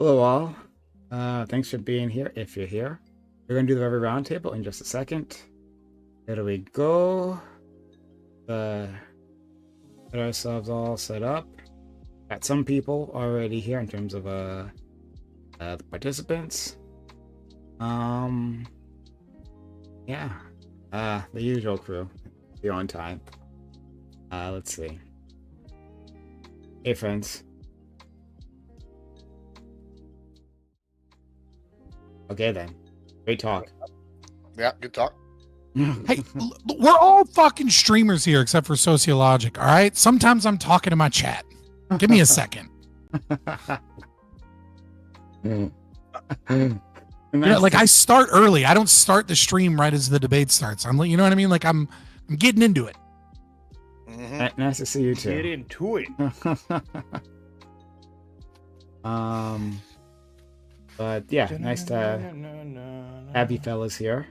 Hello all. Thanks for being here. If you're here, we're gonna do the Reverie roundtable in just a second. There we go. Get ourselves all set up. Got some people already here in terms of the participants. Yeah. The usual crew. Be on time. Let's see. Hey friends. Okay then. Great talk. Yeah, good talk. Hey, we're all fucking streamers here except for Sociologic, all right? Sometimes I'm talking to my chat. Give me a second. Like I start early. I don't start the stream right as the debate starts. I'm like, you know what I mean? Like I'm getting into it. Mm-hmm. Nice to see you too. Get into it. But yeah, nice to have you fellas here.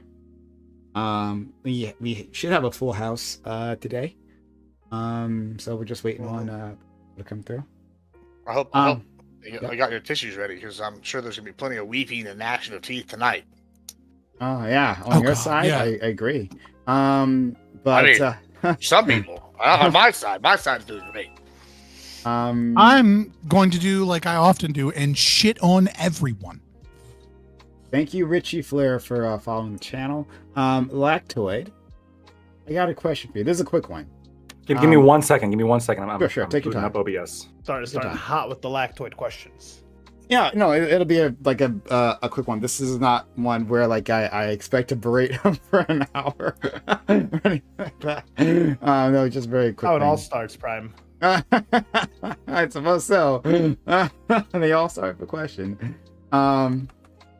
We should have a full house today. So we're just waiting on to come through. I hope I got your tissues ready because I'm sure there's gonna be plenty of weeping and gnashing of teeth tonight. Oh yeah, on your side, yeah. I agree. But I mean, some people. On my side's doing great. I'm going to do like I often do and shit on everyone. Thank you, Richie Flair, for following the channel. Lactoid, I got a question for you. This is a quick one. Give me 1 second. Give me 1 second. I'm take your time. Up OBS. Starting hot with the lactoid questions. Yeah, no, it'll be a quick one. This is not one where like I expect to berate him for an hour. No, just very quick. How it all starts, Prime. I suppose so. They all start with a question.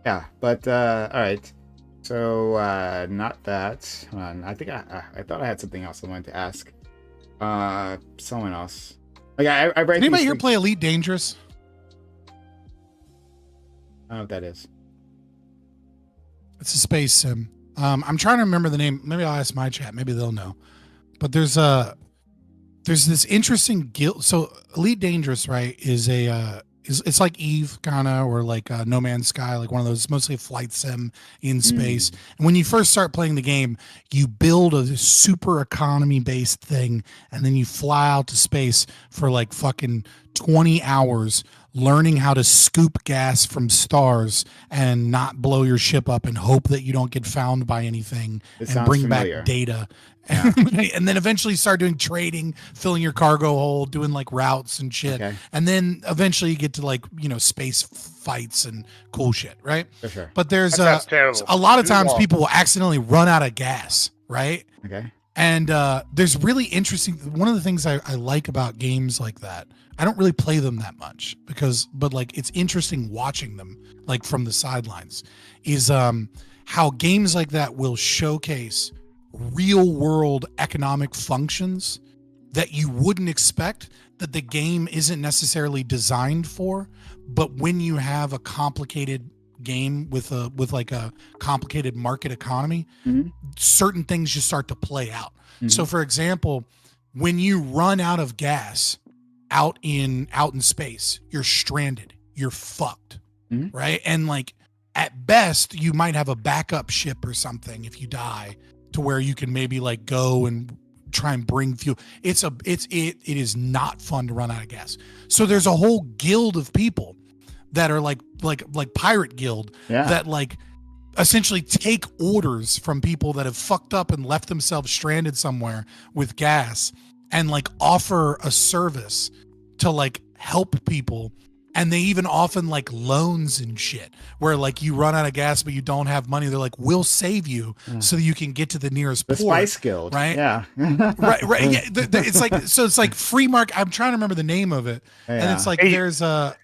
Yeah, but all right. So not that. Hold on. I think I thought I had something else I wanted to ask. Someone else. Like I write. Did anybody here play Elite Dangerous? I don't know what that is. It's a space sim. I'm trying to remember the name. Maybe I'll ask my chat. Maybe they'll know. But there's this interesting guild. So Elite Dangerous, right, is it's like Eve kind of, or like No Man's Sky, like one of those. It's mostly a flight sim in space. And when you first start playing the game, you build a super economy based thing, and then you fly out to space for like fucking 20 hours learning how to scoop gas from stars and not blow your ship up and hope that you don't get found by anything and bring back data. Yeah. And then eventually start doing trading, filling your cargo hold, doing like routes and shit. Okay. And then eventually you get to like, space fights and cool shit, right? For sure. But there's a lot of times people will accidentally run out of gas, right? Okay. And there's really interesting, one of the things I like about games like that, I don't really play them that much but like it's interesting watching them like from the sidelines, is how games like that will showcase real world economic functions that you wouldn't expect, that the game isn't necessarily designed for. But when you have a complicated game with like a complicated market economy, certain things just start to play out. So for example, when you run out of gas out in space, you're stranded, you're fucked, right? And like at best you might have a backup ship or something if you die, to where you can maybe like go and try and bring fuel. It is not fun to run out of gas. So there's a whole guild of people that are like pirate guild that like essentially take orders from people that have fucked up and left themselves stranded somewhere with gas, and like offer a service to like help people. And they even often like loans and shit, where like you run out of gas but you don't have money. They're like, we'll save you so that you can get to the nearest port. Spice Guild, right? Yeah, right. Yeah, it's like, so it's like free market. I'm trying to remember the name of it, and it's like there's the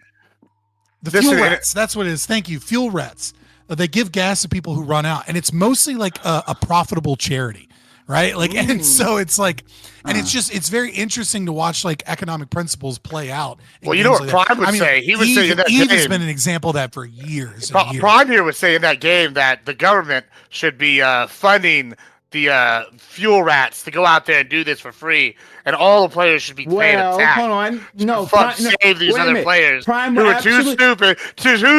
fuel rats. That's what it is. Thank you, fuel rats. They give gas to people who run out, and it's mostly like a profitable charity. Right. Like, and so it's like, and it's very interesting to watch like economic principles play out. Well, you know what Prime would say? He would say in that game. Eve has been an example of that for years. Prime here would say in that game that the government should be funding fuel rats to go out there and do this for free, and all the players should be paying a tax. Hold on. No, save these other players Prime who are too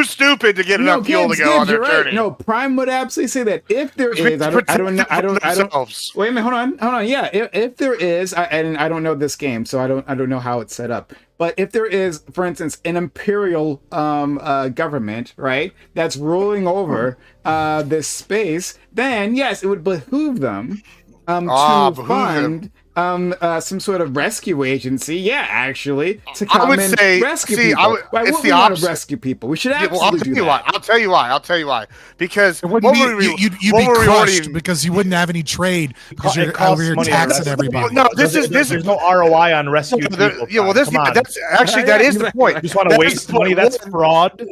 stupid to get enough fuel to go on their journey. No, Prime would absolutely say that if there is, I don't know. Wait a minute, hold on. Yeah, if there is, and I don't know this game, so I don't know how it's set up. But if there is, for instance, an imperial government, right, that's ruling over this space, then yes, it would behoove them to fund some sort of rescue agency. Yeah, actually, to come and rescue people. Why wouldn't we want to rescue people? We should absolutely do that. I'll tell you why. Because you'd be crushed because you wouldn't have any trade because you're over here taxing everybody. No, there's no ROI on rescue people. Yeah, well, that's actually that is the point. You just want to waste money. That's fraud.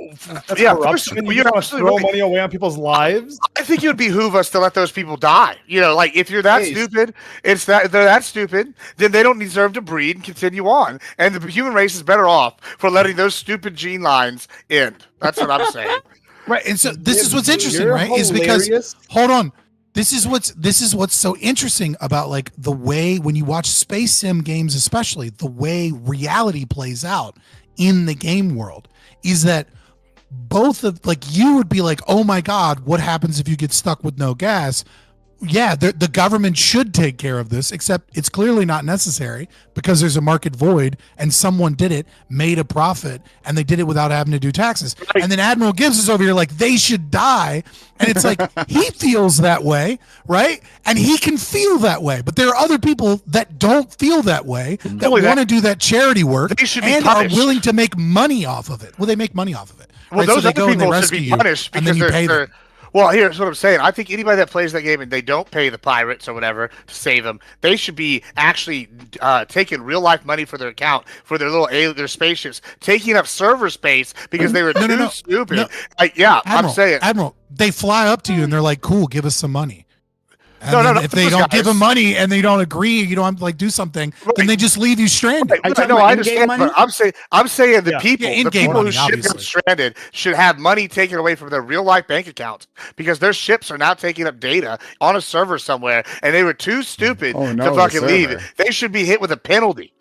That's corruption. You want to throw money away on people's lives. I think it would behoove us to let those people die. You know, like if you're that stupid, they're that stupid, then they don't deserve to breed and continue on. And the human race is better off for letting those stupid gene lines end. That's what I'm saying. Right. And so this is what's interesting, right? Is because hold on. This is what's so interesting about like the way when you watch space sim games, especially the way reality plays out in the game world is that both of like you would be like, oh my God, what happens if you get stuck with no gas? Yeah, the government should take care of this, except it's clearly not necessary because there's a market void and someone did it, made a profit, and they did it without having to do taxes. Right. And then Admiral Gibbs is over here like, they should die. And it's like, he feels that way, right? And he can feel that way. But there are other people that don't feel that way, that want to do that charity work and are willing to make money off of it. Well, they make money off of it. Well, right? those so other people should be punished because they're well, here's what I'm saying. I think anybody that plays that game and they don't pay the pirates or whatever to save them, they should be actually taking real life money for their account for their their spaceships, taking up server space because they were too stupid. No. Admiral, I'm saying, Admiral, they fly up to you and they're like, "Cool, give us some money." And if they don't give them money and they don't agree, you don't like do something, then they just leave you stranded. I understand, but I'm saying the people who ship got stranded should have money taken away from their real life bank accounts because their ships are now taking up data on a server somewhere, and they were too stupid to fucking leave. They should be hit with a penalty.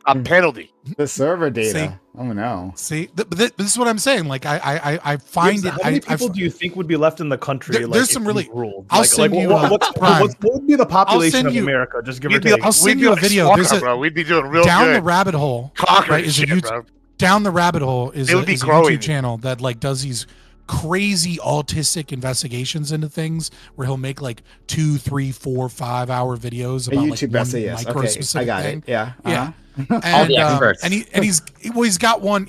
A penalty. The server data. See? Oh no. See, this is what I'm saying. Like I find it. How many people do you think would be left in the country? There's some really. I'll send you. What would be the population of America? Just give or take. I'll send you a video. We'd be doing real down good. The rabbit hole. Right, is shit, Down the rabbit hole is a YouTube channel that like does these crazy autistic investigations into things where he'll make like 2, 3, 4, 5 hour videos about like one micro specific I got thing. It. Yeah. Yeah. All the experts. And he's got one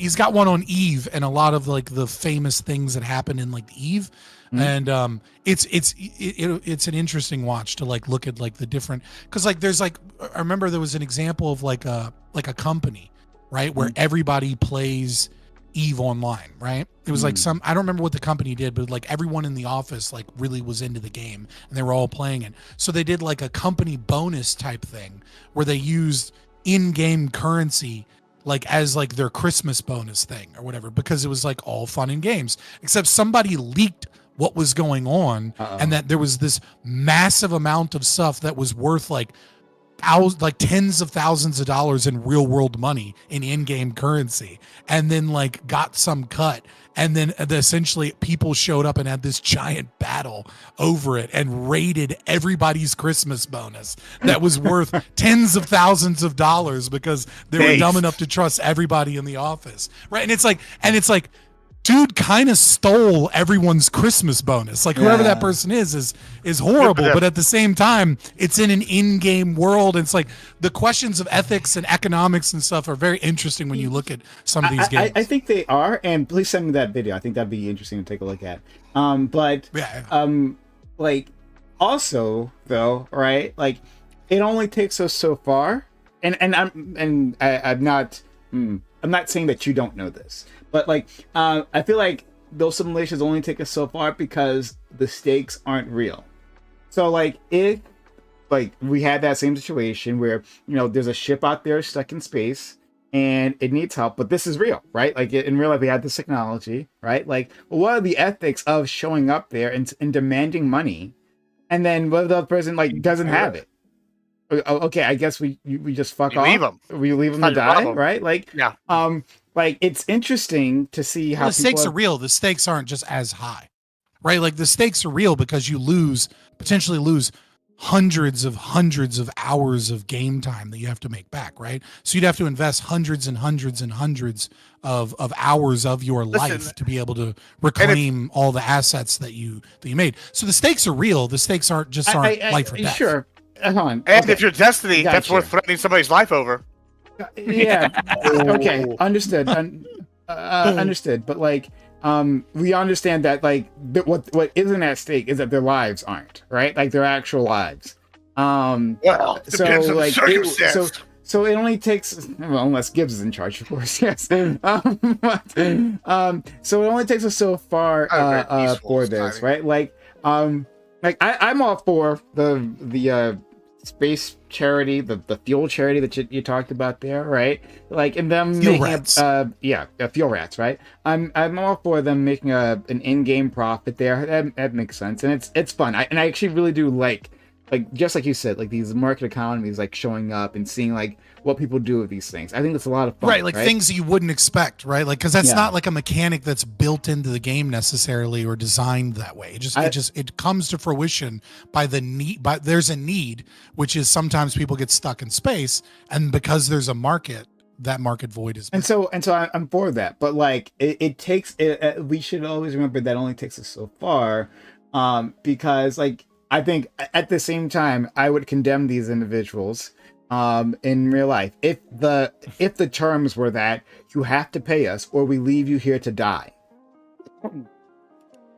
on Eve and a lot of like the famous things that happen in like Eve. And it's an interesting watch to like look at like the different, because like there's like I remember there was an example of like a company, right, where everybody plays Eve online, right? It was like I don't remember what the company did, but like everyone in the office like really was into the game and they were all playing it. So they did like a company bonus type thing where they used in-game currency like as like their Christmas bonus thing or whatever, because it was like all fun and games, except somebody leaked what was going on and that there was this massive amount of stuff that was worth like tens of thousands of dollars in real world money in in-game currency, and then like got some cut, and then essentially people showed up and had this giant battle over it and raided everybody's Christmas bonus that was worth tens of thousands of dollars because they were dumb enough to trust everybody in the office, right? And it's like dude kind of stole everyone's Christmas bonus. Like whoever that person is horrible, but at the same time, it's in an in-game world. And it's like the questions of ethics and economics and stuff are very interesting when you look at some of these games. I think they are, and please send me that video. I think that'd be interesting to take a look at. Like also though, right? Like it only takes us so far, and I'm not saying that you don't know this. But like, I feel like those simulations only take us so far because the stakes aren't real. So like, if like we had that same situation where there's a ship out there stuck in space and it needs help, but this is real, right? Like in real life, we have this technology, right? Like, well, what are the ethics of showing up there and demanding money And then what if the other person like doesn't have it? Okay, I guess we just fuck off. Leave them. We leave them to die, right? Like, yeah. Like it's interesting to see how the stakes are real. The stakes aren't just as high, right? Like the stakes are real because you potentially lose hundreds of hours of game time that you have to make back, right? So you'd have to invest hundreds and hundreds and hundreds of hours of your life to be able to reclaim all the assets that you made. So the stakes are real. The stakes aren't life or death. Sure. Hold on. And if you're Destiny, that's worth threatening somebody's life over. Yeah. Okay. Understood. Understood. But like, we understand that like what isn't at stake is that their lives aren't, right? Like their actual lives. Well, so like so it only takes, well, unless Gibbs is in charge, of course. Yes. So it only takes us so far for this, right? Like I'm all for the space charity, the fuel charity that you talked about there, right? Like, and them fuel making rats. Fuel rats, right? I'm all for them making an in-game profit there. That makes sense, and it's fun. I actually really do like just like you said, like these market economies like showing up and seeing like what people do with these things. I think it's a lot of fun, right? Like things that you wouldn't expect, right? Like because that's not like a mechanic that's built into the game necessarily or designed that way. It comes to fruition by the need. But there's a need, which is sometimes people get stuck in space, and because there's a market, that market void is. And so I'm for that, but like it takes. We should always remember that only takes us so far, because like I think at the same time I would condemn these individuals. In real life, if the terms were that you have to pay us or we leave you here to die.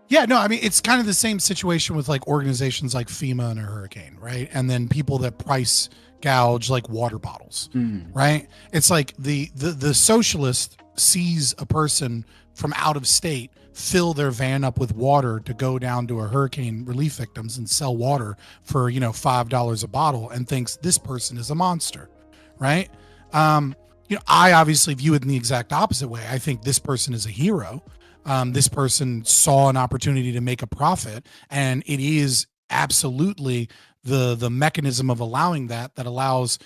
Yeah, no, I mean it's kind of the same situation with like organizations like FEMA and a hurricane, right? And then people that price gouge like water bottles, right? It's like the socialist sees a person from out of state fill their van up with water to go down to a hurricane relief victims and sell water for, $5 a bottle and thinks this person is a monster, right? I obviously view it in the exact opposite way. I think this person is a hero. This person saw an opportunity to make a profit, and it is absolutely the mechanism of allowing that allows,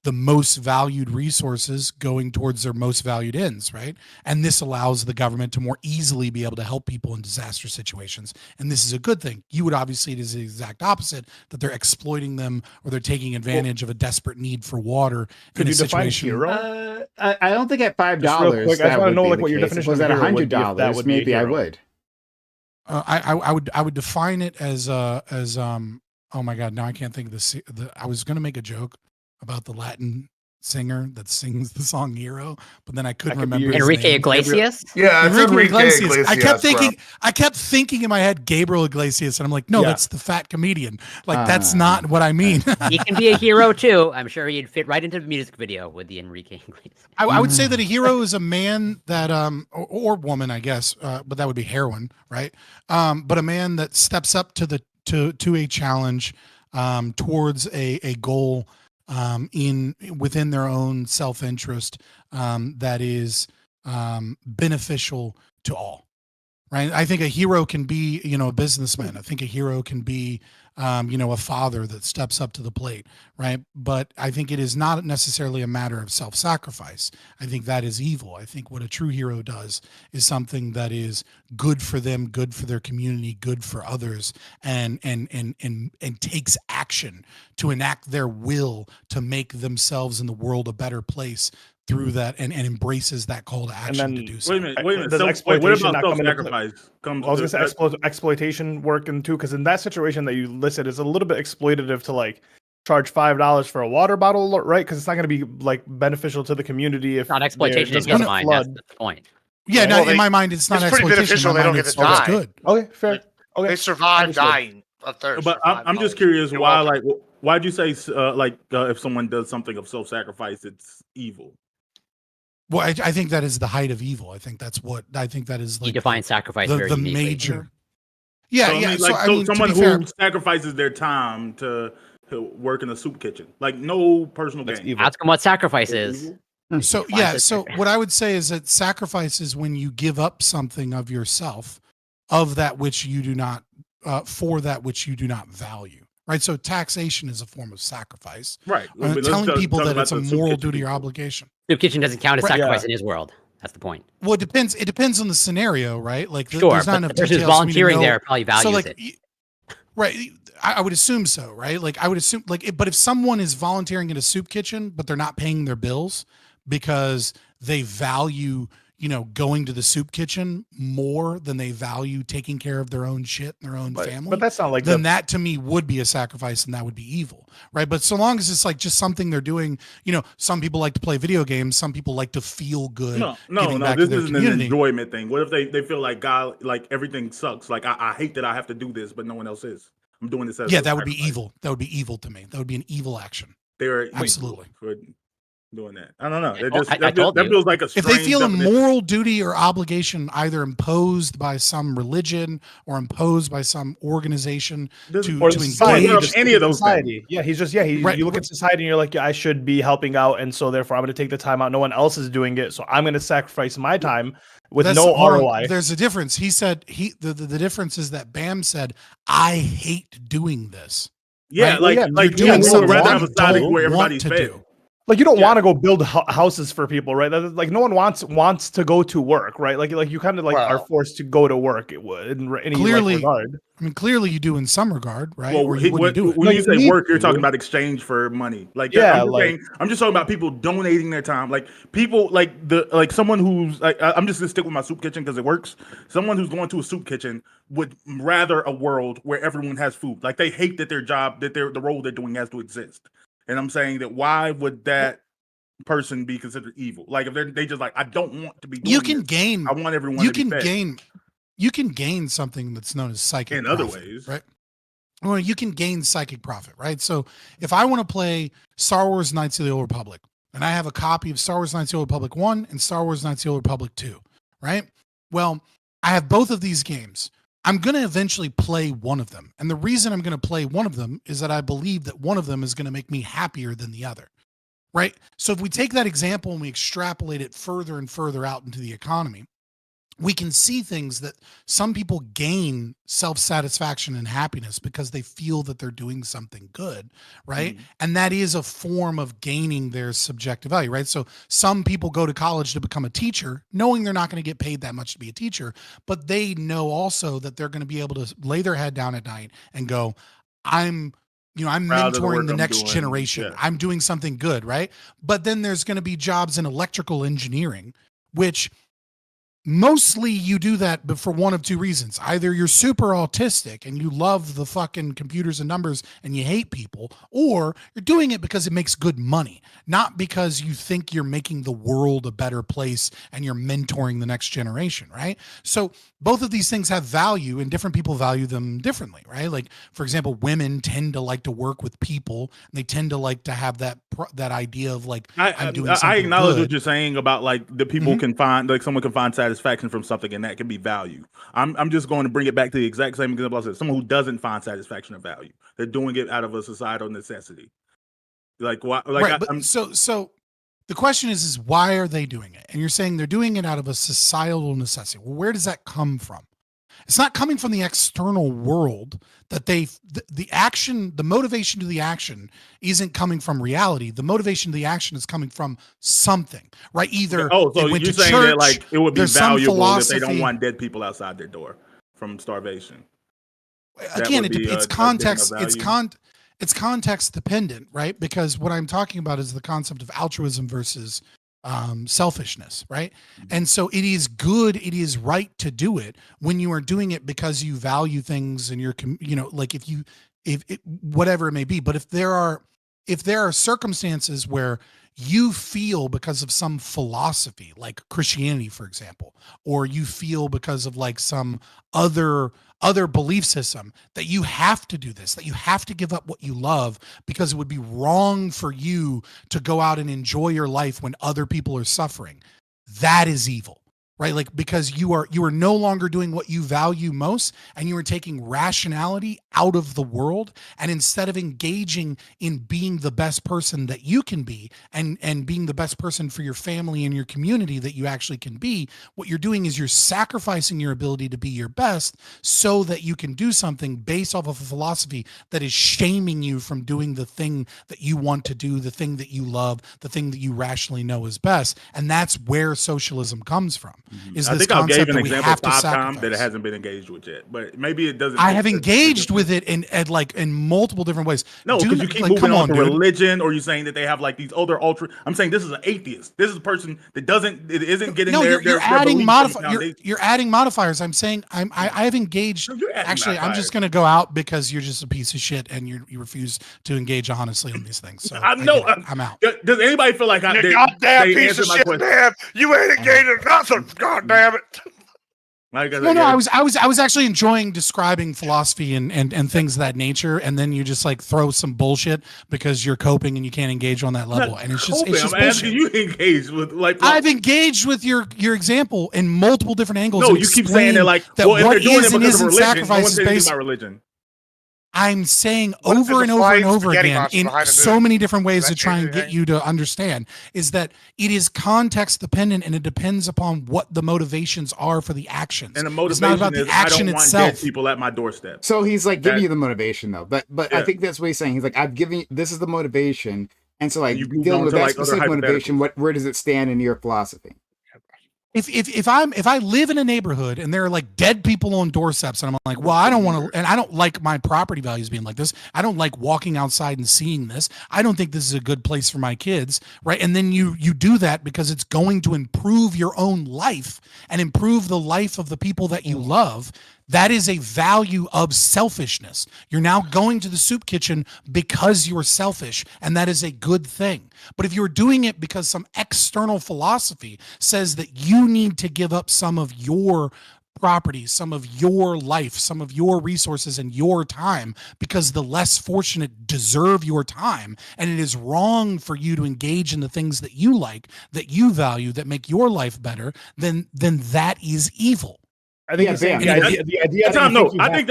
the most valued resources going towards their most valued ends, right? And this allows the government to more easily be able to help people in disaster situations. And this is a good thing. You would obviously, it is the exact opposite, that they're exploiting them or they're taking advantage of a desperate need for water. Could you define hero? I don't think at $5. I just want to know like what your definition was of at hero would be, if that $100. would be Maybe I would. I would define it as oh my God, now I can't think of I was going to make a joke about the Latin singer that sings the song Hero, but then I couldn't remember Enrique Iglesias. Yeah, it's Enrique Iglesias. I kept thinking in my head Gabriel Iglesias, and I'm like, no, that's the fat comedian. Like that's not what I mean. He can be a hero too. I'm sure he'd fit right into the music video with the Enrique Iglesias. I would say that a hero is a man that or woman, I guess, but that would be heroine, right? But a man that steps up to a challenge towards a goal within their own self-interest that is beneficial to all, right? I think a hero can be, a businessman. I think a hero can be, a father that steps up to the plate, right? But I think it is not necessarily a matter of self-sacrifice. I think that is evil. I think what a true hero does is something that is good for them, good for their community, good for others, and takes action to enact their will to make themselves and the world a better place through that and embraces that call to action to do so. Wait a minute. Does exploitation not come into self-sacrifice? I was going to say exploitation working too, because in that situation that you listed, it's a little bit exploitative to like charge $5 for a water bottle, right? Because it's not going to be like beneficial to the community if not exploitation in his mind. That's the point. Yeah, in my mind, it's not exploitation. Beneficial. They don't get to die. Good. Okay, fair. Okay, they survive dying of thirst. But I'm just curious why, why'd you say if someone does something of self-sacrifice, it's evil? Well, I think that is the height of evil. I think that is like he defines sacrifice the major. Yeah, so someone who sacrifices their time to work in a soup kitchen, like no personal gain. Ask him what sacrifice is. So what I would say is that sacrifice is when you give up something of yourself, of that which you do not for that which you do not value. Right. So taxation is a form of sacrifice. Right. Telling people that about it's a the soup moral kitchen duty or people. obligation. Soup kitchen doesn't count as Right, sacrifice yeah. in his world. That's the point. Well, it depends. It depends on the scenario, right? Like Sure, there's not but enough the person who's details for me to volunteering know. there probably values So like, it. right. I would assume so, right? Like I would assume but if someone is volunteering in a soup kitchen, but they're not paying their bills because they value, going to the soup kitchen more than they value taking care of their own shit and their own family. But that's not like then that to me would be a sacrifice and that would be evil, right? But so long as it's like just something they're doing, some people like to play video games, some people like to feel good. No. back This to their isn't community. an enjoyment thing. What if they feel like God, like everything sucks? Like I hate that I have to do this, but no one else is. I'm doing this as Yeah, a that would be sacrifice. evil. That would be evil to me. That would be an evil action. They're Absolutely. evil for doing that. I don't know. I told That you. feels like a If strange they feel definition. a moral duty or obligation either imposed by some religion or imposed by some organization to or engage. society, Well, just any of those society. Yeah, Right. You look at society and you're like, yeah, I should be helping out, and so therefore I'm going to take the time out. No one else is doing it, so I'm going to sacrifice my time with no hold on. ROI. There's a difference. He said the difference is that Bam said, I hate doing this. Yeah, Right? like Well, yeah, like you're doing you would something rather that have a you society don't where want everybody's to fed. do. Like you don't Yeah. want to go build houses for people, right? Like no one wants to go to work, right? Like you kind of like are Wow. forced to go to work. It would in any Clearly- regard. I mean, clearly you do in some regard, right? Well, or you wouldn't do it. when No, you you say need work, you're to. talking about exchange for money. Like, Yeah, I'm just talking about people donating their time. Like people, like someone who's like, I'm just gonna stick with my soup kitchen because it works. Someone who's going to a soup kitchen would rather a world where everyone has food. Like they hate that their job, the role they're doing has to exist. And I'm saying that why would that person be considered evil? Like if they just like, I don't want to be doing You can this. gain. I want everyone You to be can fed. gain. You can gain something that's known as psychic In other profit, ways. right? Well, you can gain psychic profit, right? So if I want to play Star Wars Knights of the Old Republic, and I have a copy of Star Wars Knights of the Old Republic 1 and Star Wars Knights of the Old Republic 2, right? Well, I have both of these games. I'm going to eventually play one of them. And the reason I'm going to play one of them is that I believe that one of them is going to make me happier than the other, right? So if we take that example and we extrapolate it further and further out into the economy, we can see things that some people gain self-satisfaction and happiness because they feel that they're doing something good, right? Mhm. And that is a form of gaining their subjective value, right? So some people go to college to become a teacher, knowing they're not going to get paid that much to be a teacher, but they know also that they're going to be able to lay their head down at night and go, I'm Proud of the mentoring work the I'm next doing, generation. yeah. I'm doing something good, right? But then there's going to be jobs in electrical engineering, which mostly you do that but for one of two reasons. Either you're super autistic and you love the fucking computers and numbers and you hate people, or you're doing it because it makes good money, not because you think you're making the world a better place and you're mentoring the next generation, right? So both of these things have value and different people value them differently, right? Like, for example, women tend to like to work with people and they tend to like to have that idea of like, I'm doing something I acknowledge good. what you're saying about like the people can find, like someone can find satisfaction from something and that can be value. I'm just going to bring it back to the exact same example I said. Someone who doesn't find satisfaction or value, they're doing it out of a societal necessity. Like why? Like right, but so the question is why are they doing it? And you're saying they're doing it out of a societal necessity. Well, where does that come from? It's not coming from the external world that the action, the motivation to the action isn't coming from reality. The motivation to the action is coming from something, right? Either so they went you're to saying church, that like it would be there's some valuable if they don't philosophy. want dead people outside their door from starvation. Again, would be it's a thing of context. value? It's context dependent, right? Because what I'm talking about is the concept of altruism versus selfishness, right? And so it is good, it is right to do it when you are doing it because you value things and you're, like if whatever it may be. But if there are circumstances where you feel because of some philosophy, like Christianity, for example, or you feel because of like some other belief system that you have to do this, that you have to give up what you love because it would be wrong for you to go out and enjoy your life when other people are suffering. That is evil, right? Like, because you are no longer doing what you value most, and you are taking rationality out of the world. And instead of engaging in being the best person that you can be, and being the best person for your family and your community that you actually can be, what you're doing is you're sacrificing your ability to be your best so that you can do something based off of a philosophy that is shaming you from doing the thing that you want to do, the thing that you love, the thing that you rationally know is best. And that's where socialism comes from. Is I this think I gave concept an that we example have to 5 times sacrifice. that it hasn't been engaged with yet, but maybe it doesn't. I have engaged with it in multiple different ways. No, because you keep moving on to religion, or you're saying that they have like these other I'm saying this is an atheist. This is a person that isn't getting you're adding you're adding modifiers. I'm saying I have engaged. Actually, I'm just going to go out because you're just a piece of shit and you refuse to engage honestly on these things. So I'm out. Does anybody feel like goddamn piece of shit, man? You ain't engaged in nothing. God damn it. No, I was actually enjoying describing philosophy and things of that nature, and then you just like throw some bullshit because you're coping and you can't engage on that level, and it's just I'm asking you engage with I've engaged with your example in multiple different angles. No, you keep saying that like that well, what if they're doing is it and because of isn't religion, no one sacrifice says is anything based. about religion. I'm saying over and over and over again in so many different ways to try and get you to understand is that it is context dependent, and it depends upon what the motivations are for the actions. And the motivation it's not about is the action I don't itself. want dead people at my doorstep. So he's like giving you the motivation though, but Yeah. I think that's what he's saying. He's like, I've given you, this is the motivation, and so like You move dealing on with to, that like, other specific motivation, hypotheticals. where does it stand in your philosophy? If I live in a neighborhood and there are like dead people on doorsteps, and I'm like, well, I don't want to, and I don't like my property values being like this. I don't like walking outside and seeing this. I don't think this is a good place for my kids, right? And then you do that because it's going to improve your own life and improve the life of the people that you love. That is a value of selfishness. You're now going to the soup kitchen because you're selfish, and that is a good thing. But if you're doing it because some external philosophy says that you need to give up some of your property, some of your life, some of your resources and your time because the less fortunate deserve your time, and it is wrong for you to engage in the things that you like, that you value, that make your life better, then that is evil. I think the idea. I think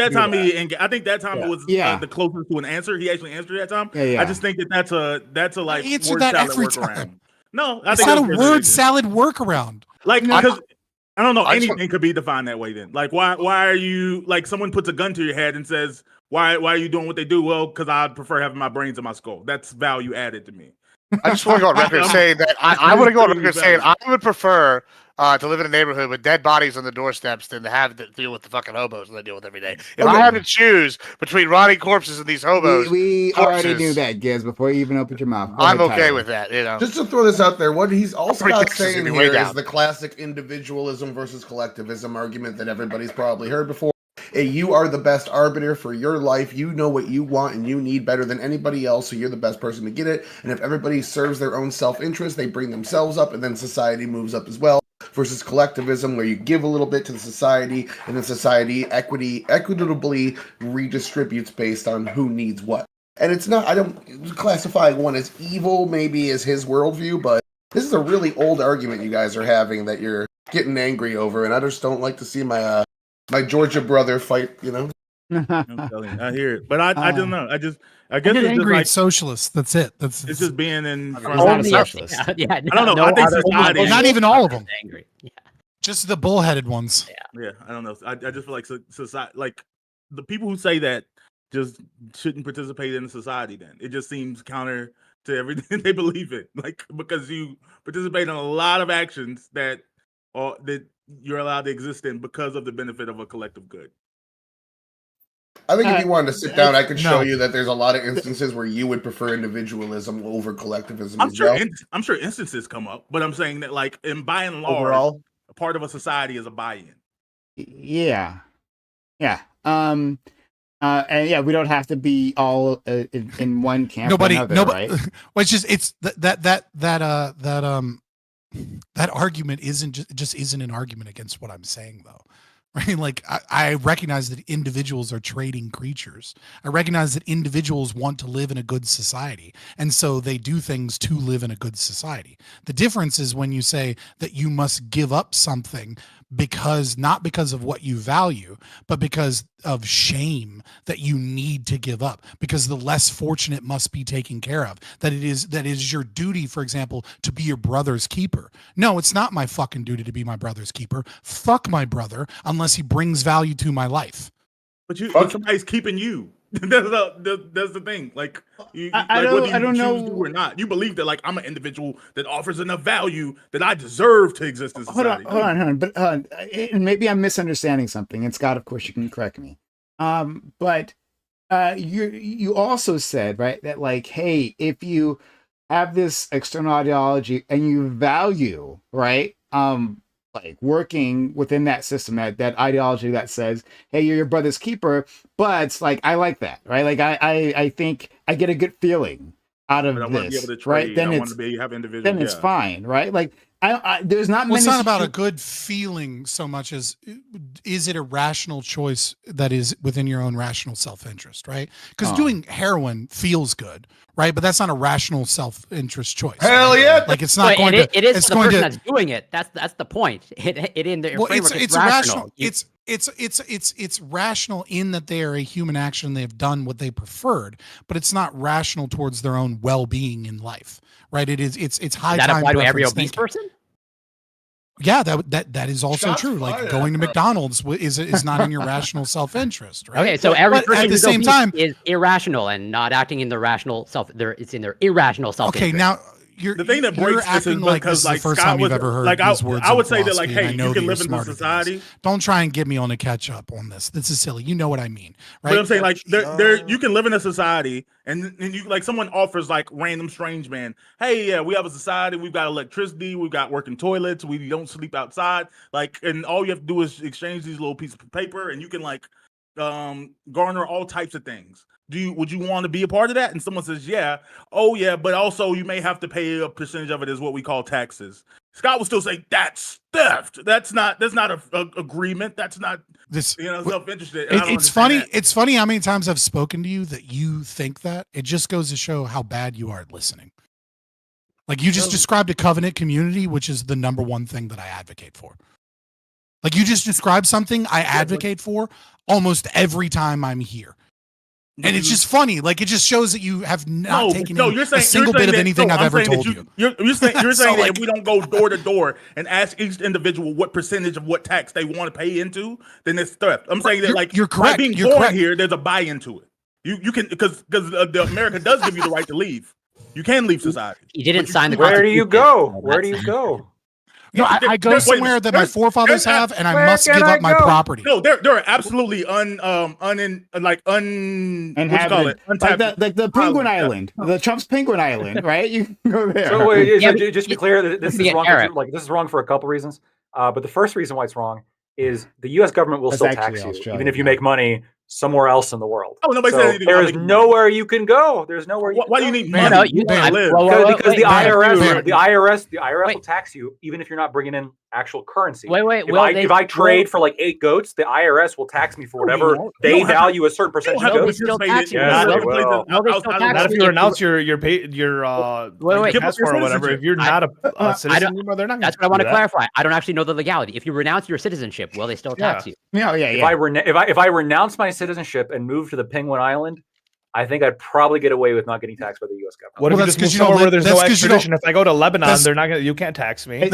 that time it was the closest to an answer. He actually answered that time. Yeah. I just think that's a like answer word that salad every workaround. time. No, it's not a word salad workaround. Like because I don't know, anything could be defined that way. Then like why are you like someone puts a gun to your head and says why are you doing what they do? Well, because I prefer having my brains in my skull. That's value added to me. I just want to go on record saying that I want to go on record saying I would prefer to live in a neighborhood with dead bodies on the doorsteps than to have to deal with the fucking hobos that I deal with every day. If I had to choose between rotting corpses and these hobos, we already knew that, Gibbs, before you even opened your mouth. I'm okay with that. You know, just to throw this out there, what he's also not saying here down. is the classic individualism versus collectivism argument that everybody's probably heard before. You are the best arbiter for your life. You know what you want and you need better than anybody else, so you're the best person to get it. And if everybody serves their own self-interest, they bring themselves up, and then society moves up as well. Versus collectivism, where you give a little bit to the society, and then society equitably redistributes based on who needs what. And it's not, I don't classify one as evil, maybe as his worldview, but this is a really old argument you guys are having that you're getting angry over, and I just don't like to see my Georgia brother fight, you know? I'm telling you, I hear it, but I don't know. I guess I get it's angry just like, at socialists. That's it. It's just being in front not of a socialist. Yeah, I don't know. I think society. not even all of them. Angry. Yeah. Just the bullheaded ones. Yeah, I don't know. I just feel like society, like the people who say that just shouldn't participate in society. Then it just seems counter to everything they believe in. Like because you participate in a lot of actions that you're allowed to exist in because of the benefit of a collective good. I think if you wanted to sit down, I could show you that there's a lot of instances where you would prefer individualism over collectivism. I'm sure instances come up, but I'm saying that like in by and large, overall, a part of a society is a buy-in. Yeah. And yeah, we don't have to be all in one camp. Nobody. Right? Well, it's just that argument isn't an argument against what I'm saying though. right? Like I recognize that individuals are trading creatures. I recognize that individuals want to live in a good society, and so they do things to live in a good society. The difference is when you say that you must give up something not because of what you value, but because of shame that you need to give up, because the less fortunate must be taken care of, that it is your duty, for example, to be your brother's keeper. No, it's not my fucking duty to be my brother's keeper. Fuck my brother unless he brings value to my life. But somebody's keeping you. That's the thing. Like, I don't know to or not. You believe that, like, I'm an individual that offers enough value that I deserve to exist in society. Hold on. But and maybe I'm misunderstanding something. And Scott, of course, you can correct me. But you also said, right, that like, hey, if you have this external ideology and you value, right, like working within that system, that ideology that says, hey, you're your brother's keeper, but it's like, I like that, right? Like I think I get a good feeling out of this, right? Then it's fine, right? Like there's not many. It's not about a good feeling so much as is it a rational choice that is within your own rational self-interest, right? Because doing heroin feels good, right? But that's not a rational self-interest choice. Hell right? yeah! Like it's not going to. It is it's the going person to, that's doing it. That's the point. It in the framework. It's rational. It's rational in that they are a human action. They have done what they preferred, but it's not rational towards their own well-being in life, right? It's high Does that time. apply to every preference obese thinking. person? Yeah, that is also Shots true. Like fired, going to bro. McDonald's is not in your rational self-interest, right? Okay, so every But person at the who's same obese time is irrational and not acting in the rational self. It's in their irrational self. Okay, now the thing that breaks this is acting like because, this is like, the first Scott time you've was ever heard like, these words. I would in say that, like, philosophy, and hey, I know you can that live you're in the smarter than society. this. Don't try and get me on a catch up on this. This is silly. You know what I mean, right? But I'm saying, like, you can live in a society, and you, like, someone offers, like, random strange man, hey, yeah, we have a society, we've got electricity, we've got working toilets, we don't sleep outside, like, and all you have to do is exchange these little pieces of paper, and you can, like, garner all types of things. Would you want to be a part of that? And someone says, yeah. Oh, yeah, but also you may have to pay a percentage of it as what we call taxes. Scott would still say that's theft. That's not a agreement. That's not this. Self-interested. It's funny. That. It's funny how many times I've spoken to you that you think that. It just goes to show how bad you are at listening. Like you just described a covenant community, which is the number one thing that I advocate for. Like you just described something I advocate for almost every time I'm here. And it's just funny. Like, it just shows that you have not taken a single bit of anything I've ever told you. You're saying that if we don't go door to door and ask each individual what percentage of what tax they want to pay into, then it's theft. I'm saying that, like, you're correct. By being born here, there's a buy into it. You can, because the America does give you the right to leave. You can leave society. You didn't sign the Where do you go? Where do you go? No, I go somewhere that my forefathers have, and I must give up my property. No, there are absolutely uninhabited, like the Penguin Island, the Trump's Penguin Island, right? You can go there. So wait, just to be clear, this is wrong. This is wrong for a couple reasons. But the first reason why it's wrong is the U.S. government will still tax you, even if you make money somewhere else in the world. Oh, nobody said anything. There is nowhere you can go. There's nowhere. Why do you need money? Because the IRS will tax you even if you're not bringing in actual currency. If I trade for like 8 goats, the IRS will tax me for whatever they value a certain percentage of goats. Not if you announce your passport or whatever. If you're not a citizen anymore, they're not. That's what I want to clarify. I don't actually know the legality. If you renounce your citizenship, will they still tax you? Yeah. If I renounce my citizenship and move to the Penguin Island, I think I'd probably get away with not getting taxed by the U.S. government. What if you just move somewhere where there's no extradition? If I go to Lebanon, they're not gonna. You can't tax me.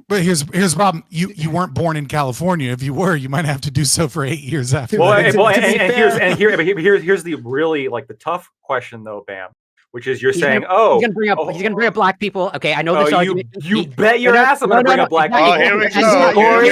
But here's the problem: you weren't born in California. If you were, you might have to do so for 8 years after. Here's the really like the tough question though, Bam. Which is you're saying, he's gonna bring up black people. Okay, I know this argument. You bet your ass I'm gonna bring up black people. Oh, here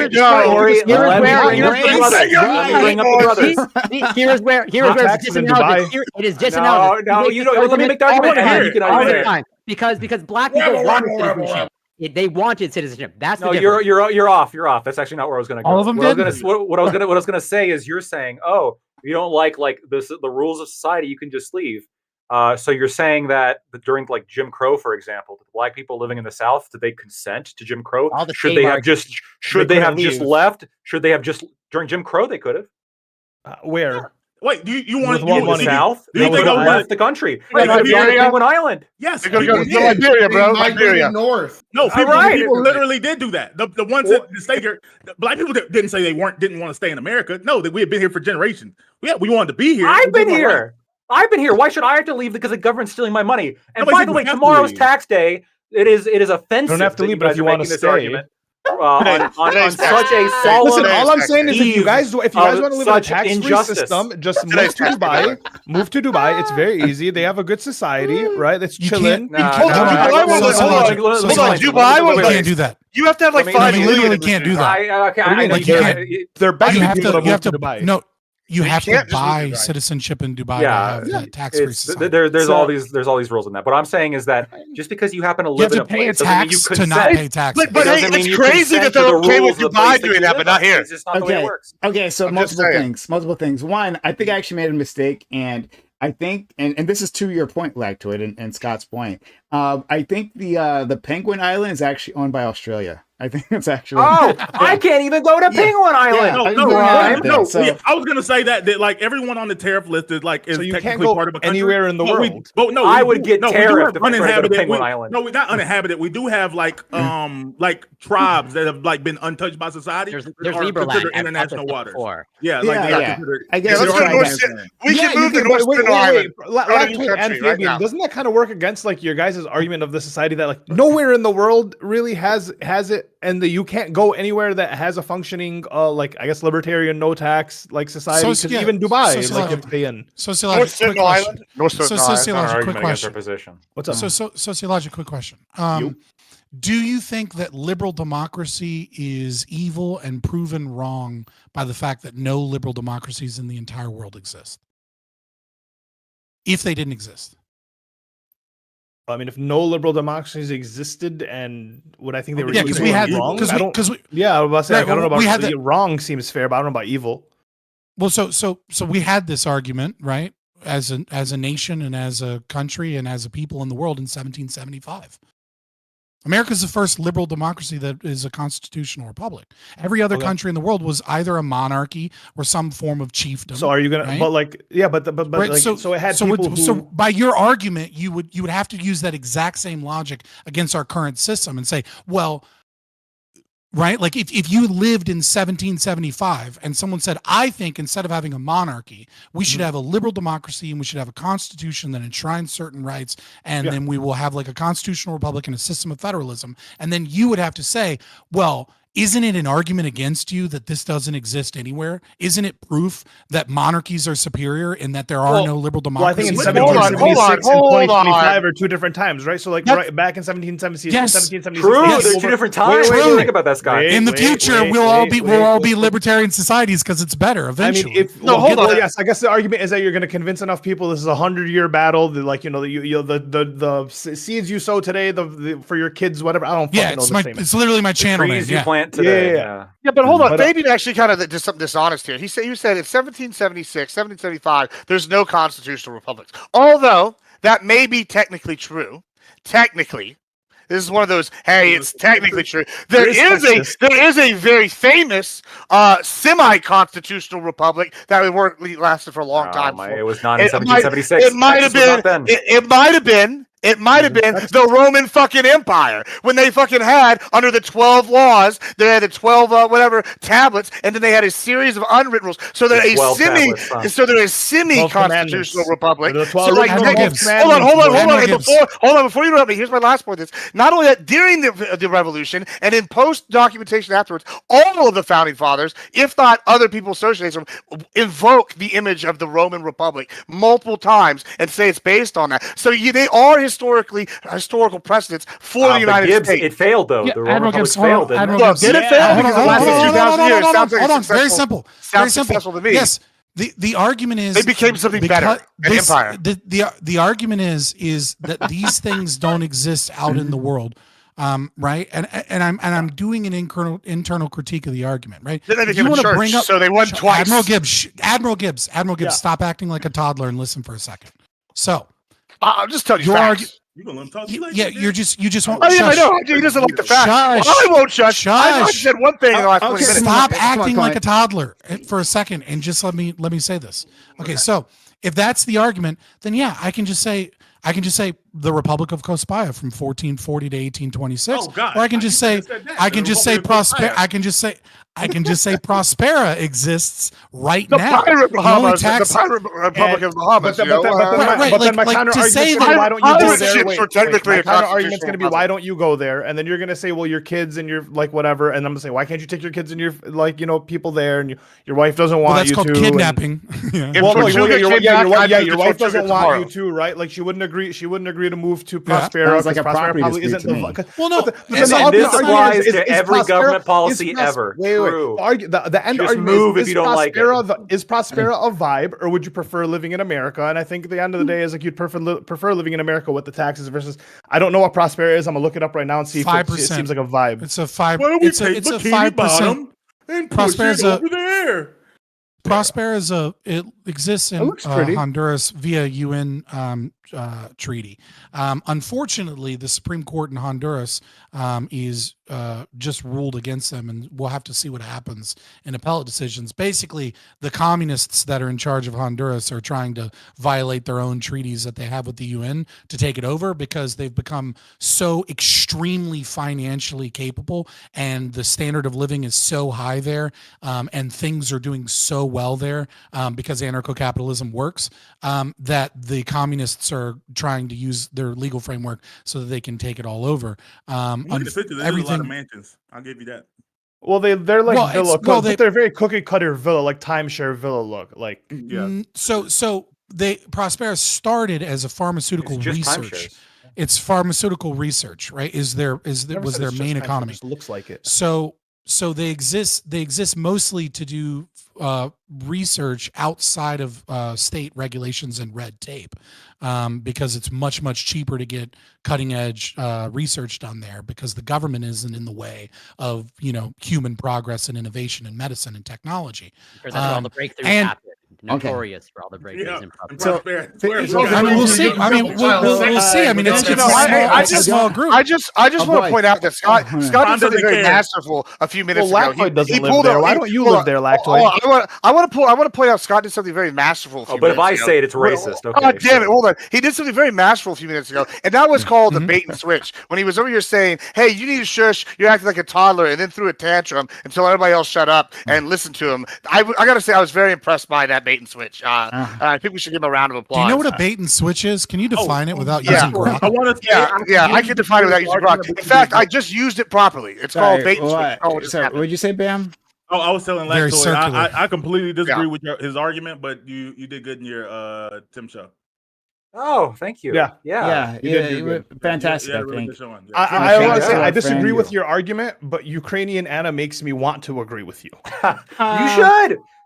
we go. Corey, let me bring up the brothers. Here's where it's disanalogy. It is disanalogy. No, you don't. Let me make the argument. Because black people wanted citizenship. They wanted citizenship. That's the difference. You're off. You're off. That's actually not where I was going to go. All of them did. What I was going to say is you're saying, oh, you don't like this, the rules of society. You can just leave. So you're saying that during like Jim Crow, for example, the black people living in the South, did they consent to Jim Crow? Should they have just left? Should they have just During Jim Crow, they could have. Where? Wait, you want the South? They would have left the country. Penguin Island. Yes, they're going to go to Liberia, bro. Liberia north. No, people literally did do that. The ones that stayed here, black people didn't say they didn't want to stay in America. No, that we had been here for generations. Yeah, we wanted to be here. I've been here. Why should I have to leave because the government's stealing my money? And by the way, tomorrow's tax day. It is offensive. You don't have to leave, but if you want to stay. Argument. On such a solid. Listen, all I'm saying is if you guys want to live in a tax-free system, just move to Dubai. Move to Dubai. It's very easy. They have a good society, right? It's chilling. Dubai. You can't do that. You have to have like 5 You literally can't do that. They're begging people to move to Dubai. No. You have to buy citizenship in Dubai to have tax-free society. There's all these rules in that. What I'm saying is that just because you happen to live in a place doesn't mean you to not pay taxes. But hey, it's crazy that they're okay with Dubai doing that, but not here. It's just not the way it works. Okay, so multiple things. One, I think I actually made a mistake, and I think, and this is to your point, Lactoid, and Scott's point. I think the Penguin Island is actually owned by Australia. I think it's actually. Oh, I can't even go to Penguin Island. I was gonna say that like everyone on the tariff list is like so you can't go part of a country anywhere in the world. I would get tariffed if I go to Penguin Island. No, we're not uninhabited. We do have like tribes that have like been untouched by society. There's Libra land international waters. Yeah, I guess we can move to North Island. And Fabian, doesn't that kind of work against like your guys' argument of the society that like nowhere in the world really has it? And you can't go anywhere that has a functioning, like I guess libertarian, no tax like society. Because even Dubai, like you have to pay in. Sociological quick question. What's up? Sociological quick question. Do you think that liberal democracy is evil and proven wrong by the fact that no liberal democracies in the entire world exist? If they didn't exist. I mean, if no liberal democracies existed, and what I think they were because we had wrong. I was about to say, I don't know about wrong seems fair, but I don't know about evil. Well, so we had this argument, right, as a nation and as a country and as a people in the world in 1775. America's the first liberal democracy that is a constitutional republic. Every other country in the world was either a monarchy or some form of chiefdom. So are you gonna? Right? But like, yeah, but right, like, so it had people. So by your argument, you would have to use that exact same logic against our current system and say, well, right, like if you lived in 1775 and someone said, I think instead of having a monarchy, we should have a liberal democracy and we should have a constitution that enshrines certain rights, and then we will have like a constitutional republic and a system of federalism. And then you would have to say, well, isn't it an argument against you that this doesn't exist anywhere? Isn't it proof that monarchies are superior and that there are no liberal democracies? Well, I think in 1776 and 2025 are two different times, right? So like right back in 1776, yes. 1776. True, there's two different times. What do you think about that, Scott? In the future, we'll all be libertarian societies because it's better eventually. I mean, hold on. Yes, I guess the argument is that you're going to convince enough people this is a 100-year battle. That, like the seeds you sow today, for your kids, whatever. I don't fucking know the same. It's literally my channel name. Today. Yeah, but hold on. Fabian actually kind of did something dishonest here. He said in 1776, 1775, there's no constitutional republics. Although that may be technically true. Technically, this is one of those. Hey, it's technically true. There is a very famous semi-constitutional republic that lasted for a long time. It was not in 1776. It might have been. It might have been. It might have been the Roman fucking Empire when they fucking had under the 12 laws. They had the 12 tablets, and then they had a series of unwritten rules. So they're a semi-constitutional republic. So like, hold on. Before you interrupt me, here's my last point. Not only that, during the revolution and in post documentation afterwards, all of the founding fathers, if not other people associated with them, invoke the image of the Roman Republic multiple times and say it's based on that. So they are historical precedents for the United States. It failed though. The Roman Republic failed. Did it fail? Because it lasted 2,000 years. Hold on. Very simple. Sounds successful to me. Yes. The argument is they became something better. An empire. The argument is that these things don't exist out in the world. Right, and I'm doing an internal critique of the argument, right? Then they became a church, so they won twice. Admiral Gibbs, stop acting like a toddler and listen for a second. So I'll just tell you facts. You gonna let him talk to you like yeah, that, you just won't. I know he doesn't like the fact. Well, I won't shush. I said one thing in the last 20 minutes. Stop acting like a toddler for a second and just let me say this. Okay, so if that's the argument, then yeah, I can just say the Republic of Cospaya from 1440 to 1826. Oh God! Or I can just say Prospera exists right now. The Bahamas, the Pirate Republic of Bahamas. But then my counter argument is why don't you go there? My counter argument's going to be why don't you go there? And then you're going to say, well, your kids and your like whatever. And I'm going to say, why can't you take your kids and your like people there? And your wife doesn't want you to. That's called kidnapping. Your wife doesn't want you to, right? Like she wouldn't agree to move to Prospera. Like a property probably isn't to me. Well, no. This applies to every government policy ever. The end Just argument move is if you don't like it. Is Prospera a vibe, or would you prefer living in America? And I think at the end of the day is like you'd prefer living in America with the taxes versus. I don't know what Prospera is. I'm gonna look it up right now and see if it seems like a vibe. It's a 5. Why don't we it's take a Bikini 5% Bottom and push it over there? Prospera it exists in Honduras via UN treaty. Unfortunately, the Supreme Court in Honduras is just ruled against them, and we'll have to see what happens in appellate decisions. Basically, the communists that are in charge of Honduras are trying to violate their own treaties that they have with the UN to take it over because they've become so extremely financially capable, and the standard of living is so high there, and things are doing so well there because anarcho-capitalism works, that the communists are trying to use their legal framework so that they can take it all over. There's a lot of mansions. I'll give you that. Well, they're like they're very cookie cutter villa, like timeshare villa look. Like so Prospera started as a pharmaceutical research. It's pharmaceutical research, right? Was their main economy. It looks like it. So they exist mostly to do research outside of state regulations and red tape, because it's much cheaper to get cutting edge research done there because the government isn't in the way of human progress and innovation in medicine and technology. That's where all the breakthroughs happen. Notorious for all the breakthroughs in we'll see. We'll see. I mean, it's a small group. I just want to point out that Scott did something very masterful a few minutes ago. Lactoid doesn't live there. Why don't you live there, Lactoid? I want to point out Scott did something very masterful. But if I say it, it's racist. Okay. God damn it! Hold on. He did something very masterful a few minutes ago, and that was called the bait and switch. When he was over here saying, "Hey, you need to shush. You're acting like a toddler," and then threw a tantrum until everybody else shut up and listened to him. I got to say, I was very impressed by that bait and switch. I think we should give him a round of applause. Do you know what a bait and switch is? Can you define it without using grok? I can define it without using grok. In fact, I just used it properly. It's called bait and switch. What would you say, Bam? Oh, I was telling Lactoid. I completely disagree with his argument, but you did good in your Tim show. Oh, thank you. Yeah. You were fantastic. I think. I want to say I disagree with your argument, but Ukrainian Anna makes me want to agree with you.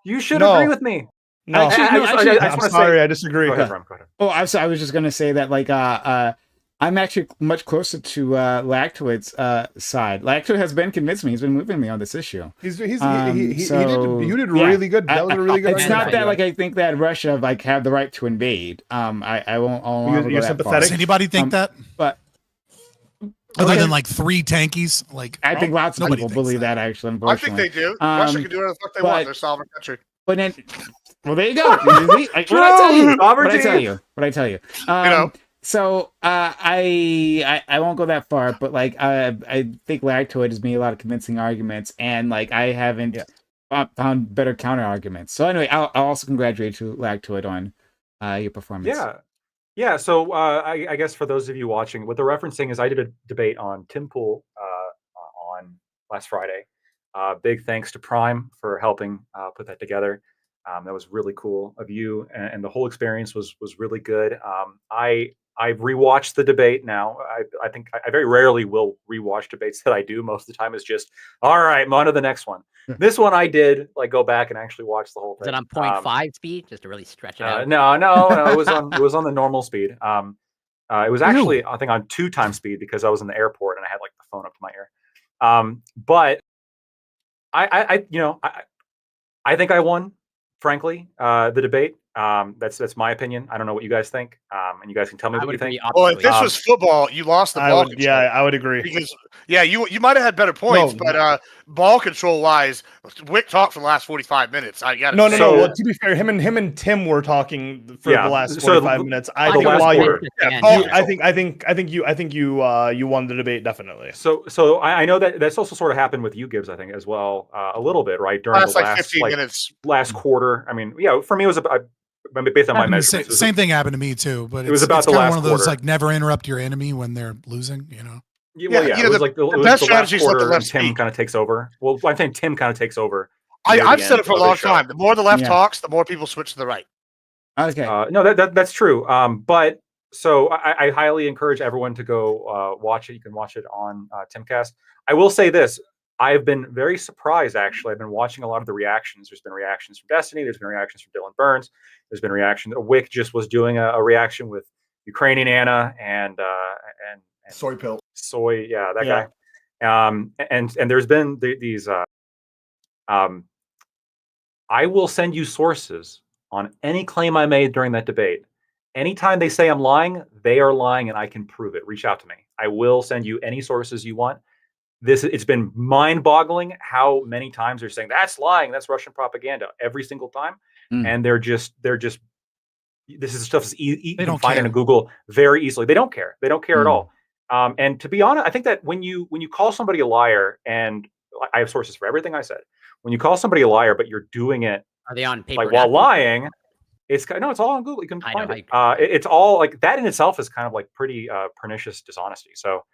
You should agree with me. No, I'm sorry, I disagree. Go ahead. Oh, I was just gonna say that I'm actually much closer to Lactoid's side. Lactoid has been convincing me. He's been moving me on this issue. You did really good. That was a really good. It's not that I think that Russia have the right to invade. I won't. You're sympathetic. Does anybody think that? But other than 3 tankies, I think lots of people believe that actually. I think they do. Russia can do whatever the fuck they want. They're sovereign country. But then, well, there you go. What I tell you. So I won't go that far, but I think Lactoid has made a lot of convincing arguments, and I haven't found better counter arguments. So anyway, I'll also congratulate you, Lactoid, on your performance. Yeah. So I guess for those of you watching, what they're referencing is I did a debate on Tim Pool on last Friday. Big thanks to Prime for helping put that together. That was really cool of you, and the whole experience was really good. I've rewatched the debate now. I think I very rarely will rewatch debates that I do. Most of the time it's just, all right, I'm on to the next one. This one I did go back and actually watch the whole thing. Is it on 0.5 speed just to really stretch it out? No, it was on the normal speed. It was actually I think on 2 times speed because I was in the airport and I had the phone up to my ear. But I think I won, frankly, the debate. That's my opinion. I don't know what you guys think, and you guys can tell me what you think. Well, if this was football, you lost the ball control. Yeah, I would agree. Because you might have had better points, but ball control wise, Wick talked for the last 45 minutes. I got no. Well, to be fair, him and Tim were talking for the last 45 minutes. I think you won the debate definitely. So I know that's also sort of happened with you, Gibbs. I think as well, a little bit, right, during the last 15 minutes, last quarter. I mean, yeah, for me it was about. Based on my measurements, same thing happened to me too. But it was about it's the kind last of one of those quarter. like never interrupt your enemy when they're losing. You know. It was like the best strategy is let the left Tim kind of takes over. Well, I think Tim kind of takes over. I've said it for a long time. The more the left talks, the more people switch to the right. Okay. No, that's true. But so I highly encourage everyone to go watch it. You can watch it on Timcast. I will say this. I've been very surprised, actually. I've been watching a lot of the reactions. There's been reactions from Destiny. There's been reactions from Dylan Burns. There's been reaction. Wick just was doing a reaction with Ukrainian Anna and Soy pill. Soy, yeah, that guy. And there's been these. I will send you sources on any claim I made during that debate. Anytime they say I'm lying, they are lying, and I can prove it. Reach out to me. I will send you any sources you want. It's been mind-boggling how many times they're saying that's lying, that's Russian propaganda every single time, and they're just this is stuff you can find in Google very easily. They don't care. They don't care at all. And to be honest, I think that when you call somebody a liar, and I have sources for everything I said, when you call somebody a liar, but you're doing it are they on paper like while lying, it's all on Google. You can find it. It's all like that in itself is kind of like pretty pernicious dishonesty. So.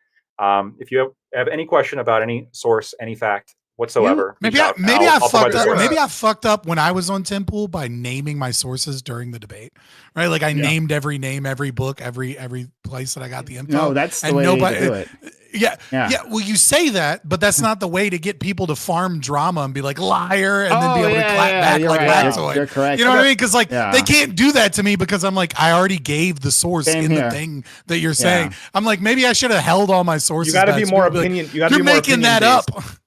If you have any question about any source, any fact whatsoever, maybe I fucked up when I was on Tempool by naming my sources during the debate, right? Like I named every name, every book, every place that I got the info. No, that's the way to do it. Yeah. Well, you say that, but that's not the way to get people to farm drama and be like liar and then be able to clap back like that. You're correct. You know what I mean? Because like they can't do that to me because I'm like I already gave the source the thing that you're saying. I'm like maybe I should have held all my sources. You got to be more opinion. Like, you're making that up.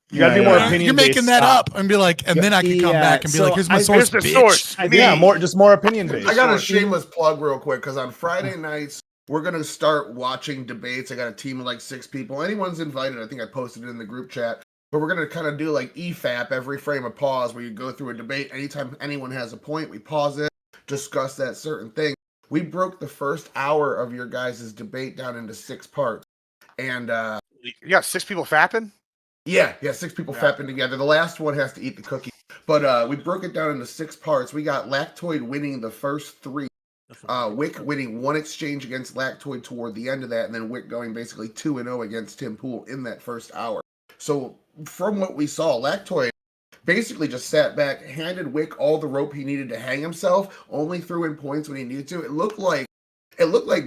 You got to be more opinion. You're making that up and be like, and then I can come back and be like, here's my source, bitch. Just more opinion based. I got a shameless plug real quick because on Friday nights. We're going to start watching debates. I got a team of like 6 people. Anyone's invited. I think I posted it in the group chat. But we're going to kind of do like EFAP, every frame of pause, where you go through a debate. Anytime anyone has a point, we pause it, discuss that certain thing. We broke the first hour of your guys' debate down into 6 parts. And you got 6 people fapping? Yeah, 6 people fapping together. The last one has to eat the cookie. But we broke it down into 6 parts. We got Lactoid winning the first 3. Wick winning 1 exchange against Lactoid toward the end of that, and then Wick going basically 2-0 against Tim Pool in that first hour. So from what we saw, Lactoid basically just sat back, handed Wick all the rope he needed to hang himself, only threw in points when he needed to. It looked like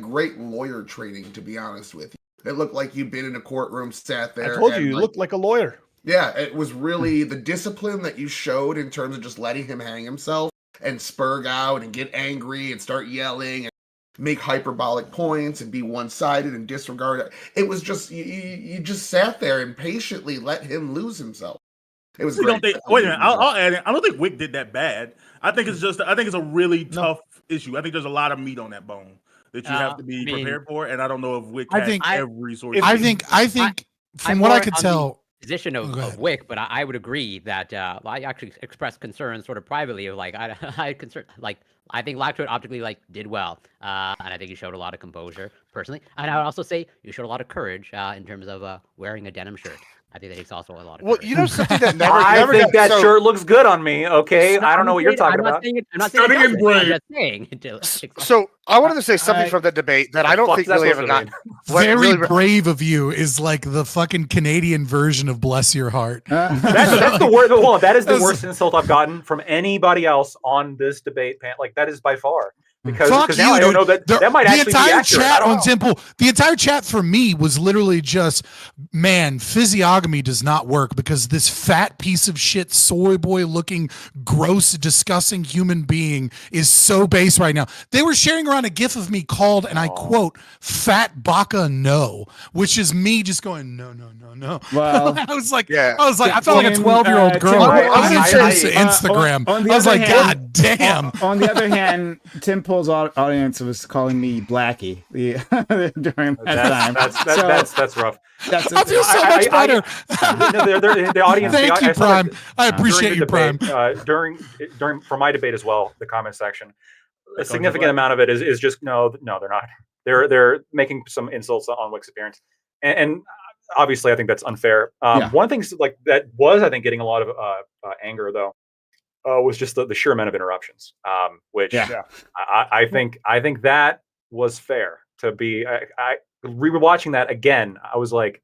great lawyer training, to be honest with you. It looked like you'd been in a courtroom, sat there. I told you looked like a lawyer. Yeah, it was really the discipline that you showed in terms of just letting him hang himself and spurg out and get angry and start yelling and make hyperbolic points and be one-sided and disregard it. It was just, you just sat there and patiently let him lose himself. It was great. Wait a minute, I'll add in. I don't think Wick did that bad. I think it's a really tough issue. I think there's a lot of meat on that bone that you have to be prepared for, and I don't know if Wick has every sort of... I think from what I could tell... position of Wick, but I would agree that I actually expressed concerns sort of privately of like I think Lactoid optically did well, and I think he showed a lot of composure personally, and I would also say you showed a lot of courage in terms of wearing a denim shirt. I think that takes also a lot of courage. You know something that never. I think that shirt looks good on me. Okay, I don't know what you're talking about. I'm not saying it doesn't. So I wanted to say something from the debate that I don't think really ever got. Very brave of you is like the fucking Canadian version of "bless your heart." That's the word. Well, that is the worst insult I've gotten from anybody else on this debate panel. Like that is by far. Because now I don't know that might actually be accurate. Chat on Temple, the entire chat for me was literally just, man, physiognomy does not work because this fat piece of shit, soy boy looking, gross, disgusting human being is so base right now. They were sharing around a gif of me called, and I quote, "Fat Baka No," which is me just going, no. Well, I was like, I felt like a 12-year-old girl on Instagram. I was like, God damn. On the other hand, Tim Pool's audience was calling me Blackie during that time. That's rough. I feel so much better. The audience. Thank you, Prime. I appreciate you, Prime. During for my debate as well, the comment section, a significant amount of it is just no, they're not. They're making some insults on Wick's appearance, and obviously I think that's unfair. One thing like that was, I think, getting a lot of anger though. Was just the sheer amount of interruptions, which I think that was fair to be. I rewatching that again, I was like,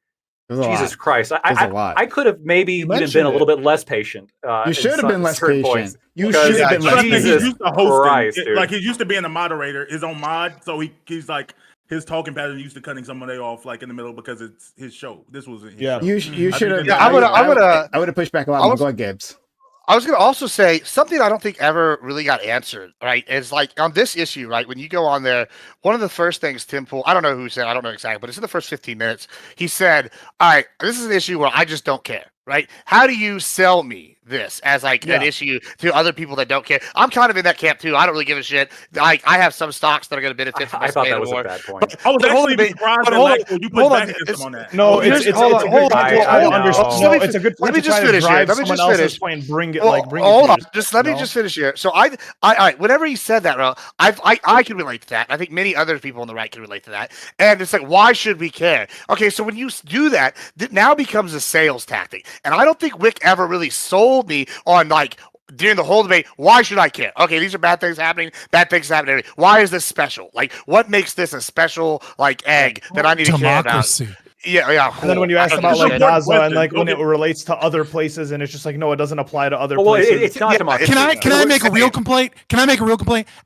Jesus Christ! I could have maybe even been a little bit less patient. You should have been less patient. Points. You should have been less patient. He's used to hosting, like he's used to being a moderator, his own mod. So he's like. His talking pattern used to cutting somebody off like in the middle because it's his show. This wasn't his show. You should have. I would have pushed back a lot. Go ahead, Gibbs. I was going to also say something I don't think ever really got answered, right? Is like on this issue, right? When you go on there, one of the first things Tim Pool, I don't know who said, I don't know exactly, but it's in the first 15 minutes. He said, all right, this is an issue where I just don't care, right? How do you sell me this as like an issue to other people that don't care? I'm kind of in that camp too. I don't really give a shit. Like I have some stocks that are going to benefit from this. I thought that was a bad point. But I was actually surprised that you put back against him on that. No, it's a good point. Let me just finish here. Let me just finish. Point, bring it hold on. Just let me just finish here. So I whenever he said that, I can relate to that. I think many other people on the right can relate to that. And it's like, why should we care? Okay, so when you do that, it now becomes a sales tactic. And I don't think Wick ever really sold me on like during the whole debate, why should I care? Okay, these are bad things happening. Bad things happening. Why is this special? Like, what makes this a special like egg that I need to care about? Yeah. Cool. And then when you ask about like Gaza and like when it relates to other places, and it's just like, no, it doesn't apply to other places. It's not democracy. Can I make a real complaint?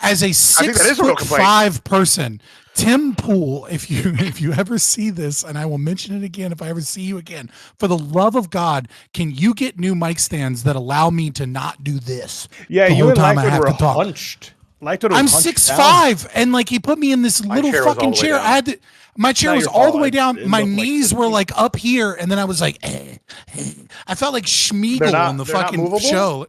As a 6'5" person, Tim Pool, if you ever see this, and I will mention it again if I ever see you again, for the love of God, can you get new mic stands that allow me to not do this? Yeah, you and Lightwood were hunched. I'm 6'5", and like he put me in this little fucking chair. My chair was all the way down. My knees were like up here, and then I was like, I felt like Schmeagol on the fucking show.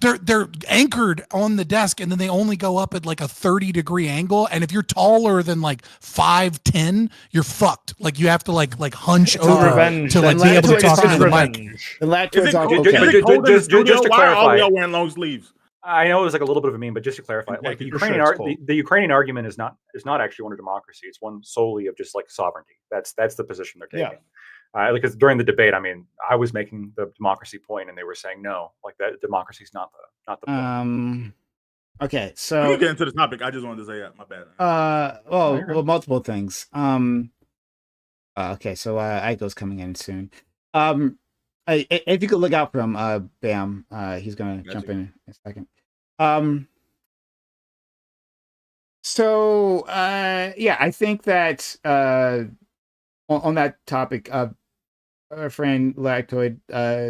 They're anchored on the desk, and then they only go up at like a 30-degree angle. And if you're taller than like 5'10", you're fucked. Like you have to like hunch over to like be able to talk into the mic. Just to why are all clarify, y'all wearing long sleeves? I know it was like a little bit of a meme, but just to clarify, like the Ukrainian argument is not actually one of democracy. It's one solely of just like sovereignty. That's the position they're taking. Because during the debate, I mean, I was making the democracy point, and they were saying no, like that democracy is not the point. Okay, so we can get into the topic. I just wanted to say that. My bad. Well, multiple things. Okay, so Aiko's coming in soon. If you could look out for him, Bam, he's gonna jump in a second. So I think that on that topic, our friend Lactoid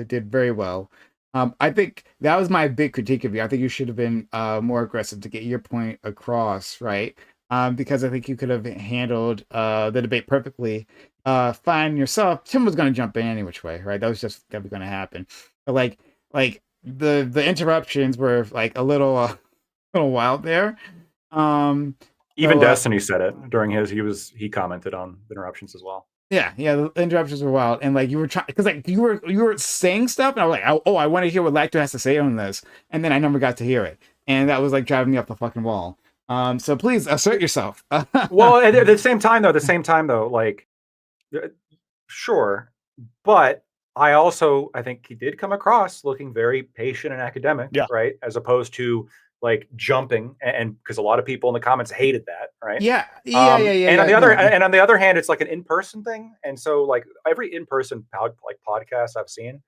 did very well. I think that was my big critique of you. I think you should have been more aggressive to get your point across, right? Because I think you could have handled the debate perfectly. Fine yourself. Tim was going to jump in any which way, right? That was just going to happen. But like the interruptions were like a little wild there. Even Destiny said it during he commented on the interruptions as well. Yeah, the interruptions were wild, and like you were trying, because like you were saying stuff, and I was like, I want to hear what Lacto has to say on this, and then I never got to hear it, and that was like driving me up the fucking wall. So please assert yourself. Well, at the same time though, like, sure, but I think he did come across looking very patient and academic, right, as opposed to like jumping, and because a lot of people in the comments hated that, right? And on the other hand, it's like an in-person thing, and so like every in-person podcast I've seen,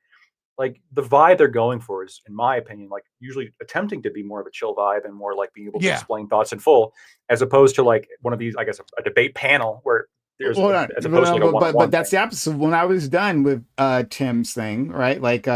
like the vibe they're going for is, in my opinion, like usually attempting to be more of a chill vibe and more like being able to explain thoughts in full, as opposed to like one of these, I guess, a debate panel where there's as opposed to like a one-on-one but that's the opposite. When I was done with Tim's thing, right? Like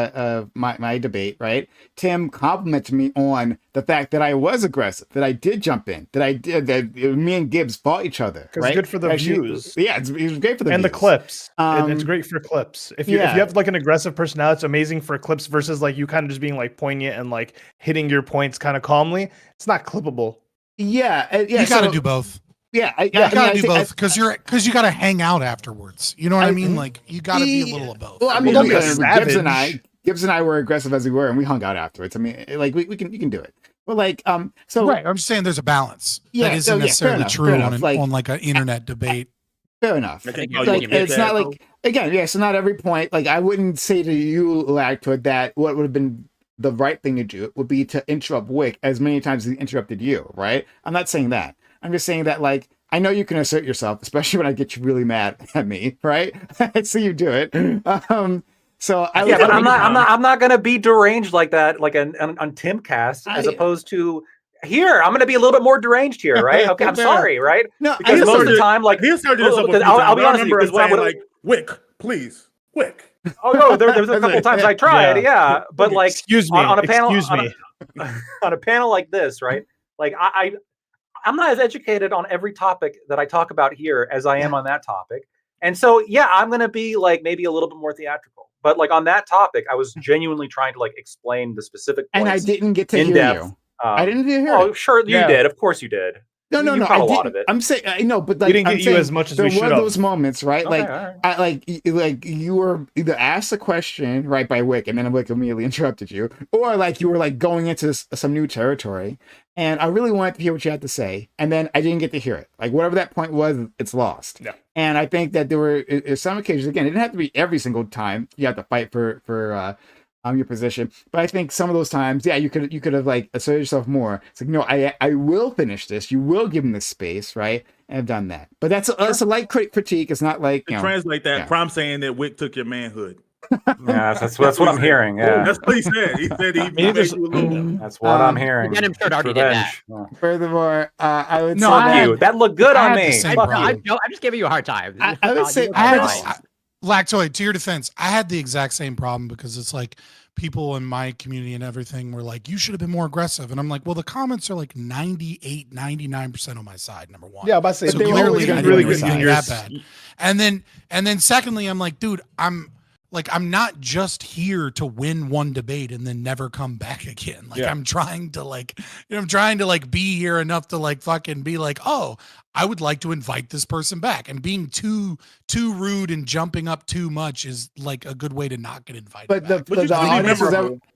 my debate, right? Tim complimented me on the fact that I was aggressive, that I did jump in, that me and Gibbs fought each other. Because right? it's good for the views. Yeah, it was great for the views. And the clips. It's great for clips. If you have like an aggressive personality, it's amazing for clips versus like you kind of just being like poignant and like hitting your points kind of calmly. It's not clippable. Yeah, you got to do both. Yeah, you gotta do both because you gotta hang out afterwards. You know what I mean? Like you gotta be a little of both. Well, I mean, Gibbs and I were aggressive as we were, and we hung out afterwards. I mean, like we can do it. But like, so right. I'm just saying there's a balance that isn't necessarily true on like an internet debate. Fair enough. Like, it's not like again, so not every point. Like I wouldn't say to you, Lactoid, that what would have been the right thing to do would be to interrupt Wick as many times as he interrupted you. Right? I'm not saying that. I'm just saying that, like, I know you can assert yourself, especially when I get you really mad at me, right? I see you do it. So but I'm not gonna be deranged like that, like on Timcast, as opposed to here. I'm gonna be a little bit more deranged here, right? Okay, I'm sorry, right? No, because most of the time, like I'll be honest with you, because when I would like Wick, please, Wick. Oh no, there was a couple times I tried, but like excuse me, on a panel, on a panel like this, right? Like I'm not as educated on every topic that I talk about here as I am on that topic. And so, I'm going to be like maybe a little bit more theatrical. But like on that topic, I was genuinely trying to like explain the specific points. And I didn't get to hear you. I didn't hear you. Oh, sure, you did. Of course you did. No. A lot of it. I'm saying I know, but like we didn't get you as much as we should have. There were those moments, right? Okay, like you were either asked a question right by Wick, and then Wick immediately interrupted you, or like you were like going into some new territory, and I really wanted to hear what you had to say, and then I didn't get to hear it. Like whatever that point was, it's lost. Yeah. And I think that there were some occasions. Again, it didn't have to be every single time you have to fight for your position, but I think some of those times, you could have like asserted yourself more. It's like, no, I will finish this. You will give him this space, right? And I've done that. But that's a light critique. It's not like translate that. Prom saying that Wick took your manhood. Yeah, that's what I'm hearing. Yeah, that's what he said. He said he made you a little. That's what I'm hearing. And I'm sure already did that. Furthermore, I would say that looked good on me. I'm just giving you a hard time. I would say Lactoid, to your defense, I had the exact same problem because it's like people in my community and everything were like, you should have been more aggressive. And I'm like, well, the comments are like 98, 99% on my side, number one. Yeah, I'm about to say, so clearly I didn't really that bad. And then secondly, I'm like, dude, I'm not just here to win one debate and then never come back again. Like I'm trying to be here enough to like fucking be like, oh, I would like to invite this person back. And being too rude and jumping up too much is like a good way to not get invited. But the audience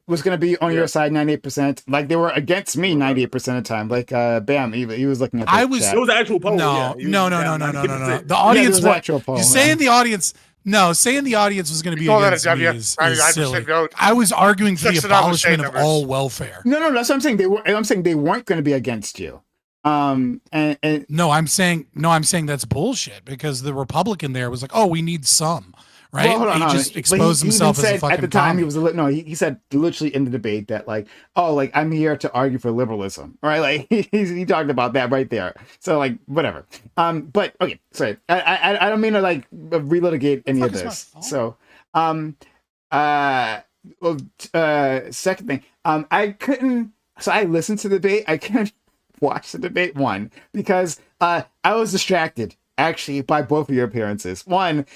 was going to be on your side 98%. Like they were against me 98% of the time. Like Bam, he was looking at. It was an actual poll. No. The audience actual poll. You saying the audience. No, saying the audience was going to be against me is silly. I was arguing for the abolishment of all welfare. No, that's what I'm saying. I'm saying they weren't going to be against you. I'm saying that's bullshit because the Republican there was like, oh, we need some, right? Well, hold on, he just exposed himself as a fucking at the time. He said literally in the debate that like, oh, like I'm here to argue for liberalism, right? Like he talked about that right there. So like whatever. But okay, sorry, I don't mean to like relitigate any of this. So second thing, I couldn't. So I listened to the debate. I couldn't watch the debate because I was distracted actually by both of your appearances. One,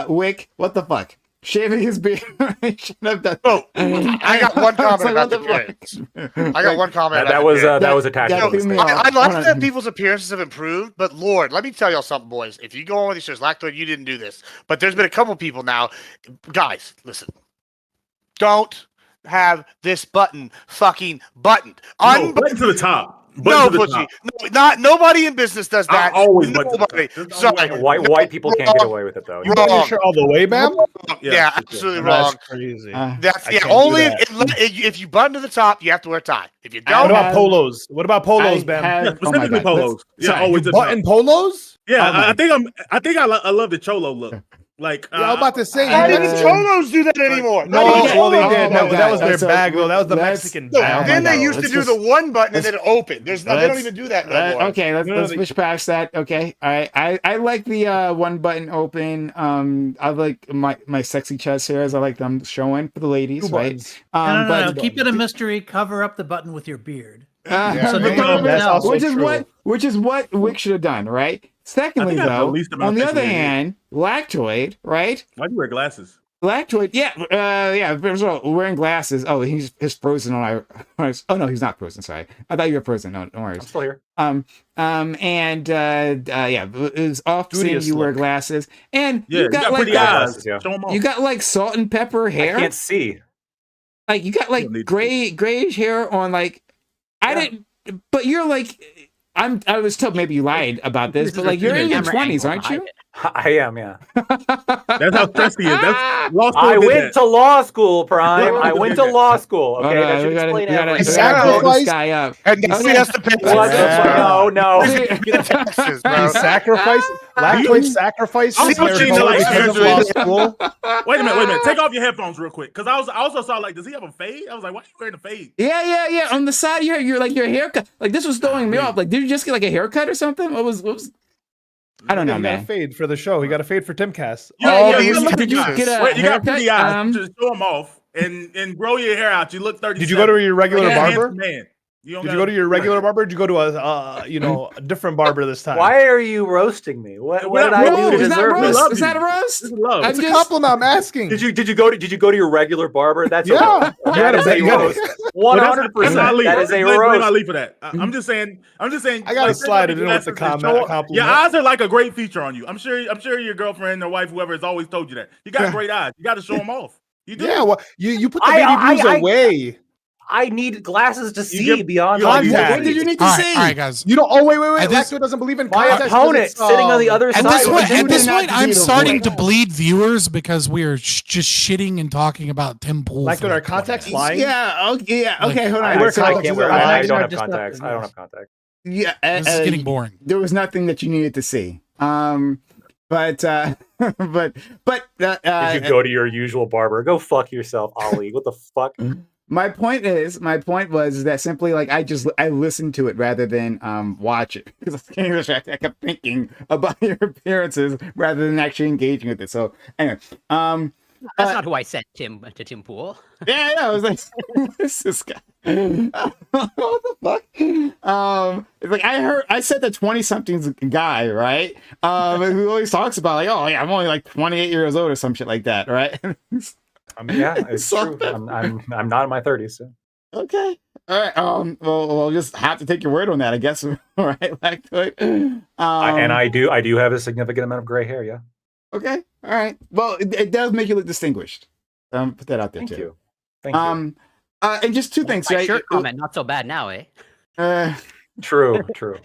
Wick, what the fuck? Shaving his beard. I got one comment about the appearance. I got one comment. That was a tactical mistake. I like that people's appearances have improved, but Lord, let me tell y'all something, boys. If you go on with these shows, Lactoid, you didn't do this, but there's been a couple people now. Guys, listen. Don't have this button fucking buttoned. Button to the top. No, pussy. No, nobody in business does that. Nobody. Sorry. White people can't get away with it though. You're all the way, Bam? Yeah, absolutely wrong. That's crazy. That's only if you button to the top, you have to wear a tie. If you don't, what about polos? What about polos, Bam? Specifically polos. Yeah, always button polos. Yeah, I think I love the cholo look. Like, I was about to say, Why didn't Cholos do that anymore? No, well, they did. That was their bag, though. That was the Mexican bag. Then they used to do the one button and then open. They don't even do that no more. Okay, let's push past that. Okay, all right. I like the one button open. I like my sexy chest hairs. I like them showing for the ladies, right? No. Keep it a mystery. Cover up the button with your beard. Which is what Wick should have done, right? Secondly, though, on the other hand, Lactoid, right? Why do you wear glasses? Lactoid, yeah. First of all, wearing glasses. Oh, he's frozen on our. Oh no, he's not frozen. Sorry, I thought you were frozen. No, don't worry. I'm still here. It was off seeing you wear glasses, and you got like pretty eyes. You got like salt and pepper hair. I can't see. Like you got like grayish hair on like. I didn't, but you're like. I was told maybe you lied about this, but like you're in your 20s, aren't you? I am, yeah. That's how stressed he is. That's law school. I went to law school, Prime. I went to law school. Okay, that should explain everything. Sacrifice this guy up. And he has to pay. No. Taxes, bro. Sacrifice. Lactoid sacrifice. Wait a minute. Take off your headphones real quick, because I also saw like, does he have a fade? I was like, why are you wearing a fade? Yeah. On the side of your like your haircut. Like this was throwing me off. Like, did you just get like a haircut or something? What was? I don't know, man. He got a fade for the show. He got a fade for Timcast. Did you get a you got pretty eyes. Just show them off and grow your hair out. You look 30. Did you go to your regular barber? Man. Did you go to your regular barber? Or did you go to a different barber this time? Why are you roasting me? What did I do to deserve this? Is that a roast? It's a compliment. I'm asking. Did you go to your regular barber? That's yeah. That is a roast. 100%. That is a roast. Not leave for that. I'm just saying. I gotta slide it in with the compliment. Your eyes are like a great feature on you. I'm sure your girlfriend or wife, whoever, has always told you that. You got great eyes. You got to show them off. You do. Yeah. Well, you put the baby blues away. I need glasses to see beyond contact. What did you need to see? All right, guys. You don't. Oh, wait. Lacto doesn't believe in my contact. opponent sitting on the other side. At this point, I'm starting to bleed viewers because we are just shitting and talking about Tim Pool. Lacto, our contacts lying? Yeah. Okay. Hold on. I don't have contacts. I don't have contacts. Yeah. This is getting boring. There was nothing that you needed to see. But if you go to your usual barber, go fuck yourself, Ali. What the fuck? My point was that simply like I listened to it rather than watch it, because I kept thinking about your appearances rather than actually engaging with it. So anyway, that's not who I sent Tim Pool. Yeah, I was like, what's this guy? What the fuck? It's like I said the 20-somethings guy, right? Who always talks about like, oh yeah, I'm only like 28 years old or some shit like that, right? Yeah, it's true. I'm not in my 30s. So. Okay. All right. Well, we'll just have to take your word on that, I guess. All right, Lactoid. And I do have a significant amount of gray hair. Yeah. Okay. All right. Well, it does make you look distinguished. Put that out there too. Thank you. And just two things. My shirt comment, not so bad now, eh? True. Two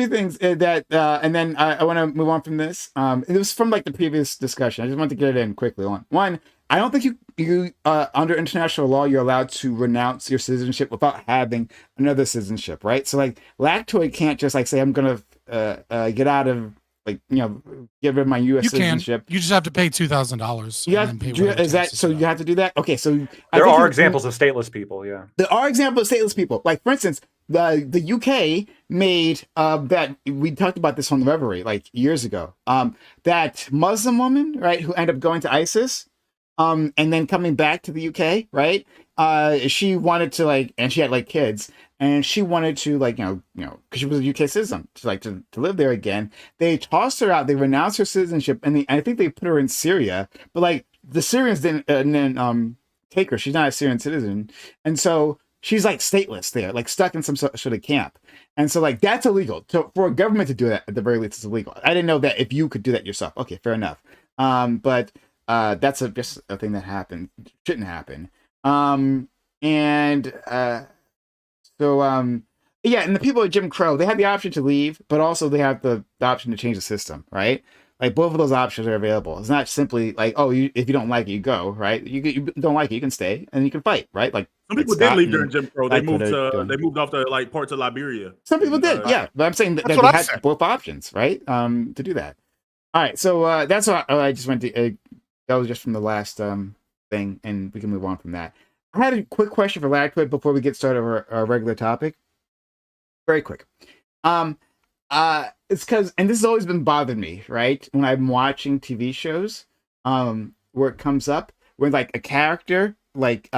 things that, and then I want to move on from this. It was from like the previous discussion. I just want to get it in quickly. One, I don't think you under international law you're allowed to renounce your citizenship without having another citizenship, right? So like Lactoid can't just like say I'm gonna get out of like get rid of my U.S. citizenship. You just have to pay $2,000. Yeah, is that so? You have to do that. Okay, so there are examples of stateless people. Yeah, there are examples of stateless people. Like for instance, the UK made that we talked about this on the Reverie like years ago. That Muslim woman, right, who ended up going to ISIS. And then coming back to the UK, right? She wanted to like, and she had like kids, and she wanted to like, because she was a UK citizen, to live there again. They tossed her out. They renounced her citizenship, and I think they put her in Syria. But like the Syrians didn't take her. She's not a Syrian citizen, and so she's like stateless there, like stuck in some sort of camp. And so like that's illegal. So for a government to do that, at the very least, it's illegal. I didn't know that if you could do that yourself. Okay, fair enough. But that's just a thing that shouldn't happen. Yeah, and the people at Jim Crow, they have the option to leave, but also they have the option to change the system, right? Like both of those options are available. It's not simply like, oh, if you don't like it, you go, right? You don't like it, you can stay and you can fight, right? Like some people did leave during Jim Crow. They moved off to like parts of Liberia. Some people did, yeah. But I'm saying that they had both options, right? To do that. All right, so that's what I just went to. That was just from the last thing, and we can move on from that. I had a quick question for Lactwood before we get started on our regular topic. Very quick. It's because, and this has always been bothering me, right? When I'm watching TV shows, where it comes up when like a character like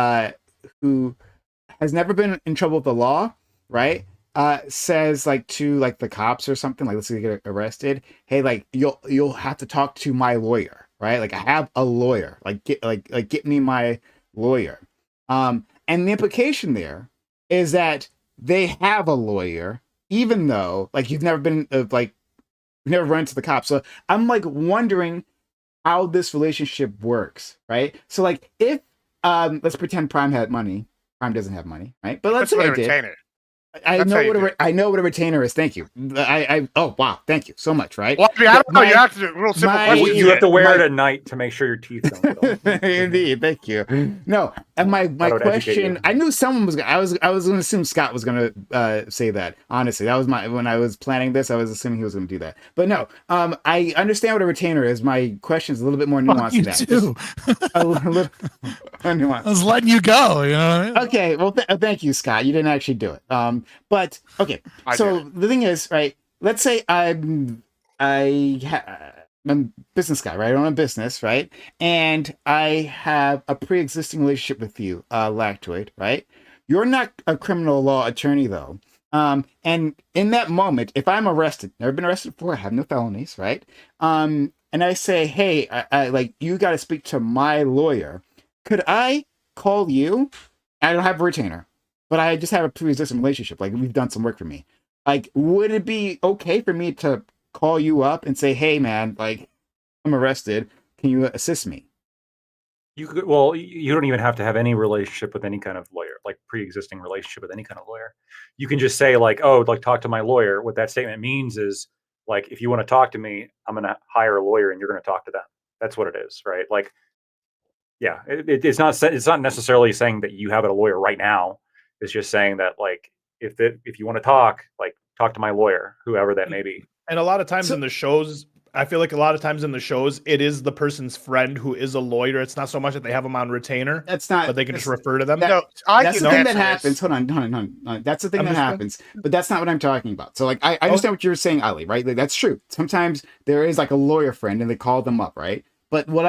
who has never been in trouble with the law, right? Says like to like the cops or something, like let's say they get arrested, hey, like you'll have to talk to my lawyer, right? Like I have a lawyer, like get me my lawyer. And the implication there is that they have a lawyer, even though like you've never been like you've never run into the cops. So I'm like wondering how this relationship works, right? So like if let's pretend Prime had money. Prime doesn't have money, right? But let's say I did. I know what a retainer is. Thank you. Oh wow, thank you so much. Right? Well, I mean, I don't know. You have to do real simple questions. You have to wear it at night to make sure your teeth don't go. Indeed, thank you. No, and my question. I knew someone was. I was going to assume Scott was going to say that. Honestly, that was when I was planning this. I was assuming he was going to do that. But no, I understand what a retainer is. My question is a little bit more nuanced than that. Too. A little nuanced. I was letting you go. You know what I mean? Okay. Well, thank you, Scott. You didn't actually do it. But okay, so the thing is, right? Let's say I'm a business guy, right? I own a business, right? And I have a pre-existing relationship with you, Lactoid, right? You're not a criminal law attorney, though. And in that moment, if I'm arrested, never been arrested before, I have no felonies, right? And I say, hey, I like you got to speak to my lawyer. Could I call you? I don't have a retainer, but I just have a pre-existing relationship. Like we've done some work for me. Like, would it be okay for me to call you up and say, hey man, like I'm arrested. Can you assist me? You could, well, you don't even have to have any relationship with any kind of lawyer, like pre-existing relationship with any kind of lawyer. You can just say like, oh, like talk to my lawyer. What that statement means is like, if you want to talk to me, I'm going to hire a lawyer and you're going to talk to them. That's what it is, right? Like, yeah, it's not necessarily saying that you have a lawyer right now. It's just saying that like, if you want to talk, like talk to my lawyer, whoever that may be. And a lot of times in the shows, I feel like a lot of times in the shows, it is the person's friend who is a lawyer. It's not so much that they have them on retainer. That's not. But they can just refer to them. That's the thing that happens. Hold on. That's the thing that happens. But that's not what I'm talking about. So like, I understand what you're saying, Ali. Right? Like, that's true. Sometimes there is like a lawyer friend, and they call them up, right? But what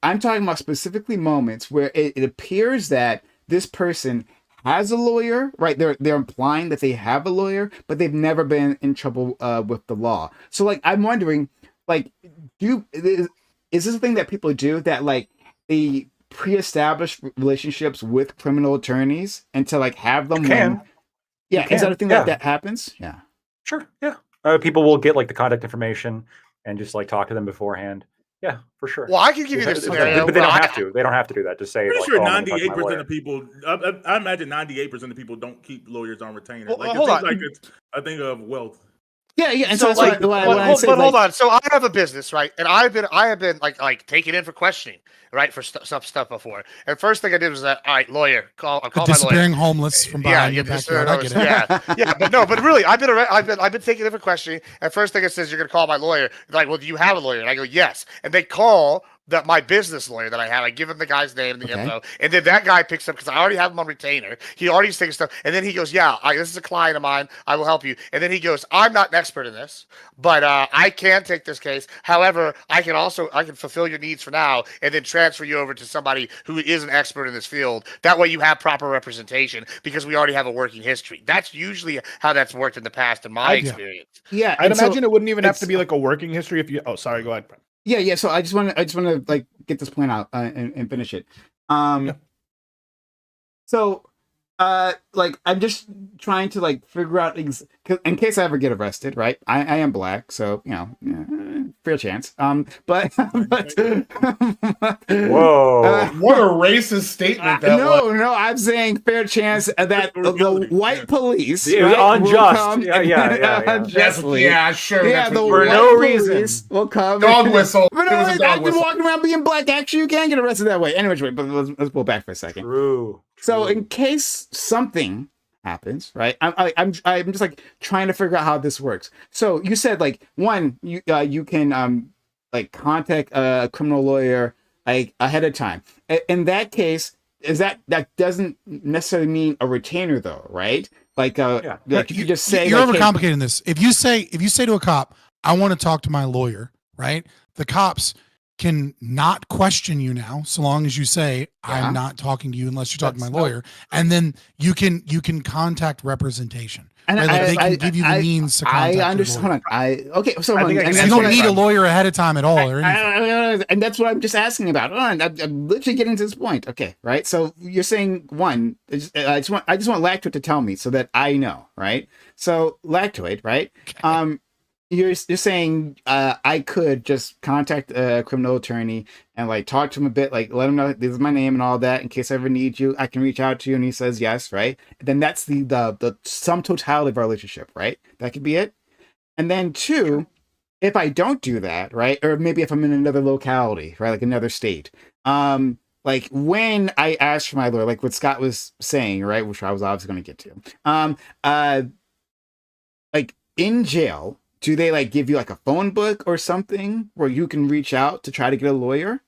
I'm talking about specifically moments where it appears that this person has a lawyer, right? They're implying that they have a lawyer, but they've never been in trouble with the law. So like, I'm wondering, like, is this a thing that people do, that like they pre-establish relationships with criminal attorneys and to like have them? Is that a thing that happens? Yeah, sure. Yeah, people will get like the contact information and just like talk to them beforehand. Yeah, for sure. Well, I can give you this scenario, but they don't have to. They don't have to do that. Just say. I'm pretty like, sure 98% of people. I imagine 98% of people don't keep lawyers on retainer. Well, like hold it on. seems like it's a thing of wealth. Yeah. And so that's like, hold on. So I have a business, right? And I have been like taken in for questioning, right, for some stuff before. And first thing I did was that, all right, lawyer, I'll call my lawyer. Disappearing homeless from behind your backyard. I get it. Yeah, but really, I've been taken in for questioning. And first thing it says, you're gonna call my lawyer. They're like, well, do you have a lawyer? And I go, yes. And they call my business lawyer that I have. I give him the guy's name and the info, and then that guy picks up, because I already have him on retainer. He already thinks stuff, and then he goes, "Yeah, this is a client of mine. I will help you." And then he goes, "I'm not an expert in this, but I can take this case. However, I can fulfill your needs for now, and then transfer you over to somebody who is an expert in this field. That way, you have proper representation because we already have a working history." That's usually how that's worked in the past, in my experience. Yeah, I'd imagine it wouldn't even have to be like a working history if you. Oh, sorry. Go ahead. Yeah. So I just want to like get this point out and finish it. So, like I'm just trying to like figure out in case I ever get arrested, right? I am black, so you know, fair chance. But Whoa, what a racist statement! No, I'm saying fair chance that the white police, unjust, unjustly, sure, for no reason will come. Dog whistle. But I've been walking around being black. Actually, you can get arrested that way. Anyway, but let's pull back for a second. True. So in case something happens, right? I'm just like trying to figure out how this works. So you said like one, you can like contact a criminal lawyer like ahead of time. In that case, that doesn't necessarily mean a retainer though, right? Like like you just say you're like, overcomplicating this. If you say to a cop, I want to talk to my lawyer, right? The cops can not question you now, so long as you say I'm not talking to you unless you're talking to my lawyer, and then you can contact representation. And right? Like they can give you the means to contact. I understand. Okay, so you don't need a lawyer ahead of time at all, or anything. And that's what I'm just asking about. I'm literally getting to this point. Okay, right. So you're saying one. I just want Lactoid to tell me so that I know, right? So Lactoid, right? Okay. You're saying I could just contact a criminal attorney and like talk to him a bit, like let him know this is my name and all that in case I ever need you. I can reach out to you, and he says yes, right? And then that's the sum totality of our relationship, right? That could be it. And then two, if I don't do that, right, or maybe if I'm in another locality, right, like another state, like when I ask for my lawyer, like what Scott was saying, right, which I was obviously going to get to, like in jail. Do they like give you like a phone book or something where you can reach out to try to get a lawyer?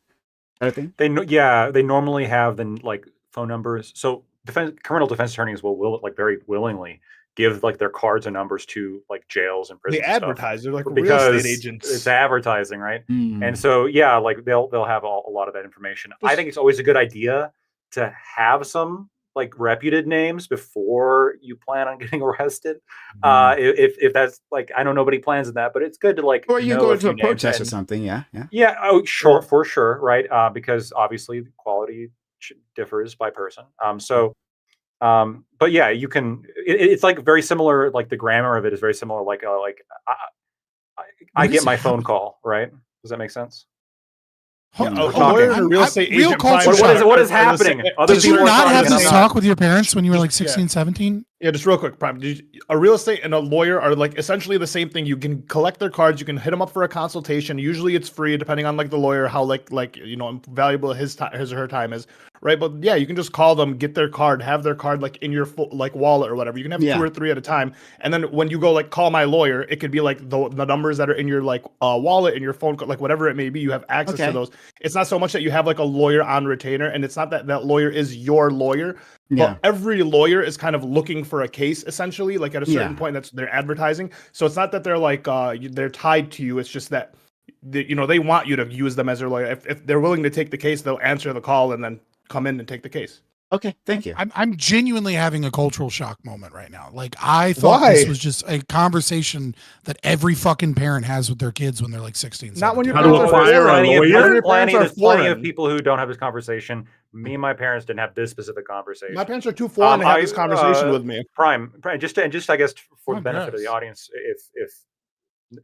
I think they normally have the like phone numbers. So criminal defense attorneys will like very willingly give like their cards and numbers to like jails and prisons. They advertise. They're like because real estate agents. It's advertising, right? And so like they'll have a lot of that information. I think it's always a good idea to have some like reputed names before you plan on getting arrested. If that's like, I know nobody plans in that, but it's good to like, or you go to a protest or something. Yeah. Oh, sure. For sure. Right. Because obviously quality differs by person. But yeah, you can, it's like very similar. Like the grammar of it is very similar. Like I get my phone call, right? Does that make sense? A lawyer and a real estate agent. What is happening? Did you not have this talk with your parents when you were like 16, 17? Yeah, just real quick, Prime. A real estate and a lawyer are like essentially the same thing. You can collect their cards. You can hit them up for a consultation. Usually it's free, depending on like the lawyer, how like valuable his or her time is, right? But yeah, you can just call them, get their card, have their card like in your like wallet or whatever. You can have 2 or 3 at a time, and then when you go like call my lawyer, it could be like the numbers that are in your like wallet and your phone, like whatever it may be. You have access to those. It's not so much that you have like a lawyer on retainer, and it's not that that lawyer is your lawyer. But every lawyer is kind of looking for a case, essentially, like at a certain point. That's their advertising. So it's not that they're like they're tied to you. It's just that they want you to use them as their lawyer. If they're willing to take the case, they'll answer the call and then come in and take the case. Okay, thank you. I'm genuinely having a cultural shock moment right now. Like I thought this was just a conversation that every fucking parent has with their kids when they're like 16. 17. Not when your parents are There's plenty of people who don't have this conversation. Me and my parents didn't have this specific conversation. My parents are too foreign to have this conversation with me. Prime, just I guess for the benefit of the audience, if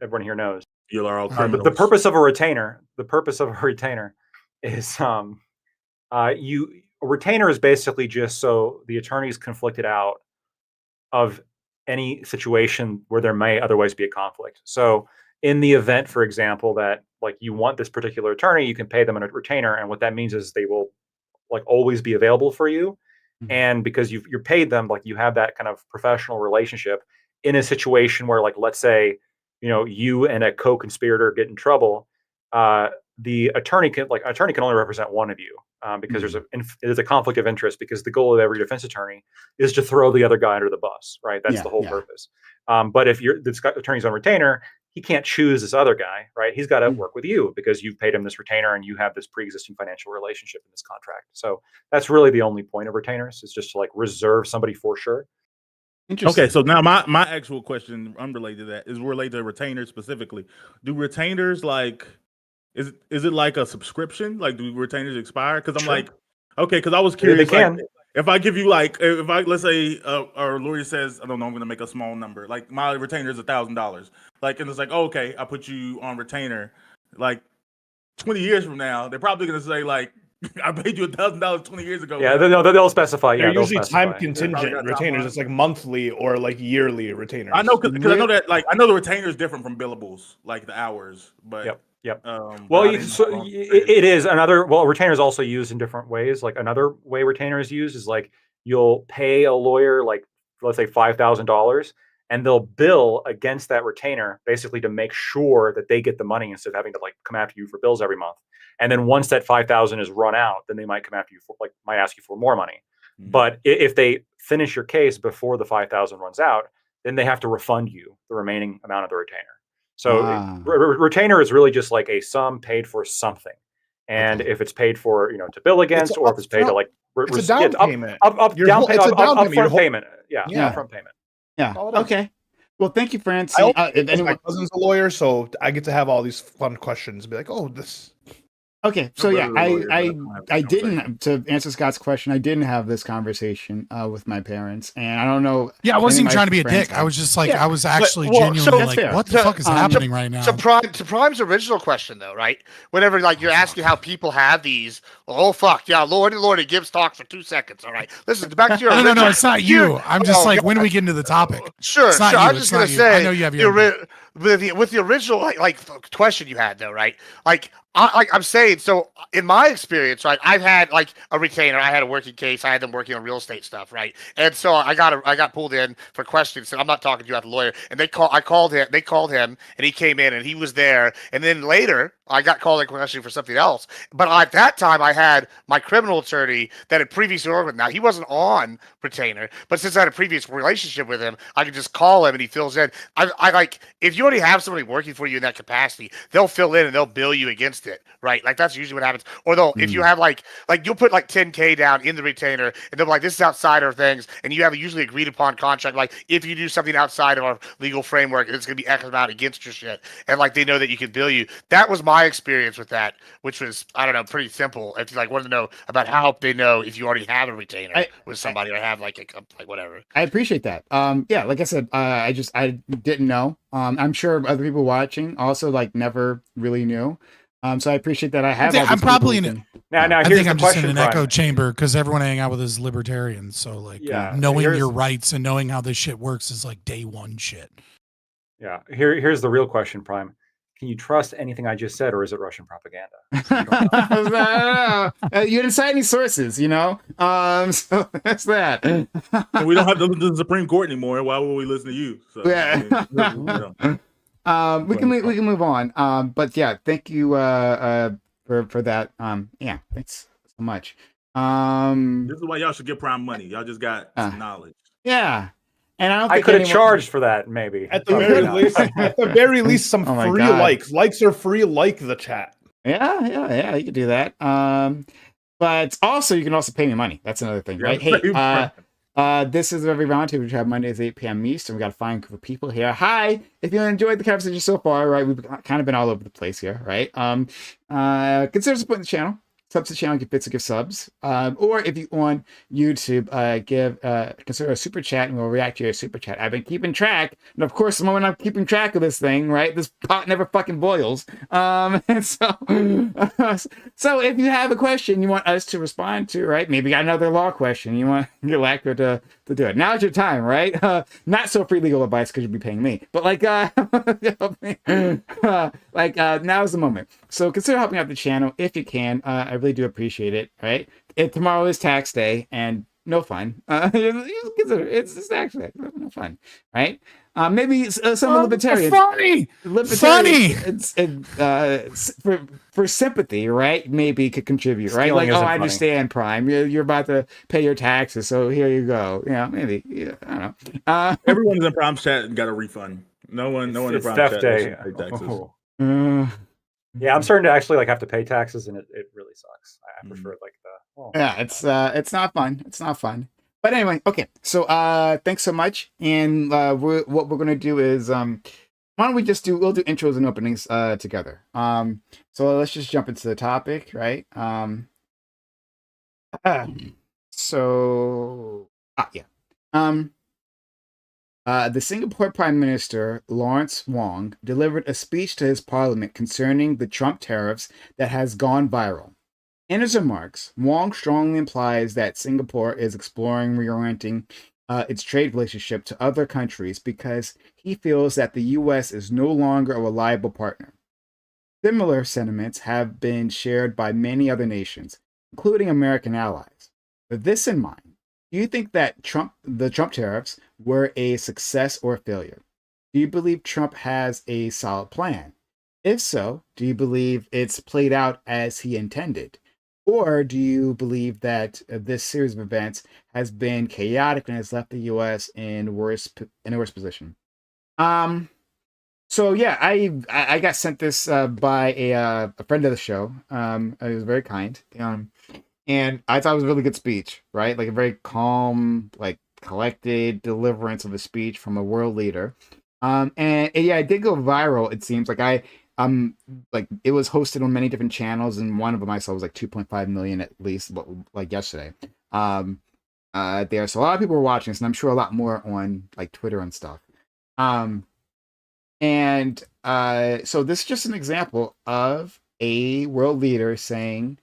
everyone here knows, the purpose of a retainer. The purpose of a retainer is a retainer is basically just so the attorney's conflicted out of any situation where there may otherwise be a conflict. So in the event, for example, that like you want this particular attorney, you can pay them a retainer, and what that means is they will like always be available for you. And because you're paid them, like you have that kind of professional relationship in a situation where, like, let's say, you and a co-conspirator get in trouble, the attorney can only represent one of you because there's a conflict of interest, because the goal of every defense attorney is to throw the other guy under the bus, right? That's the whole purpose. But if the attorney's on retainer, he can't choose this other guy, right? He's got to work with you because you've paid him this retainer and you have this pre-existing financial relationship in this contract. So that's really the only point of retainers, is just to like reserve somebody for sure. Okay, so now my actual question, unrelated to that, is related to retainers specifically. Do retainers like is it like a subscription? Like, do retainers expire? Because I'm like, okay, because I was curious. They can. Like, if I give you like, let's say our lawyer says, I don't know, I'm going to make a small number. Like my retainer is $1,000. Like, and it's like, oh, okay, I put you on retainer. Like 20 years from now, they're probably going to say like, I paid you $1,000 20 years ago. Yeah, they'll specify. They're usually time contingent retainers. It's like monthly or like yearly retainers. I know because I know that like I know the retainer is different from billables, like the hours. But Yep. It is another. Well, retainer is also used in different ways. Like another way retainer is used is like you'll pay a lawyer like let's say $5,000, and they'll bill against that retainer basically to make sure that they get the money instead of having to like come after you for bills every month. And then once that 5,000 is run out, then they might come after you for like might ask you for more money. But if they finish your case before the 5,000 runs out, then they have to refund you the remaining amount of the retainer. So retainer is really just like a sum paid for something. And if it's paid for, to bill against, or if it's paid to like it's a down payment. Upfront payment. Yeah. Upfront payment. Yeah. Okay. Well, thank you, France. My cousin's a lawyer, so I get to have all these fun questions. Be like, oh, this. Okay, so yeah, I didn't, to answer Scott's question, I didn't have this conversation with my parents, and I don't know. Yeah, I wasn't even trying to be a dick. I was just like, I was actually genuinely like, what the fuck is happening right now? To Prime's original question, though, right? Whenever like you're asking how people have these, oh fuck, yeah, Lordy Gibbs talks for 2 seconds. All right, listen, back to your no, it's not you. I'm just like, when do we get into the topic? Sure. I'm just gonna say, I know you have your with the original like question you had though, right? I'm saying, so in my experience, right, I've had like a retainer, I had a working case, I had them working on real estate stuff, right? And so I got pulled in for questions, and I'm not talking to you as a lawyer, and they called him, and he came in and he was there, and then later I got called in question for something else. But at that time I had my criminal attorney that had previously worked with. Now he wasn't on retainer, but since I had a previous relationship with him, I could just call him and he fills in. I like, if you already have somebody working for you in that capacity, they'll fill in and they'll bill you against it, right? Like that's usually what happens. Or they'll, if you have like you'll put like 10K down in the retainer, and they'll be like, this is outside our things, and you have a usually agreed upon contract, like if you do something outside of our legal framework, it's gonna be X amount against your shit, and like they know that you can bill you. That was my experience with that, which was, I don't know, pretty simple. If you like wanted to know about how they know if you already have a retainer with somebody, or have like whatever. I appreciate that. Yeah, like I said, I didn't know. I'm sure other people watching also like never really knew. So I appreciate that. I'm probably in now. I think I'm just in an echo chamber because everyone I hang out with is libertarians. So like, knowing your rights and knowing how this shit works is like day one shit. Yeah. Here's the real question, Prime. Can you trust anything I just said, or is it Russian propaganda? You didn't cite any sources, So that's that. We don't have the Supreme Court anymore. Why would we listen to you? So, yeah. We can move on. But yeah, thank you for that. Yeah, thanks so much. This is why y'all should get Prime money. Y'all just got some knowledge. Yeah. And I could have charged for that, maybe. At the very least, some free likes. Likes are free, like the chat. Yeah, you can do that. But also, you can also pay me money. That's another thing, right? Hey, this is the Reverie Roundtable, which we have Mondays 8 p.m. Eastern. We got a fine group of people here. Hi, if you enjoyed the conversation so far, right? We've kind of been all over the place here, right? Consider supporting the channel. Sub to the channel, get bits to give subs. Or if you on YouTube, consider a super chat, and we'll react to your super chat. I've been keeping track, and of course, the moment I'm keeping track of this thing, right, this pot never fucking boils. And so if you have a question you want us to respond to, right, maybe you got another law question you want your lacquer to do it. Now's your time, right? Not so free legal advice because you'll be paying me, but now's the moment. So consider helping out the channel if you can. I really do appreciate it, right? Tomorrow is tax day and no fun. Consider it's tax day, no fun, right? Maybe some libertarians. Funny. It's for sympathy, right? Maybe could contribute, right? Like, I understand, Prime. You're about to pay your taxes, so here you go. Maybe. Yeah, I don't know. Everyone in the Prime chat got a refund. No one in the Prime chat paid taxes. Yeah, I'm starting to actually have to pay taxes, and it really sucks. I prefer it's not fun. It's not fun. But anyway, okay. So thanks so much. And what we're gonna do is why don't we just we'll do intros and openings together. So let's just jump into the topic, right? The Singapore Prime Minister, Lawrence Wong, delivered a speech to his parliament concerning the Trump tariffs that has gone viral. In his remarks, Wong strongly implies that Singapore is exploring reorienting its trade relationship to other countries because he feels that the U.S. is no longer a reliable partner. Similar sentiments have been shared by many other nations, including American allies. With this in mind, Do you think that the Trump tariffs were a success or a failure? Do you believe Trump has a solid plan? If so, do you believe it's played out as he intended? Or do you believe that this series of events has been chaotic and has left the U.S. in a worse position? So yeah, I got sent this by a friend of the show. It was very kind. And I thought it was a really good speech, right? Like a very calm, like collected deliverance of a speech from a world leader. And yeah, it did go viral. It seems like it was hosted on many different channels, and one of them I saw was like 2.5 million at least, like yesterday. There, so a lot of people were watching this, and I'm sure a lot more on like Twitter and stuff. So this is just an example of a world leader saying,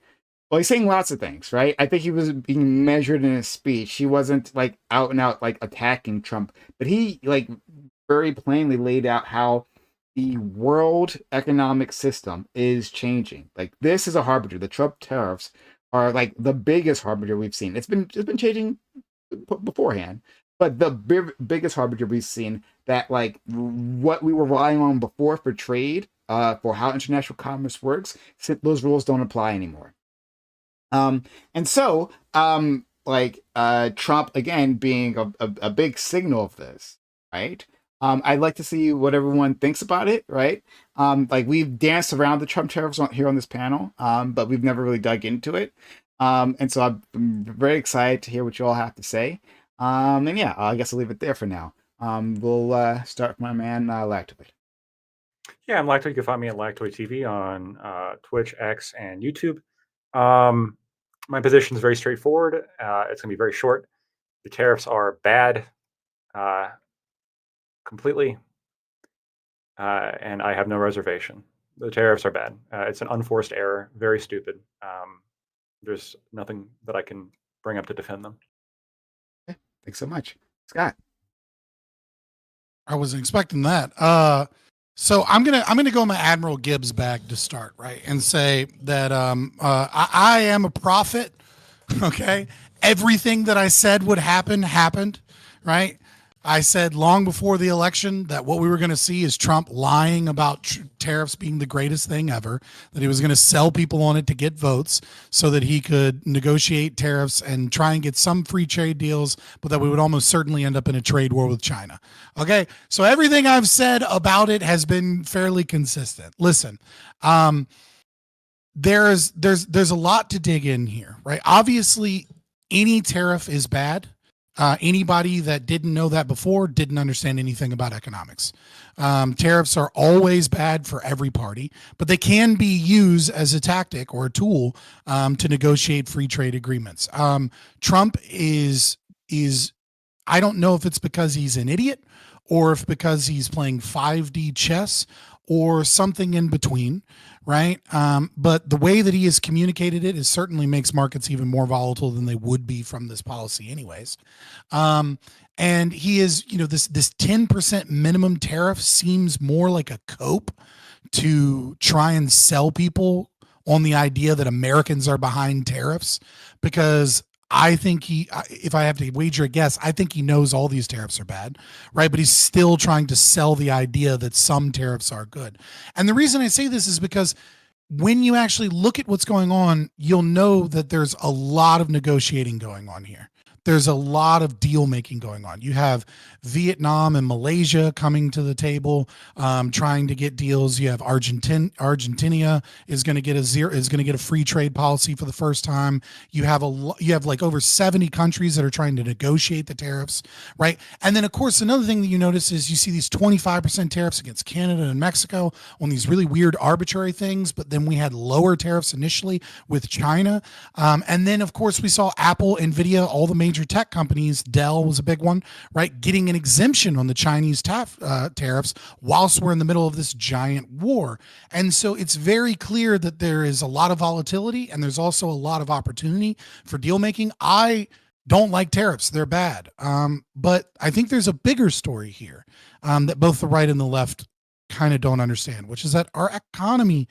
well, he's saying lots of things, right? I think he was being measured in his speech. He wasn't like out and out like attacking Trump, but he like very plainly laid out how the world economic system is changing. Like this is a harbinger. The Trump tariffs are like the biggest harbinger we've seen. It's been changing beforehand, but the biggest harbinger we've seen that like what we were relying on before for trade, for how international commerce works, those rules don't apply anymore. And so, Trump again being a big signal of this, right? I'd like to see what everyone thinks about it, right? Like we've danced around the Trump tariffs here on this panel, but we've never really dug into it. And so I'm very excited to hear what you all have to say. And yeah, I guess I'll leave it there for now. We'll start with my man, Lactoid. Yeah, I'm Lactoid. You can find me at Lactoid TV on Twitch, X, and YouTube. My position is very straightforward. It's going to be very short. The tariffs are bad, completely, and I have no reservation. The tariffs are bad. It's an unforced error, very stupid. There's nothing that I can bring up to defend them. Okay. Thanks so much. Scott. I wasn't expecting that. So I'm gonna go my Admiral Gibbs bag to start, right, and say that I am a prophet. Okay, everything that I said would happen happened, right? I said long before the election that what we were going to see is Trump lying about tariffs being the greatest thing ever, that he was going to sell people on it to get votes so that he could negotiate tariffs and try and get some free trade deals, but that we would almost certainly end up in a trade war with China. Okay, so everything I've said about it has been fairly consistent. Listen, there's a lot to dig in here, right? Obviously, any tariff is bad. Anybody that didn't know that before didn't understand anything about economics. Tariffs are always bad for every party, but they can be used as a tactic or a tool to negotiate free trade agreements. Trump is I don't know if it's because he's an idiot or if because he's playing 5D chess or something in between, right? But the way that he has communicated it is certainly makes markets even more volatile than they would be from this policy anyways. And he is, this 10% minimum tariff seems more like a cope to try and sell people on the idea that Americans are behind tariffs, because I think if I have to wager a guess, I think he knows all these tariffs are bad, right? But he's still trying to sell the idea that some tariffs are good. And the reason I say this is because when you actually look at what's going on, you'll know that there's a lot of negotiating going on here. There's a lot of deal making going on. You have Vietnam and Malaysia coming to the table, trying to get deals. You have Argentina is going to get a free trade policy for the first time. You have like over 70 countries that are trying to negotiate the tariffs, right? And then of course another thing that you notice is you see these 25% tariffs against Canada and Mexico on these really weird arbitrary things, but then we had lower tariffs initially with China, and then of course we saw Apple, Nvidia, all the major tech companies, Dell was a big one, right, getting an exemption on the Chinese tariffs whilst we're in the middle of this giant war. And so it's very clear that there is a lot of volatility and there's also a lot of opportunity for deal making. I don't like tariffs. They're bad. But I think there's a bigger story here that both the right and the left kind of don't understand, which is that our economy,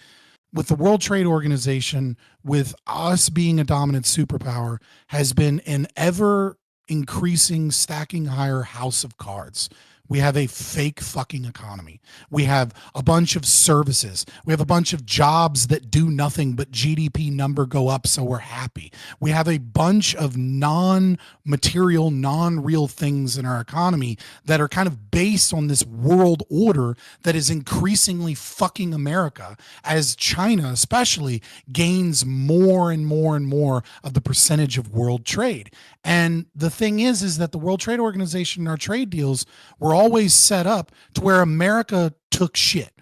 with the World Trade Organization, with us being a dominant superpower, has been an ever increasing, stacking higher house of cards. We have a fake fucking economy. We have a bunch of services. We have a bunch of jobs that do nothing but GDP number go up, so we're happy. We have a bunch of non-material, non-real things in our economy that are kind of based on this world order that is increasingly fucking America as China especially gains more and more and more of the percentage of world trade. And the thing is that the World Trade Organization and our trade deals were always set up to where America took shit,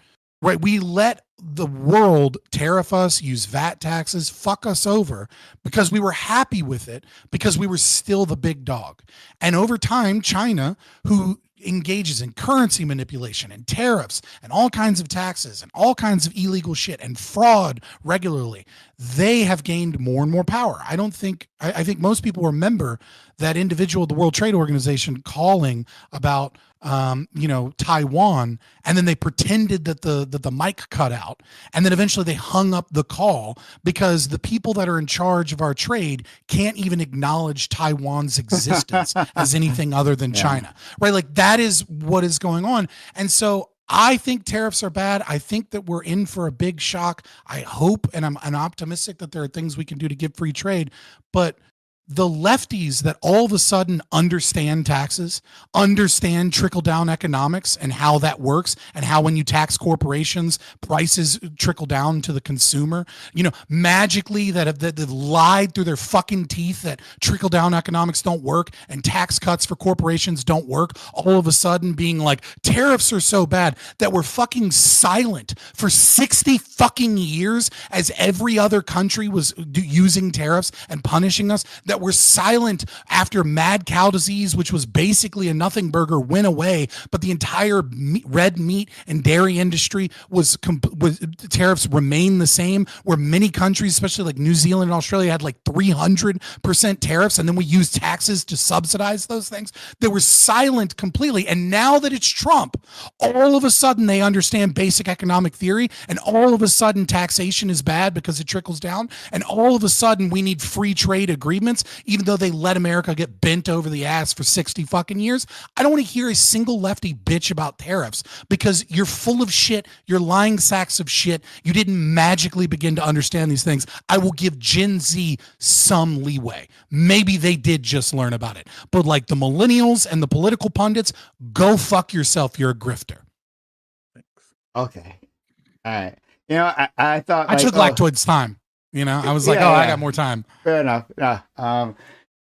right? We let the world tariff us, use VAT taxes, fuck us over because we were happy with it because we were still the big dog. And over time, China, who engages in currency manipulation and tariffs and all kinds of taxes and all kinds of illegal shit and fraud regularly, they have gained more and more power. I think most people remember that individual at the World Trade Organization calling about Taiwan, and then they pretended that the mic cut out, and then eventually they hung up the call because the people that are in charge of our trade can't even acknowledge Taiwan's existence as anything other than China, right? Like that is what is going on. And so I think tariffs are bad. I think that we're in for a big shock. I hope, and I'm optimistic that there are things we can do to give free trade, but the lefties that all of a sudden understand taxes, understand trickle-down economics and how that works, and how when you tax corporations, prices trickle down to the consumer, magically that have lied through their fucking teeth that trickle-down economics don't work and tax cuts for corporations don't work, all of a sudden being like, tariffs are so bad, that we're fucking silent for 60 fucking years as every other country was using tariffs and punishing us, that we're silent after mad cow disease, which was basically a nothing burger, went away, but the entire red meat and dairy industry was tariffs remain the same, where many countries, especially like New Zealand and Australia, had like 300% tariffs, and then we used taxes to subsidize those things. They were silent completely. And now that it's Trump, all of a sudden they understand basic economic theory, and all of a sudden taxation is bad because it trickles down, and all of a sudden we need free trade agreements, even though they let America get bent over the ass for 60 fucking years. I don't want to hear a single lefty bitch about tariffs because you're full of shit. You're lying sacks of shit. You didn't magically begin to understand these things. I will give Gen Z some leeway. Maybe they did just learn about it. But like the millennials and the political pundits, go fuck yourself. You're a grifter. Okay. All right. I thought I took Lactoid's time. I was like, I got more time. Fair enough.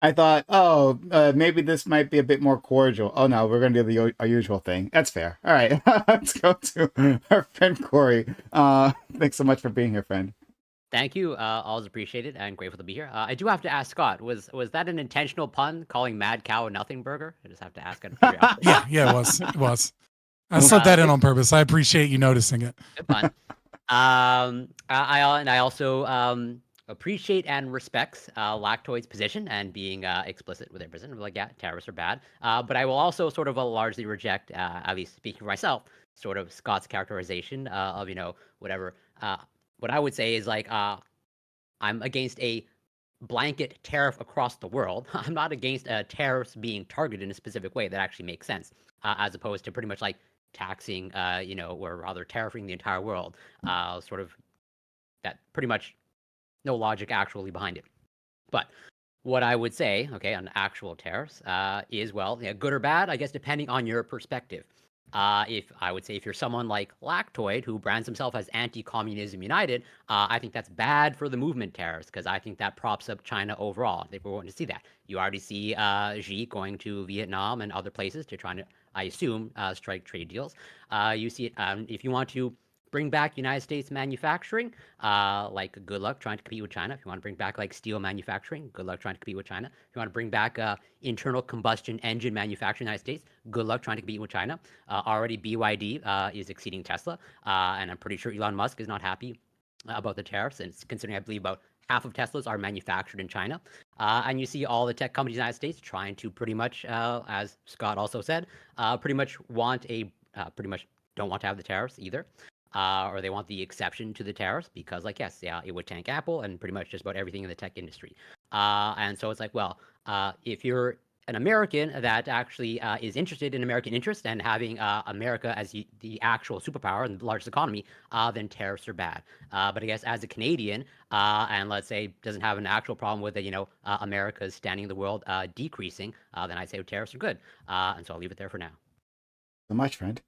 I thought, maybe this might be a bit more cordial. Oh no, we're gonna do our usual thing. That's fair. All right, let's go to our friend Corey. Thanks so much for being here, friend. Thank you. Always appreciated and grateful to be here. I do have to ask Scott, was that an intentional pun, calling Mad Cow a nothing burger? I just have to ask. Yeah, it was. I slipped that in on purpose. I appreciate you noticing it. Good pun. I also appreciate and respect Lactoid's position and being explicit with their position. Like, yeah, tariffs are bad. But I will also sort of largely reject, at least speaking for myself, sort of Scott's characterization of whatever. What I would say is like I'm against a blanket tariff across the world. I'm not against tariffs being targeted in a specific way that actually makes sense, as opposed to pretty much like taxing, or rather tariffing the entire world, sort of that pretty much no logic actually behind it. But what I would say, on actual tariffs, is, well, good or bad, I guess, depending on your perspective. If you're someone like Lactoid, who brands himself as anti-communism united, I think that's bad for the movement tariffs, because I think that props up China overall. I think we're going to see that. You already see Xi going to Vietnam and other places to try to, I assume, strike trade deals. You see it if you want to bring back United States manufacturing, good luck trying to compete with China. If you want to bring back like steel manufacturing, good luck trying to compete with China. If you want to bring back internal combustion engine manufacturing in the United States, good luck trying to compete with China. Already BYD is exceeding Tesla, and I'm pretty sure Elon Musk is not happy about the tariffs, and considering I believe about half of Teslas are manufactured in China. And you see all the tech companies in the United States trying to pretty much, as Scott also said, pretty much don't want to have the tariffs either. Or they want the exception to the tariffs because, it would tank Apple and pretty much just about everything in the tech industry. And so it's like, well, if you're an American that actually is interested in American interest and having America as the actual superpower and the largest economy, then tariffs are bad. But I guess as a Canadian, and let's say doesn't have an actual problem with America's standing in the world decreasing, then I say tariffs are good. And so I'll leave it there for now. So much, friend.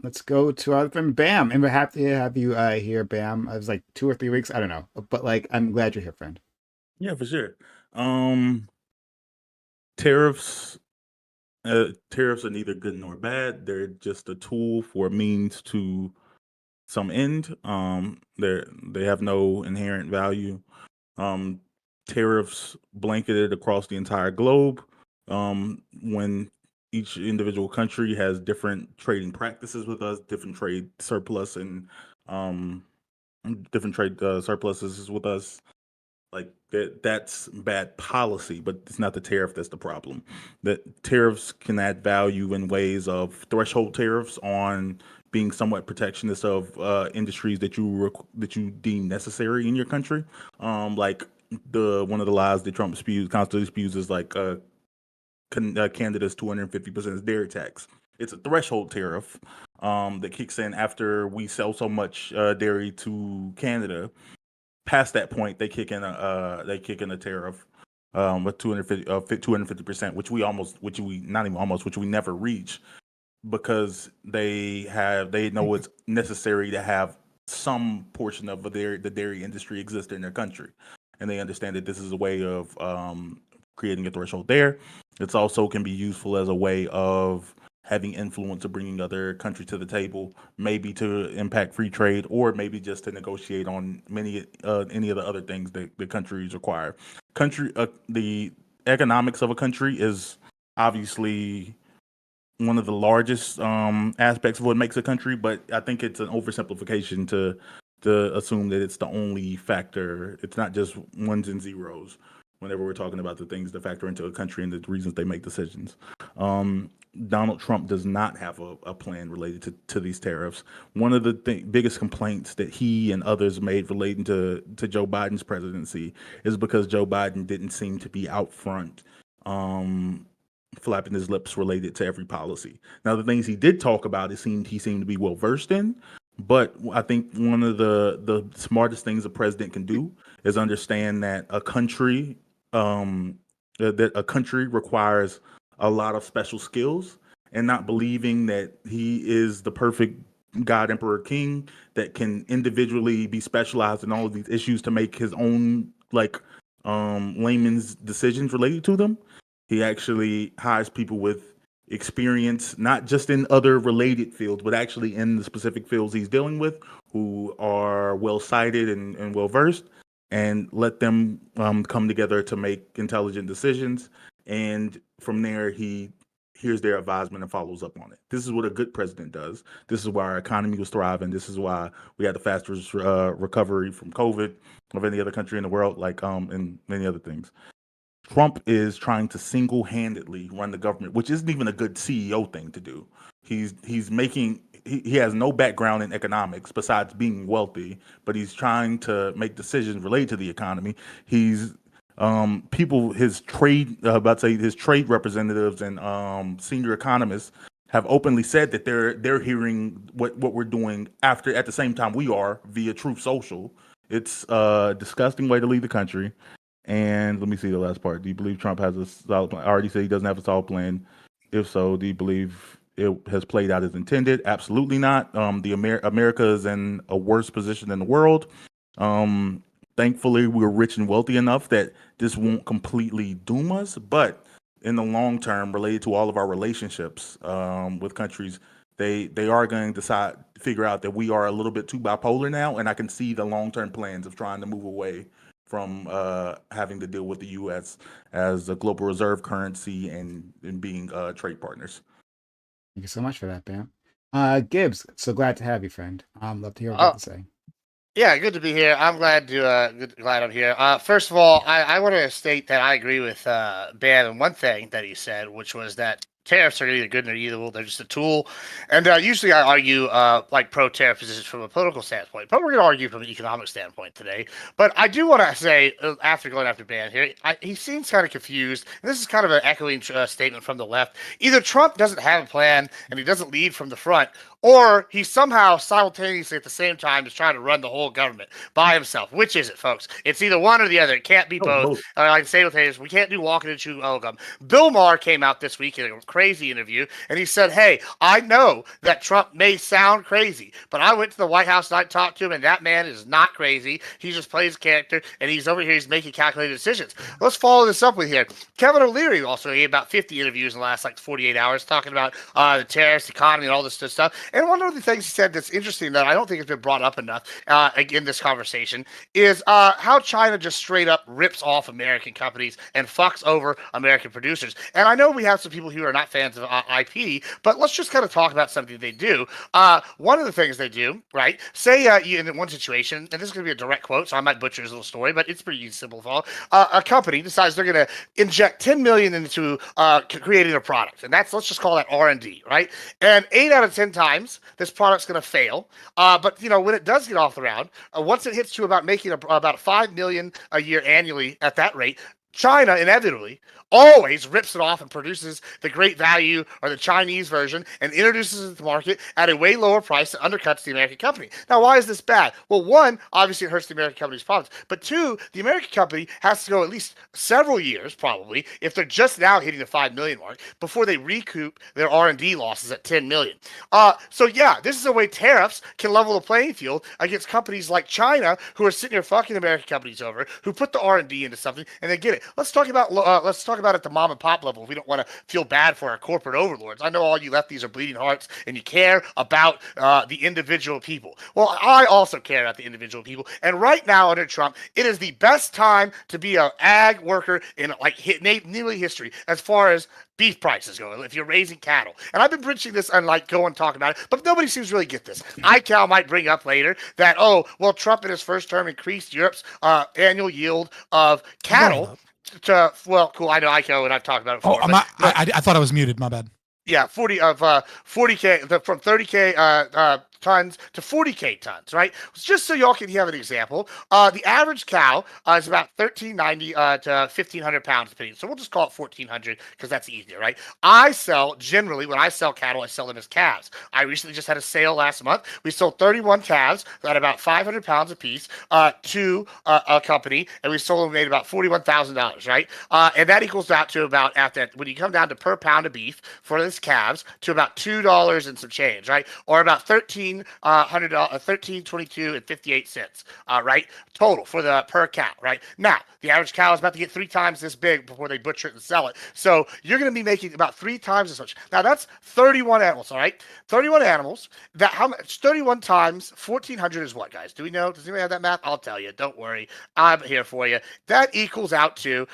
Let's go to our friend Bam, and we're happy to have you here, Bam. It was like 2 or 3 weeks, I don't know, but like I'm glad you're here, friend. Yeah, for sure. Tariffs are neither good nor bad. They're just a tool for a means to some end. They have no inherent value. Tariffs blanketed across the entire globe. When each individual country has different trading practices with us, different trade surplus and different trade surpluses with us. Like that's bad policy, but it's not the tariff that's the problem. The tariffs can add value in ways of threshold tariffs on being somewhat protectionist of industries that you deem necessary in your country. Like one of the lies that Trump constantly spews is like Canada's 250% dairy tax. It's a threshold tariff that kicks in after we sell so much dairy to Canada. Past that point, they kick in a tariff with 250%, which we never reach because they know it's necessary to have some portion of the dairy industry exist in their country, and they understand that this is a way of creating a threshold there. It's also can be useful as a way of having influence of bringing other countries to the table, maybe to impact free trade, or maybe just to negotiate on any of the other things that the countries require. The economics of a country is obviously one of the largest aspects of what makes a country, but I think it's an oversimplification to assume that it's the only factor. It's not just ones and zeros whenever we're talking about the things that factor into a country and the reasons they make decisions. Donald Trump does not have a plan related to these tariffs. One of the biggest complaints that he and others made relating to Joe Biden's presidency is because Joe Biden didn't seem to be out front flapping his lips related to every policy. Now, the things he did talk about, he seemed to be well versed in. But I think one of the smartest things a president can do is understand that a country requires a lot of special skills, and not believing that he is the perfect God, Emperor, King that can individually be specialized in all of these issues to make his own layman's decisions related to them. He actually hires people with experience, not just in other related fields, but actually in the specific fields he's dealing with, who are well cited and well versed, and let them come together to make intelligent decisions. And from there, he hears their advisement and follows up on it. This is what a good president does. This is why our economy was thriving. This is why we had the fastest recovery from COVID of any other country in the world, and many other things. Trump is trying to single-handedly run the government, which isn't even a good CEO thing to do. He has no background in economics besides being wealthy, but he's trying to make decisions related to the economy. His trade representatives and senior economists have openly said that they're hearing what we're doing at the same time we are via Truth Social. It's a disgusting way to lead the country. And let me see the last part. Do you believe Trump has a solid plan? I already said he doesn't have a solid plan. If so, do you believe it has played out as intended? Absolutely not. America is in a worse position than the world. Thankfully, we're rich and wealthy enough that this won't completely doom us. But in the long term, related to all of our relationships with countries, they are going to figure out that we are a little bit too bipolar now. And I can see the long-term plans of trying to move away from having to deal with the U.S. as a global reserve currency and being trade partners. Thank you so much for that, Bam. Gibbs, so glad to have you, friend. Love to hear what you have to say. Yeah, good to be here. I'm glad I'm here. First of all, I want to state that I agree with Bam in one thing that he said, which was that tariffs are neither good nor evil. They're just a tool. And usually I argue like pro-tariff positions from a political standpoint, but we're going to argue from an economic standpoint today. But I do want to say, after going after Dan here, he seems kind of confused. And this is kind of an echoing statement from the left. Either Trump doesn't have a plan and he doesn't lead from the front, or he somehow simultaneously at the same time is trying to run the whole government by himself. Which is it, folks? It's either one or the other. It can't be both. Like I say with haters, we can't do walking and chew gum. Bill Maher came out this week in a crazy interview, and he said, hey, I know that Trump may sound crazy, but I went to the White House and I talked to him, and that man is not crazy. He just plays a character, and he's over here, he's making calculated decisions. Let's follow this up with here. Kevin O'Leary also gave about 50 interviews in the last 48 hours talking about the tariffs, economy, and all this stuff. And one of the things he said that's interesting that I don't think has been brought up enough in this conversation is how China just straight up rips off American companies and fucks over American producers. And I know we have some people who are not fans of IP, but let's just kind of talk about something they do. One of the things they do, right? Say in one situation, and this is going to be a direct quote, so I might butcher his little story, but it's pretty simple to follow. A company decides they're going to inject $10 million into creating a product, and let's just call that R&D, right? And 8 out of 10 times, this product's going to fail. But when it does get off the ground, once it hits to about making about $5 million a year annually at that rate, China inevitably always rips it off and produces the great value or the Chinese version and introduces it to the market at a way lower price that undercuts the American company. Now, why is this bad? Well, one, obviously it hurts the American company's profits. But two, the American company has to go at least several years, probably, if they're just now hitting the 5 million mark, before they recoup their R&D losses at 10 million. So yeah, this is a way tariffs can level the playing field against companies like China who are sitting here fucking American companies over, who put the R&D into something and they get it. Let's talk about at the mom and pop level. If we don't want to feel bad for our corporate overlords. I know all you lefties are bleeding hearts and you care about the individual people. Well, I also care about the individual people. And right now under Trump, it is the best time to be an ag worker in nearly history as far as beef prices go, if you're raising cattle. And I've been preaching this and go and talk about it, but nobody seems to really get this. ICAL might bring up later that, Trump in his first term increased Europe's annual yield of cattle cool. I know ICAO and I've talked about it before. I thought I was muted. My bad. Yeah, 40K from 30K tons to 40K tons, right? Just so y'all can have an example, the average cow is about 1,390 to 1,500 pounds depending. So we'll just call it 1,400 because that's easier, right? Generally, when I sell cattle, I sell them as calves. I recently just had a sale last month. We sold 31 calves at about 500 pounds a piece to a company, and we sold them, made about $41,000, right? And that equals out to about, when you come down to per pound of beef for this calves, to about $2 and some change, right? Or about $13.22 and 58 cents, right? Total for the per cow, right? Now, the average cow is about to get 3 times this big before they butcher it and sell it. So you're going to be making about 3 times as much. Now that's 31 animals, all right? 31 animals. How much? 31 times 1,400 is what, guys? Do we know? Does anybody have that math? I'll tell you. Don't worry. I'm here for you. That equals out to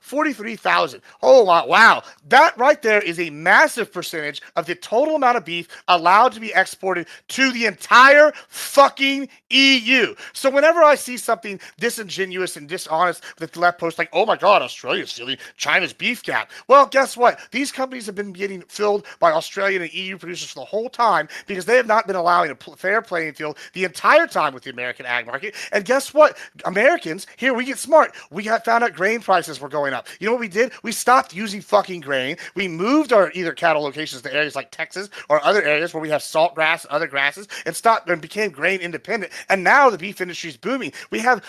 43,000. Oh wow! That right there is a massive percentage of the total amount of beef allowed to be exported to the entire fucking EU. So whenever I see something disingenuous and dishonest that the left posts oh my God, Australia's stealing China's beef gap. Well, guess what? These companies have been getting filled by Australian and EU producers for the whole time because they have not been allowing a fair playing field the entire time with the American ag market. And guess what? Americans, here we get smart. We found out grain prices were going up. You know what we did? We stopped using fucking grain. We moved our either cattle locations to areas like Texas or other areas where we have salt grass, other grasses, and stopped and became grain independent. And now the beef industry is booming. We don't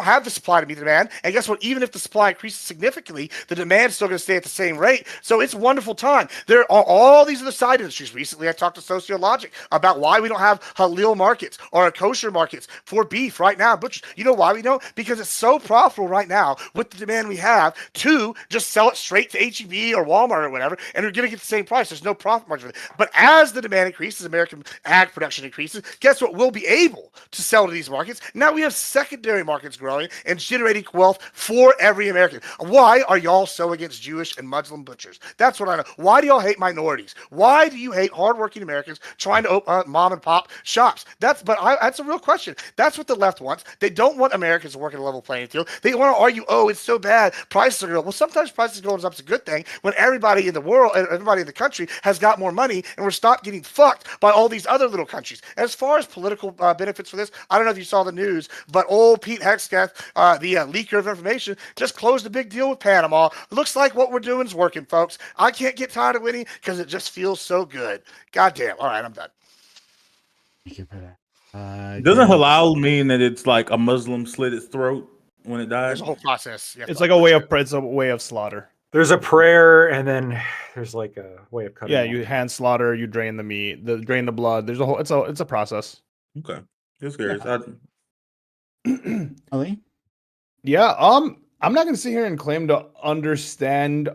have the supply to meet the demand. And guess what? Even if the supply increases significantly, the demand is still going to stay at the same rate. So it's a wonderful time. There are all these other side industries. Recently, I talked to Sociologic about why we don't have halal markets or kosher markets for beef right now. But you know why we don't? Because it's so profitable right now with the demand we have to just sell it straight to H-E-B or Walmart or whatever, and we're going to get the same price. There's no profit margin. But as the demand increases, American ag ag production increases, guess what? We'll be able to sell to these markets. Now we have secondary markets growing and generating wealth for every American. Why are y'all so against Jewish and Muslim butchers? That's what I know. Why do y'all hate minorities? Why do you hate hardworking Americans trying to open mom and pop shops? That's a real question. That's what the left wants. They don't want Americans to work at a level playing field. They want to argue, oh, it's so bad, prices are going up. Well, sometimes prices going up is a good thing when everybody in the world, everybody in the country has got more money, and we're stopped getting fucked by all these other little countries. As far as political benefits for this, I don't know if you saw the news, but old Pete Hegseth, the leaker of information, just closed a big deal with Panama. Looks like what we're doing is working, folks. I can't get tired of winning because it just feels so good. Goddamn. All right, I'm done. Thank you for that. Doesn't halal mean that it's like a Muslim slit its throat when it dies? There's a whole process. It's like a way of slaughter. There's a prayer, and then there's like a way of cutting. Yeah, you hand slaughter, you drain the meat, drain the blood. There's a whole. It's a process. Okay, just curious. Ali? Yeah. I'm not gonna sit here and claim to understand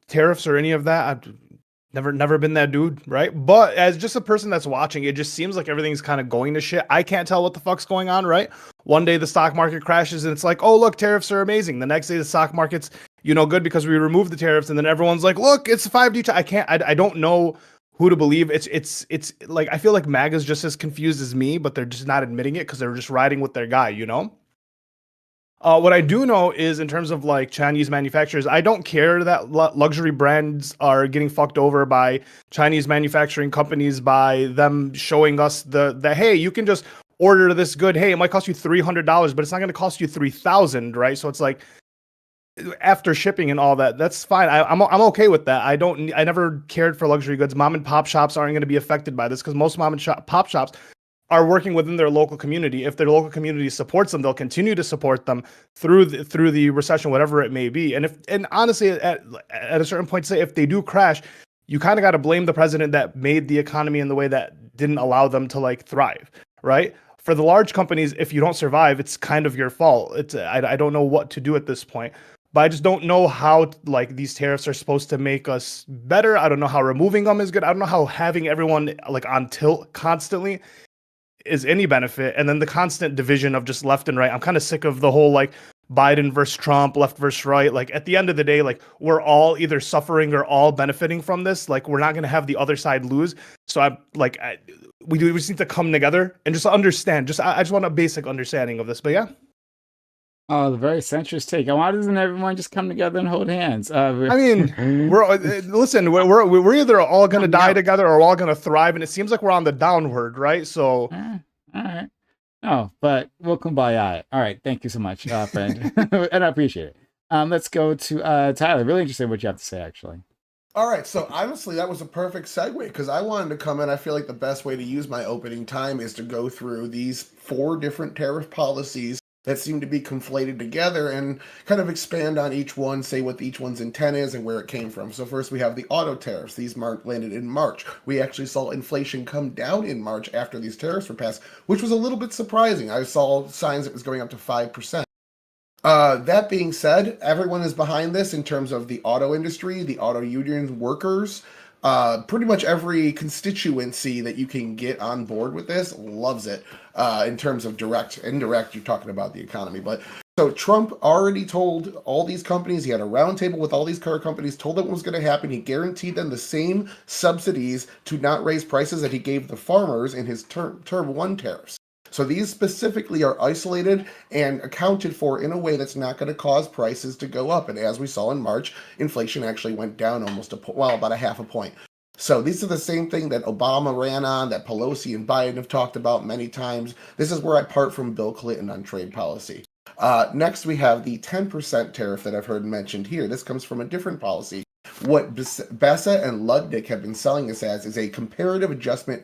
tariffs or any of that. I've never been that dude, right? But as just a person that's watching, it just seems like everything's kind of going to shit. I can't tell what the fuck's going on, right? One day the stock market crashes and it's like, oh look, tariffs are amazing. The next day the stock market's good because we removed the tariffs, and then everyone's like, look, it's 5D. I don't know who to believe. It's like I feel like MAGA's just as confused as me, but they're just not admitting it because they're just riding with their guy, What I do know is in terms of like Chinese manufacturers, I don't care that luxury brands are getting fucked over by Chinese manufacturing companies by them showing us the hey, you can just order this good. Hey, it might cost you $300, but it's not going to cost you $3,000, right? So it's like after shipping and all that, that's fine. I'm okay with that. I never cared for luxury goods. Mom and pop shops aren't going to be affected by this because most mom and pop shops are working within their local community. If their local community supports them, they'll continue to support them through the recession, whatever it may be. And honestly, at a certain point, say if they do crash, you kind of got to blame the president that made the economy in the way that didn't allow them to like thrive, right? For the large companies, if you don't survive, it's kind of your fault. I don't know what to do at this point. But I just don't know how like these tariffs are supposed to make us better. I don't know how removing them is good. I don't know how having everyone like on tilt constantly is any benefit. And then the constant division of just left and right. I'm kind of sick of the whole like Biden versus Trump, left versus right. Like at the end of the day, like we're all either suffering or all benefiting from this. Like we're not going to have the other side lose. So we just need to come together and just understand. I just want a basic understanding of this. But yeah. Oh, the very centrist take. Why doesn't everyone just come together and hold hands? I mean, we're either all going to die together or we're all going to thrive, and it seems like we're on the downward, right? So, all right. No, but we'll kumbaya. All right, thank you so much, friend, and I appreciate it. Let's go to Tyler. Really interested in what you have to say, actually. All right, so honestly, that was a perfect segue because I wanted to come in. I feel like the best way to use my opening time is to go through these 4 different tariff policies that seem to be conflated together and kind of expand on each one, say what each one's intent is and where it came from. So first we have the auto tariffs. These landed in March. We actually saw inflation come down in March after these tariffs were passed, which was a little bit surprising. I saw signs it was going up to 5%. That being said, everyone is behind this in terms of the auto industry, the auto union workers. Pretty much every constituency that you can get on board with this loves it. In terms of direct, indirect, you're talking about the economy. But so Trump already told all these companies, he had a roundtable with all these car companies, told them what was going to happen. He guaranteed them the same subsidies to not raise prices that he gave the farmers in his term 1 tariffs. So these specifically are isolated and accounted for in a way that's not going to cause prices to go up. And as we saw in March, inflation actually went down almost about a half a point. So these are the same thing that Obama ran on, that Pelosi and Biden have talked about many times. This is where I part from Bill Clinton on trade policy. Next, we have the 10% tariff that I've heard mentioned here. This comes from a different policy. What Bessa and Ludnick have been selling this as is a comparative adjustment,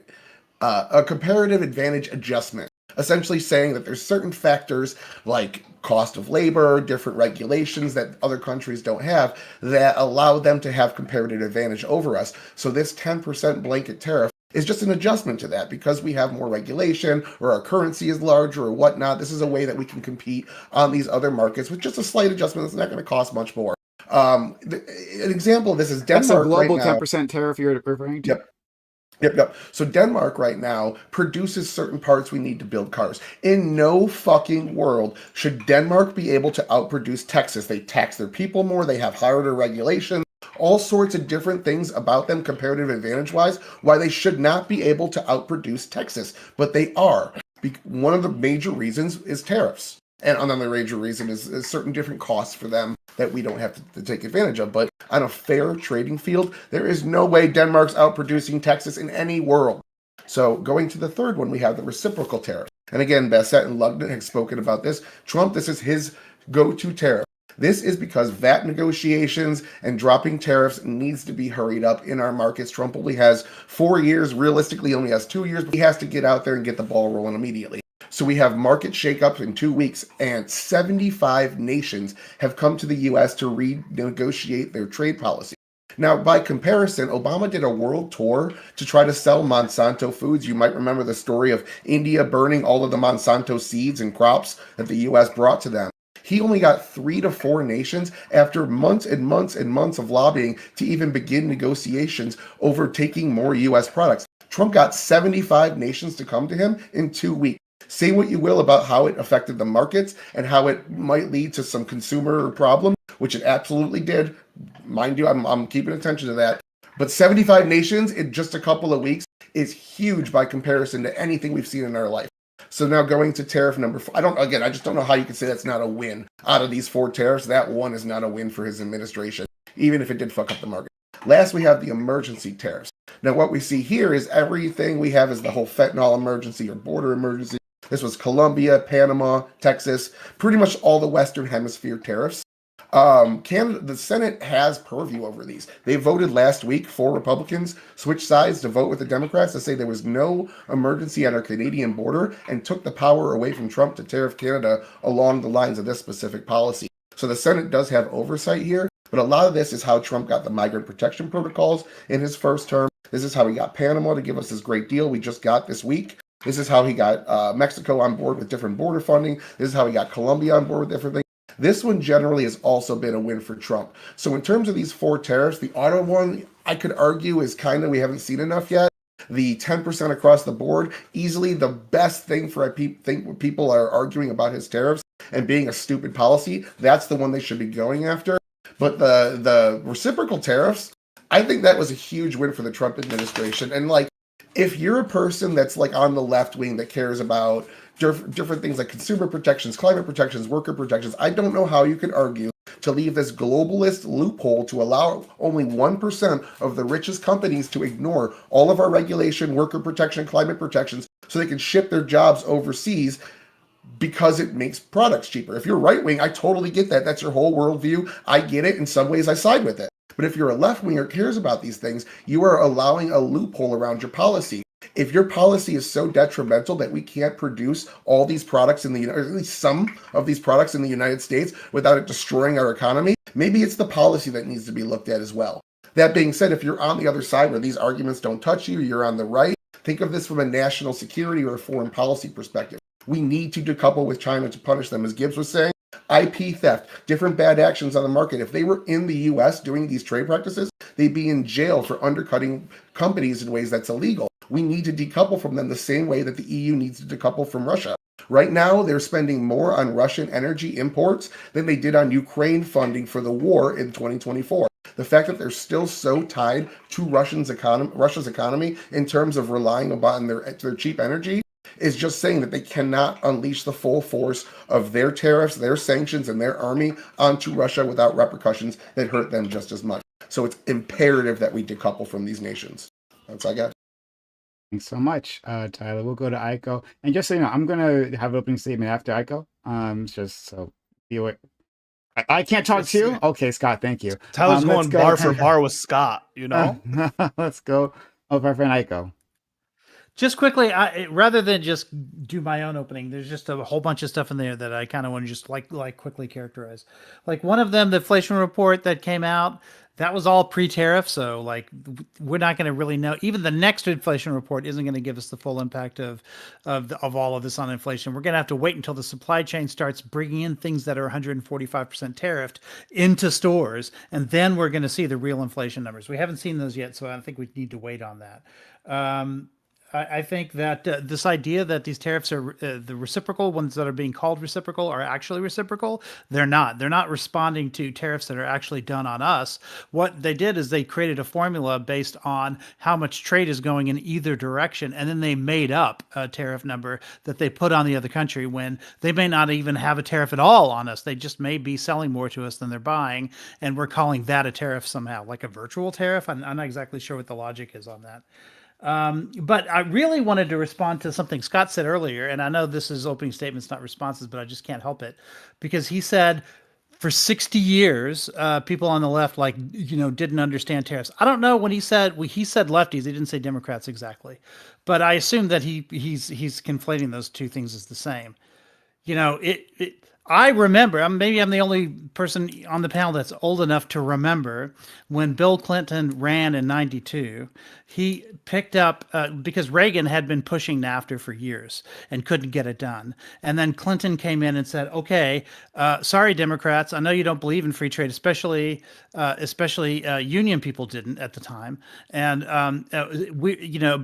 a comparative advantage adjustment. Essentially saying that there's certain factors like cost of labor, different regulations that other countries don't have that allow them to have comparative advantage over us. So this 10% blanket tariff is just an adjustment to that because we have more regulation or our currency is larger or whatnot. This is a way that we can compete on these other markets with just a slight adjustment that's not going to cost much more. An example of this is Denmark. That's a global right now. 10% tariff you're referring to? Yep. Yep. So Denmark right now produces certain parts we need to build cars. In no fucking world should Denmark be able to outproduce Texas. They tax their people more. They have harder regulations. All sorts of different things about them comparative advantage-wise, why they should not be able to outproduce Texas. But they are. One of the major reasons is tariffs. And another major reason is certain different costs for them that we don't have to take advantage of. But on a fair trading field, there is no way Denmark's outproducing Texas in any world. So going to the third one, we have the reciprocal tariff. And again, Bassett and Lugden have spoken about this. Trump, this is his go-to tariff. This is because VAT negotiations and dropping tariffs needs to be hurried up in our markets. Trump only has 4 years, realistically only has 2 years, but he has to get out there and get the ball rolling immediately. So we have market shakeups in 2 weeks, and 75 nations have come to the U.S. to renegotiate their trade policy. Now, by comparison, Obama did a world tour to try to sell Monsanto foods. You might remember the story of India burning all of the Monsanto seeds and crops that the U.S. brought to them. He only got 3 to 4 nations after months and months and months of lobbying to even begin negotiations over taking more U.S. products. Trump got 75 nations to come to him in 2 weeks. Say what you will about how it affected the markets and how it might lead to some consumer problem, which it absolutely did. Mind you, I'm keeping attention to that. But 75 nations in just a couple of weeks is huge by comparison to anything we've seen in our life. So now going to tariff number 4. I just don't know how you can say that's not a win. Out of these 4 tariffs, that one is not a win for his administration, even if it did fuck up the market. Last, we have the emergency tariffs. Now, what we see here is everything we have is the whole fentanyl emergency or border emergency. This was Colombia, Panama, Texas, pretty much all the Western Hemisphere tariffs. Canada, the Senate has purview over these. They voted last week, 4 Republicans switched sides to vote with the Democrats to say there was no emergency at our Canadian border and took the power away from Trump to tariff Canada along the lines of this specific policy. So the Senate does have oversight here, but a lot of this is how Trump got the migrant protection protocols in his first term. This is how he got Panama to give us this great deal we just got this week. This is how he got Mexico on board with different border funding. This is how he got Colombia on board with different things. This one generally has also been a win for Trump. So in terms of these 4 tariffs, the auto one, I could argue is kind of, we haven't seen enough yet. The 10% across the board, easily the best thing for I think when people are arguing about his tariffs and being a stupid policy, that's the one they should be going after. But the reciprocal tariffs, I think that was a huge win for the Trump administration. And like, if you're a person that's like on the left wing that cares about different things like consumer protections, climate protections, worker protections, I don't know how you could argue to leave this globalist loophole to allow only 1% of the richest companies to ignore all of our regulation, worker protection, climate protections, so they can ship their jobs overseas because it makes products cheaper. If you're right wing, I totally get that. That's your whole worldview. I get it. In some ways, I side with it. But if you're a left winger cares about these things, you are allowing a loophole around your policy. If your policy is so detrimental that we can't produce all these products in or at least some of these products in the United States without it destroying our economy, maybe it's the policy that needs to be looked at as well. That being said, if you're on the other side where these arguments don't touch you, you're on the right, think of this from a national security or a foreign policy perspective. We need to decouple with China to punish them, as Gibbs was saying. IP theft, different bad actions on the market. If they were in the U.S. doing these trade practices, they'd be in jail for undercutting companies in ways that's illegal. We need to decouple from them the same way that the EU needs to decouple from Russia. Right now, they're spending more on Russian energy imports than they did on Ukraine funding for the war in 2024. The fact that they're still so tied to Russia's economy in terms of relying upon their cheap energy is just saying that they cannot unleash the full force of their tariffs, their sanctions, and their army onto Russia without repercussions that hurt them just as much. So it's imperative that we decouple from these nations. That's all I got. Thanks so much, Tyler. We'll go to Aiko. And just so you know, I'm going to have an opening statement after Aiko. Just so you aware. I can't talk to you? Okay, Scott, thank you. Tyler's going bar for bar with Scott, you know? Let's go over our friend Aiko. Just quickly, rather than just do my own opening, there's just a whole bunch of stuff in there that I kind of want to just like quickly characterize. Like one of them, the inflation report that came out, that was all pre-tariff. So like, we're not going to really know. Even the next inflation report isn't going to give us the full impact of all of this on inflation. We're going to have to wait until the supply chain starts bringing in things that are 145% tariffed into stores, and then we're going to see the real inflation numbers. We haven't seen those yet, so I think we need to wait on that. I think that this idea that these tariffs are the reciprocal ones that are being called reciprocal are actually reciprocal. They're not. They're not responding to tariffs that are actually done on us. What they did is they created a formula based on how much trade is going in either direction, and then they made up a tariff number that they put on the other country when they may not even have a tariff at all on us. They just may be selling more to us than they're buying, and we're calling that a tariff somehow, like a virtual tariff. I'm not exactly sure what the logic is on that. But I really wanted to respond to something Scott said earlier, and I know this is opening statements, not responses, but I just can't help it, because he said for 60 years, people on the left, like, didn't understand tariffs. I don't know when he said lefties, he didn't say Democrats exactly, but I assume that he's conflating those two things as the same. I remember, maybe I'm the only person on the panel that's old enough to remember when Bill Clinton ran in 92, he picked up, because Reagan had been pushing NAFTA for years and couldn't get it done. And then Clinton came in and said, okay, sorry, Democrats, I know you don't believe in free trade, especially union people didn't at the time. And,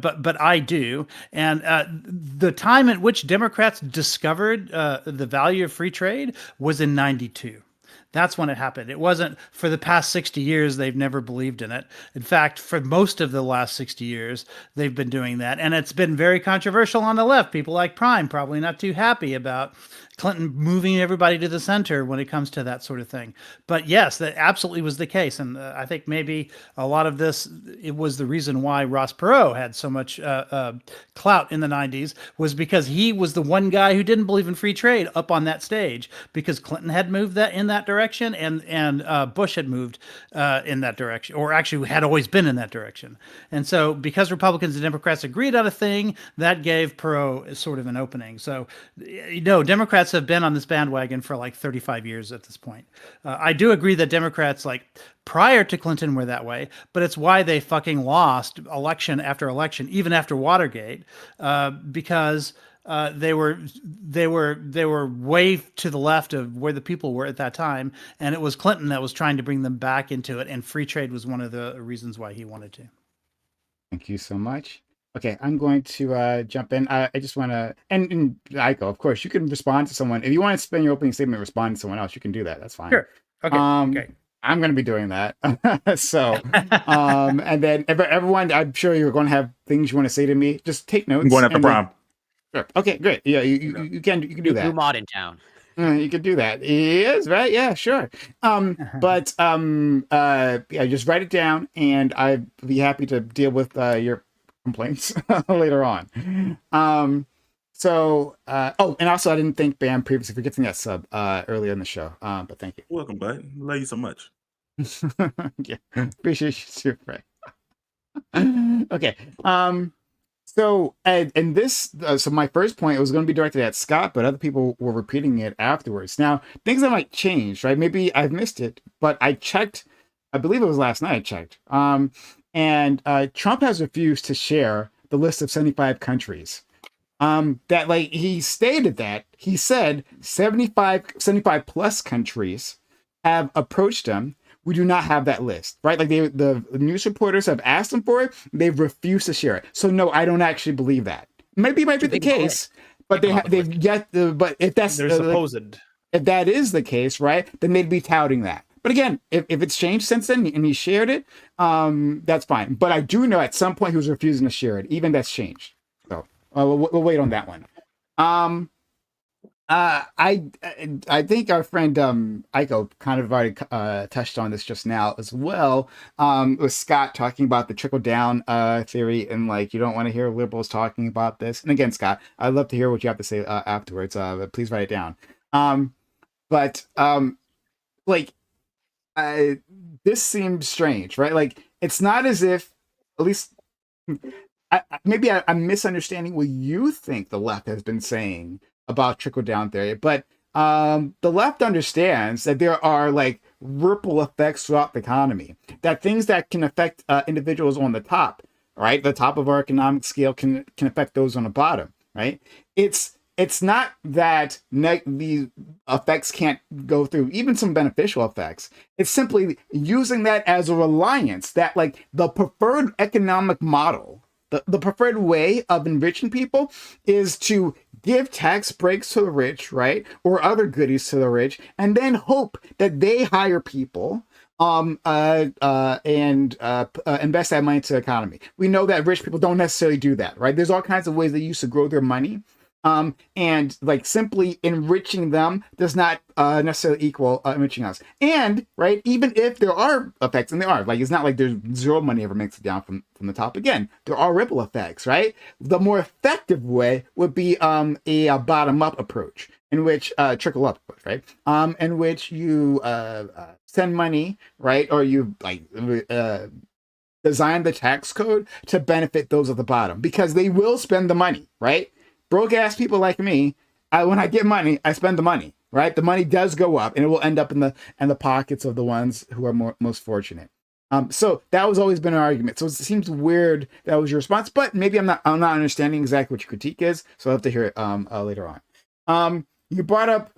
but I do. And the time at which Democrats discovered the value of free trade was in 92. That's when it happened. It wasn't for the past 60 years. They've never believed in it. In fact, for most of the last 60 years, they've been doing that. And it's been very controversial on the left. People like Prime probably not too happy about Clinton moving everybody to the center when it comes to that sort of thing. But yes, that absolutely was the case. And I think maybe a lot of this, it was the reason why Ross Perot had so much clout in the 90s, was because he was the one guy who didn't believe in free trade up on that stage, because Clinton had moved that in that direction, and Bush had moved in that direction, or actually had always been in that direction. And so because Republicans and Democrats agreed on a thing, that gave Perot sort of an opening. So, Democrats have been on this bandwagon for like 35 years at this point. I do agree that Democrats, like, prior to Clinton, were that way, but it's why they fucking lost election after election, even after Watergate, because they were way to the left of where the people were at that time, and it was Clinton that was trying to bring them back into it, and free trade was one of the reasons why he wanted to. Thank you so much. Okay, I'm going to jump in. I just want to, and Aiko, of course, you can respond to someone. If you want to spend your opening statement, respond to someone else, you can do that. That's fine. Sure. Okay. Okay. I'm going to be doing that. So, and then everyone, I'm sure you're going to have things you want to say to me. Just take notes. I'm going after Prom. Sure. Okay, great. Yeah, you can do that. New mod in town. You can do that. Yes, right? Yeah, sure. But yeah, just write it down, and I'd be happy to deal with your complaints later on. So, and also I didn't thank Bam previously for getting that sub earlier in the show. But thank you. You're welcome, bud. I love you so much. Yeah, appreciate you too, Frank. Okay. So, and this, so my first point was going to be directed at Scott, but other people were repeating it afterwards. Now, things that might change, right? Maybe I've missed it, but I checked, I believe it was last night I checked. And Trump has refused to share the list of 75 countries. That, like, he stated that, he said 75 plus countries have approached him. We do not have that list, right? Like, the news reporters have asked them for it. They've refused to share it. So no, I don't actually believe that. Maybe might be the case, but they've yet. But if that's supposed, if that is the case, right, then they'd be touting that. But again, if it's changed since then and he shared it, that's fine. But I do know at some point he was refusing to share it. Even that's changed. So we'll wait on that one. I think our friend Aiko kind of already touched on this just now as well. With Scott talking about the trickle down theory, and like, you don't want to hear liberals talking about this. And again, Scott, I'd love to hear what you have to say afterwards. But please write it down. This seems strange, right? Like, it's not as if, at least maybe I'm misunderstanding what you think the left has been saying about trickle down theory, but the left understands that there are like ripple effects throughout the economy. That things that can affect individuals on the top, right? The top of our economic scale can affect those on the bottom, right? It's not that these effects can't go through, even some beneficial effects. It's simply using that as a reliance that like the preferred economic model, the preferred way of enriching people is to give tax breaks to the rich, right? Or other goodies to the rich, and then hope that they hire people and invest that money into the economy. We know that rich people don't necessarily do that, right? There's all kinds of ways they used to grow their money. And like simply enriching them does not necessarily equal enriching us. And right, even if there are effects, and there are, like it's not like there's zero money ever makes it down from the top. Again, there are ripple effects, right? The more effective way would be a bottom up approach, in which trickle up approach, right? In which you send money, right, or you like design the tax code to benefit those at the bottom because they will spend the money, right? Broke ass people like me, when I get money, I spend the money, right? The money does go up, and it will end up in the pockets of the ones who are most fortunate. So that was always been an argument. So it seems weird that was your response, but maybe I'm not understanding exactly what your critique is. So I'll have to hear it later on. You brought up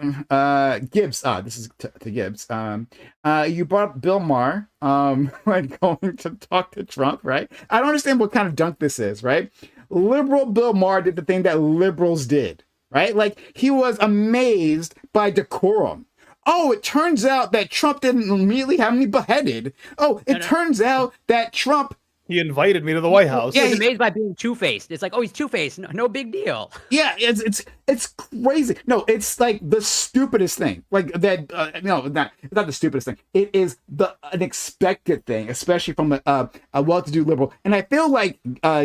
Gibbs. This is to Gibbs. You brought up Bill Maher when going to talk to Trump, right? I don't understand what kind of dunk this is, right? Liberal Bill Maher did the thing that liberals did, right? Like he was amazed by decorum. Oh, it turns out that Trump didn't immediately have me beheaded. Oh, it turns out that Trump... He invited me to the White House. Yeah, he's amazed by being two-faced. It's like, oh, he's two-faced. No big deal. Yeah, it's crazy. No, it's like the stupidest thing. Like that. No, it's not the stupidest thing. It is an expected thing, especially from a well-to-do liberal. And I feel like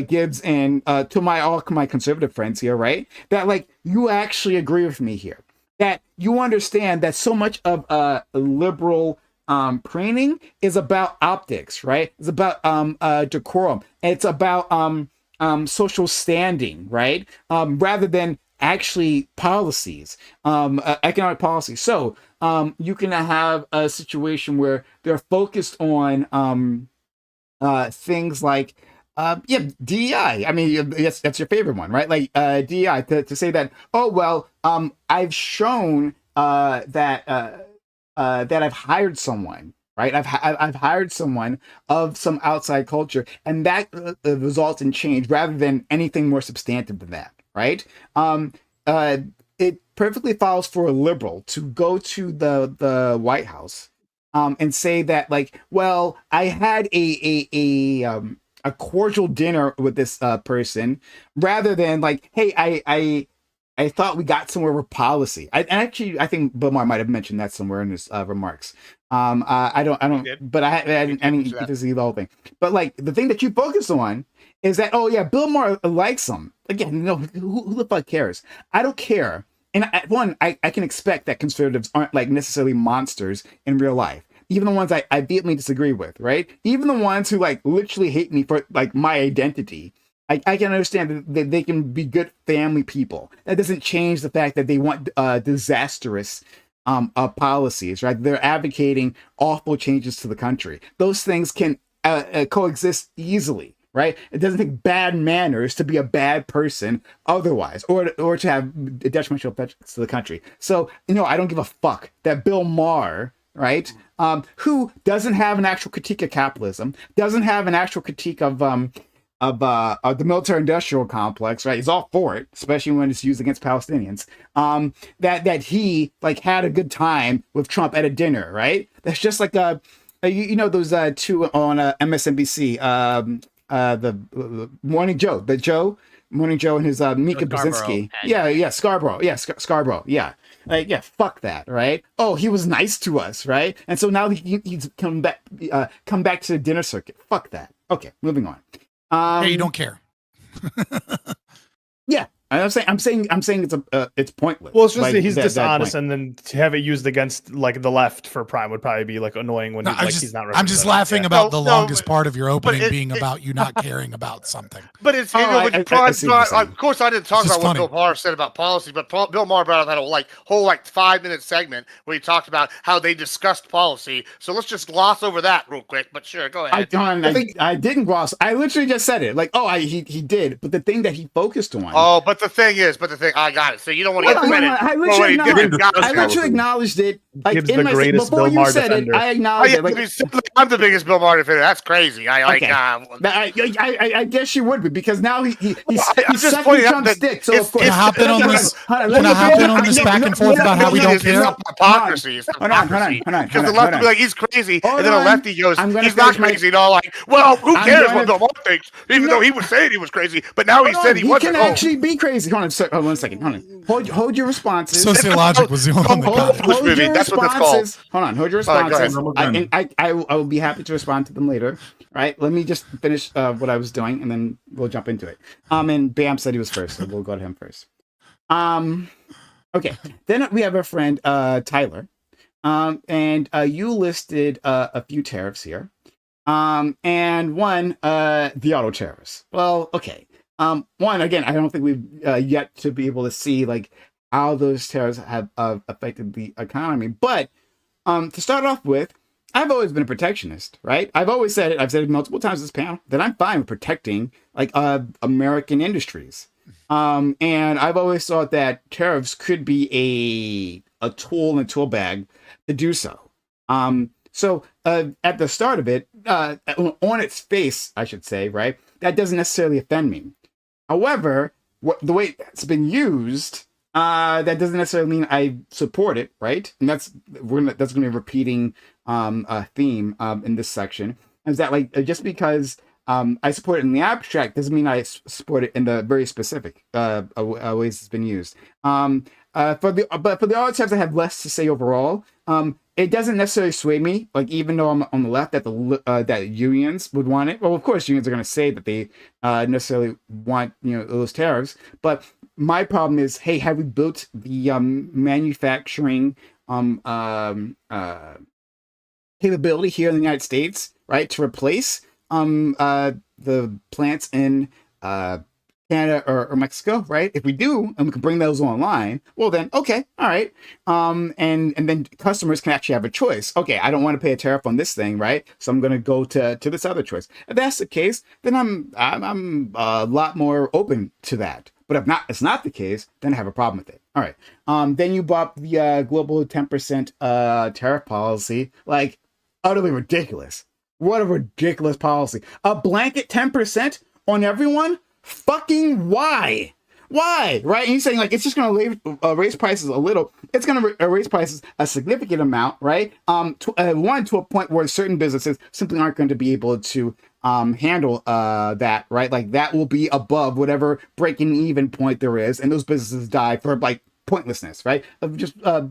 Gibbs and to all my conservative friends here, right? That like you actually agree with me here. That you understand that so much of liberal preening is about optics, right? It's about decorum. It's about social standing, right? Rather than actually policies, economic policies. So you can have a situation where they're focused on things like DEI. I mean, that's your favorite one, right? Like DEI to say that, oh well, I've shown that I've hired someone, right? I've hired someone of some outside culture, and that results in change rather than anything more substantive than that, right? It perfectly follows for a liberal to go to the White House and say that, like, well, I had a cordial dinner with this person, rather than like, hey, I thought we got somewhere with policy. I think Bill Maher might have mentioned that somewhere in his remarks. I don't, but I didn't get to see the whole thing. But like the thing that you focus on is that, oh yeah, Bill Maher likes him. Again, who the fuck cares? I don't care. And I can expect that conservatives aren't like necessarily monsters in real life. Even the ones I vehemently disagree with, right? Even the ones who like literally hate me for like my identity. I can understand that they can be good family people. That doesn't change the fact that they want disastrous policies, right? They're advocating awful changes to the country. Those things can coexist easily, right? It doesn't take bad manners to be a bad person otherwise, or to have detrimental effects to the country. So, I don't give a fuck that Bill Maher, right, who doesn't have an actual critique of capitalism, doesn't have an actual critique of the military-industrial complex, right? He's all for it, especially when it's used against Palestinians. That he like had a good time with Trump at a dinner, right? That's just like those two on MSNBC, the Morning Joe, Morning Joe and his Mika Brzezinski. Yeah, Scarborough. Yeah, Scarborough. Yeah. Like, yeah, fuck that, right? Oh, he was nice to us, right? And so now he's come back to the dinner circuit. Fuck that. Okay, moving on. Hey, you don't care. Yeah, I'm saying it's pointless. Well, it's just like, that he's that dishonest, and then to have it used against like the left for Prime would probably be like annoying when he's not. I'm just laughing about the longest part of your opening being about you not caring about something. But it's of course I didn't talk about what Bill Maher said about policy, but Bill Maher brought up that whole 5-minute segment where he talked about how they discussed policy. So let's just gloss over that real quick. But sure, go ahead. I didn't gloss. I literally just said it. He did. But the thing that he focused on. Oh, but the thing I got it. So you don't want to get credit. I literally acknowledged it. Like Gibbs, the greatest before Bill you Maher said defender. it, I acknowledged it. I'm the biggest Bill Maher defender. That's crazy. I guess you would be, because now he's just pointing out that stick. So of course, can I hop in on this back and forth about how we don't care? Hypocrisy. Hold on. Because the left will be like, he's crazy, and then a lefty goes, he's not crazy at all. Like, well, who cares what Bill Maher thinks? Even though he was saying he was crazy, but now he said he wasn't. He can actually be crazy. Hold on 1 second. Hold your responses. Sociologic was the only one that got it. Hold your That's what that's called. responses. Hold on. Hold your responses. I will be happy to respond to them later. All right. Let me just finish what I was doing, and then we'll jump into it. And Bam said he was first, so we'll go to him first. Okay. Then we have our friend Tyler. And you listed a few tariffs here. And one, the auto tariffs. Well, okay. One, again, I don't think we've yet to be able to see how those tariffs have affected the economy. But to start off with, I've always been a protectionist, right? I've always said it. I've said it multiple times this panel that I'm fine with protecting American industries. And I've always thought that tariffs could be a tool in a tool bag to do so. So at the start of it, on its face, I should say, right, that doesn't necessarily offend me. However, the way it's been used, that doesn't necessarily mean I support it, right? And that's going to be a repeating theme in this section. Is that just because I support it in the abstract doesn't mean I support it in the very specific ways it's been used. But for the other times I have less to say overall. It doesn't necessarily sway me. Even though I'm on the left, that unions would want it. Well, of course, unions are going to say that they necessarily want those tariffs. But my problem is, hey, have we built the manufacturing capability here in the United States, right, to replace the plants in Canada or Mexico, right? If we do, and we can bring those online, well then, okay, all right. And then customers can actually have a choice. Okay, I don't want to pay a tariff on this thing, right? So I'm going to go to this other choice. If that's the case, then I'm a lot more open to that. But if it's not the case, then I have a problem with it. All right. Then you bought the global 10% tariff policy, utterly ridiculous. What a ridiculous policy. A blanket 10% on everyone? Fucking why? Why? Right? And he's saying it's just going to raise prices a little. It's going to raise prices a significant amount, right? To a point where certain businesses simply aren't going to be able to handle that, right? That will be above whatever breaking even point there is, and those businesses die for pointlessness, right? Of just a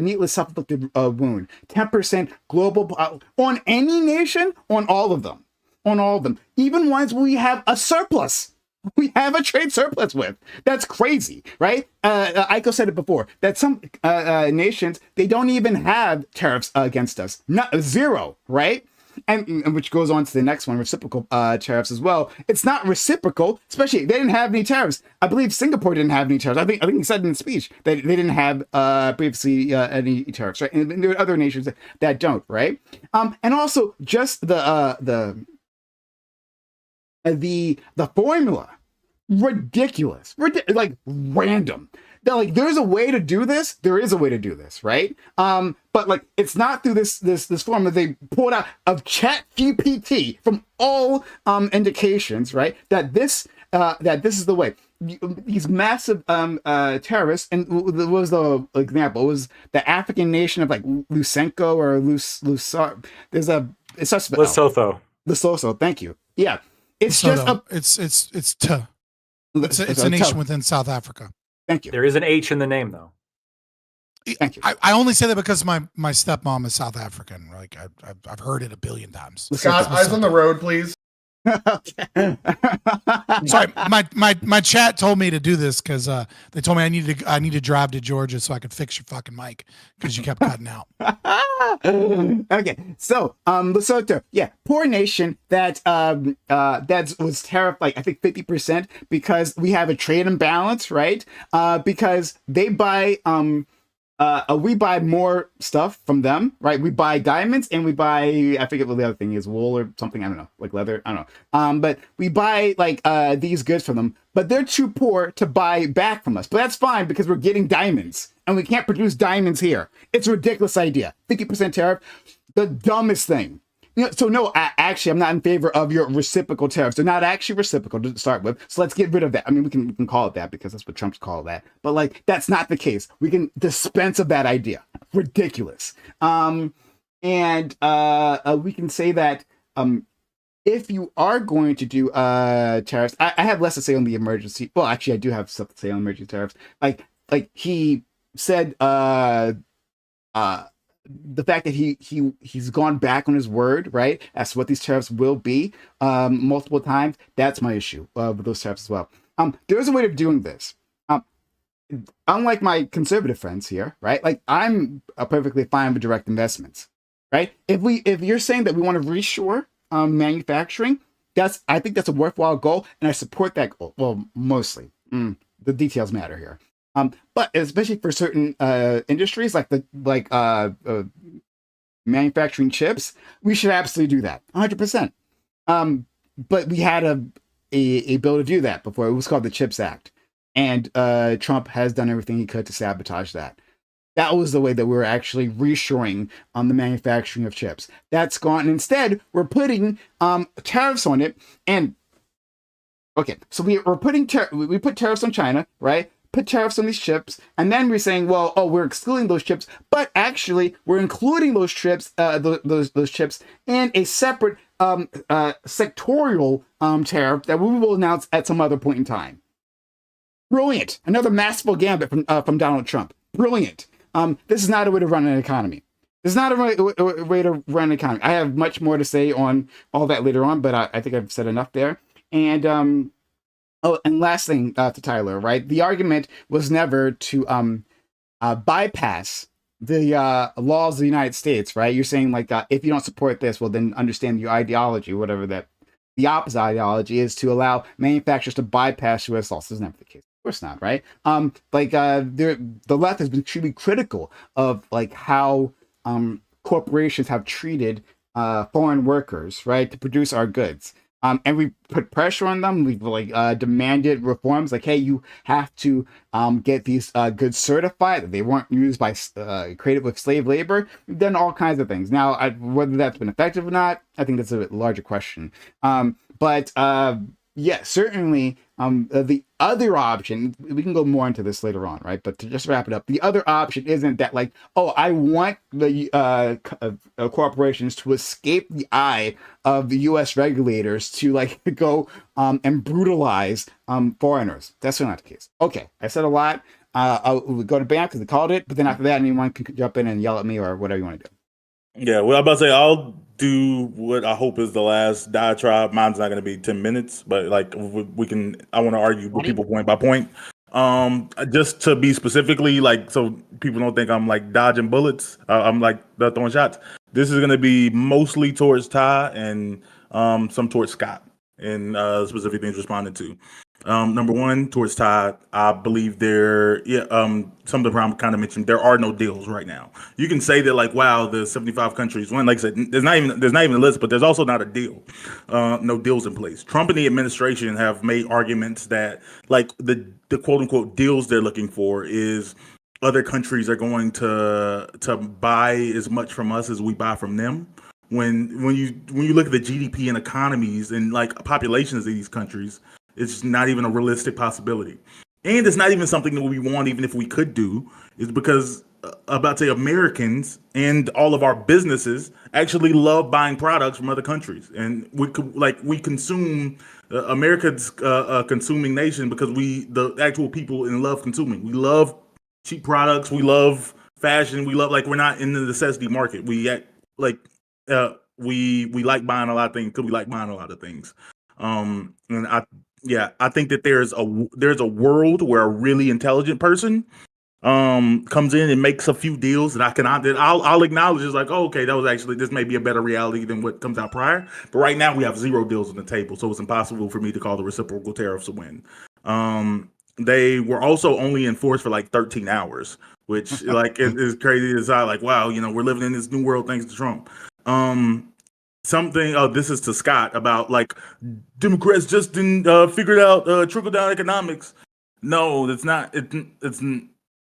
needless self-inflicted wound. 10% global on any nation, on all of them. On all of them, even ones we have a surplus, we have a trade surplus with. That's crazy, right? Aiko said it before that some nations, they don't even have tariffs against us, zero, right? And which goes on to the next one, reciprocal tariffs as well. It's not reciprocal, especially they didn't have any tariffs. I believe Singapore didn't have any tariffs. I think he said in the speech that they didn't have previously any tariffs, right? And there are other nations that don't, right? And also just the formula, ridiculous, random. There's a way to do this. There is a way to do this, right? But it's not through this formula they pulled out of ChatGPT from all indications, right? That this is the way. These massive terrorists, and what was the example? It was the African nation of Lusenko or Lusar. It starts with Lesotho. Lesotho. Thank you. Yeah. It's a nation within South Africa. Thank you. There is an H in the name, though. Thank you. I only say that because my stepmom is South African. I've heard it a billion times. Scott, eyes on the road, please. Sorry, my chat told me to do this because they told me I need to drive to Georgia so I could fix your fucking mic because you kept cutting out. Okay, so Lesotho, yeah, poor nation that was tariffed like I think 50% because we have a trade imbalance, right? Because they buy we buy more stuff from them, right? We buy diamonds and we buy, I forget what the other thing is, wool or something, I don't know, like leather, I don't know. But we buy like these goods from them, but they're too poor to buy back from us. But that's fine because we're getting diamonds and we can't produce diamonds here. It's a ridiculous idea. 50% tariff, the dumbest thing. You know, so no, actually, I'm not in favor of your reciprocal tariffs. They're not actually reciprocal to start with. So let's get rid of that. I mean, we can call it that because that's what Trump's called that. But like, that's not the case. We can dispense of that idea. Ridiculous. And we can say that if you are going to do tariffs, I have less to say on the emergency. Well, actually, I do have stuff to say on emergency tariffs. Like he said, the fact that he's gone back on his word, right, as to what these tariffs will be multiple times, that's my issue with those tariffs as well. There's a way of doing this. Unlike my conservative friends here, right, like I'm perfectly fine with direct investments, right? If you're saying that we want to reshore manufacturing, I think that's a worthwhile goal, and I support that goal. Well, mostly. The details matter here. But especially for certain industries like manufacturing chips, we should absolutely do that 100%. But we had a bill to do that before. It was called the CHIPS Act, and Trump has done everything he could to sabotage that. That was the way that we were actually reshoring the manufacturing of chips. That's gone. Instead, we're putting tariffs on it. And okay, so we're putting we put tariffs on China, right? Put tariffs on these chips, and then we're saying, well, we're excluding those chips, but actually we're including those chips, those chips in a separate sectorial tariff that we will announce at some other point in time. Brilliant! Another masterful gambit from Donald Trump. Brilliant. This is not a way to run an economy. This is not a way to run an economy. I have much more to say on all that later on, but I think I've said enough there. And oh, and last thing to Tyler, right? The argument was never to bypass the laws of the United States, right? You're saying like if you don't support this, well, then understand your ideology, whatever that the opposite ideology is, to allow manufacturers to bypass U.S. laws. This is never the case. Of course not, right? The left has been extremely critical of like how corporations have treated foreign workers, right, to produce our goods. And we put pressure on them. We've demanded reforms, like, hey, you have to get these goods certified that they weren't used by created with slave labor. We've done all kinds of things. Now, whether that's been effective or not, I think that's a bit larger question. But yeah, certainly the other option, we can go more into this later on, right? But to just wrap it up, the other option isn't that like, oh, I want the corporations to escape the eye of the U.S. regulators to like go and brutalize foreigners. That's not the case. Okay, I said a lot. I'll go to ban because I called it, but then after that, anyone can jump in and yell at me or whatever you want to do. Yeah, well, I'm about to say I'll do what I hope is the last diatribe. Mine's not going to be 10 minutes, but like we can. I want to argue with people point by point. Just to be specifically like, so people don't think I'm like dodging bullets. I'm like throwing shots. This is going to be mostly towards Ty and some towards Scott, and specific things responded to. Number one, towards Todd, I believe some of the problem kind of mentioned, there are no deals right now. You can say that like, wow, the 75 countries, like I said, there's not even a list, but there's also not a deal. No deals in place. Trump and the administration have made arguments that like the quote unquote deals they're looking for is other countries are going to buy as much from us as we buy from them. When you look at the GDP and economies and like populations of these countries, it's not even a realistic possibility. And it's not even something that we want, even if we could do, is because about to say Americans and all of our businesses actually love buying products from other countries. And we consume, America's a consuming nation because the actual people love consuming. We love cheap products. We love fashion. We love, like, we're not in the necessity market. We like buying a lot of things because we like buying a lot of things. And I think that there's a world where a really intelligent person comes in and makes a few deals that I'll acknowledge is like, oh, okay, this may be a better reality than what comes out prior. But right now we have 0 deals on the table, so it's impossible for me to call the reciprocal tariffs a win. They were also only enforced for like 13 hours, which like is crazy. It's like, wow, we're living in this new world thanks to Trump. This is to Scott about like Democrats just didn't figure out trickle down economics. No, that's not.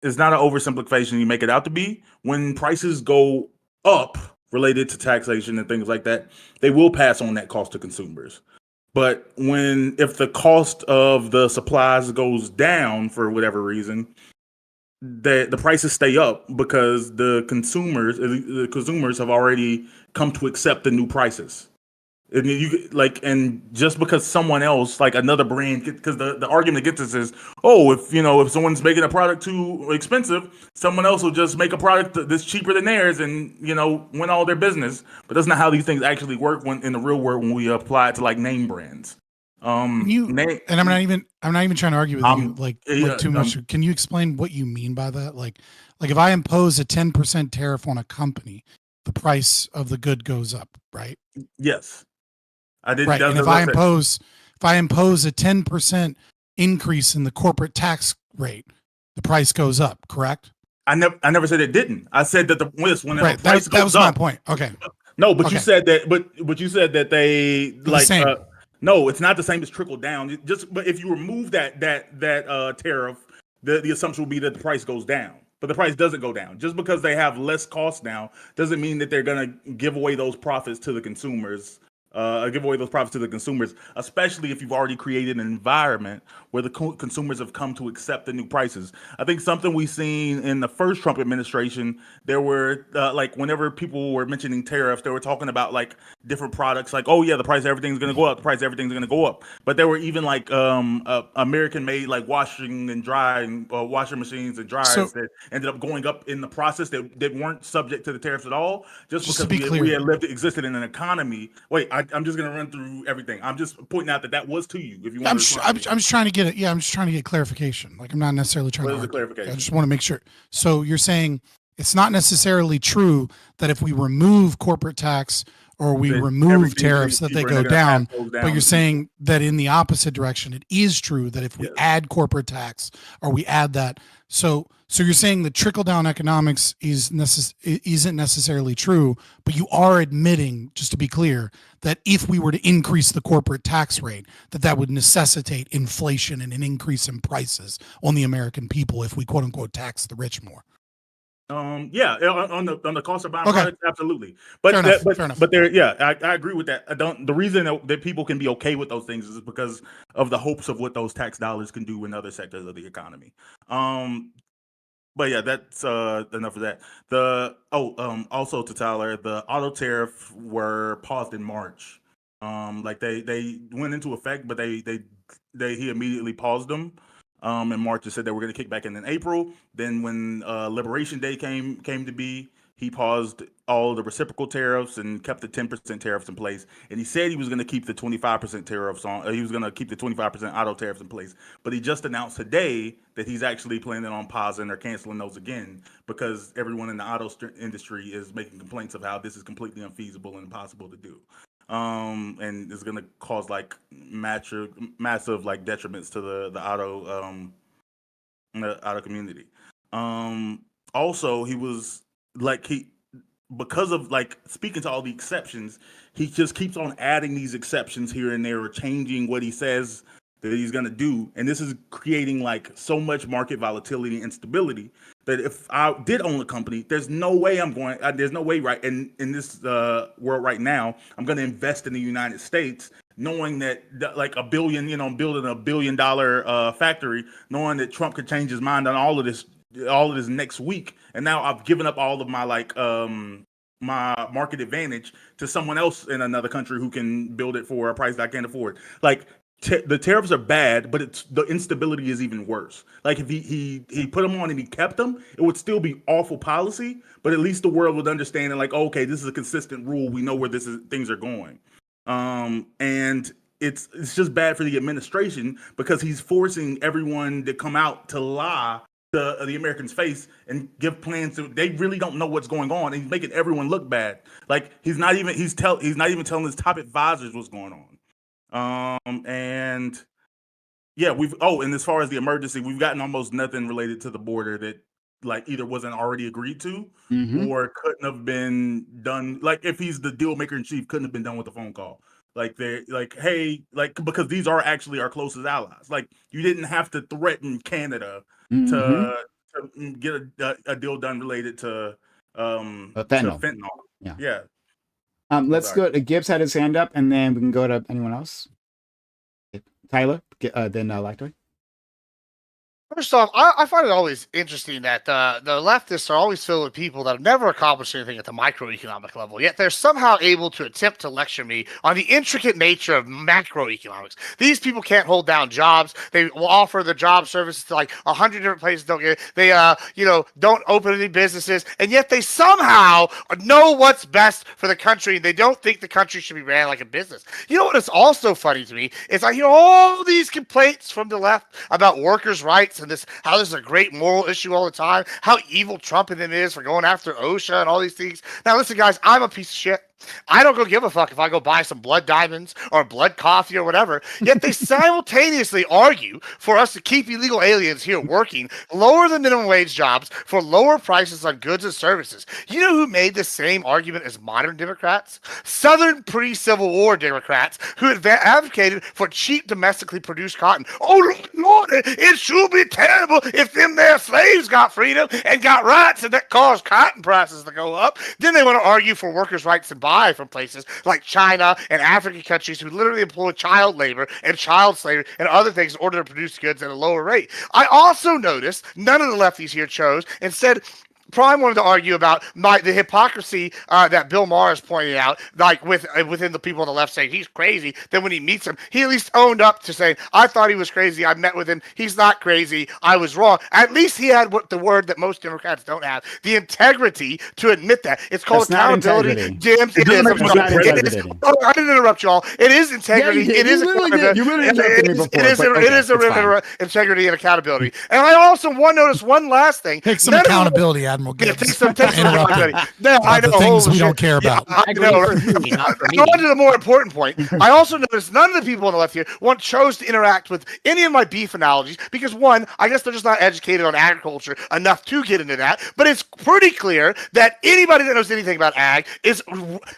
It's not an oversimplification you make it out to be. When prices go up related to taxation and things like that, they will pass on that cost to consumers. But if the cost of the supplies goes down for whatever reason, the prices stay up because the consumers have already come to accept the new prices. And just because someone else, like another brand, because the argument against this is, if someone's making a product too expensive, someone else will just make a product that's cheaper than theirs and win all their business. But that's not how these things actually work in the real world when we apply it to like name brands. I'm not even trying to argue with you like too much. Can you explain what you mean by that? Like if I impose a 10% tariff on a company, the price of the good goes up, right? Yes. I did. Right. And if I impose a 10% increase in the corporate tax rate, the price goes up, correct? I never said it didn't. I said that the price goes up. That was my point. Okay. No, but you said that. But you said that they like. No, it's not the same as trickle down. But if you remove that tariff, the assumption will be that the price goes down. But the price doesn't go down. Just because they have less cost now doesn't mean that they're going to give away those profits to the consumers. Especially if you've already created an environment where the consumers have come to accept the new prices. I think something we've seen in the first Trump administration, there were whenever people were mentioning tariffs, they were talking about like different products, like, oh yeah, the price of everything's going to go up. The price of everything's going to go up. But there were even like American-made like washing machines and dryers that ended up going up in the process that weren't subject to the tariffs at all, just because we had existed in an economy. Wait, I'm just going to run through everything. I'm just pointing out that was to you. If you want, I'm just trying to get it. Yeah, I'm just trying to get clarification. Like I'm not necessarily trying to argue. Clarification? I just want to make sure. So you're saying it's not necessarily true that if we remove corporate tax or we remove tariffs that they go down, but you're saying that in the opposite direction, it is true that if we add corporate tax or we add that. So you're saying the trickle down economics isn't necessarily true, but you are admitting, just to be clear, that if we were to increase the corporate tax rate, that would necessitate inflation and an increase in prices on the American people if we quote unquote tax the rich more. On the cost of buying products, absolutely. But fair enough. But I agree with that. The reason that people can be okay with those things is because of the hopes of what those tax dollars can do in other sectors of the economy. But yeah, that's enough of that. Also to Tyler, the auto tariff were paused in March. They went into effect, but he immediately paused them. In March, they said they were going to kick back in April. Then when Liberation Day came to be, he paused all the reciprocal tariffs and kept the 10% tariffs in place. And he said he was going to keep the 25% tariffs on. He was going to keep the 25% auto tariffs in place. But he just announced today that he's actually planning on pausing or canceling those again because everyone in the auto industry is making complaints of how this is completely unfeasible and impossible to do. And it's going to cause like massive like detriments to the auto community. Also, he was because of like speaking to all the exceptions, he just keeps on adding these exceptions here and there or changing what he says that he's going to do. And this is creating like so much market volatility and instability that if I did own a company, there's no way right in this world right now, I'm going to invest in the United States, knowing that like $1 billion, building $1 billion factory, knowing that Trump could change his mind on all of this next week. And now I've given up all of my my market advantage to someone else in another country who can build it for a price that I can't afford. Like the tariffs are bad, but the instability is even worse. Like if he put them on and he kept them, it would still be awful policy, but at least the world would understand and like, okay, this is a consistent rule. We know where things are going. And it's just bad for the administration because he's forcing everyone to come out to lie to the Americans' face and give plans to. They really don't know what's going on, and he's making everyone look bad. Like he's not even telling his top advisors what's going on. And yeah, and as far as the emergency, we've gotten almost nothing related to the border that like either wasn't already agreed to or couldn't have been done. Like if he's the deal maker in chief, couldn't have been done with a phone call. Like they're like, hey, like because these are actually our closest allies. Like you didn't have to threaten Canada to get a deal done related to fentanyl. Yeah. Let's go. Gibbs had his hand up, and then we can go to anyone else. Tyler, then Lactoid. First off, I find it always interesting that the leftists are always filled with people that have never accomplished anything at the microeconomic level, yet they're somehow able to attempt to lecture me on the intricate nature of macroeconomics. These people can't hold down jobs. They will offer the job services to like 100 different places. Don't get it. They, don't open any businesses, and yet they somehow know what's best for the country, and they don't think the country should be ran like a business. You know what is also funny to me is I hear all these complaints from the left about workers' rights and how this is a great moral issue all the time, how evil Trump and them is for going after OSHA and all these things. Now, listen, guys, I'm a piece of shit. I don't go give a fuck if I go buy some blood diamonds or blood coffee or whatever. Yet they simultaneously argue for us to keep illegal aliens here working lower than minimum wage jobs for lower prices on goods and services. You know who made the same argument as modern Democrats? Southern pre-Civil War Democrats who advocated for cheap domestically produced cotton. Oh, Lord, it should be terrible if them there slaves got freedom and got rights and that caused cotton prices to go up. Then they want to argue for workers' rights and buy from places like China and African countries who literally employ child labor and child slavery and other things in order to produce goods at a lower rate. I also noticed none of the lefties here chose. Instead, Prime wanted to argue about the hypocrisy that Bill Maher is pointing out, like within the people on the left saying he's crazy. Then when he meets him, he at least owned up to saying, I thought he was crazy. I met with him. He's not crazy. I was wrong. At least he had the word that most Democrats don't have, the integrity to admit that. It's called accountability. James, it is. I didn't interrupt y'all. It is integrity. It is accountability. It is integrity and accountability. And I also want to notice one last thing. Take some accountability, Admiral Gibbs. I know things we don't care about. I know. On to the more important point. I also noticed none of the people on the left here chose to interact with any of my beef analogies because, one, I guess they're just not educated on agriculture enough to get into that. But it's pretty clear that anybody that knows anything about ag is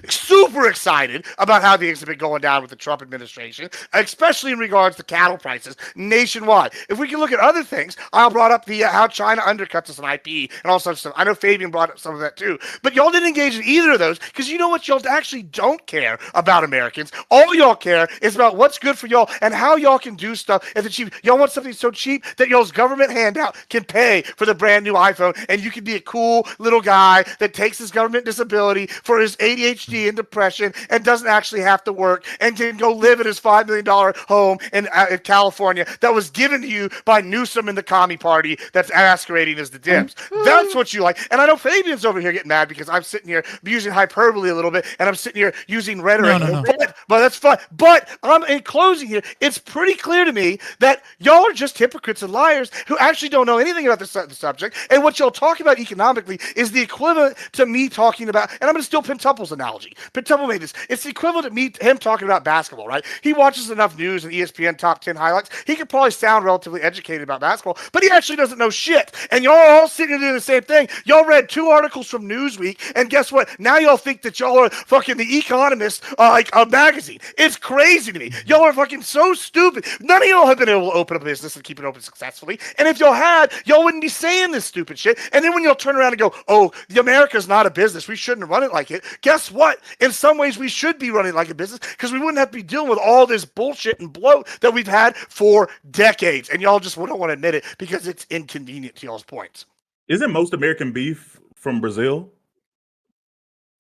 super excited about how things have been going down with the Trump administration, especially in regards to cattle prices nationwide. If we can look at other things, I brought up the how China undercuts us on IP and all such stuff. I know Fabian brought up some of that too, but y'all didn't engage in either of those because you know what? Y'all actually don't care about Americans. All y'all care is about what's good for y'all and how y'all can do stuff at the cheap. Y'all want something so cheap that y'all's government handout can pay for the brand new iPhone, and you can be a cool little guy that takes his government disability for his ADHD and depression and doesn't actually have to work and can go live in his $5 million home in California that was given to you by Newsom and the Commie Party that's masquerading as the Dems. That's what you like. And I know Fabian's over here getting mad because I'm sitting here using hyperbole a little bit and I'm sitting here using rhetoric. No. But that's fine. But in closing here, it's pretty clear to me that y'all are just hypocrites and liars who actually don't know anything about the subject. And what y'all talk about economically is the equivalent to me talking about, and I'm going to steal Pentuple's analogy. Pentuple made this. It's the equivalent to him talking about basketball, right? He watches enough news and ESPN top 10 highlights. He could probably sound relatively educated about basketball, but he actually doesn't know shit. And y'all are all sitting there doing the same thing. Y'all read 2 articles from Newsweek, and guess what? Now y'all think that y'all are fucking The Economist, like a magazine. It's crazy to me. Y'all are fucking so stupid. None of y'all have been able to open a business and keep it open successfully. And if y'all had, y'all wouldn't be saying this stupid shit. And then when y'all turn around and go, oh, America's not a business, we shouldn't run it like it. Guess what? In some ways, we should be running like a business because we wouldn't have to be dealing with all this bullshit and bloat that we've had for decades. And y'all just don't want to admit it because it's inconvenient to y'all's points. Isn't most American beef from Brazil?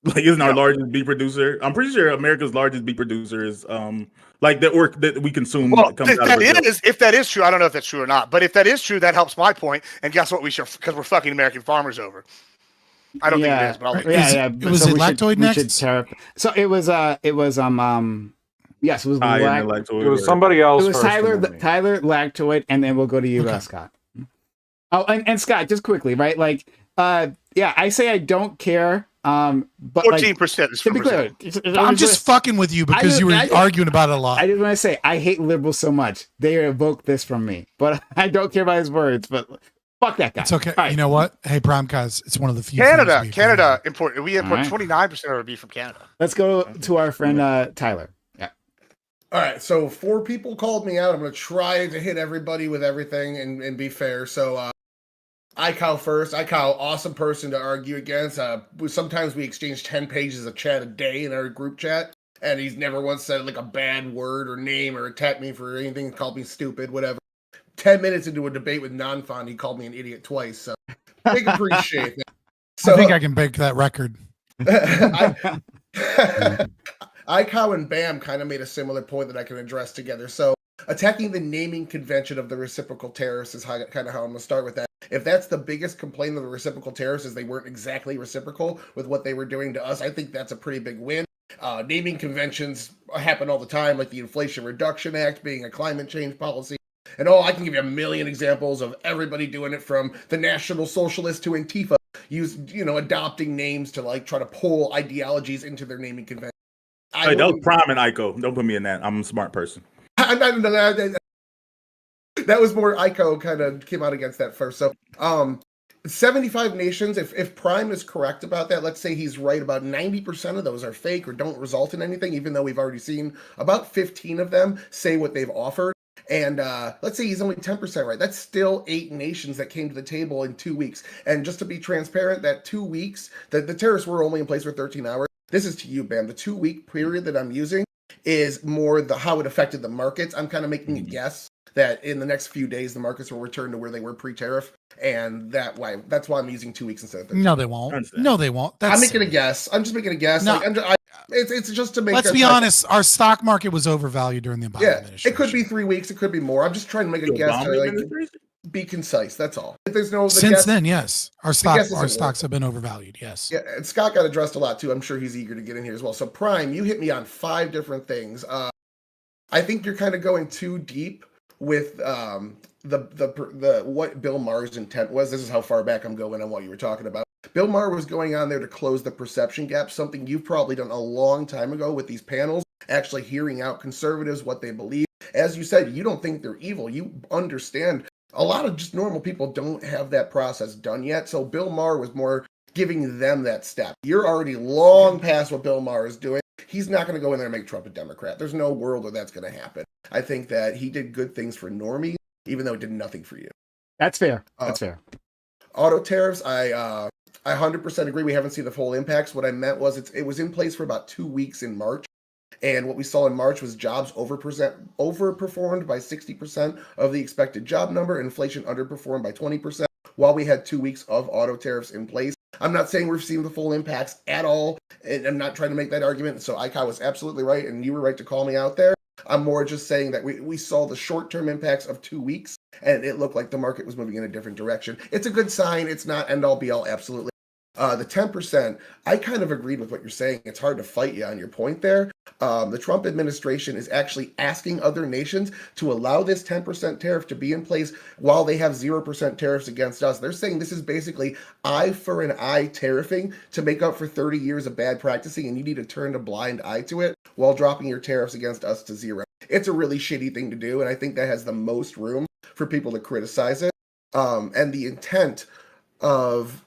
Like, isn't our largest beef producer? I'm pretty sure America's largest beef producer is that we consume. Well, if that is true, I don't know if that's true or not. But if that is true, that helps my point. And guess what? We should, because we're fucking American farmers over. I don't think it is, but I'll Was it Lactoid next? So it was Yes, it was It was somebody else. It was Tyler Lactoid, and then we'll go to you, Scott. Oh, and Scott, just quickly, right? Like, yeah, I say I don't care. But 14% is to be clear, I'm just fucking with you because you were arguing about it a lot. I just want to say I hate liberals so much. They evoke this from me, but I don't care about his words. But fuck that guy. It's okay. Right. You know what? Hey, Prime guys, it's one of the few. Canada import. We import 29% of our beef from Canada. Let's go to our friend Tyler. Yeah. All right. So 4 people called me out. I'm going to try to hit everybody with everything and be fair. So iCow first. iCow, awesome person to argue against. Sometimes we exchange 10 pages of chat a day in our group chat, and he's never once said like a bad word or name or attacked me for anything, called me stupid, whatever. 10 minutes into a debate with Non-Fun, he called me an idiot twice, so big appreciate that. So, I think I can break that record. iCow and Bam kind of made a similar point that I can address together. So attacking the naming convention of the reciprocal tariffs is kind of how I'm going to start with that. If that's the biggest complaint of the reciprocal tariffs is they weren't exactly reciprocal with what they were doing to us, I think that's a pretty big win. Naming conventions happen all the time, like the Inflation Reduction Act being a climate change policy. And I can give you a million examples of everybody doing it, from the National Socialists to Antifa, adopting names to like try to pull ideologies into their naming convention. That was Prime and Ico. Don't put me in that. I'm a smart person. That was more ICO kind of came out against that first. So 75 nations, if Prime is correct about that, let's say he's right, about 90% of those are fake or don't result in anything, even though we've already seen about 15 of them say what they've offered. And let's say he's only 10% right. That's still 8 nations that came to the table in 2 weeks. And just to be transparent, that 2 weeks, the tariffs were only in place for 13 hours. This is to you, Bam. The 2-week period that I'm using is more how it affected the markets. I'm kind of making a guess that in the next few days the markets will return to where they were pre-tariff, and that's why I'm using 2 weeks instead of 13. No, they won't. No, they won't. I'm making a guess. I'm just making a guess. No. It's just to make. Let's be honest. Our stock market was overvalued during the Obama administration. It could be 3 weeks. It could be more. I'm just trying to make a guess to be concise. That's all. If there's no then, yes, our stocks have been overvalued. Yes. Yeah, and Scott got addressed a lot too. I'm sure he's eager to get in here as well. So Prime, you hit me on 5 different things. I think you're kind of going too deep with the what Bill Maher's intent was. This is how far back I'm going on what you were talking about. Bill Maher was going on there to close the perception gap, something you've probably done a long time ago with these panels, actually hearing out conservatives, what they believe. As you said, you don't think they're evil. You understand a lot of just normal people don't have that process done yet. So Bill Maher was more giving them that step. You're already long past what Bill Maher is doing. He's not going to go in there and make Trump a Democrat. There's no world where that's going to happen. I think that he did good things for normies, even though it did nothing for you. That's fair. That's fair. Auto tariffs, I 100% agree. We haven't seen the full impacts. What I meant was it was in place for about 2 weeks in March. And what we saw in March was jobs overperformed by 60% of the expected job number. Inflation underperformed by 20% while we had 2 weeks of auto tariffs in place. I'm not saying we're seeing the full impacts at all, and I'm not trying to make that argument. So ICAO was absolutely right, and you were right to call me out there. I'm more just saying that we saw the short-term impacts of 2 weeks, and it looked like the market was moving in a different direction. It's a good sign. It's not end-all, be-all, absolutely. The 10%, I kind of agreed with what you're saying. It's hard to fight you on your point there. The Trump administration is actually asking other nations to allow this 10% tariff to be in place while they have 0% tariffs against us. They're saying this is basically eye for an eye tariffing to make up for 30 years of bad practicing, and you need to turn a blind eye to it while dropping your tariffs against us to 0. It's a really shitty thing to do, and I think that has the most room for people to criticize it. And the intent of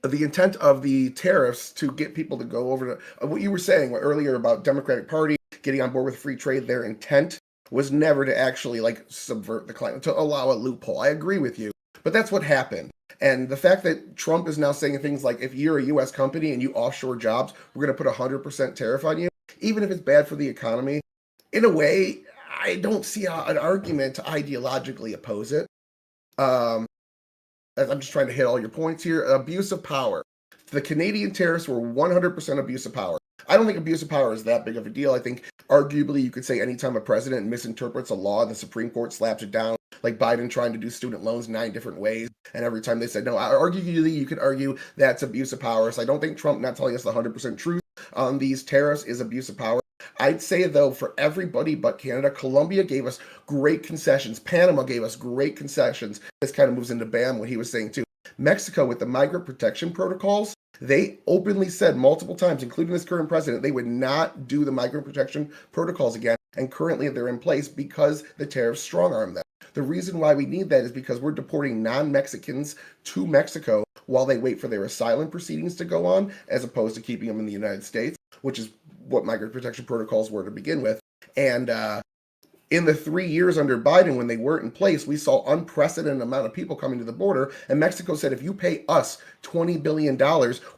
the tariffs to get people to go over to what you were saying earlier about Democratic Party getting on board with free trade. Their intent was never to actually subvert the climate, to allow a loophole. I agree with you, but that's what happened. And the fact that Trump is now saying things like, if you're a U.S. company and you offshore jobs, we're going to put 100% tariff on you, even if it's bad for the economy. In a way, I don't see an argument to ideologically oppose it. I'm just trying to hit all your points here. Abuse of power. The Canadian tariffs were 100% abuse of power. I don't think abuse of power is that big of a deal. I think arguably you could say anytime a president misinterprets a law and the Supreme Court slaps it down, like Biden trying to do student loans 9 different ways, and every time they said no, arguably you could argue that's abuse of power. So I don't think Trump not telling us the 100% truth on these tariffs is abuse of power. I'd say, though, for everybody but Canada, Colombia gave us great concessions. Panama gave us great concessions. This kind of moves into Bam, what he was saying, too. Mexico, with the migrant protection protocols, they openly said multiple times, including this current president, they would not do the migrant protection protocols again. And currently they're in place because the tariffs strong-arm them. The reason why we need that is because we're deporting non-Mexicans to Mexico while they wait for their asylum proceedings to go on, as opposed to keeping them in the United States, which is what migrant protection protocols were to begin with. And in the 3 years under Biden, when they weren't in place, we saw unprecedented amount of people coming to the border. And Mexico said, if you pay us $20 billion,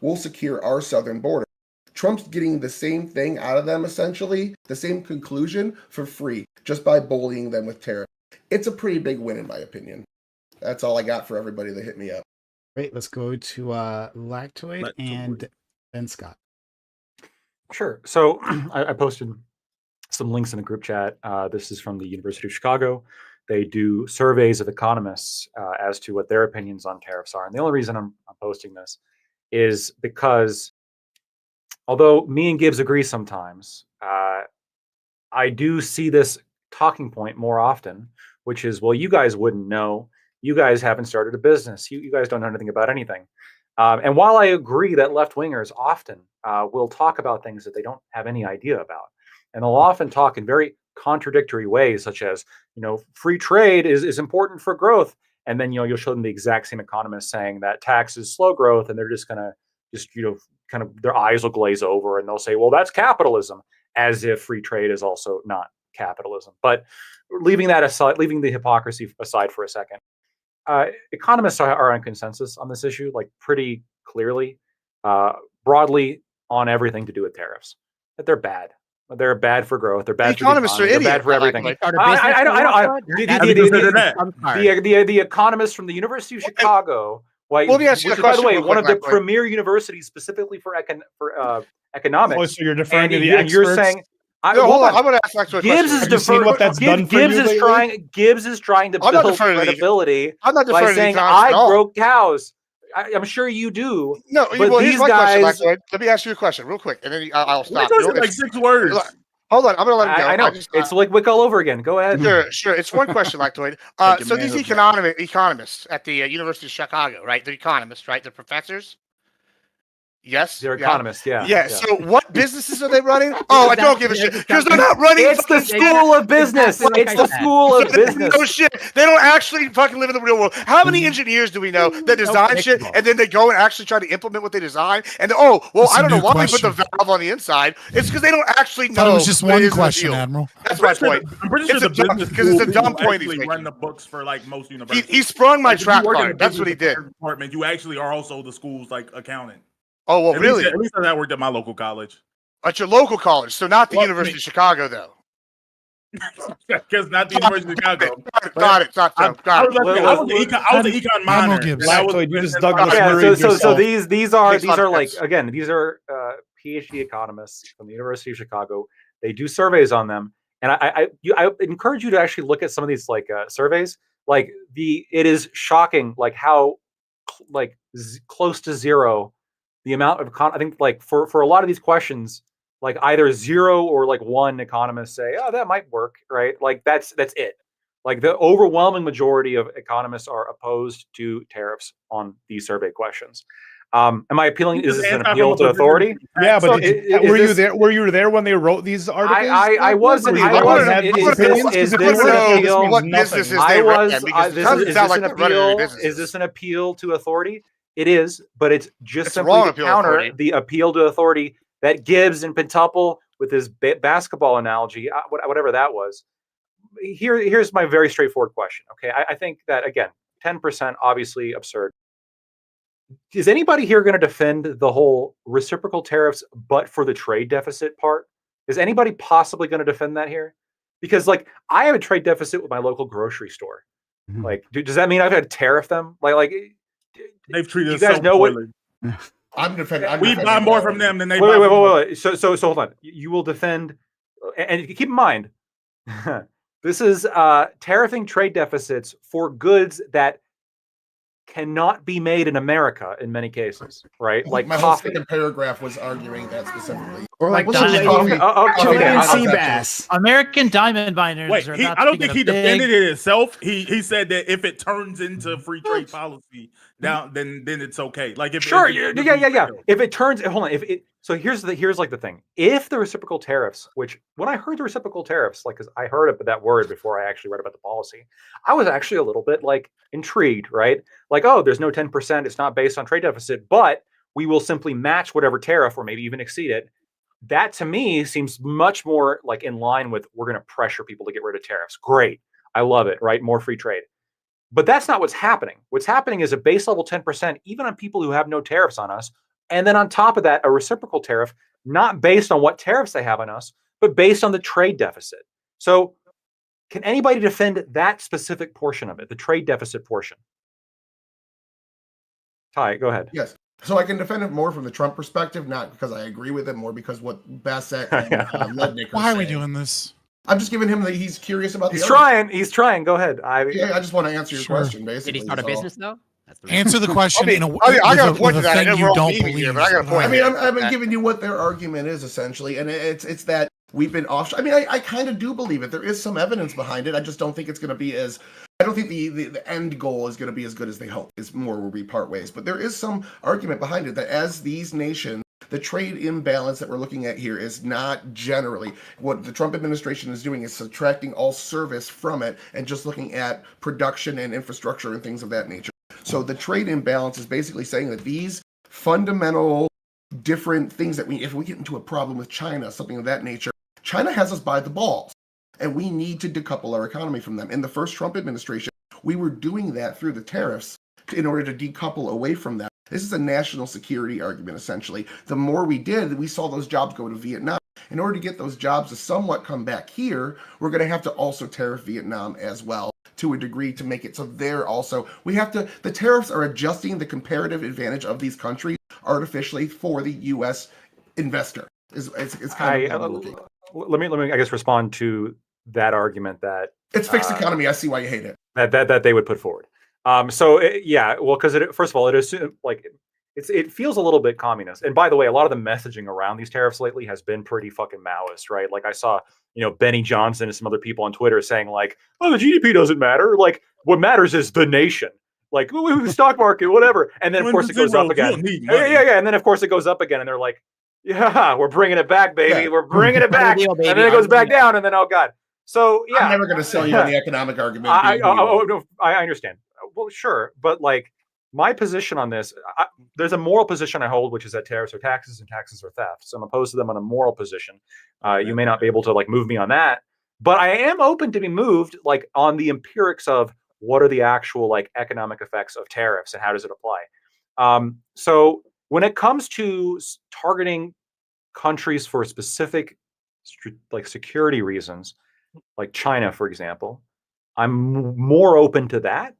we'll secure our southern border. Trump's getting the same thing out of them, essentially, the same conclusion for free, just by bullying them with tariffs. It's a pretty big win, in my opinion. That's all I got for everybody that hit me up. Great. Let's go to Lactoid and then Scott. Sure. So I posted some links in the group chat. This is from the University of Chicago. They do surveys of economists as to what their opinions on tariffs are. And the only reason I'm posting this is because although me and Gibbs agree sometimes, I do see this talking point more often, which is, well, you guys wouldn't know. You guys haven't started a business. You guys don't know anything about anything. And while I agree that left-wingers often will talk about things that they don't have any idea about, and they'll often talk in very contradictory ways, such as, free trade is important for growth. And then, you'll show them the exact same economist saying that taxes slow growth, and they're just going to kind of their eyes will glaze over and they'll say, well, that's capitalism, as if free trade is also not capitalism. But leaving that aside, leaving the hypocrisy aside for a second, economists are in consensus on this issue, like pretty clearly, broadly on everything to do with tariffs, that they're bad. They're bad for growth. They're bad for the economists. They're bad for everything. The economists from the University of Chicago. Which, by the way, one of the premier universities specifically for economics. Oh, so you're deferring to the experts? You're saying, hold on. I'm going to ask next Gibbs is deferring. What that's done for Gibbs is trying. Gibbs is trying to build credibility by saying I broke cows. I'm sure you do. No, well, these guys. Let me ask you a question real quick, and then I'll stop. Like 6 words. Hold on, I'm going to let him go. I know. It's like Wick all over again. Go ahead. Sure. It's one question, Lactoid. So these economists at the University of Chicago, right? They're economists, right? They're professors. Yes, they're economists. Yeah. Yeah. So what businesses are they running? Oh, I don't give a shit because they're not running. It's the school of business. It's the school of business. No shit. They don't actually fucking live in the real world. How many engineers do we know that design shit and then they go and actually try to implement what they design? And I don't know why we put the valve on the inside. It's because they don't actually know. It was just one question, Admiral. That's my point. I'm pretty sure the business because it's a dumb point. He's run the books for like most universities. He sprung my trap card. That's what he did. Department. You actually are also the school's like accountant. Oh, well, really? At least I worked at my local college. At your local college, so not the University of Chicago, though. Because not the University of Chicago. Got it. I was the econ minor. So these are like, again, these are PhD economists from the University of Chicago. They do surveys on them, and I encourage you to actually look at some of these like surveys. Like it is shocking, like how close to zero. The amount of I think like for a lot of these questions, like either 0 or like 1 economists say, oh, that might work, right? Like that's it. Like the overwhelming majority of economists are opposed to tariffs on these survey questions. Am I appealing? Is this an appeal to authority? Yeah, but were you there? Were you there when they wrote these articles? I wasn't. Is this an appeal to authority? It is, but it's just simply to counter the appeal to authority that Gibbs and Pentuple with his basketball analogy, whatever that was. Here's my very straightforward question. Okay, I think that again, 10% obviously absurd. Is anybody here going to defend the whole reciprocal tariffs, but for the trade deficit part? Is anybody possibly going to defend that here? Because like I have a trade deficit with my local grocery store. Mm-hmm. Like, does that mean I've had to tariff them? Like. They've treated us so poorly. I'm defending. We buy more from them than they buy. Wait. So hold on. You will defend, and keep in mind, this is tariffing trade deficits for goods that cannot be made in America in many cases, right? Like my whole second paragraph was arguing that specifically. Or like diamond Chilean sea bass. American diamond miners. Wait, I don't think he defended it himself. He said that if it turns into free trade policy, then it's okay. Like if yeah. If it turns, hold on. So here's like the thing. If the reciprocal tariffs, which when I heard the reciprocal tariffs, like because I heard that word before I actually read about the policy, I was actually a little bit like intrigued, right? Like, oh, there's no 10%. It's not based on trade deficit, but we will simply match whatever tariff or maybe even exceed it. That to me seems much more like in line with we're going to pressure people to get rid of tariffs. Great. I love it, right? More free trade. But that's not what's happening. What's happening is a base level 10%, even on people who have no tariffs on us. And then on top of that, a reciprocal tariff, not based on what tariffs they have on us, but based on the trade deficit. So can anybody defend that specific portion of it, the trade deficit portion? Ty, go ahead. Yes. So I can defend it more from the Trump perspective, not because I agree with it, more because what Bassett and Lednick are Why are we saying. doing this? I'm just giving him that he's curious about. He's trying. Go ahead. I just want to answer your question. Basically, did he start a business though? Answer the question. I got a point to that. Thing you don't believe. I got a point. I mean, I've been giving you what their argument is essentially, and it's that we've been off. I mean, I kind of do believe it. There is some evidence behind it. I just don't think it's going to be as. I don't think the end goal is going to be as good as they hope. It's more where we part ways. But there is some argument behind it that as these nations, the trade imbalance that we're looking at here is not generally what the Trump administration is doing is subtracting all service from it and just looking at production and infrastructure and things of that nature. So the trade imbalance is basically saying that these fundamental different things that if we get into a problem with China, something of that nature, China has us by the balls. And we need to decouple our economy from them. In the first Trump administration, we were doing that through the tariffs in order to decouple away from that. This is a national security argument, essentially. The more we did, we saw those jobs go to Vietnam. In order to get those jobs to somewhat come back here, we're going to have to also tariff Vietnam as well to a degree to make it so they're also, the tariffs are adjusting the comparative advantage of these countries artificially for the U.S. investor. It's kind of working. Let me I guess respond to that argument that it's fixed economy. I see why you hate it. That they would put forward. Because first of all, it feels a little bit communist. And by the way, a lot of the messaging around these tariffs lately has been pretty fucking Maoist, right? Like I saw, Benny Johnson and some other people on Twitter saying like, oh, the GDP doesn't matter. Like what matters is the nation. Like the stock market, whatever. And then of course it goes up again. Yeah. And then of course it goes up again, and they're like, yeah, we're bringing it back, baby. Yeah. We're bringing it back. And then it goes back down, and then, oh, God. So, yeah. I'm never going to sell you on the economic argument. No, I understand. Well, sure. But, like, my position on this, there's a moral position I hold, which is that tariffs are taxes and taxes are theft. So I'm opposed to them on a moral position. You may not be able to, like, move me on that. But I am open to be moved, like, on the empirics of what are the actual, like, economic effects of tariffs and how does it apply. So when it comes to targeting countries for specific like security reasons, like China, for example, I'm more open to that.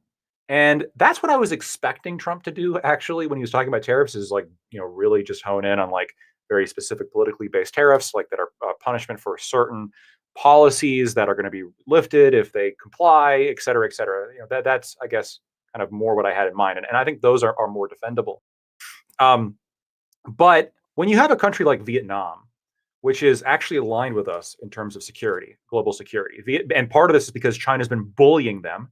And that's what I was expecting Trump to do, actually, when he was talking about tariffs, is like, really just hone in on like very specific politically based tariffs, like that are punishment for certain policies that are going to be lifted if they comply, et cetera, et cetera. That's, I guess, kind of more what I had in mind. And I think those are more defendable. But when you have a country like Vietnam, which is actually aligned with us in terms of security, global security, and part of this is because China's been bullying them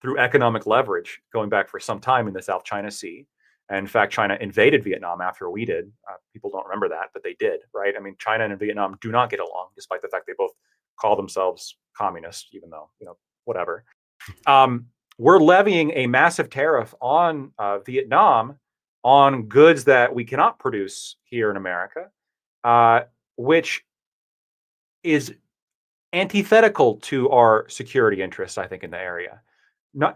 through economic leverage going back for some time in the South China Sea. And in fact, China invaded Vietnam after we did. People don't remember that, but they did, right? I mean, China and Vietnam do not get along, despite the fact they both call themselves communist, even though, whatever. We're levying a massive tariff on Vietnam on goods that we cannot produce here in America, which is antithetical to our security interests, I think, in the area.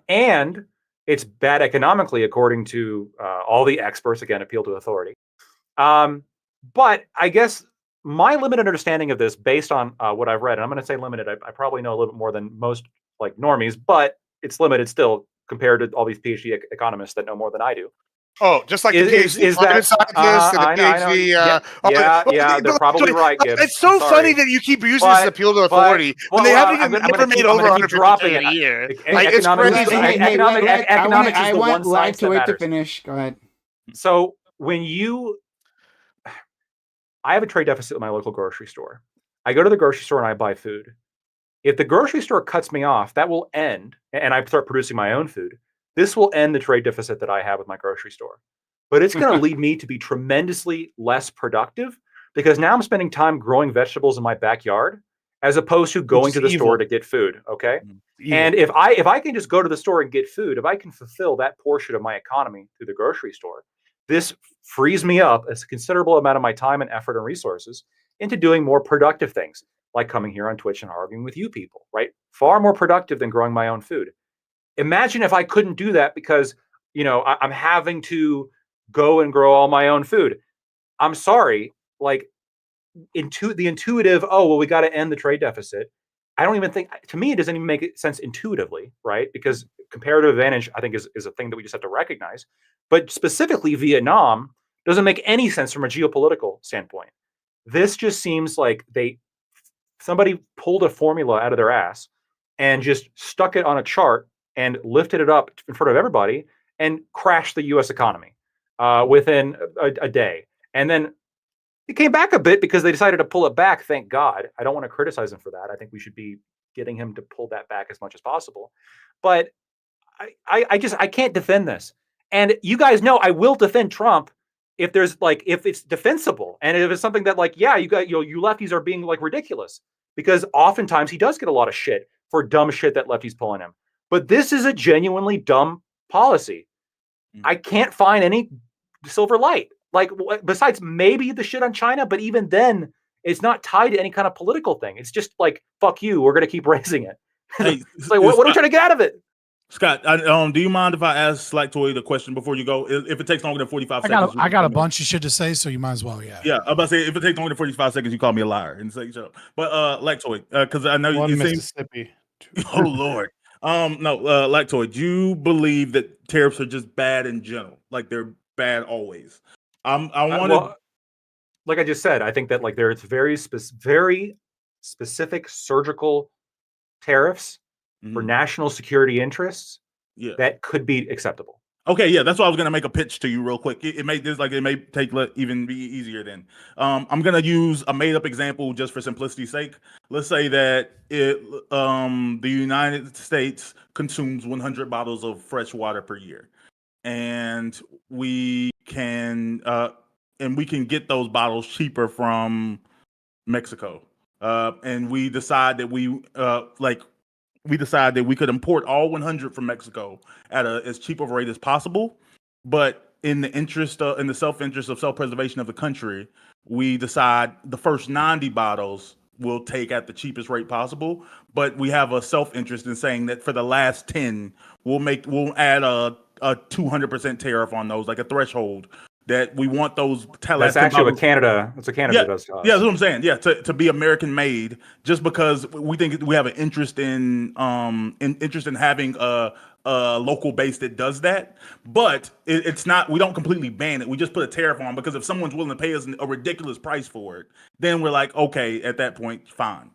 And it's bad economically, according to all the experts, again, appeal to authority. But I guess my limited understanding of this, based on what I've read, and I'm going to say limited, I probably know a little bit more than most like normies, but it's limited still compared to all these PhD economists that know more than I do. Oh, just like the PhD scientists and the PhD. They're probably right, Gibbs. It's so funny that you keep using this appeal to authority when they haven't even ever made over 150 a year. Like, it's crazy. Economics is the one science that matters. To finish. Go ahead. So when you I have a trade deficit with my local grocery store. I go to the grocery store and I buy food. If the grocery store cuts me off, that will end, and I start producing my own food. This will end the trade deficit that I have with my grocery store. But it's going to lead me to be tremendously less productive because now I'm spending time growing vegetables in my backyard as opposed to going to the store to get food. Okay. And if I can just go to the store and get food, if I can fulfill that portion of my economy through the grocery store, this frees me up a considerable amount of my time and effort and resources into doing more productive things, like coming here on Twitch and arguing with you people, right? Far more productive than growing my own food. Imagine if I couldn't do that because, I'm having to go and grow all my own food. I'm sorry, like the intuitive, we got to end the trade deficit. I don't even think, to me, it doesn't even make sense intuitively, right? Because comparative advantage, I think, is a thing that we just have to recognize. But specifically, Vietnam doesn't make any sense from a geopolitical standpoint. This just seems like somebody pulled a formula out of their ass and just stuck it on a chart and lifted it up in front of everybody and crashed the U.S. economy within a day. And then it came back a bit because they decided to pull it back. Thank God. I don't want to criticize him for that. I think we should be getting him to pull that back as much as possible. But I can't defend this. And you guys know I will defend Trump if it's defensible and if it's something that you lefties are being ridiculous, because oftentimes he does get a lot of shit for dumb shit that lefties pulling him. But this is a genuinely dumb policy. I can't find any silver light. Besides maybe the shit on China, but even then, it's not tied to any kind of political thing. It's just fuck you, we're going to keep raising it. Hey, it's what are we trying to get out of it? Scott, do you mind if I ask Slacktoy the question before you go? If it takes longer than 45 seconds. I got a bunch of shit to say, so you might as well, yeah. Yeah, I'm about to say, if it takes longer than 45 seconds, you call me a liar and say shut up. But Lactoid, because I know you Mississippi. Oh, Lord. No, Lactoid, do you believe that tariffs are just bad in general? Like they're bad always? Like I just said, I think that there's very specific surgical tariffs for national security interests that could be acceptable. Okay, yeah, that's why I was gonna make a pitch to you real quick. It may take even be easier then. I'm gonna use a made up example just for simplicity's sake. Let's say that the United States consumes 100 bottles of fresh water per year, and we can get those bottles cheaper from Mexico. And we decide that we could import all 100 from Mexico at as cheap of a rate as possible. But in the self-interest of self-preservation of the country, we decide the first 90 bottles we'll take at the cheapest rate possible. But we have a self-interest in saying that for the last 10, we'll add a 200% tariff on those, like a threshold. That we want those. That's actually what Canada. That's what Canada does to us. Yeah, that's what I'm saying. Yeah, to be American made, just because we think we have an interest in having a local base that does that. But it's not. We don't completely ban it. We just put a tariff on, because if someone's willing to pay us a ridiculous price for it, then we're like, okay, at that point, fine.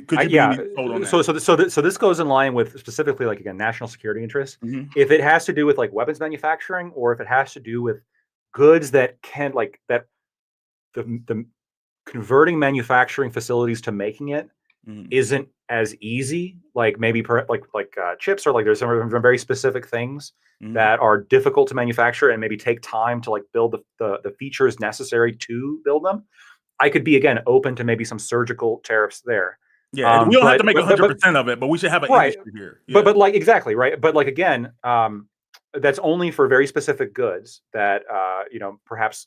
Could you on that? So this goes in line with specifically again national security interests. Mm-hmm. If it has to do with weapons manufacturing, or if it has to do with goods that can the converting manufacturing facilities to making it isn't as easy, maybe chips, or there's some very specific things that are difficult to manufacture and maybe take time to build the features necessary to build them. I could be again open to maybe some surgical tariffs there. Yeah, we don't have to make 100% of it, but we should have an industry here. Yeah. But exactly right. But again, that's only for very specific goods that perhaps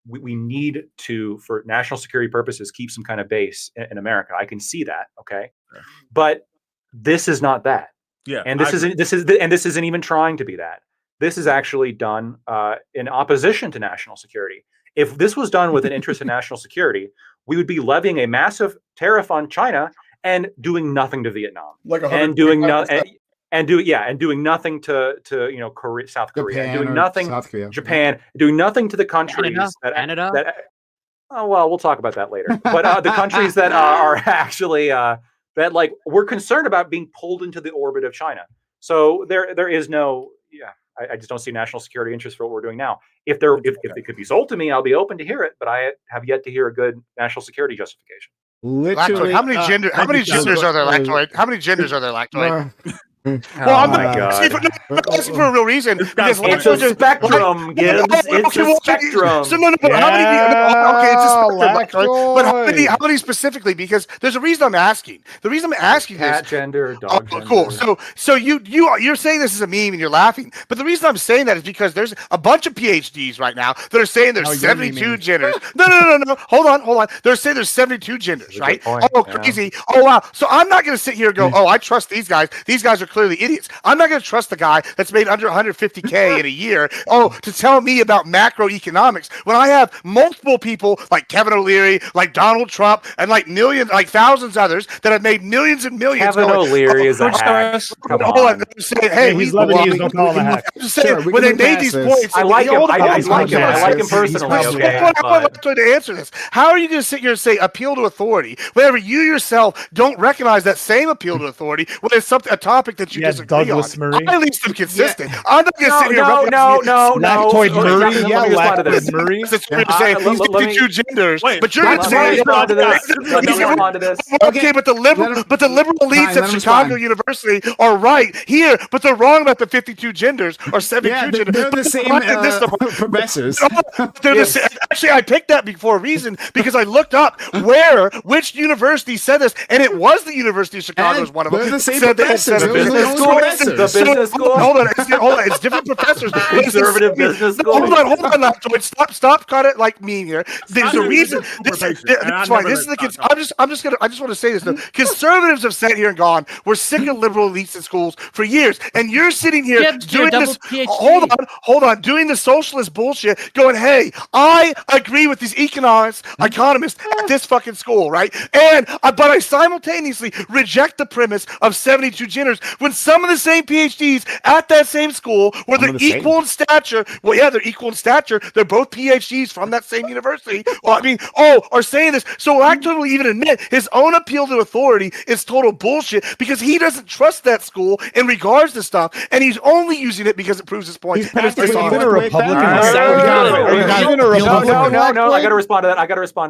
we need to, for national security purposes, keep some kind of base in America. I can see that, okay, but this is not that. Yeah, and this isn't even trying to be that. This is actually done in opposition to national security. If this was done with an interest in national security, we would be levying a massive tariff on China and doing nothing to Vietnam, and doing nothing to Korea, South Korea, Japan, doing nothing South Korea. Japan, doing nothing to the countries Canada. Oh well, we'll talk about that later. But the countries that are actually that we're concerned about being pulled into the orbit of China. So there is no I just don't see national security interest for what we're doing now. If it could be sold to me, I'll be open to hear it, but I have yet to hear a good national security justification. Literally, how many genders are there, Lactoid? How many genders are there, Lactoid? Well, I'm not asking for a real reason. Because it's a spectrum, Gibbs. It's a spectrum. So no, how many? Okay, it's a spectrum. But how many specifically? Because there's a reason I'm asking. The reason I'm asking this. Cat gender, dog gender. Cool. So you're saying this is a meme and you're laughing. But the reason I'm saying that is because there's a bunch of PhDs right now that are saying there's 72 genders. No. Hold on. They're saying there's 72 genders, right? Crazy. Oh wow. So I'm not going to sit here and go, oh, I trust these guys. These guys are clearly idiots. I'm not going to trust the guy that's made under 150K in a year, to tell me about macroeconomics when I have multiple people like Kevin O'Leary, like Donald Trump, and like thousands others that have made millions and millions. Kevin O'Leary is a hack. Hey, he's Lebanese. Don't call him a hack. I'm just saying, when they made these points, I like him. I like him personally. Okay, I'm not trying to answer this. How are you going to sit here and say appeal to authority whenever you yourself don't recognize that same appeal to authority when it's a topic that you disagree Douglas on? Murray. I at least am consistent. Yeah. I'm not going to sit here. No. Lactoid Murray. Yeah, Lactoid Murray. Saying 52 genders, but you're going to say this. Okay, but the liberal elites at Chicago University are right here, but they're wrong about the 52 genders or 72 genders. They're the same professors. They're the same. Actually, I picked that for a reason because I looked up which university said this, and it was the University of Chicago was one of them. They're the same professors. The business school. Hold on. It's different professors. Conservative business school. Hold on. Stop. Cut it like me here. There's a reason. That's fine. This is the. I just want to say this though. Conservatives have sat here and gone, we're sick of liberal elites in schools for years, and you're sitting here doing this. Hold on. Doing the socialist bullshit. Going, hey, I agree with these economists at this fucking school, right? But I simultaneously reject the premise of 72 genders when some of the same PhDs at that same school were equal in stature. Well, yeah, they're equal in stature. They're both PhDs from that same university. Are saying this. So Lactoid will even admit his own appeal to authority is total bullshit because he doesn't trust that school in regards to stuff, and he's only using it because it proves his point. No, I got to respond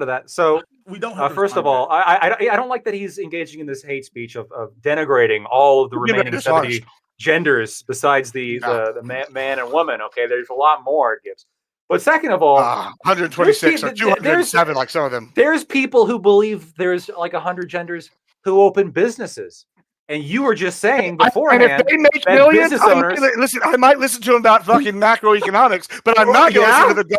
to that. So we don't have first of all, I don't like that he's engaging in this hate speech of denigrating all of the remaining 70 genders besides the man and woman. Okay, there's a lot more it gives. But second of all, 126 or 207, like some of them. There's people who believe there's like 100 genders who open businesses. And you were just saying beforehand if they make millions, I might listen to them about fucking macroeconomics, but I'm not going to listen to the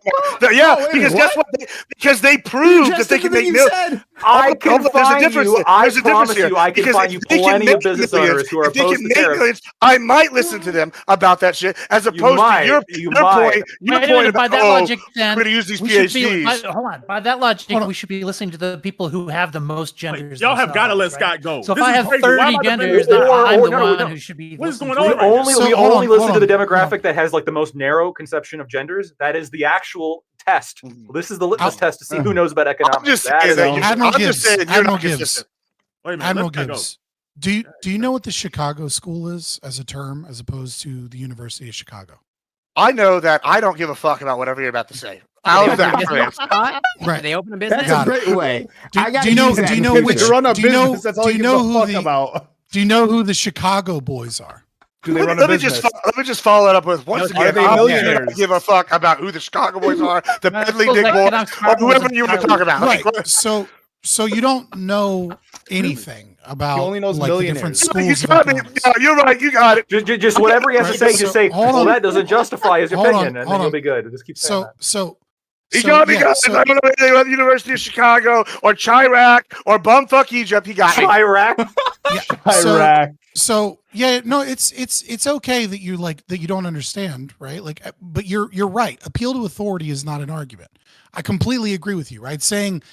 because guess what? Because they proved that they can make millions. I promise you, I can find you plenty of business owners who are opposed to tariffs. I might listen to them about that shit, as opposed to your point by that logic, then we're going to use these PhDs. Hold on. By that logic, we should be listening to the people who have the most genders. Y'all have got to let Scott go. So if I have 30 genders, then I'm the one who should be. What is going on? We only listen to the demographic that has like the most narrow conception of genders. That is the actual test. This is the litmus test to see who knows about economics. Admiral Gibbs, do you know what the Chicago School is as a term, as opposed to the University of Chicago? I know that I don't give a fuck about whatever you're about to say. Right. They open a business. That's a great way. Do you know who the Chicago boys are? Do they run a business? Let me just follow that up with once again. I don't give a fuck about who the Chicago boys are, the Bedley Dick boys, or whoever you want to talk about. Right. So you don't know anything about. He only knows different schools. You're right. You got it. Just whatever he has to say. Just say, well, that doesn't justify his opinion, and then you'll be good. Just keep saying that. He got me, guys. I don't know anything about the University of Chicago or Chirac or bumfuck Egypt. He got me. Chirac. It's okay that you don't understand, right? But you're right. Appeal to authority is not an argument. I completely agree with you, right? Saying,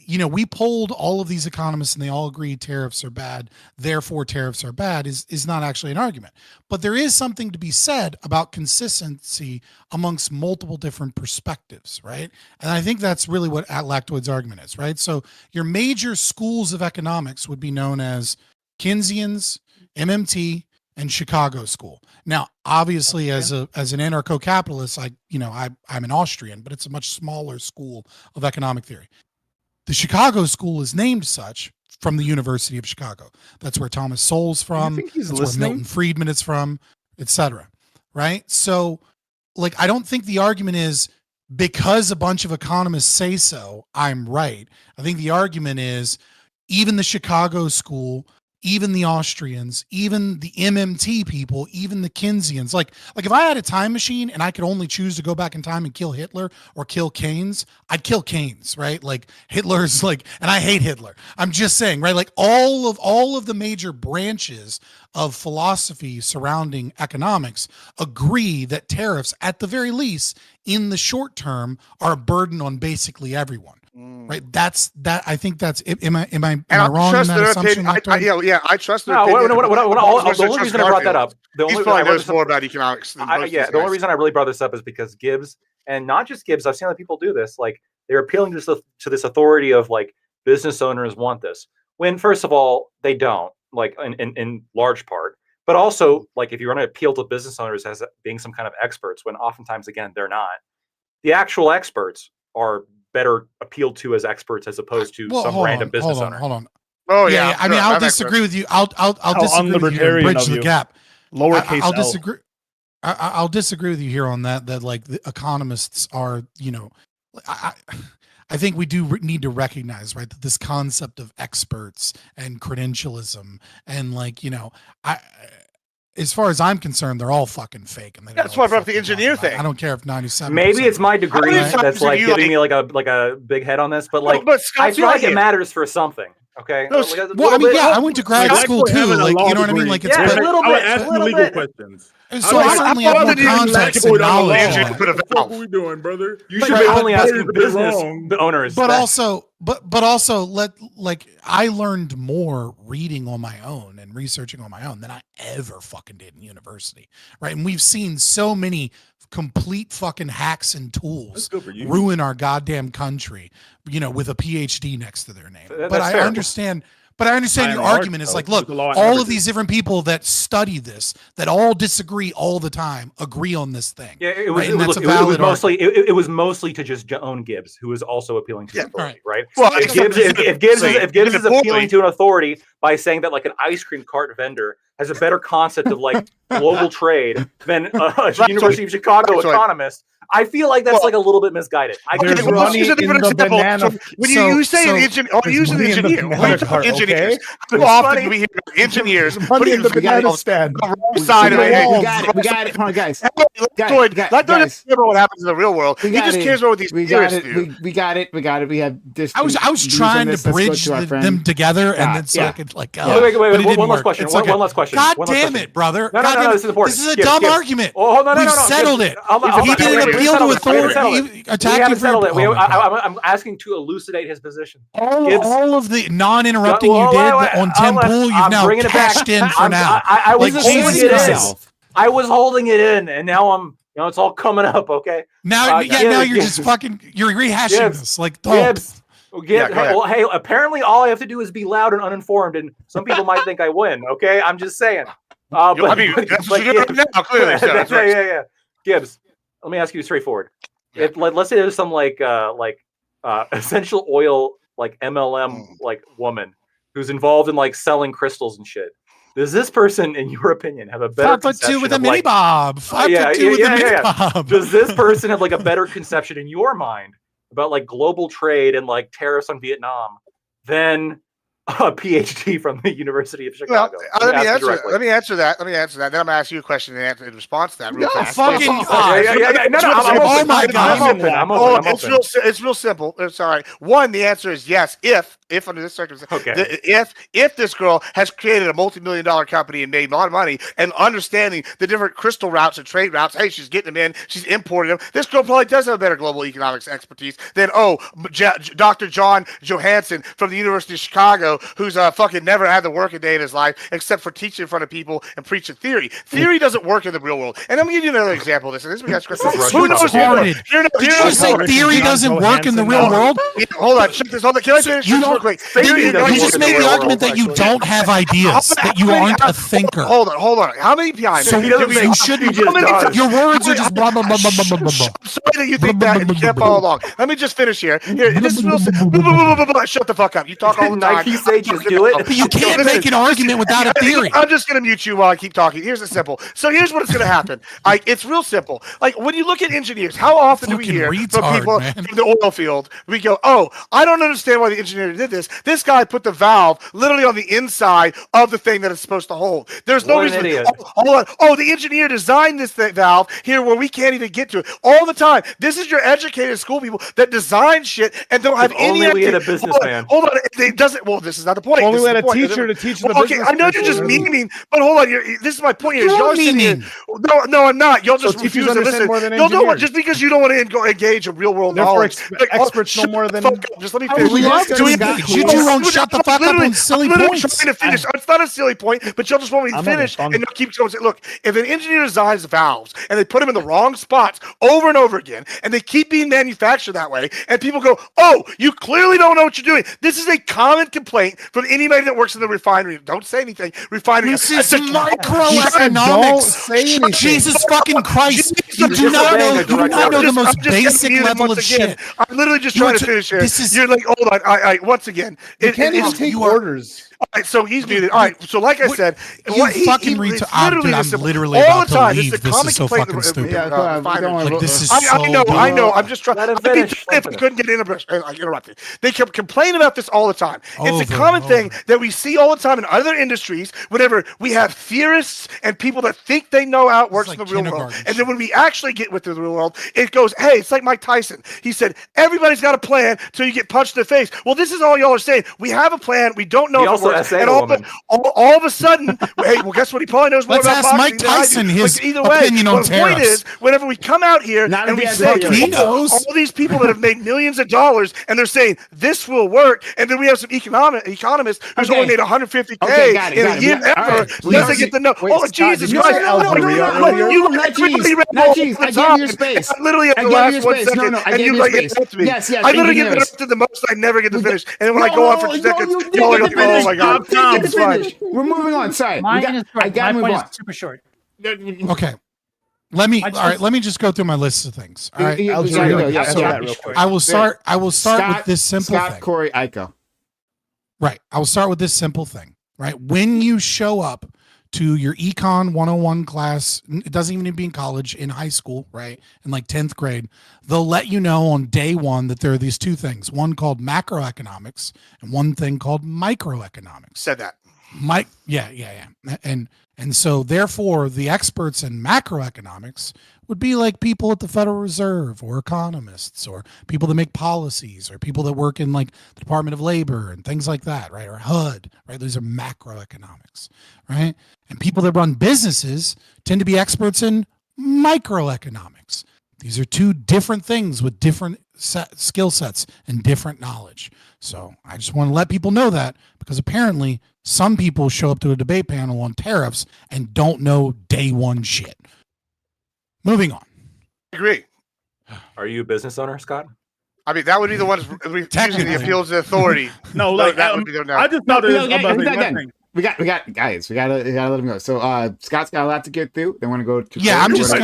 we polled all of these economists and they all agree tariffs are bad, therefore tariffs are bad is not actually an argument. But there is something to be said about consistency amongst multiple different perspectives, right? And I think that's really what Lactoid's argument is, right? So your major schools of economics would be known as Keynesians, MMT, and Chicago School. Now, obviously, as an anarcho-capitalist, I'm an Austrian, but it's a much smaller school of economic theory. The Chicago School is named such from the University of Chicago. That's where Thomas Sowell's from. That's where Milton Friedman is from, etc. Right? So, I don't think the argument is because a bunch of economists say so, I'm right. I think the argument is even the Chicago School, even the Austrians, even the MMT people, even the Keynesians, like if I had a time machine and I could only choose to go back in time and kill Hitler or kill Keynes, I'd kill Keynes, right? Like Hitler's and I hate Hitler. I'm just saying, right? Like all of the major branches of philosophy surrounding economics agree that tariffs, at the very least, in the short term, are a burden on basically everyone. Right. I think that's. Am I wrong in that assumption? I trust their opinion. The only reason I brought that up. He's probably knows more about economics. The only reason I really brought this up is because Gibbs, and not just Gibbs. I've seen other people do this. Like they're appealing to this authority of like business owners want this. When first of all they don't. Like in large part, but also like if you want to appeal to business owners as being some kind of experts, when oftentimes again they're not. The actual experts are better appealed to as experts as opposed to random business owner. Hold on. Oh yeah. I mean, I'll disagree with you. I'll disagree with you here and bridge the gap. Lowercase I'll disagree. I'll disagree with you here on that. That like the economists are, I think we do need to recognize, right, that this concept of experts and credentialism and as far as I'm concerned, they're all fucking fake. And that's why I brought up the engineer thing. I don't care if 97. Maybe it's my degree that's like giving me like a big head on this, but I feel like it matters for something. Okay. No, I went to grad school too. Like, you know what I mean? Like, it's a little bit. Legal questions. So I only have more context and knowledge. What are we doing, brother? You should be only asking business owners. But also, I learned more reading on my own and researching on my own than I ever fucking did in university, right? And we've seen so many complete fucking hacks and tools ruin our goddamn country, with a PhD next to their name. But I understand. But I understand your argument is like, look, all of these different people that study this, that all disagree all the time, agree on this thing. Yeah, it was mostly to just own Gibbs, who is also appealing to authority, right? Well, if Gibbs is appealing to an authority by saying that like an ice cream cart vendor has a better concept of like global trade than a University of Chicago economist, I feel like that's like a little bit misguided. When you say an engineer, use an engineer. Engineers. How often do we hear engineers putting in the banana stand on the wrong side of it? We got it. Hold on, guys. Let them care what happens in the real world. He just cares about what these theorists do. We got it. We have this. I was trying to bridge them together, and then so I could like. Wait. One last question. One last question. God damn it, brother! No, this is important. This is a dumb argument. Oh no, we've settled it. He didn't appeal to authority. I'm asking to elucidate his position. All of the non-interrupting you did on Tim Pool, you've now cashed in for now. I was holding it in, and now it's all coming up. Okay. Now you're just fucking. You're rehashing this. Like Gibbs. Hey, apparently all I have to do is be loud and uninformed, and some people might think I win. Okay, I'm just saying. That's what you're doing right now. Clearly, Gibbs. Let me ask you straightforward. If let's say there's some essential oil MLM woman who's involved in selling crystals and shit. Does this person, in your opinion, have a better 5'2" with a mini bob? 5'2" with a mini bob. Does this person have a better conception in your mind about global trade and tariffs on Vietnam than a PhD from the University of Chicago? Well, let me answer that. Then I'm going to ask you a question in response to that. Real fast. Oh my God! I'm open. It's real simple. It's all right. One, the answer is yes. If under this circumstance, if this girl has created a multi-million-dollar company and made a lot of money and understanding the different crystal routes and trade routes, hey, she's getting them in, she's importing them. This girl probably does have a better global economics expertise than Dr. John Johansson from the University of Chicago, who's fucking never had to work a day in his life except for teaching in front of people and preaching theory. Theory doesn't work in the real world. And I'm gonna give you another example of this. And this we got who knows? Did you say theory doesn't work in the real world? Hold on, check this. Hold on. Can I finish this real quick? You just made the argument that you don't have ideas, that you aren't a thinker. Hold on. How many times? So you shouldn't. Your words are just blah blah blah blah blah blah. I'm sorry that you think that and you can't follow along. Let me just finish here. This is real. Shut the fuck up. You talk all the time. Nike say just do it. But you can't make an argument without a theory. I'm just gonna mute you while I keep talking. Here's the simple. So here's what it's gonna happen. It's real simple. Like when you look at engineers, how often do we hear from people from the oil field? We go, "Oh, I don't understand why the engineer did this. This guy put the valve literally on the inside of the thing that it's supposed to hold. There's no reason. Hold on. Oh, the engineer designed this valve here where we can't even get to it all the time. This is your educated school people that design shit and don't have any idea. Only we had a businessman. Hold on. It doesn't. Well, this is not the point. Only we had a teacher to teach the business. Okay, I know you're just memeing, but hold on. This is my point here. You're memeing. No, I'm not. Y'all just refuse to listen. Y'all don't want, just because you don't want to engage in real world knowledge. Experts know more than. Just let me finish. You two won't shut the fuck up on silly points. Trying to finish. It's not a silly point, but y'all just want me to finish and not keep going. Look, if an engineer designs valves and they put them in the wrong spots over and over again, and they keep being manufactured that way, and people go, "Oh, you clearly don't know what you're doing." This is a common complaint from anybody that works in the refinery. Don't say anything. Refinery. This is microeconomics. Jesus fucking Christ! You do not know the most basic level of shit. I'm literally just trying to finish here. You're like, hold on. I once again, you can't even take orders. All right, so he's muted. All right, so like I said, I'm literally all about the time. to leave. This is a This common is so complaint. fucking stupid. This is so I know. I'm just trying. If I couldn't get interrupted, they kept complaining about this all the time. It's a common thing that we see all the time in other industries. Whenever we have theorists and people that think they know how it works in the real world, and then when we actually get with the real world, it goes, "Hey, it's like Mike Tyson. He said everybody's got a plan till you get punched in the face." Well, this is all y'all are saying. We have a plan. We don't know if it works. And all of a sudden, hey, well, guess what? He probably knows more about boxing. Let's ask Mike Tyson his opinion on tariffs. The point is, whenever we come out here and we say all these people that have made millions of dollars, and they're saying this will work, and then we have some economists who's only made $150K in a year ever, doesn't get to know. Oh, Jesus Christ! Not cheese. I gave you space. Literally at the last 1 second, and you like interrupt me. Yes. I literally get interrupted the most. I never get to finish, and then when I go on for 2 seconds, y'all are like, "Oh my God." We're moving on. Sorry. I got to move on. Super short. Okay. Let me just go through my list of things. All right. I will start with this simple thing. Corey, Iko. Right. I will start with this simple thing. Right. When you show up to your Econ 101 class, it doesn't even need to be in college, in high school, right? In like 10th grade, they'll let you know on day one that there are these two things, one called macroeconomics and one thing called microeconomics. Said that. Yeah. And so therefore the experts in macroeconomics would be like people at the Federal Reserve or economists or people that make policies or people that work in like the Department of Labor and things like that, right? Or HUD, right? Those are macroeconomics, right? And people that run businesses tend to be experts in microeconomics. These are two different things with different skill sets and different knowledge. So I just want to let people know that, because apparently some people show up to a debate panel on tariffs and don't know day one shit. Moving on. I agree. Are you a business owner, Scott? I mean, that would be the ones refusing the appeals to authority. No, like that would be the I just thought it we got guys. We gotta let him go. So Scott's got a lot to get through. They want to go to. Yeah, I'm just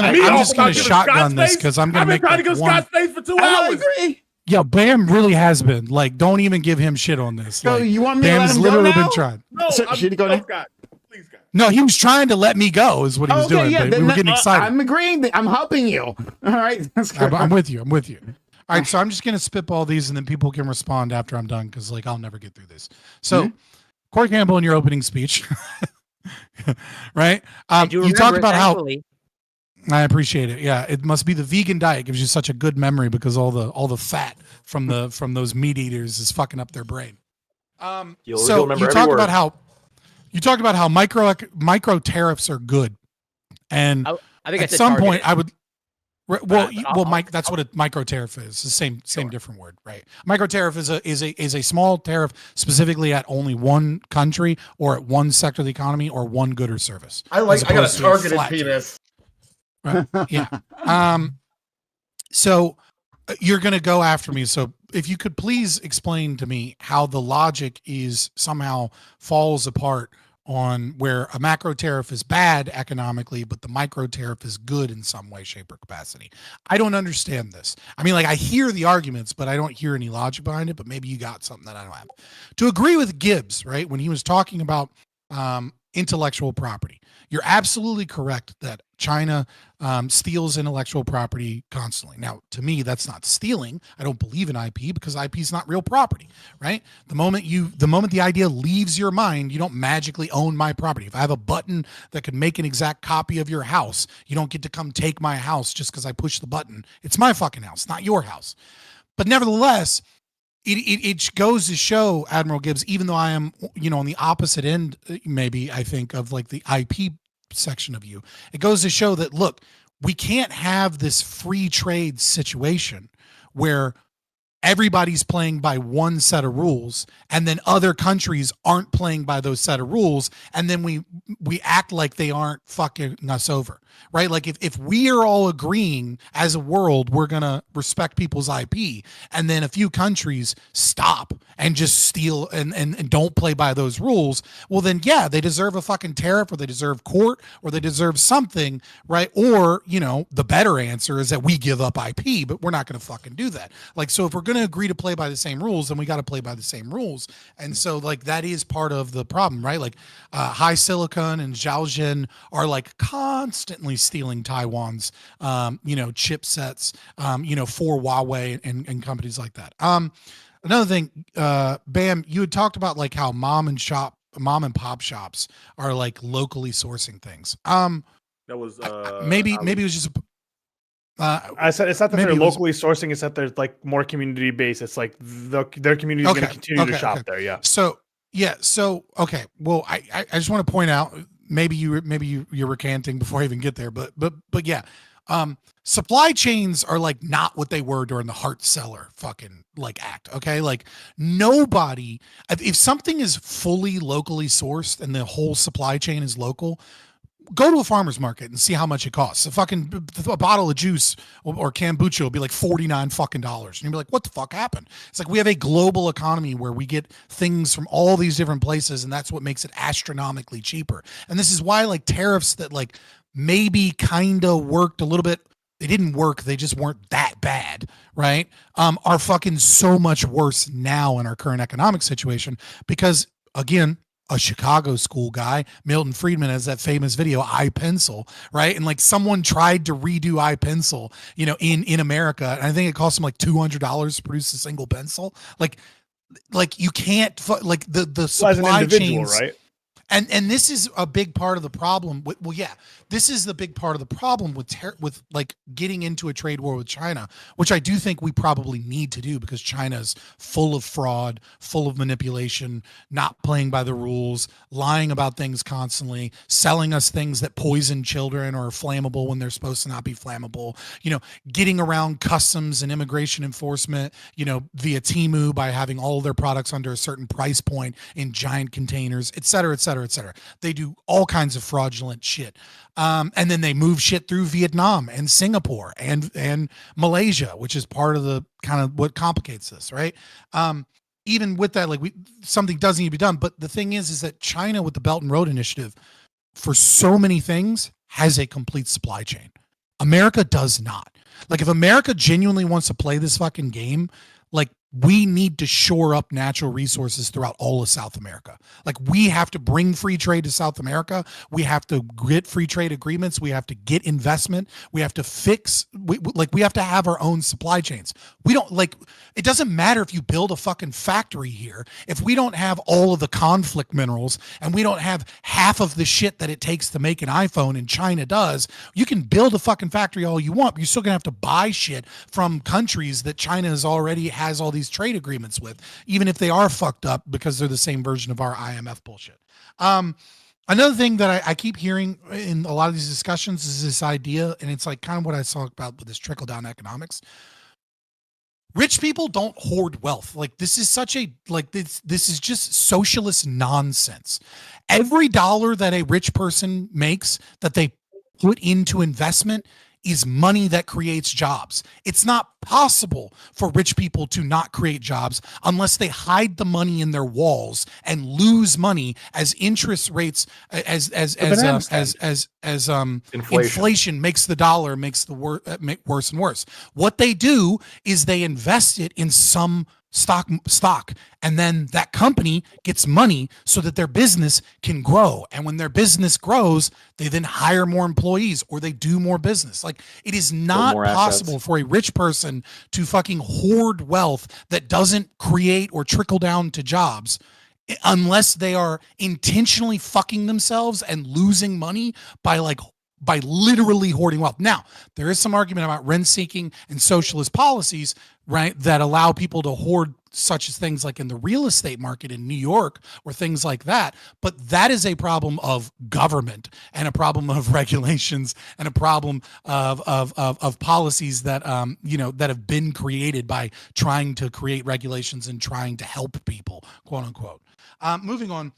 gonna shotgun this because I'm gonna make. I've been trying to get Scott's face for 2 hours. I agree. Yeah, Bam really has been. Like, don't even give him shit on this. So like, you want me Bam's to let him literally go now? been trying. No, should he go now? Scott, please, Scott. No, he was trying to let me go, is what he was doing. Yeah, but we were getting excited. I'm agreeing. I'm helping you. All right. I'm with you. All right, so I'm just gonna spitball these, and then people can respond after I'm done, because like I'll never get through this. So, Corey Campbell, in your opening speech, right? You talked about how. I appreciate it. Yeah, it must be the vegan diet gives you such a good memory, because all the fat from those meat eaters is fucking up their brain. So you talked about how micro tariffs are good, and I think at some point I would. Well, Mike, that's what a micro tariff is. The same different word, right? Micro tariff is a small tariff specifically at only one country or at one sector of the economy or one good or service. I got a targeted penis. Right? Yeah. So you're going to go after me. So if you could please explain to me how the logic is somehow falls apart on where a macro tariff is bad economically, but the micro tariff is good in some way, shape, or capacity. I don't understand this. I mean, like, I hear the arguments, but I don't hear any logic behind it, but maybe you got something that I don't have. To agree with Gibbs, right, when he was talking about intellectual property, you're absolutely correct that China steals intellectual property constantly. Now, to me, that's not stealing. I don't believe in IP because IP is not real property, right? The moment the idea leaves your mind, you don't magically own my property. If I have a button that could make an exact copy of your house, you don't get to come take my house just because I push the button. It's my fucking house, not your house. But nevertheless, it goes to show, Admiral Gibbs, even though I am, on the opposite end, maybe I think of like the IP section of you, it goes to show that, look, we can't have this free trade situation where everybody's playing by one set of rules and then other countries aren't playing by those set of rules, and then we act like they aren't fucking us over, right? Like if we are all agreeing as a world we're gonna respect people's IP, and then a few countries stop and just steal and don't play by those rules, well then yeah, they deserve a fucking tariff, or they deserve court, or they deserve something, right? Or the better answer is that we give up IP, but we're not gonna fucking do that. Like, so if we're gonna agree to play by the same rules, then we got to play by the same rules. And so like that is part of the problem, right? Like High Silicon and Zhaojin are like constantly stealing Taiwan's chipsets for Huawei and companies like that. Another thing, Bam, you had talked about like how mom and pop shops are like locally sourcing things. That was maybe it was just I said it's not that they're locally sourcing; it's that there's like more community based. It's like their community is going to continue to shop there. Yeah. So okay. Well, I just want to point out, maybe you're recanting before I even get there, but yeah, supply chains are like not what they were during the Hart-Celler fucking like act. Okay, like nobody, if something is fully locally sourced and the whole supply chain is local, go to a farmer's market and see how much it costs. A bottle of juice or kombucha will be like $49 fucking. And you'll be like, what the fuck happened? It's like we have a global economy where we get things from all these different places, and that's what makes it astronomically cheaper. And this is why like tariffs that like maybe kind of worked a little bit, they didn't work, they just weren't that bad, right? Are fucking so much worse now in our current economic situation because, again, a Chicago school guy, Milton Friedman, has that famous video, iPencil, right? And like someone tried to redo iPencil, in America. And I think it cost them like $200 to produce a single pencil. Like you can't, like the supply chains, right? And this is a big part of the problem. This is the big part of the problem with like getting into a trade war with China, which I do think we probably need to do because China's full of fraud, full of manipulation, not playing by the rules, lying about things constantly, selling us things that poison children or are flammable when they're supposed to not be flammable, getting around customs and immigration enforcement, via Temu by having all their products under a certain price point in giant containers, et cetera, et cetera, et cetera. They do all kinds of fraudulent shit. And then they move shit through Vietnam and Singapore and Malaysia, which is part of the kind of what complicates this, right? Even with that, like something doesn't need to be done. But the thing is that China with the Belt and Road Initiative, for so many things, has a complete supply chain. America does not. Like if America genuinely wants to play this fucking game, like we need to shore up natural resources throughout all of South America. Like we have to bring free trade to South America. We have to get free trade agreements. We have to get investment. We have to we have to have our own supply chains. We don't it doesn't matter if you build a fucking factory here. If we don't have all of the conflict minerals and we don't have half of the shit that it takes to make an iPhone and China does, you can build a fucking factory all you want, but you're still gonna have to buy shit from countries that China has all these trade agreements with, even if they are fucked up because they're the same version of our IMF bullshit. Another thing that I keep hearing in a lot of these discussions is this idea, and it's like kind of what I talk about with this trickle down economics. Rich people don't hoard wealth. Like this is such a this is just socialist nonsense. Every dollar that a rich person makes that they put into investment is money that creates jobs. It's not possible for rich people to not create jobs unless they hide the money in their walls and lose money as interest rates inflation makes the dollar makes the make worse and worse. What they do is they invest it in some stock, and then that company gets money so that their business can grow. And when their business grows, they then hire more employees or they do more business. Like it is not possible for a rich person to fucking hoard wealth that doesn't create or trickle down to jobs unless they are intentionally fucking themselves and losing money by literally hoarding wealth. Now, there is some argument about rent seeking and socialist policies, right, that allow people to hoard such as things like in the real estate market in New York or things like that. But that is a problem of government and a problem of regulations and a problem of policies that, that have been created by trying to create regulations and trying to help people, quote unquote. Moving on.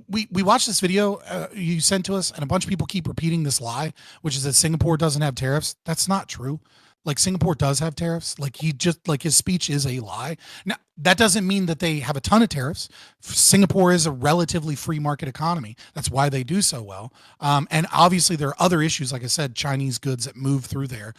We watched this video you sent to us, and a bunch of people keep repeating this lie, which is that Singapore doesn't have tariffs. That's not true. Like Singapore does have tariffs. Like his speech is a lie. Now, that doesn't mean that they have a ton of tariffs. Singapore is a relatively free market economy. That's why they do so well. And obviously there are other issues, like I said, Chinese goods that move through there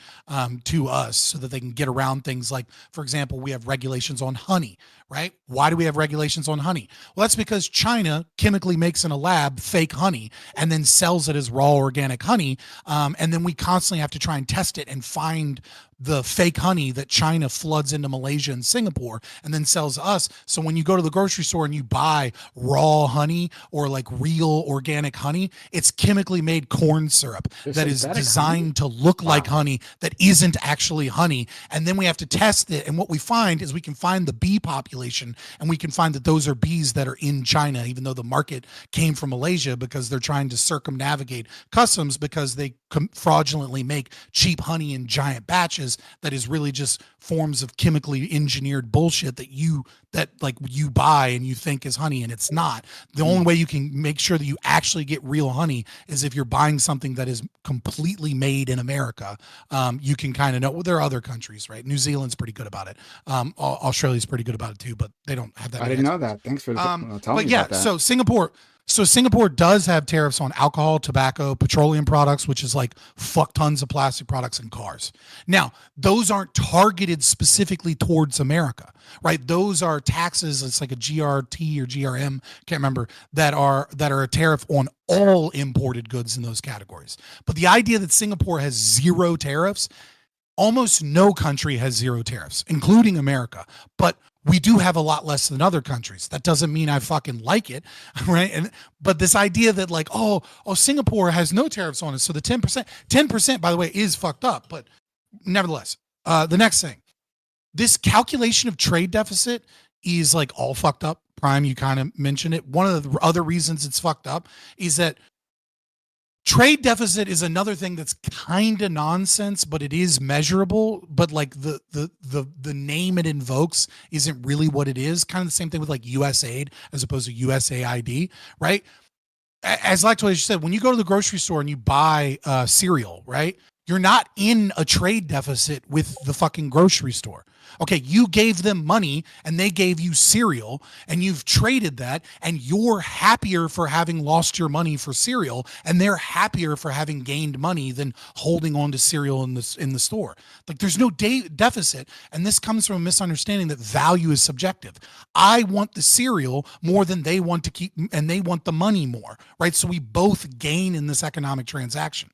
to us so that they can get around things like, for example, we have regulations on honey, right? Why do we have regulations on honey? Well, that's because China chemically makes in a lab fake honey and then sells it as raw organic honey. And then we constantly have to try and test it and find the fake honey that China floods into Malaysia and Singapore and then sells us. So when you go to the grocery store and you buy raw honey or like real organic honey, it's chemically made corn syrup that is designed to look like honey that isn't actually honey. And then we have to test it. And what we find is we can find the bee population and we can find that those are bees that are in China, even though the market came from Malaysia, because they're trying to circumnavigate customs because they fraudulently make cheap honey in giant batches that is really just forms of chemically engineered bullshit that you buy and you think is honey and it's not. The only way you can make sure that you actually get real honey is if you're buying something that is completely made in America. You can kind of know. Well, there are other countries, right? New Zealand's pretty good about it. Australia's pretty good about it too, but they don't have that. I didn't know that. Thanks for telling me about that. So Singapore does have tariffs on alcohol, tobacco, petroleum products, which is like fuck tons of plastic products and cars. Now, those aren't targeted specifically towards America, right? Those are taxes. It's like a GRT or GRM, can't remember, that are a tariff on all imported goods in those categories. But the idea that Singapore has zero tariffs, almost no country has zero tariffs, including America. But we do have a lot less than other countries. That doesn't mean I fucking like it, right? But this idea that like, oh, Singapore has no tariffs on it, so the 10%, by the way, is fucked up. But nevertheless, the next thing, this calculation of trade deficit is like all fucked up. Prime, you kind of mentioned it. One of the other reasons it's fucked up is that trade deficit is another thing that's kind of nonsense, but it is measurable. But like the name it invokes isn't really what it is. Kind of the same thing with like USAID as opposed to USAID, right? As Lactoid said, when you go to the grocery store and you buy cereal, right? You're not in a trade deficit with the fucking grocery store. Okay, you gave them money and they gave you cereal and you've traded that and you're happier for having lost your money for cereal and they're happier for having gained money than holding on to cereal in the store. Like there's no deficit, and this comes from a misunderstanding that value is subjective. I want the cereal more than they want to keep, and they want the money more, right? So we both gain in this economic transaction.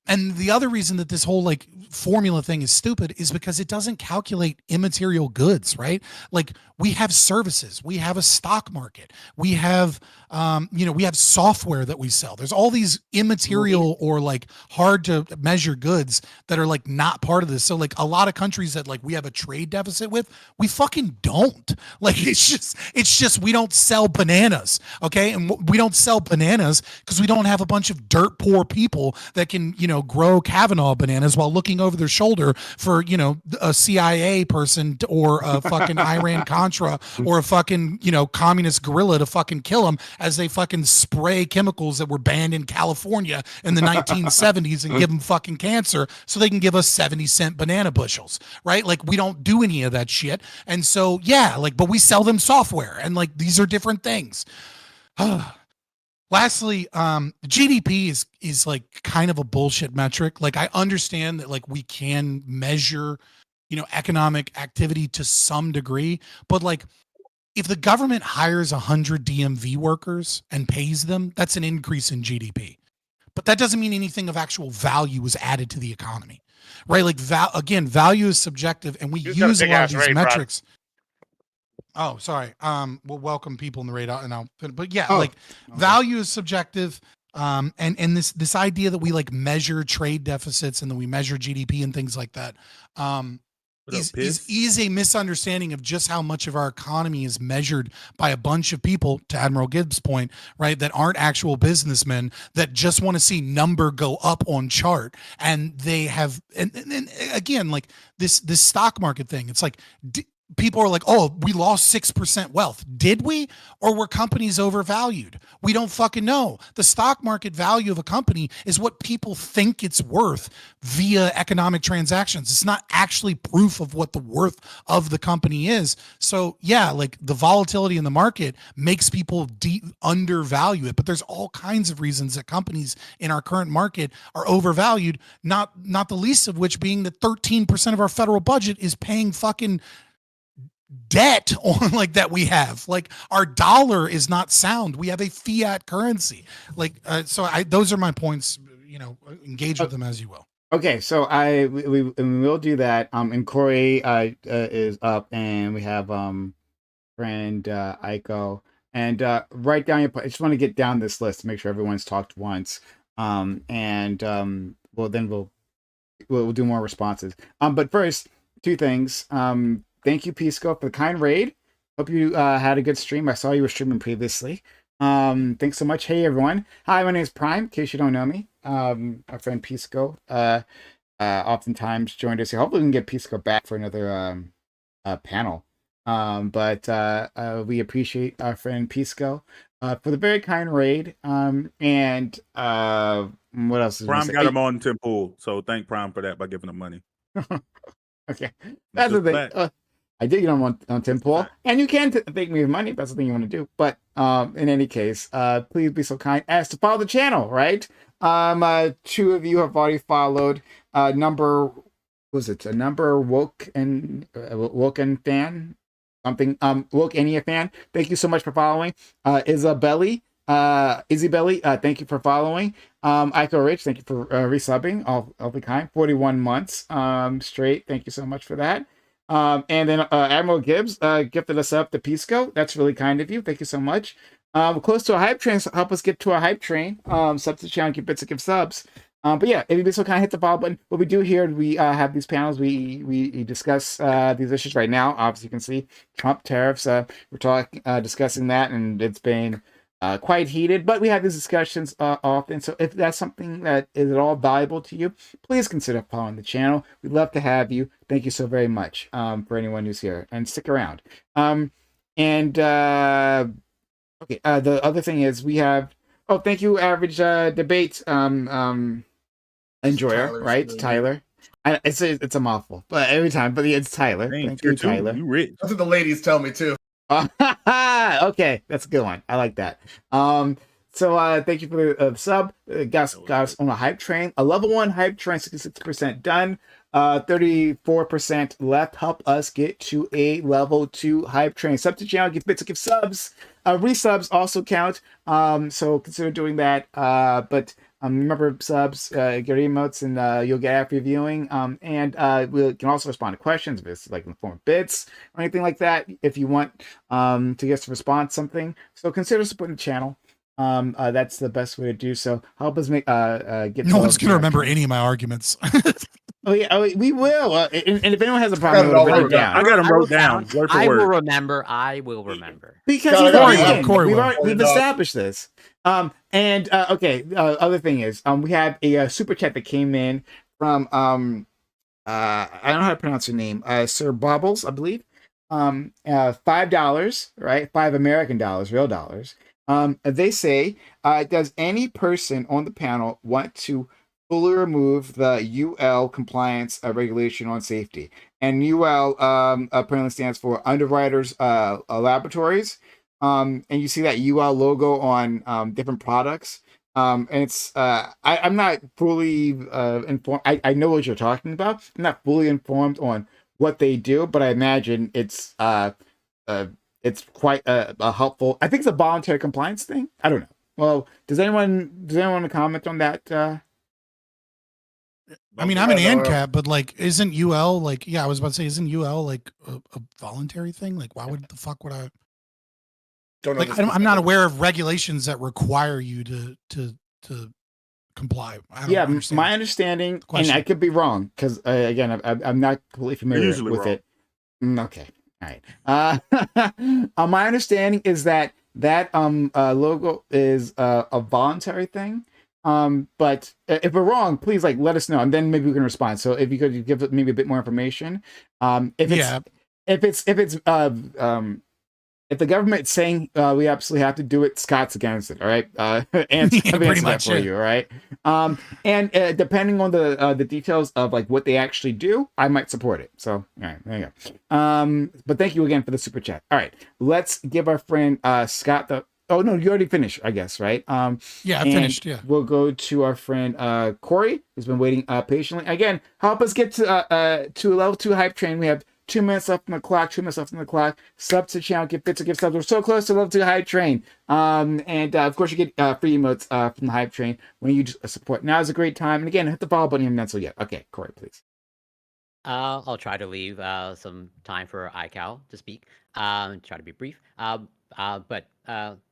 And the other reason that this whole like formula thing is stupid is because it doesn't calculate immaterial goods, right? Like we have services, we have a stock market, we have, we have software that we sell. There's all these immaterial or like hard to measure goods that are like not part of this. So like a lot of countries that like we have a trade deficit with, we fucking don't. Like it's just we don't sell bananas, okay? And we don't sell bananas because we don't have a bunch of dirt poor people that can, grow Kavanaugh bananas while looking over their shoulder for, a CIA person or a fucking Iran Contra or a fucking, communist guerrilla to fucking kill them as they fucking spray chemicals that were banned in California in the 1970s and give them fucking cancer so they can give us 70-cent banana bushels, right? Like we don't do any of that shit. And so, yeah, like, but we sell them software and like, these are different things. Lastly, GDP is like kind of a bullshit metric. Like I understand that like we can measure, economic activity to some degree, but like if the government hires 100 DMV workers and pays them, that's an increase in GDP. But that doesn't mean anything of actual value is added to the economy, right? Like value is subjective, and we use a lot of these metrics. Oh, sorry. We'll welcome people in the radar now, but yeah, value is subjective. And this idea that we like measure trade deficits and that we measure GDP and things like that, is a misunderstanding of just how much of our economy is measured by a bunch of people, to Admiral Gibbs' point, right, that aren't actual businessmen that just want to see number go up on chart. And they have, and again, like this stock market thing, it's like, people are like, oh, we lost 6% wealth. Did we? Or were companies overvalued? We don't fucking know. The stock market value of a company is what people think it's worth via economic transactions. It's not actually proof of what the worth of the company is. So yeah, like the volatility in the market makes people undervalue it, but there's all kinds of reasons that companies in our current market are overvalued, not the least of which being that 13% of our federal budget is paying fucking debt on like that we have. Like our dollar is not sound. We have a fiat currency. Like so those are my points, engage with them as you will. Okay, so we will do that. And Corey is up, and we have friend Aiko, and write down your. I just want to get down this list to make sure everyone's talked once. Well, then we'll do more responses. But first, two things. Thank you, Pisco, for the kind raid. Hope you had a good stream. I saw you were streaming previously. Thanks so much. Hey, everyone. Hi, my name is Prime, in case you don't know me. Our friend Pisco oftentimes joined us here. Hopefully we can get Pisco back for another panel. But we appreciate our friend Pisco for the very kind raid. And what else? Prime got him on Temple, so thank Prime for that by giving him money. Okay, that's the thing. I did get on Tim Paul, and you can thank me with money if that's the thing you want to do. But in any case, please be so kind as to follow the channel, right? Two of you have already followed. Number Woken fan? Something, Wokenia fan. Thank you so much for following. Izzy Belly, thank you for following. Aiko Rich, thank you for resubbing. All the kind. 41 months straight. Thank you so much for that. And then Admiral Gibbs gifted us up to Pisco. That's really kind of you. Thank you so much. We're close to a hype train, so help us get to a hype train. Sub to the channel, give bits and give subs. But yeah, if you be so kind, hit the follow button. What we do here, we have these panels. We discuss these issues right now. Obviously, you can see Trump tariffs. We're discussing that, and it's been quite heated. But we have these discussions often. So if that's something that is at all valuable to you, please consider following the channel. We'd love to have you. Thank you so very much for anyone who's here, and stick around. Okay. The other thing is we have. Oh, thank you, Average Debate enjoyer, right? Tyler. It's a mouthful, but every time. But it's Tyler. Thank you, Tyler. You rich. That's what the ladies tell me too. Okay, that's a good one. I like that. So thank you for the sub. Got us on a hype train. A level 1 hype train, 66% done. 34% left. Help us get to a level 2 hype train. Sub to channel, give bits, give subs. Resubs also count. So consider doing that. But Remember subs, get emotes, and you'll get after viewing. And we can also respond to questions if it's like in the form of bits or anything like that. If you want to get us to respond to something, so consider supporting the channel. That's the best way to do so. Help us make get. No one's gonna remember any of my arguments. Oh yeah, we will. And if anyone has a problem, we'll write it down. I got them wrote down. Word for I word. will remember. I will remember. Because he's a vegan. We've established this. Okay. Other thing is, we have a super chat that came in from I don't know how to pronounce her name. Sir Bobbles, I believe. $5, right? $5 American dollars, real dollars. They say, does any person on the panel want to fully remove the UL compliance regulation on safety? And UL apparently stands for Underwriters Laboratories. And you see that UL logo on different products. And it's I'm not fully informed. I know what you're talking about. I'm not fully informed on what they do, but I imagine it's quite a helpful. I think it's a voluntary compliance thing. I don't know. Well, does anyone want to comment on that? I mean, I'm an ANCAP, but like, isn't UL like? Yeah, I was about to say, isn't UL like a voluntary thing? Like, why would the fuck would I? Don't know. Like, I'm not aware of regulations that require you to comply. Yeah, my understanding, and I could be wrong because again, I'm not completely familiar with it. Okay, all right. My understanding is that logo is a voluntary thing. But if we're wrong, please let us know, and then maybe we can respond. So if you could give maybe a bit more information, if the government is saying we absolutely have to do it, Scott's against it. All right, and pretty much for you. All right, and depending on the details of what they actually do, I might support it. So all right, there you go. But thank you again for the super chat. All right, let's give our friend Scott the. Oh no, you already finished, I guess, right? Yeah, I finished. Yeah, we'll go to our friend Corey, who's been waiting patiently. Again, help us get to a level 2 hype train. We have 2 minutes left on the clock. 2 minutes left on the clock. Sub to the channel, give bits or give subs. We're so close to level 2 hype train. And of course, you get free emotes from the hype train when you support. Now is a great time. And again, hit the follow button if you haven't done so yet. Okay, Corey, please. I'll try to leave some time for iCal to speak. Try to be brief.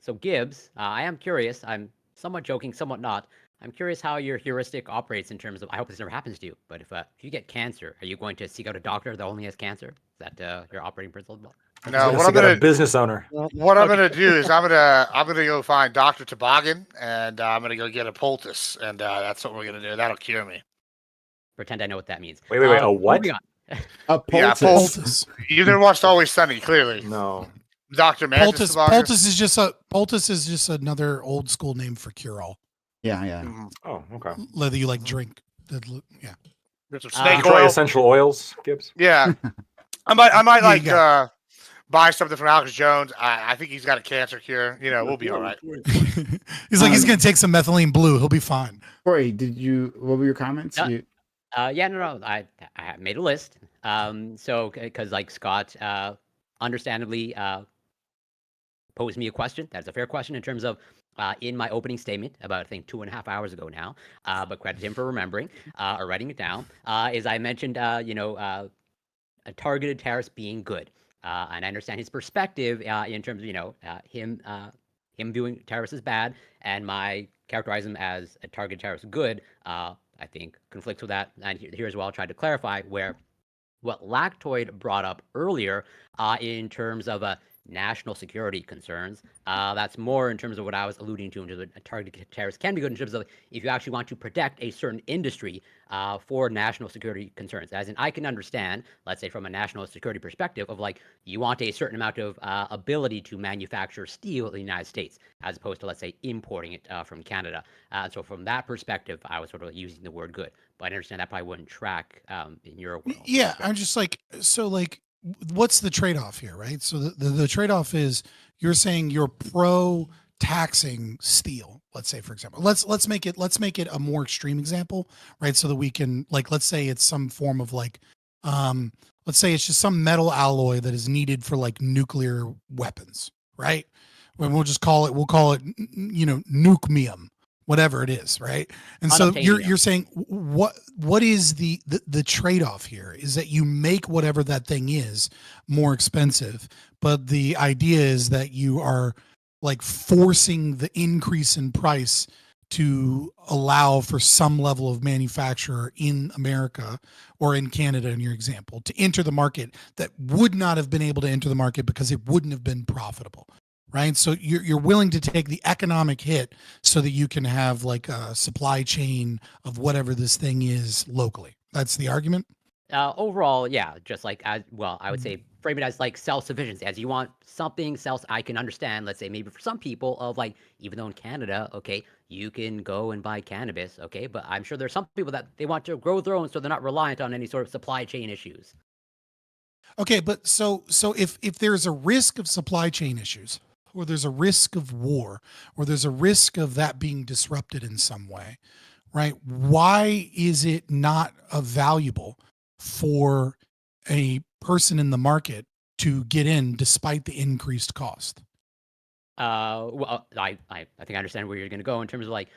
So Gibbs, I am curious. I'm somewhat joking, somewhat not. I'm curious how your heuristic operates in terms of. I hope this never happens to you. But if you get cancer, are you going to seek out a doctor that only has cancer? Is that your operating principle? No, what I'm gonna business owner. What I'm gonna do is I'm gonna go find Dr. Toboggan and I'm gonna go get a poultice, and that's what we're gonna do. That'll cure me. Pretend I know what that means. Wait. A what? A poultice. Yeah, poultice. You never watched Always Sunny, clearly. No. Dr. Mantis Poultice is just another old school name for cure all. Yeah. Mm-hmm. Oh, okay. Whether you drink, yeah. There's some snake try oil. essential oils, Gibbs. Yeah, I might buy something from Alex Jones. I think he's got a cancer cure. We'll be all right. He's he's gonna take some methylene blue. He'll be fine. Corey, what were your comments? No. I made a list. So because Scott understandably posed me a question. That's a fair question in terms of in my opening statement about, I think, 2.5 hours ago now, but credit him for remembering or writing it down, is I mentioned, a targeted tariffs being good. And I understand his perspective in terms of, him viewing tariffs as bad and my characterize him as a targeted tariffs good, I think conflicts with that. And here as well, I tried to clarify where what Lactoid brought up earlier in terms of national security concerns. That's more in terms of what I was alluding to in terms of targeted tariffs can be good in terms of if you actually want to protect a certain industry for national security concerns. As in, I can understand, let's say from a national security perspective of you want a certain amount of ability to manufacture steel in the United States as opposed to, let's say, importing it from Canada. So from that perspective, I was sort of using the word good. But I understand that probably wouldn't track in your world. Yeah, I'm just what's the trade-off here, right? So the trade-off is you're saying you're pro taxing steel, let's say, for example. Let's make it a more extreme example, right? So that we can let's say it's some form of let's say it's just some metal alloy that is needed for nuclear weapons, right? We'll call it nucemium. whatever it is, right? And so you're saying what is the trade-off here is that you make whatever that thing is more expensive, but the idea is that you are like forcing the increase in price to allow for some level of manufacturer in America or in Canada, in your example, to enter the market that would not have been able to enter the market because it wouldn't have been profitable, right? So you're willing to take the economic hit so that you can have like a supply chain of whatever this thing is locally. That's the argument? Overall, yeah, just like as well, I would say frame it as like self-sufficiency. As you want something I can understand, let's say maybe for some people of like, even though in Canada, okay, you can go and buy cannabis, okay, but I'm sure there's some people that they want to grow their own so they're not reliant on any sort of supply chain issues. Okay, but so if there's a risk of supply chain issues, or there's a risk of war, or there's a risk of that being disrupted in some way, right? Why is it not valuable for a person in the market to get in despite the increased cost? Well, I think I understand where you're going to go in terms of like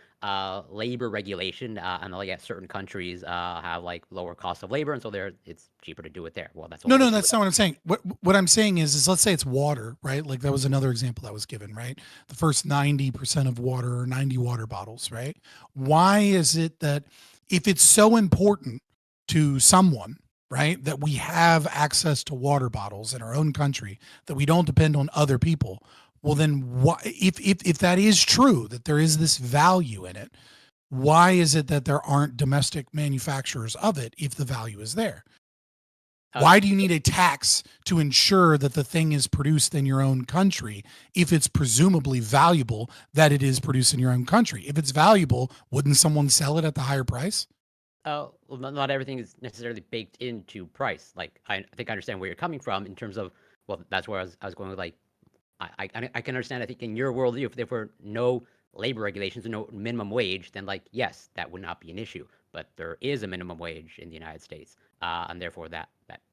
labor regulation, and like certain countries have like lower cost of labor, and so it's cheaper to do it there. Well, that's no, that's not what I'm saying. What I'm saying is let's say it's water, right? Like that was another example that was given, right? The first 90% of water or 90 water bottles, right? Why is it that if it's so important to someone, right, that we have access to water bottles in our own country, that we don't depend on other people? Well, then why, if that is true, that there is this value in it, why is it that there aren't domestic manufacturers of it if the value is there? Why do you need a tax to ensure that the thing is produced in your own country if it's presumably valuable that it is produced in your own country? If it's valuable, wouldn't someone sell it at the higher price? Well, not everything is necessarily baked into price. Like I think I understand where you're coming from in terms of, well, that's where I was going with like, I can understand. I think in your world, if there were no labor regulations and no minimum wage, then like yes, that would not be an issue. But there is a minimum wage in the United States, and therefore that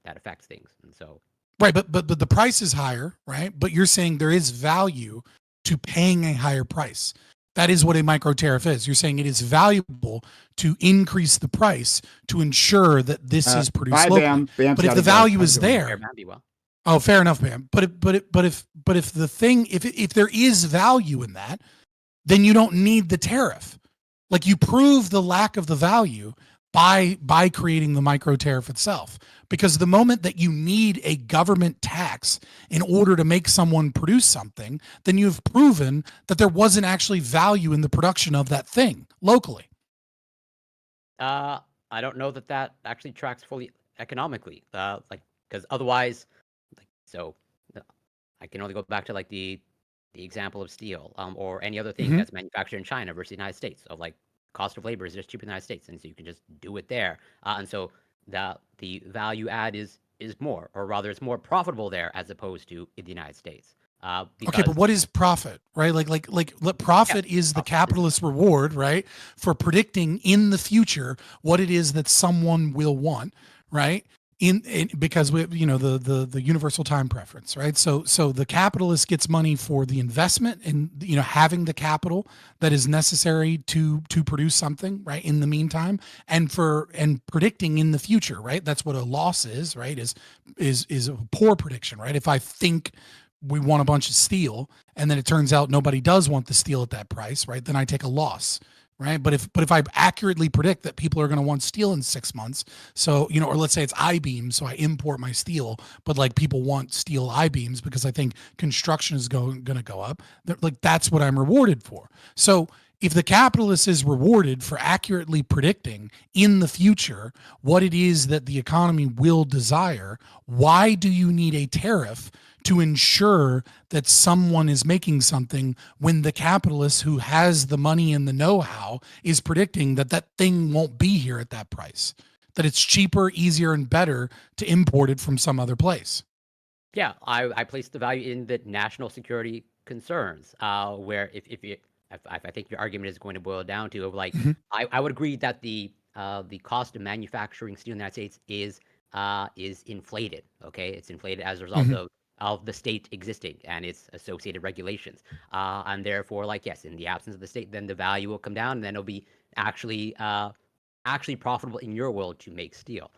affects things. And so right, but the price is higher, right? But you're saying there is value to paying a higher price. That is what a micro tariff is. You're saying it is valuable to increase the price to ensure that this is produced locally. But if the value is there. Oh, fair enough, Bam. But if the thing, if there is value in that, then you don't need the tariff. Like you prove the lack of the value by creating the micro tariff itself. Because the moment that you need a government tax in order to make someone produce something, then you've proven that there wasn't actually value in the production of that thing locally. I don't know that actually tracks fully economically. Like because otherwise. So I can only go back to like the example of steel or any other thing that's manufactured in China versus the United States. So like cost of labor is just cheaper in the United States, and so you can just do it there. And so the value add is more, or rather it's more profitable there as opposed to in the United States. Okay, but what is profit, right? Like profit is the capitalist reward, right, for predicting in the future what it is that someone will want, right? Because we, the universal time preference, right? So the capitalist gets money for the investment and having the capital that is necessary to produce something, right? In the meantime, and predicting in the future, right? That's what a loss is, right? Is a poor prediction, right? If I think we want a bunch of steel and then it turns out nobody does want the steel at that price, right? Then I take a loss. Right. But if I accurately predict that people are going to want steel in 6 months, so, or let's say it's I-beams, so I import my steel, but like people want steel I-beams because I think construction is going to go up, like that's what I'm rewarded for. So if the capitalist is rewarded for accurately predicting in the future what it is that the economy will desire, why do you need a tariff to ensure that someone is making something when the capitalist who has the money and the know-how is predicting that thing won't be here at that price, that it's cheaper, easier, and better to import it from some other place? Yeah, I place the value in the national security concerns, where if I think your argument is going to boil down to like, I would agree that the cost of manufacturing steel in the United States is inflated. Okay, it's inflated as a result of of the state existing and its associated regulations. And therefore, like, yes, in the absence of the state, then the value will come down, and then it'll be actually profitable in your world to make steel.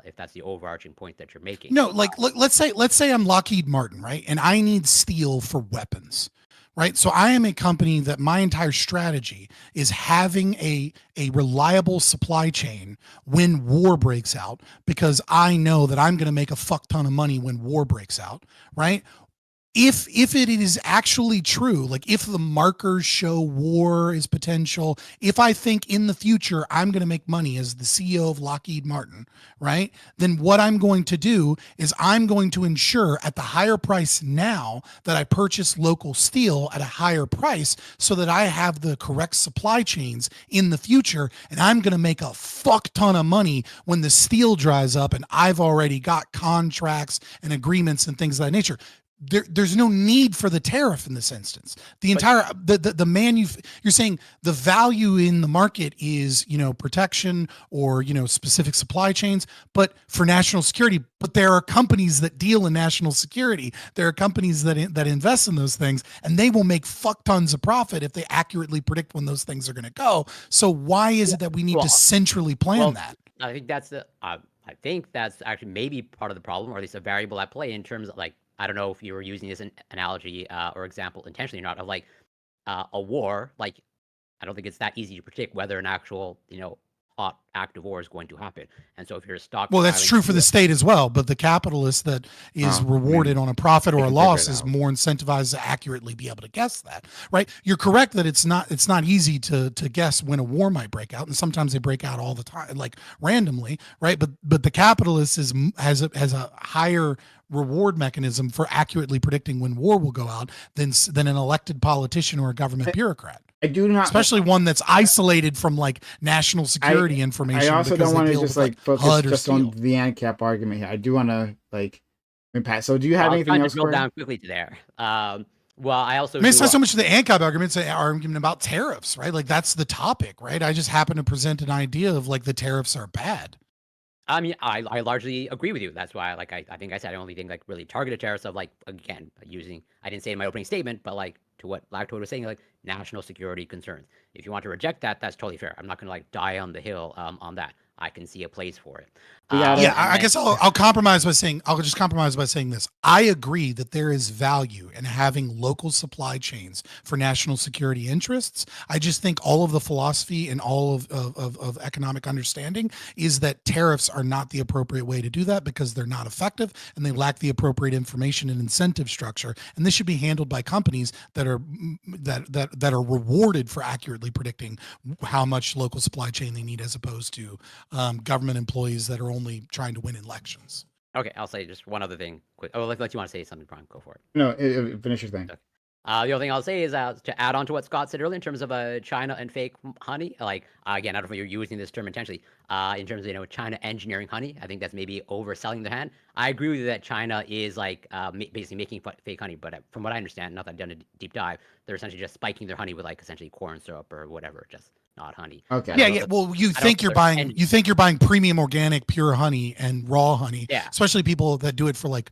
If that's the overarching point that you're making. No, like let's say I'm Lockheed Martin, right? And I need steel for weapons, right? So I am a company that my entire strategy is having a reliable supply chain when war breaks out, because I know that I'm going to make a fuck ton of money when war breaks out, right? If it is actually true, like if the markers show war is potential, if I think in the future I'm going to make money as the CEO of Lockheed Martin, right? Then what I'm going to do is I'm going to ensure at the higher price now that I purchase local steel at a higher price so that I have the correct supply chains in the future, and I'm going to make a fuck ton of money when the steel dries up and I've already got contracts and agreements and things of that nature. There's no need for the tariff in this instance. The entire you're saying the value in the market is, protection or, specific supply chains, but for national security. But there are companies that deal in national security. There are companies that invest in those things, and they will make fuck tons of profit if they accurately predict when those things are going to go. So why is it that we need to centrally plan that? I think that's actually maybe part of the problem, or at least a variable at play in terms of, like, I don't know if you were using this analogy or example intentionally or not, of like a war. Like, I don't think it's that easy to predict whether an actual, hot active war is going to happen. And so if you're stockpiling, well, that's true for the state as well, but the capitalist that is rewarded on a profit or a loss is more incentivized to accurately be able to guess that, right? You're correct that it's not easy to guess when a war might break out, and sometimes they break out all the time, like randomly, right? But the capitalist has a higher reward mechanism for accurately predicting when war will go out than an elected politician or a government bureaucrat. I do not, especially one that's isolated from like national security information. I also don't want to just focus just on the ANCAP argument here. I do want to Pat. So do you have anything else? To drill down quickly to there. Well, I also. I mean, it's not so much the ANCAP argument; it's an argument about tariffs, right? Like that's the topic, right? I just happen to present an idea of like the tariffs are bad. I mean, I largely agree with you. That's why, like, I think I said I only think like really targeted tariffs of, like, again, using, I didn't say in my opening statement, but like to what Lactoid was saying, like national security concerns. If you want to reject that, that's totally fair. I'm not going to like die on the hill on that. I can see a place for it. I guess I'll compromise by saying, this. I agree that there is value in having local supply chains for national security interests. I just think all of the philosophy and all of economic understanding is that tariffs are not the appropriate way to do that because they're not effective and they lack the appropriate information and incentive structure. And this should be handled by companies that are rewarded for accurately predicting how much local supply chain they need, as opposed to government employees that are only trying to win elections. Okay, I'll say just one other thing quick. Oh, like you want to say something, Brian? Go for it. No, finish your thing. Okay. The other thing I'll say is to add on to what Scott said earlier in terms of China and fake honey. Like, again, I don't know if you're using this term intentionally. In terms of China engineering honey, I think that's maybe overselling the hand. I agree with you that China is like basically making fake honey, but from what I understand, not that I've done a deep dive, they're essentially just spiking their honey with like essentially corn syrup or whatever, just not honey. Okay. Yeah. Well, you think you're buying premium organic pure honey and raw honey. Yeah. Especially people that do it for like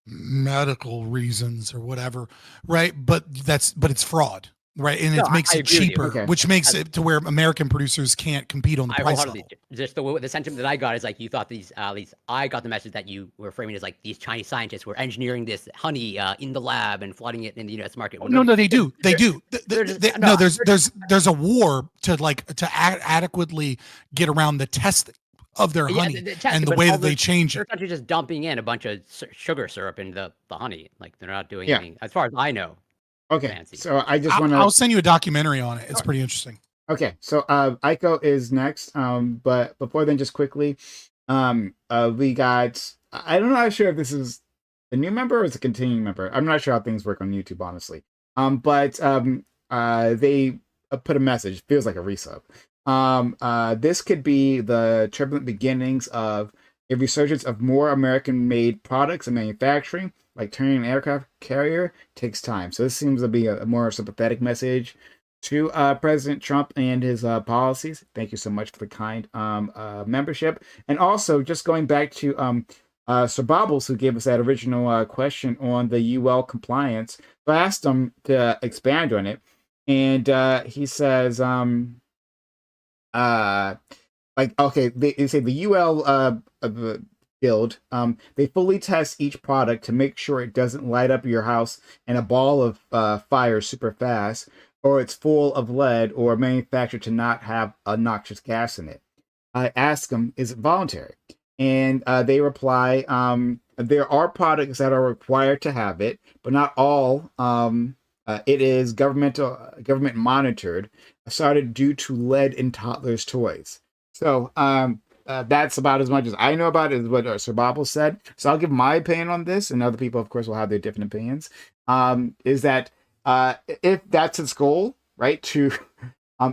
medical reasons or whatever, right? But it's fraud, right? And it makes it cheaper, which makes it to where American producers can't compete on the price level. Just the sentiment that I got is like you thought these, at least I got the message that you were framing as like these Chinese scientists were engineering this honey in the lab and flooding it in the U.S. market. No, they do. They do. No, there's a war to adequately get around the testing of their honey and the way that they change it. They're actually just dumping in a bunch of sugar syrup in the honey. Like they're not doing anything, as far as I know. Okay, fancy. So I just want to. I'll send you a documentary on it. It's pretty interesting. Okay, so Aiko is next. But before then, just quickly, we got. I don't know. I'm sure if this is a new member or it's a continuing member. I'm not sure how things work on YouTube, honestly. But they put a message. Feels like a resub. This could be the turbulent beginnings of a resurgence of more American-made products and manufacturing, like turning an aircraft carrier takes time. So this seems to be a more sympathetic message to President Trump and his policies. Thank you so much for the kind membership. And also, just going back to Sir Bobbles, who gave us that original question on the UL compliance. So I asked him to expand on it, and he says, okay, they say the UL build, they fully test each product to make sure it doesn't light up your house in a ball of fire super fast, or it's full of lead, or manufactured to not have a noxious gas in it. I ask them, is it voluntary? And they reply, there are products that are required to have it, but not all. It is government monitored, started due to lead in toddlers' toys. So that's about as much as I know about it, is what Sir Bobble said. So I'll give my opinion on this, and other people, of course, will have their different opinions. Is that if that's its goal, right, to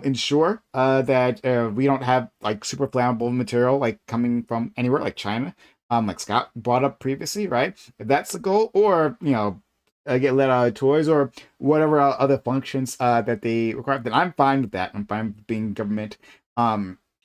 ensure that we don't have like super flammable material like coming from anywhere like China, like Scott brought up previously, right? If that's the goal, or get let out of toys or whatever other functions that they require, then I'm fine with that. I'm fine with being government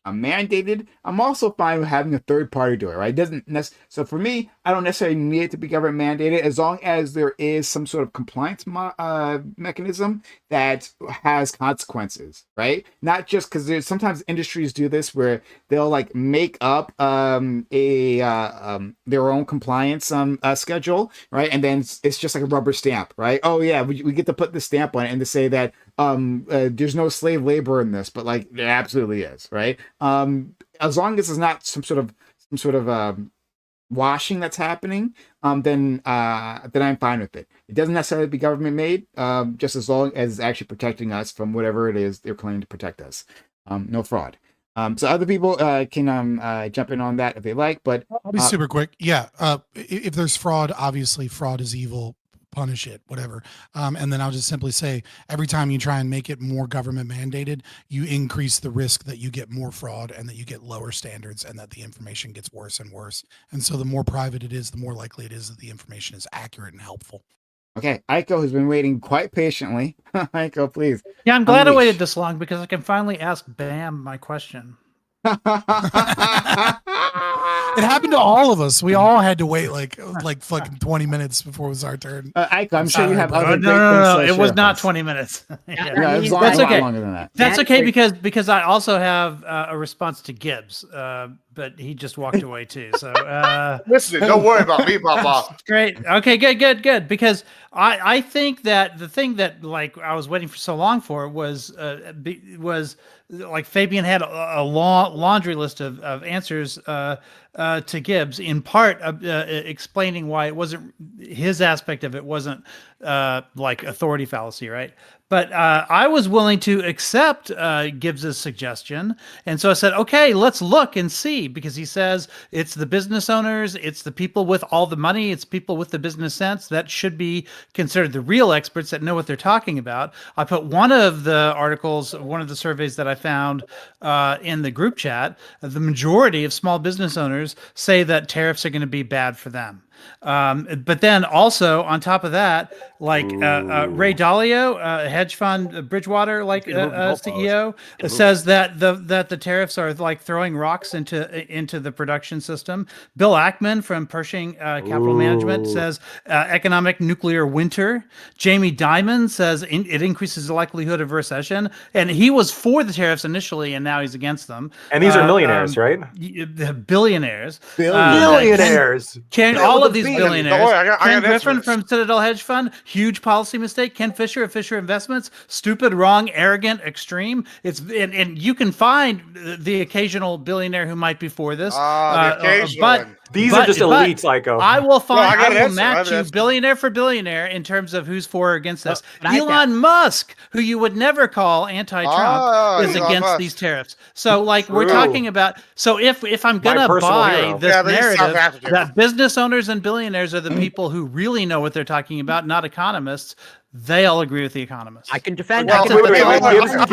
mandated. I'm also fine with having a third party do it, right? It doesn't so for me, I don't necessarily need it to be government mandated, as long as there is some sort of compliance mechanism that has consequences, right? Not just because there's sometimes industries do this where they'll like make up their own compliance schedule, right? And then it's just like a rubber stamp, right? Oh yeah, we get to put the stamp on it and to say that there's no slave labor in this, but like there absolutely is, right? As long as it's not some sort of washing that's happening, then I'm fine with it. It doesn't necessarily be government made, just as long as it's actually protecting us from whatever it is they're claiming to protect us. No fraud. So other people can jump in on that if they like, but I'll be super quick. Yeah, if there's fraud, obviously fraud is evil. Punish it, whatever. And then I'll just simply say, every time you try and make it more government mandated, you increase the risk that you get more fraud and that you get lower standards and that the information gets worse and worse. And so the more private it is, the more likely it is that the information is accurate and helpful. Okay, Aiko has been waiting quite patiently. Aiko, please. Yeah, I'm glad I waited this long because I can finally ask Bam my question. It happened to all of us. We all had to wait like fucking 20 minutes before it was our turn. Ike, I'm sure you have other great no. things to It was share not with us. 20 minutes. Yeah, it was That's a lot okay. longer than that. That's okay because I also have a response to Gibbs, but he just walked away too. So listen, don't worry about me, Papa. Great. Okay, good. Because I think that the thing that like I was waiting for so long for was like Fabian had a long laundry list of answers to Gibbs, in part explaining why it wasn't his aspect of it wasn't like authority fallacy, right? But I was willing to accept Gibbs's suggestion, and so I said, okay, let's look and see, because he says it's the business owners, it's the people with all the money, it's people with the business sense that should be considered the real experts that know what they're talking about. I put one of the articles, one of the surveys that I found in the group chat. The majority of small business owners say that tariffs are going to be bad for them. But then also on top of that, like Ray Dalio, hedge fund Bridgewater, like CEO, says that the tariffs are like throwing rocks into the production system. Bill Ackman from Pershing Capital Management says economic nuclear winter. Jamie Dimon says it increases the likelihood of recession, and he was for the tariffs initially, and now he's against them. And these are millionaires, right? Billionaires. Billionaires. All of these billionaires. Ken Griffin Griffin from Citadel Hedge Fund, huge policy mistake. Ken Fisher of Fisher Investments, stupid, wrong, arrogant, extreme. And you can find the occasional billionaire who might be for this. But these are just elites, Aiko. I will find. No, I will match you billionaire for billionaire in terms of who's for or against this. Elon Musk, who you would never call anti-Trump, is against these tariffs. So, like, we're talking about. So, if I'm gonna buy this narrative that business owners and billionaires are the people who really know what they're talking about, not economists, they all agree with the economists. I can defend. Gibbs does have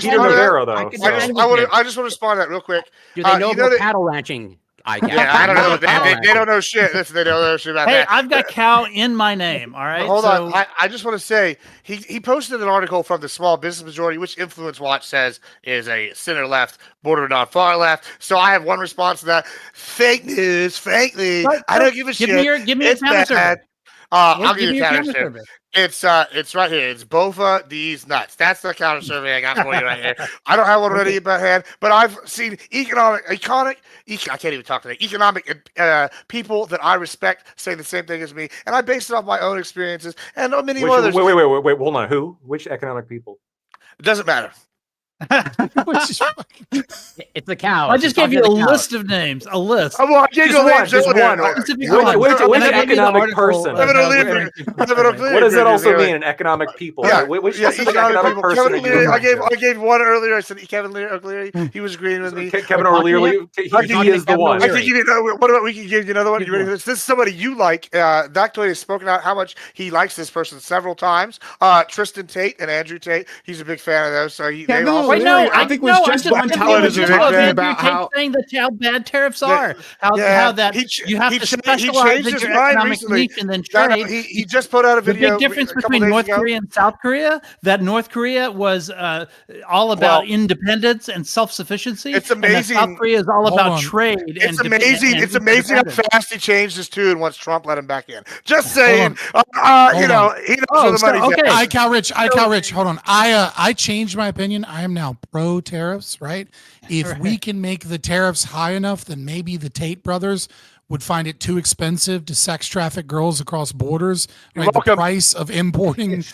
Peter Navarro, though. I just want to respond to that real quick. Do they know about cattle ranching? Yeah, I don't know. They don't know shit. Listen, they don't know shit about Hey, that. I've got cow in my name. All right. Hold on. I just want to say he posted an article from the Small Business Majority, which Influence Watch says is a center left, bordering on far left. So I have one response to that: fake news, fake news. I don't give a shit. Give me it's a counter bad. survey. I'll give you a counter survey. It's right here. It's Bofa these nuts. That's the counter survey I got for you right here. I don't have one ready in my hand, but I've seen I can't even talk today. Economic people that I respect say the same thing as me, and I base it off my own experiences and many others. Wait, hold on. Who? Which economic people? It doesn't matter. It's the cow. I just gave you a list of names. A list. Oh, well, I gave you names. Just one. Which economic person? What does that also mean? An economic people? Yeah. Which economic person? I gave one earlier. I said Kevin O'Leary. He was agreeing with me. Kevin O'Leary. He is the one. I can give you another. What about we can give you another one? You ready for this? This is somebody you like. Dactoid has spoken out how much he likes this person several times. Tristan Tate and Andrew Tate. He's a big fan of those. So they also. I think was just on television talking about how saying that how bad tariffs are. How that you have to specialize in your economic niche and then trade. He just put out a video. The big difference between North Korea and South Korea, that North Korea was all about independence and self-sufficiency. It's amazing. And South Korea is all about trade. It's amazing. It's amazing how fast he changed his tune once Trump let him back in. Just saying. He knows where the money's at. I Cal Rich. Hold on. I changed my opinion. I am now pro tariffs, right? If we can make the tariffs high enough, then maybe the Tate brothers would find it too expensive to sex traffic girls across borders. Right? The price of importing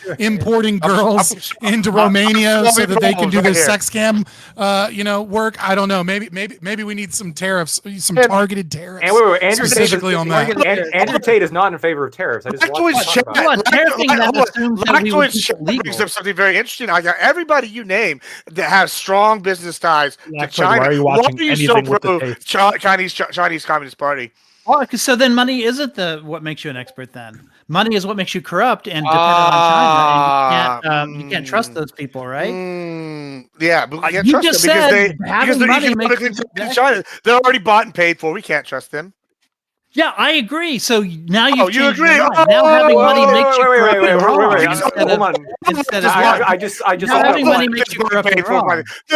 girls into Romania so that they can do their sex scam, work. I don't know. Maybe we need some tariffs, some targeted tariffs. And wait, Andrew specifically Tate, on that. Andrew Tate is not in favor of tariffs. I just Lactoid brings up something very interesting. I got everybody you name that has strong business ties to China. Why are you so pro Chinese Communist Party? Oh, so then money isn't what makes you an expert then. Money is what makes you corrupt and dependent on China. And you can't trust those people, right? Yeah, but we can't trust them because they're economically in China. They're already bought and paid for. We can't trust them. Yeah, I agree. So now you agree? Now having money makes you corrupt. Hold on. I just having money makes you corrupt. No.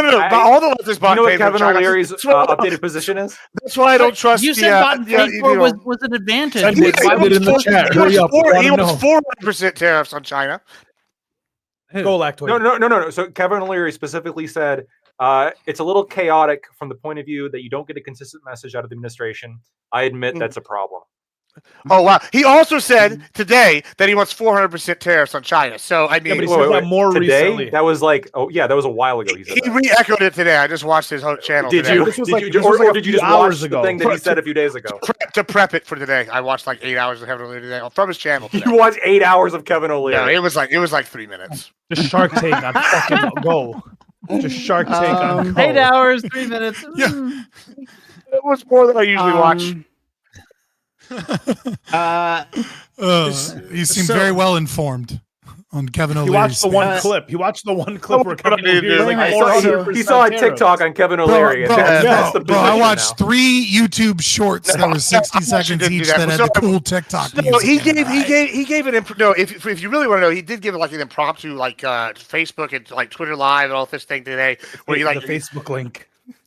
But all the left is bought and paid for. Kevin O'Leary's updated position is. That's why I don't trust. You said bought and paid for was an advantage. Type it in the chat. Hurry up. He wants 400% tariffs on China. Go Lactoid. No. So Kevin O'Leary specifically said it's a little chaotic from the point of view that you don't get a consistent message out of the administration. I admit that's a problem. Oh wow! He also said today that he wants 400% tariffs on China. So I mean, more today? Recently. That was like, that was a while ago. He re-echoed it today. I just watched his whole channel. Did today. you? Or did you just watch the thing that he said a few days ago? To prep it for today, I watched like 8 hours of Kevin O'Leary today from his channel. Today. You watched 8 hours of Kevin O'Leary? No, it was like 3 minutes. Just Shark Tank on fucking Go. Just Shark Tank on Go. 8 hours, 3 minutes. Yeah. It was more than I usually watch. You seem very well informed on Kevin O'Leary's. He watched the one clip. He watched the one clip where Kevin O'Leary he saw a TikTok on Kevin O'Leary. I watched 3 YouTube shorts that were 60 seconds each that had the cool TikTok music. No, he gave an if you really want to know, he did give like an impromptu Facebook and like Twitter Live and all this thing today where he the Facebook link.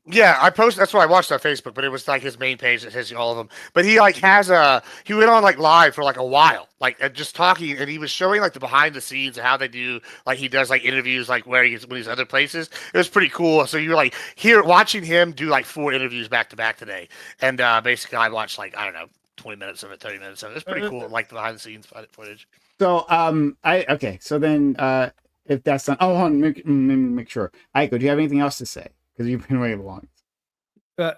Yeah, I posted. That's what I watched on Facebook, but it was like his main page that has all of them. But he he went on live for a while, just talking, and he was showing the behind the scenes of how they do. He does interviews where when he's other places. It was pretty cool. So you're here watching him do 4 interviews back to back today, and basically I watched 20 minutes of it, 30 minutes of it. It's pretty cool, the behind the scenes footage. So so then if that's done, hold on, make sure. Aiko, do you have anything else to say? Because you've been waiting long. No.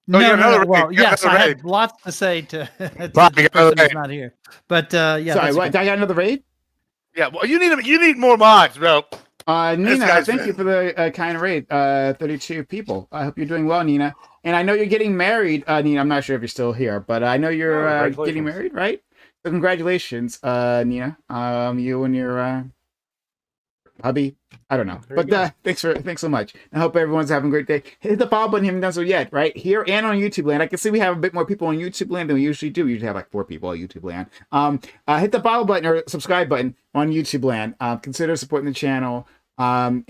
Well, yes, I have lots to say to the person who's not here. But yeah. Sorry, what? Did I got another raid? Yeah. Well, you need more mods, bro. Nina, thank you for the kind raid. 32 people. I hope you're doing well, Nina. And I know you're getting married, Nina. I'm not sure if you're still here, but I know you're getting married, right? So congratulations, Nina. You and your hubby. I don't know. But thanks so much. I hope everyone's having a great day. Hit the follow button if you haven't done so yet, right? Here and on YouTube land. I can see we have a bit more people on YouTube land than we usually do. We usually have like 4 people on YouTube land. Hit the follow button or subscribe button on YouTube land. Consider supporting the channel. And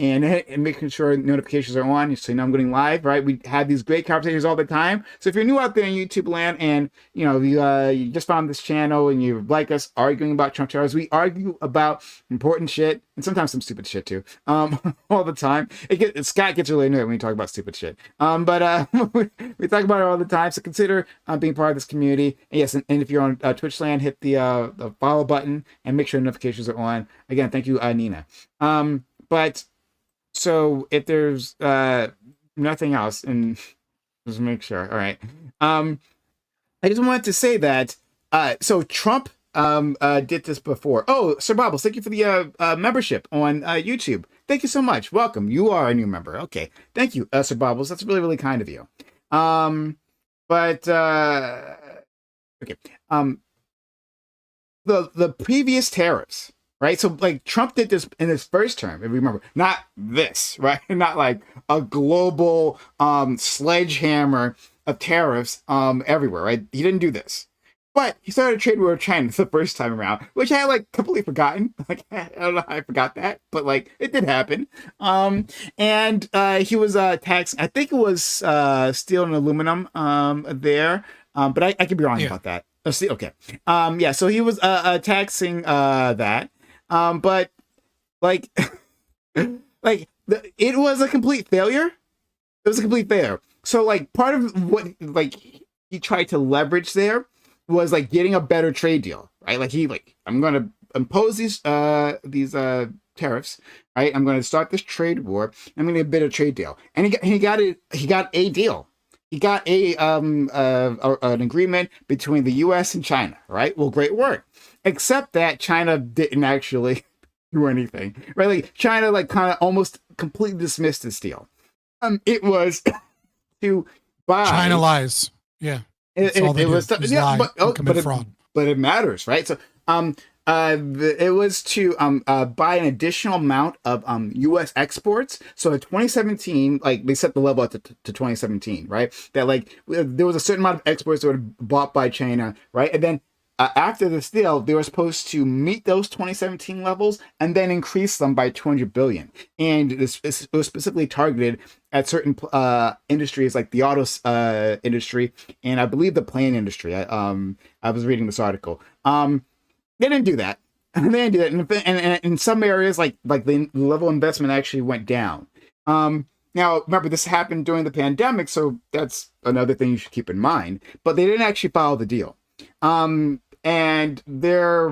making sure notifications are on so you know I'm going live, right? We have these great conversations all the time. So if you're new out there in YouTube land and you just found this channel and you like us arguing about Trump tariffs, we argue about important shit and sometimes some stupid shit too. All the time. Scott gets really annoyed when we talk about stupid shit. But we talk about it all the time. So consider being part of this community. And yes, and if you're on Twitch land, hit the follow button and make sure notifications are on. Again, thank you, Nina. But so if there's nothing else, and just make sure. All right. I just wanted to say that so Trump did this before. Oh, Sir Bobbles, thank you for the membership on YouTube. Thank you so much. Welcome. You are a new member. Okay. Thank you, Sir Bobbles. That's really, really kind of you. Okay. The previous tariffs. Right, so like Trump did this in his first term, if you remember, not this, right? Not like a global sledgehammer of tariffs everywhere, right? He didn't do this, but he started a trade war with China the first time around, which I had like completely forgotten. Like I don't know how I forgot that, but like it did happen. And he was taxing, I think it was steel and aluminum there, but I could be wrong about that. Okay, yeah, so he was taxing that. But like, it was a complete failure. It was a complete failure. So like part of what like he tried to leverage there was like getting a better trade deal, right? Like I'm going to impose these tariffs, right? I'm going to start this trade war. I'm going to get a better trade deal, and he got a deal. He got an agreement between the U.S. and China, right? Well, great work. Except that China didn't actually do anything, right? Like China, like kind of almost completely dismissed this deal. It was to buy. China lies. Yeah, it was lie, fraud. But it matters, right? So it was to buy an additional amount of U.S. exports. So in 2017, like they set the level to 2017, right? That like there was a certain amount of exports that were bought by China, right? And then after this deal, they were supposed to meet those 2017 levels and then increase them by 200 billion. And it was specifically targeted at certain industries like the auto industry and I believe the plane industry. I was reading this article. They didn't do that. They didn't do that. And in some areas, like the level of investment actually went down. Now, remember, this happened during the pandemic, so that's another thing you should keep in mind. But they didn't actually follow the deal. And they're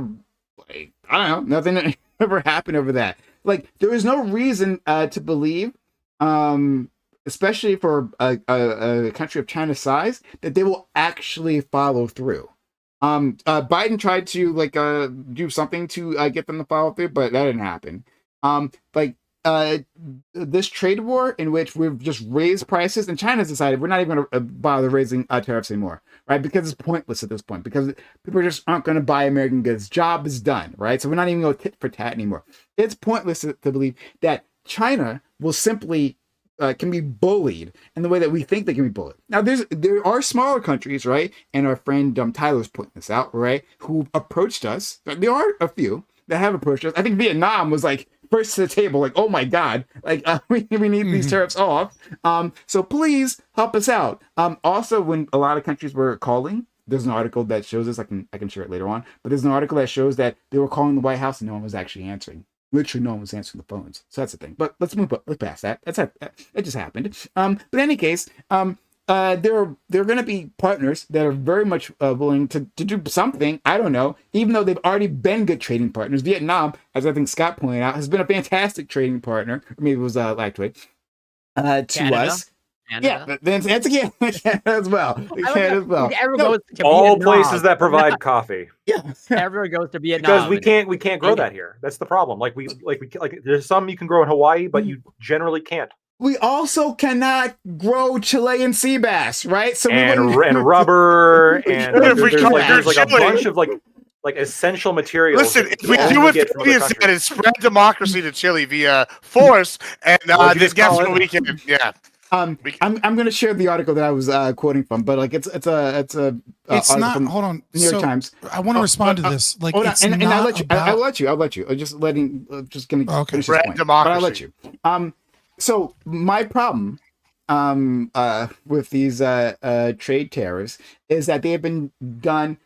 like, I don't know, nothing ever happened over that. Like, there is no reason to believe, especially for a country of China's size, that they will actually follow through. Biden tried to do something to get them to follow through, but that didn't happen. This trade war in which we've just raised prices, and China's decided we're not even going to bother raising tariffs anymore, right? Because it's pointless at this point, because people just aren't going to buy American goods. Job is done, right? So we're not even going tit for tat anymore. It's pointless to believe that China will simply can be bullied in the way that we think they can be bullied. Now, there are smaller countries, right? And our friend Tyler's pointing this out, right? Who approached us. There are a few that have approached us. I think Vietnam was like first to the table, like, oh my God, like we need these tariffs off. So please help us out. Also, when a lot of countries were calling, there's an article that shows this. I can share it later on. But there's an article that shows that they were calling the White House and no one was actually answering. Literally, no one was answering the phones. So that's the thing. But let's move past that. That just happened. But in any case, there are going to be partners that are very much willing to do something. I don't know. Even though they've already been good trading partners. Vietnam, as I think Scott pointed out, has been a fantastic trading partner. Or maybe it was Lactoid to us. Canada. Yeah, that's again as well. Canada as well. All places that provide coffee. Yeah, everyone goes to Vietnam because we can't grow that here. That's the problem. Like there's some you can grow in Hawaii, but you generally can't. We also cannot grow Chilean sea bass, right? So and rubber and there's like a bunch of like like essential materials. Listen, if we do what Fabian said and spread democracy to Chile via force, and just guess what we can, yeah. I'm going to share the article that I was quoting from, but like it's not. Hold on, New York Times. I want to respond to this. Like, it's and not I'll let you. about... I'll let you. I'm just letting. Just going to finish this point. Democracy. But I'll let you. So my problem with these trade tariffs is that they have been done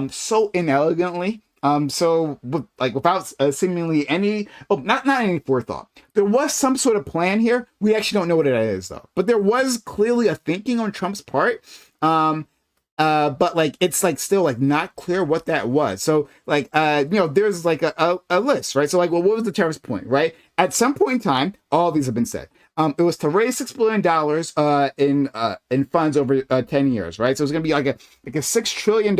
so inelegantly. So without seemingly any, not any forethought. There was some sort of plan here. We actually don't know what it is though. But there was clearly a thinking on Trump's part. But like it's like still like not clear what that was. So like there's like a list, right? So like, well, what was the tariffs point, right? At some point in time, all of these have been said. It was to raise $6 billion in funds over 10 years, right? So it's gonna be like a $6 trillion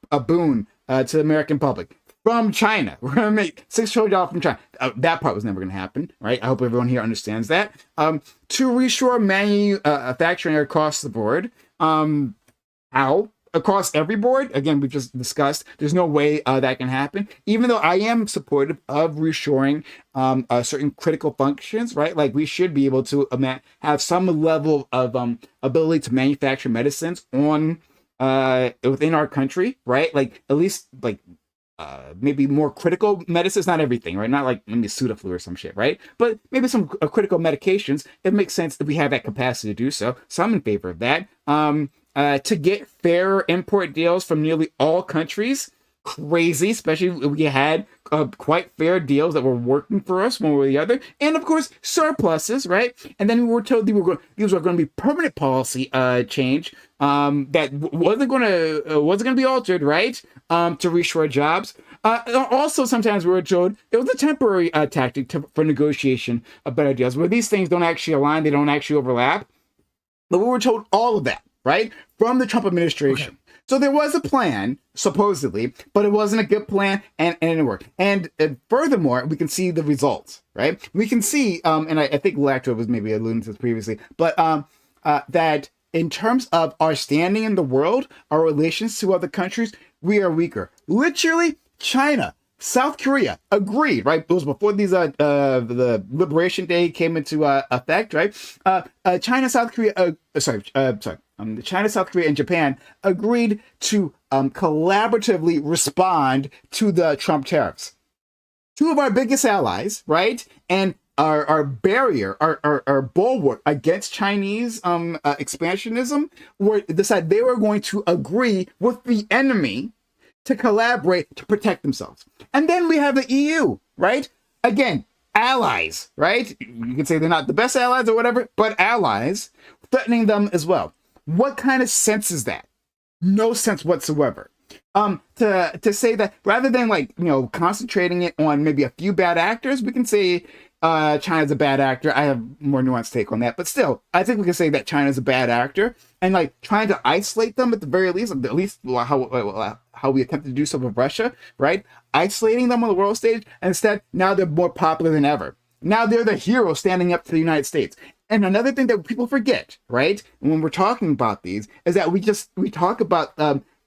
a boon to the American public from China. We're gonna make $6 trillion from China. That part was never gonna happen, right? I hope everyone here understands that. To reshore manufacturing across the board. How? Across every board, again, we've just discussed, there's no way that can happen, even though I am supportive of reshoring certain critical functions, right? Like we should be able to have some level of ability to manufacture medicines on within our country, right? Like at least like maybe more critical medicines, not everything, right? Not like maybe Sudaflu or some shit, right? But maybe some critical medications. It makes sense that we have that capacity to do so. So I'm in favor of that. To get fair import deals from nearly all countries, crazy, especially we had quite fair deals that were working for us one way or the other, and of course surpluses, right? And then we were told these were going to be permanent policy change that wasn't going to be altered, right? To reshore jobs. Also, sometimes we were told it was a temporary tactic for negotiation of better deals, where these things don't actually align, they don't actually overlap. But we were told all of that, right, from the Trump administration. Okay. So there was a plan, supposedly, but it wasn't a good plan, and it didn't work. And furthermore, we can see the results, right? We can see, and I think Lacto was maybe alluding to this previously, but that in terms of our standing in the world, our relations to other countries, we are weaker. Literally, China, South Korea agreed, right? It was before these the Liberation Day came into effect, right? China, South Korea, China, South Korea, and Japan agreed to collaboratively respond to the Trump tariffs. Two of our biggest allies, right, and our barrier, our bulwark against Chinese expansionism, decided they were going to agree with the enemy to collaborate to protect themselves. And then we have the EU, right? Again, allies, right? You can say they're not the best allies or whatever, but allies threatening them as well. What kind of sense is that? No sense whatsoever. To say that rather than concentrating it on maybe a few bad actors, we can say China's a bad actor. I have more nuanced take on that, but still, I think we can say that China's a bad actor, and trying to isolate them at the very least, how we attempted to do so with Russia, right? Isolating them on the world stage, and instead now they're more popular than ever. Now they're the hero standing up to the United States. And another thing that people forget, right, when we're talking about these, is that we talk about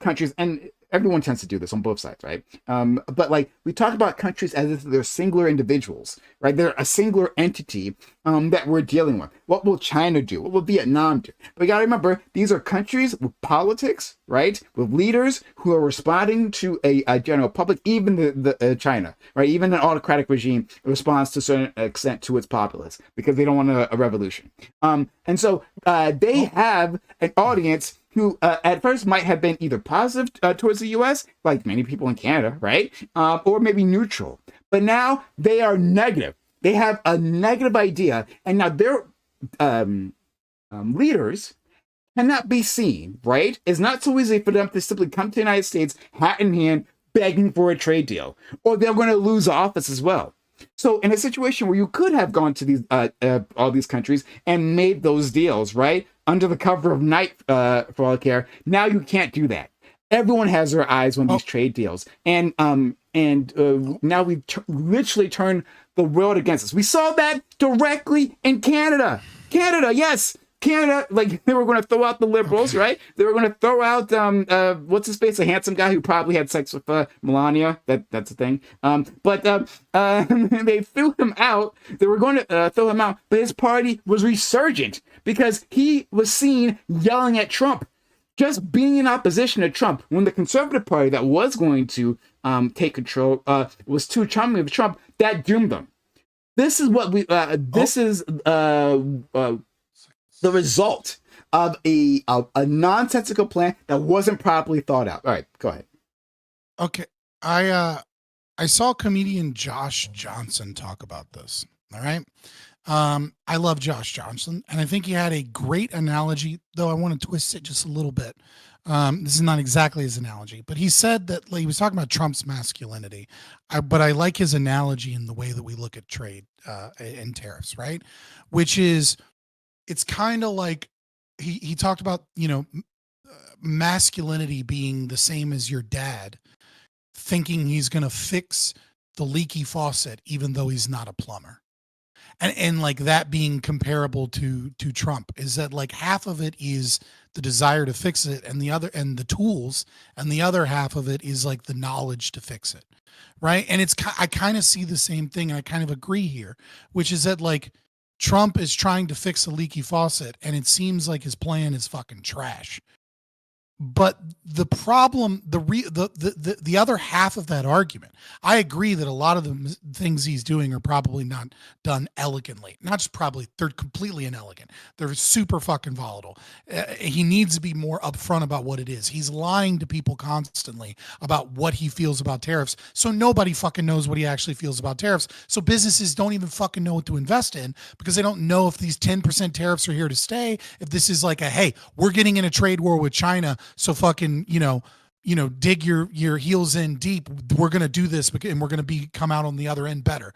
countries, and everyone tends to do this on both sides, right? But we talk about countries as if they're singular individuals, right? They're a singular entity that we're dealing with. What will China do? What will Vietnam do? But you gotta remember, these are countries with politics, right? With leaders who are responding to a general public, even the China, right? Even an autocratic regime responds to a certain extent to its populace because they don't want a revolution. And so they have an audience who at first might have been either positive towards the U.S., like many people in Canada, right? Or maybe neutral. But now they are negative. They have a negative idea, and now their leaders cannot be seen, right? It's not so easy for them to simply come to the United States, hat in hand, begging for a trade deal, or they're going to lose office as well. So in a situation where you could have gone to these all these countries and made those deals, right, under the cover of night, for all I care, now you can't do that. Everyone has their eyes on these trade deals, and now we've literally turned the world against us. We saw that directly in Canada. Canada, yes, Canada, like they were going to throw out the liberals, right? They were going to throw out what's his face, a handsome guy who probably had sex with Melania. That's a thing. But they threw him out. They were going to throw him out, but his party was resurgent because he was seen yelling at Trump, just being in opposition to Trump. When the Conservative Party that was going to take control was too charming of Trump, that doomed them. This is what we. This is the result of a nonsensical plan that wasn't properly thought out. All right, go ahead. Okay, I saw comedian Josh Johnson talk about this. All right. I love Josh Johnson, and I think he had a great analogy, though I want to twist it just a little bit. This is not exactly his analogy, but he said that, like, he was talking about Trump's masculinity. But I like his analogy in the way that we look at trade and tariffs, right? Which is, it's kind of like he talked about, masculinity being the same as your dad thinking he's going to fix the leaky faucet, even though he's not a plumber. And like that being comparable to Trump is that like half of it is the desire to fix it and the tools, and the other half of it is like the knowledge to fix it. Right. And I kind of see the same thing. And I kind of agree here, which is that like Trump is trying to fix a leaky faucet and it seems like his plan is fucking trash. But the problem, the other half of that argument, I agree that a lot of the things he's doing are probably not done elegantly. Not just probably, they're completely inelegant. They're super fucking volatile. He needs to be more upfront about what it is. He's lying to people constantly about what he feels about tariffs. So nobody fucking knows what he actually feels about tariffs. So businesses don't even fucking know what to invest in because they don't know if these 10% tariffs are here to stay. If this is like hey, we're getting in a trade war with China, so fucking, dig your heels in deep. We're going to do this and we're going to come out on the other end better.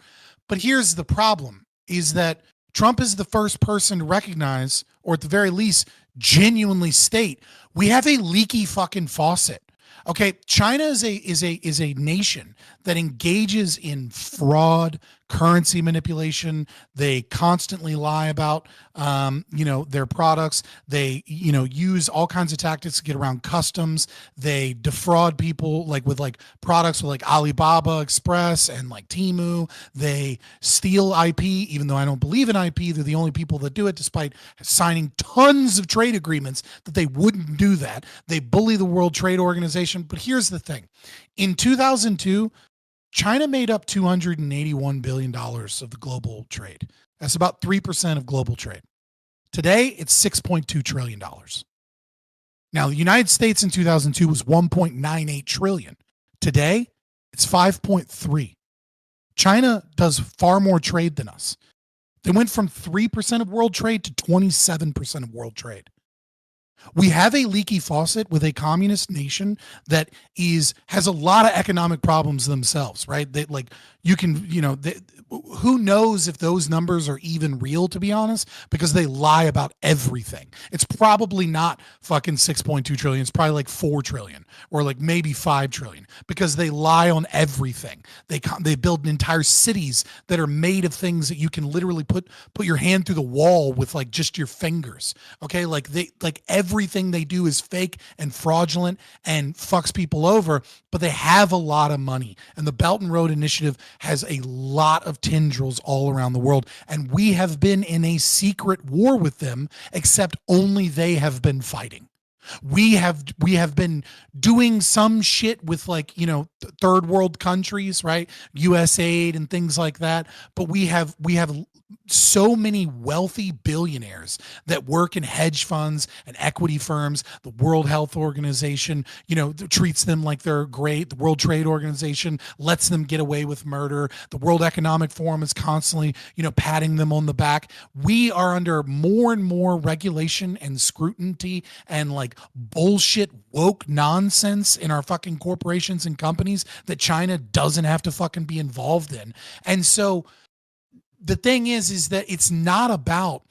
But here's the problem is that Trump is the first person to recognize, or at the very least, genuinely state, we have a leaky fucking faucet. Okay. China is a nation that engages in fraud, currency manipulation. They constantly lie about, their products. They, use all kinds of tactics to get around customs. They defraud people with products with Alibaba Express and Temu. They steal IP, even though I don't believe in IP. They're the only people that do it, despite signing tons of trade agreements that they wouldn't do that. They bully the World Trade Organization. But here's the thing. In 2002, China made up $281 billion of the global trade. That's about 3% of global trade. Today, it's $6.2 trillion. Now, the United States in 2002 was $1.98 trillion. Today, it's 5.3. China does far more trade than us. They went from 3% of world trade to 27% of world trade. We have a leaky faucet with a communist nation that has a lot of economic problems themselves, right? They who knows if those numbers are even real, to be honest, because they lie about everything. It's probably not fucking 6.2 trillion. It's probably 4 trillion or maybe 5 trillion because they lie on everything. They build entire cities that are made of things that you can literally put your hand through the wall with just your fingers. Okay. Everything they do is fake and fraudulent and fucks people over, but they have a lot of money. And the Belt and Road Initiative has a lot of tendrils all around the world. And we have been in a secret war with them, except only they have been fighting. We have been doing some shit with third world countries, right? US aid and things like that. But we have so many wealthy billionaires that work in hedge funds and equity firms. The World Health Organization, treats them like they're great. The World Trade Organization lets them get away with murder. The World Economic Forum is constantly, patting them on the back. We are under more and more regulation and scrutiny and bullshit woke nonsense in our fucking corporations and companies that China doesn't have to fucking be involved in. And so the thing is that it's not about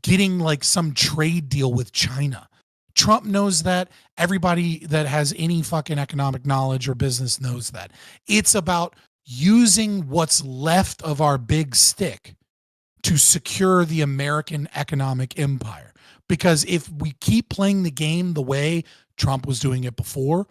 getting some trade deal with China. Trump knows that. Everybody that has any fucking economic knowledge or business knows that. It's about using what's left of our big stick to secure the American economic empire. Because if we keep playing the game the way Trump was doing it before,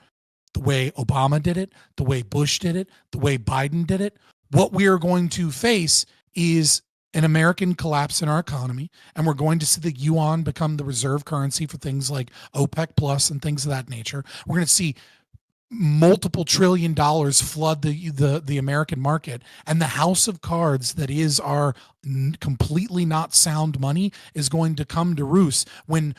the way Obama did it, the way Bush did it, the way Biden did it, what we are going to face is an American collapse in our economy, and we're going to see the yuan become the reserve currency for things like OPEC plus and things of that nature. We're going to see multiple $1 trillion flood the American market, and the house of cards that is our completely not sound money is going to come to roost when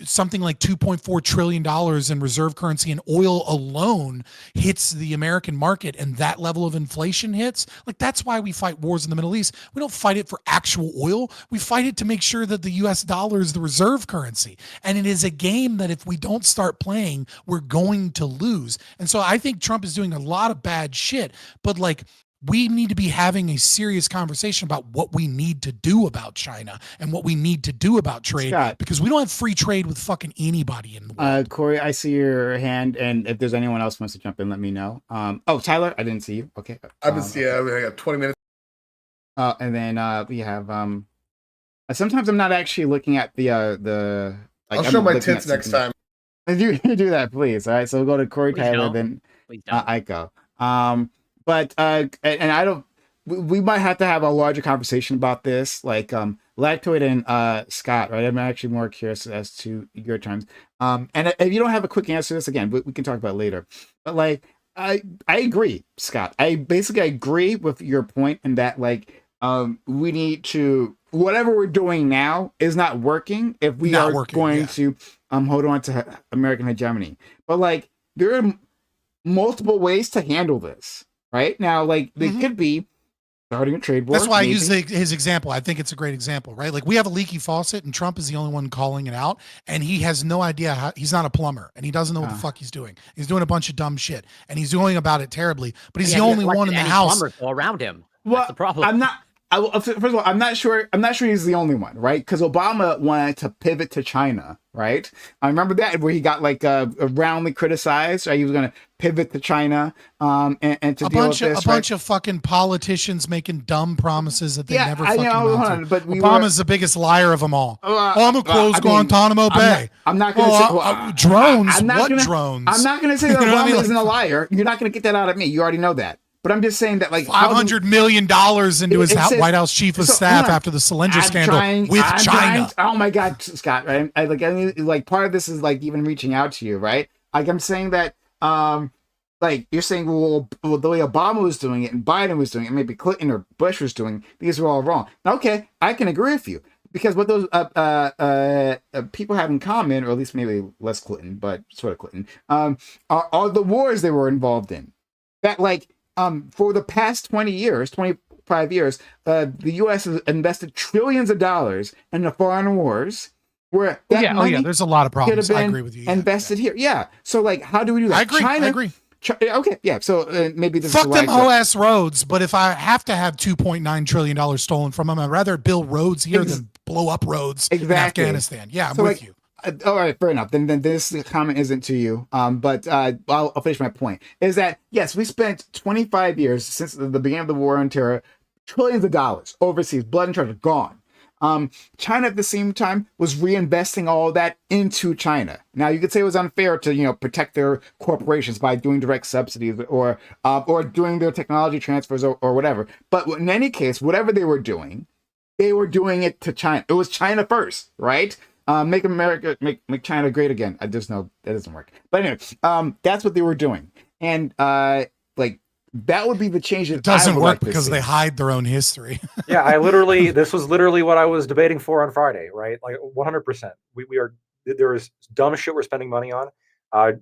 something like $2.4 trillion in reserve currency and oil alone hits the American market, and that level of inflation hits. Like, that's why we fight wars in the Middle East. We don't fight it for actual oil. We fight it to make sure that the US dollar is the reserve currency. And it is a game that if we don't start playing, we're going to lose. And so I think Trump is doing a lot of bad shit, but like, we need to be having a serious conversation about what we need to do about China and what we need to do about trade, Scott, because we don't have free trade with fucking anybody in the world. Corey, I see your hand, and if there's anyone else who wants to jump in, let me know. Oh, Tyler, I didn't see you. Okay. I've been seeing. I got 20 minutes. And then we have sometimes I'm not actually looking at the. Like, I'll show my tits next time. You do that, please. All right. So we'll go to Corey, Tyler, then Aiko. But and I don't. We might have to have a larger conversation about this, like Lactoid and Scott, right? I'm actually more curious as to your terms. And if you don't have a quick answer to this, again, we can talk about it later. But like, I agree, Scott. I basically agree with your point in that, like, we need to, whatever we're doing now is not working if we are going to hold on to American hegemony. But like, there are multiple ways to handle this. Right now, like, they could be starting a trade war. That's why I use his example. I think it's a great example, right? Like, we have a leaky faucet, and Trump is the only one calling it out, and he has no idea how. He's not a plumber, and he doesn't know what the fuck he's doing. He's doing a bunch of dumb shit, and he's going about it terribly. But he's the only one in the house. Plumbers all around him. Well, that's the problem. I'm not. First of all, I'm not sure he's the only one, right? Because Obama wanted to pivot to China, right? I remember that, where he got like roundly criticized. Right? He was going to pivot to China and to deal with this. A bunch of fucking politicians making dumb promises that they never fucking amount to. But Obama's the biggest liar of them all. I'm gonna close Guantanamo Bay. I'm not going to say drones. What drones? I'm not going to say that Obama isn't a liar. You're not going to get that out of me. You already know that. But I'm just saying that, like, $500 million into his White House chief of staff after the Cylinder scandal with China. Oh my God, Scott! Right? Like part of this is like even reaching out to you, right? Like, I'm saying that, like, you're saying, well, the way Obama was doing it and Biden was doing it, maybe Clinton or Bush was doing, these are all wrong. Okay, I can agree with you, because what those people have in common, or at least maybe less Clinton, but sort of Clinton, are the wars they were involved in. That, like, for the past 25 years, the U.S. has invested trillions of dollars in the foreign wars, where that money there's a lot of problems. I agree with you. Invested here, So, like, how do we do that? I agree. Okay, yeah. So maybe this fuck them OS roads. But if I have to have $2.9 trillion stolen from them, I'd rather build roads here than blow up roads in Afghanistan. Yeah, I'm with you. All right, fair enough. Then this comment isn't to you. But I'll finish my point. Is that, yes, we spent 25 years since the beginning of the war on terror, trillions of dollars overseas, blood and treasure gone. China at the same time was reinvesting all of that into China. Now, you could say it was unfair to, protect their corporations by doing direct subsidies or doing their technology transfers or whatever. But in any case, whatever they were doing it to China. It was China first, right? Make China great again. I just know that doesn't work. But anyway, that's what they were doing. And like, that would be the change. It doesn't work because they hide their own history. Yeah, this was literally what I was debating for on Friday, right? Like 100%. There is dumb shit we're spending money on.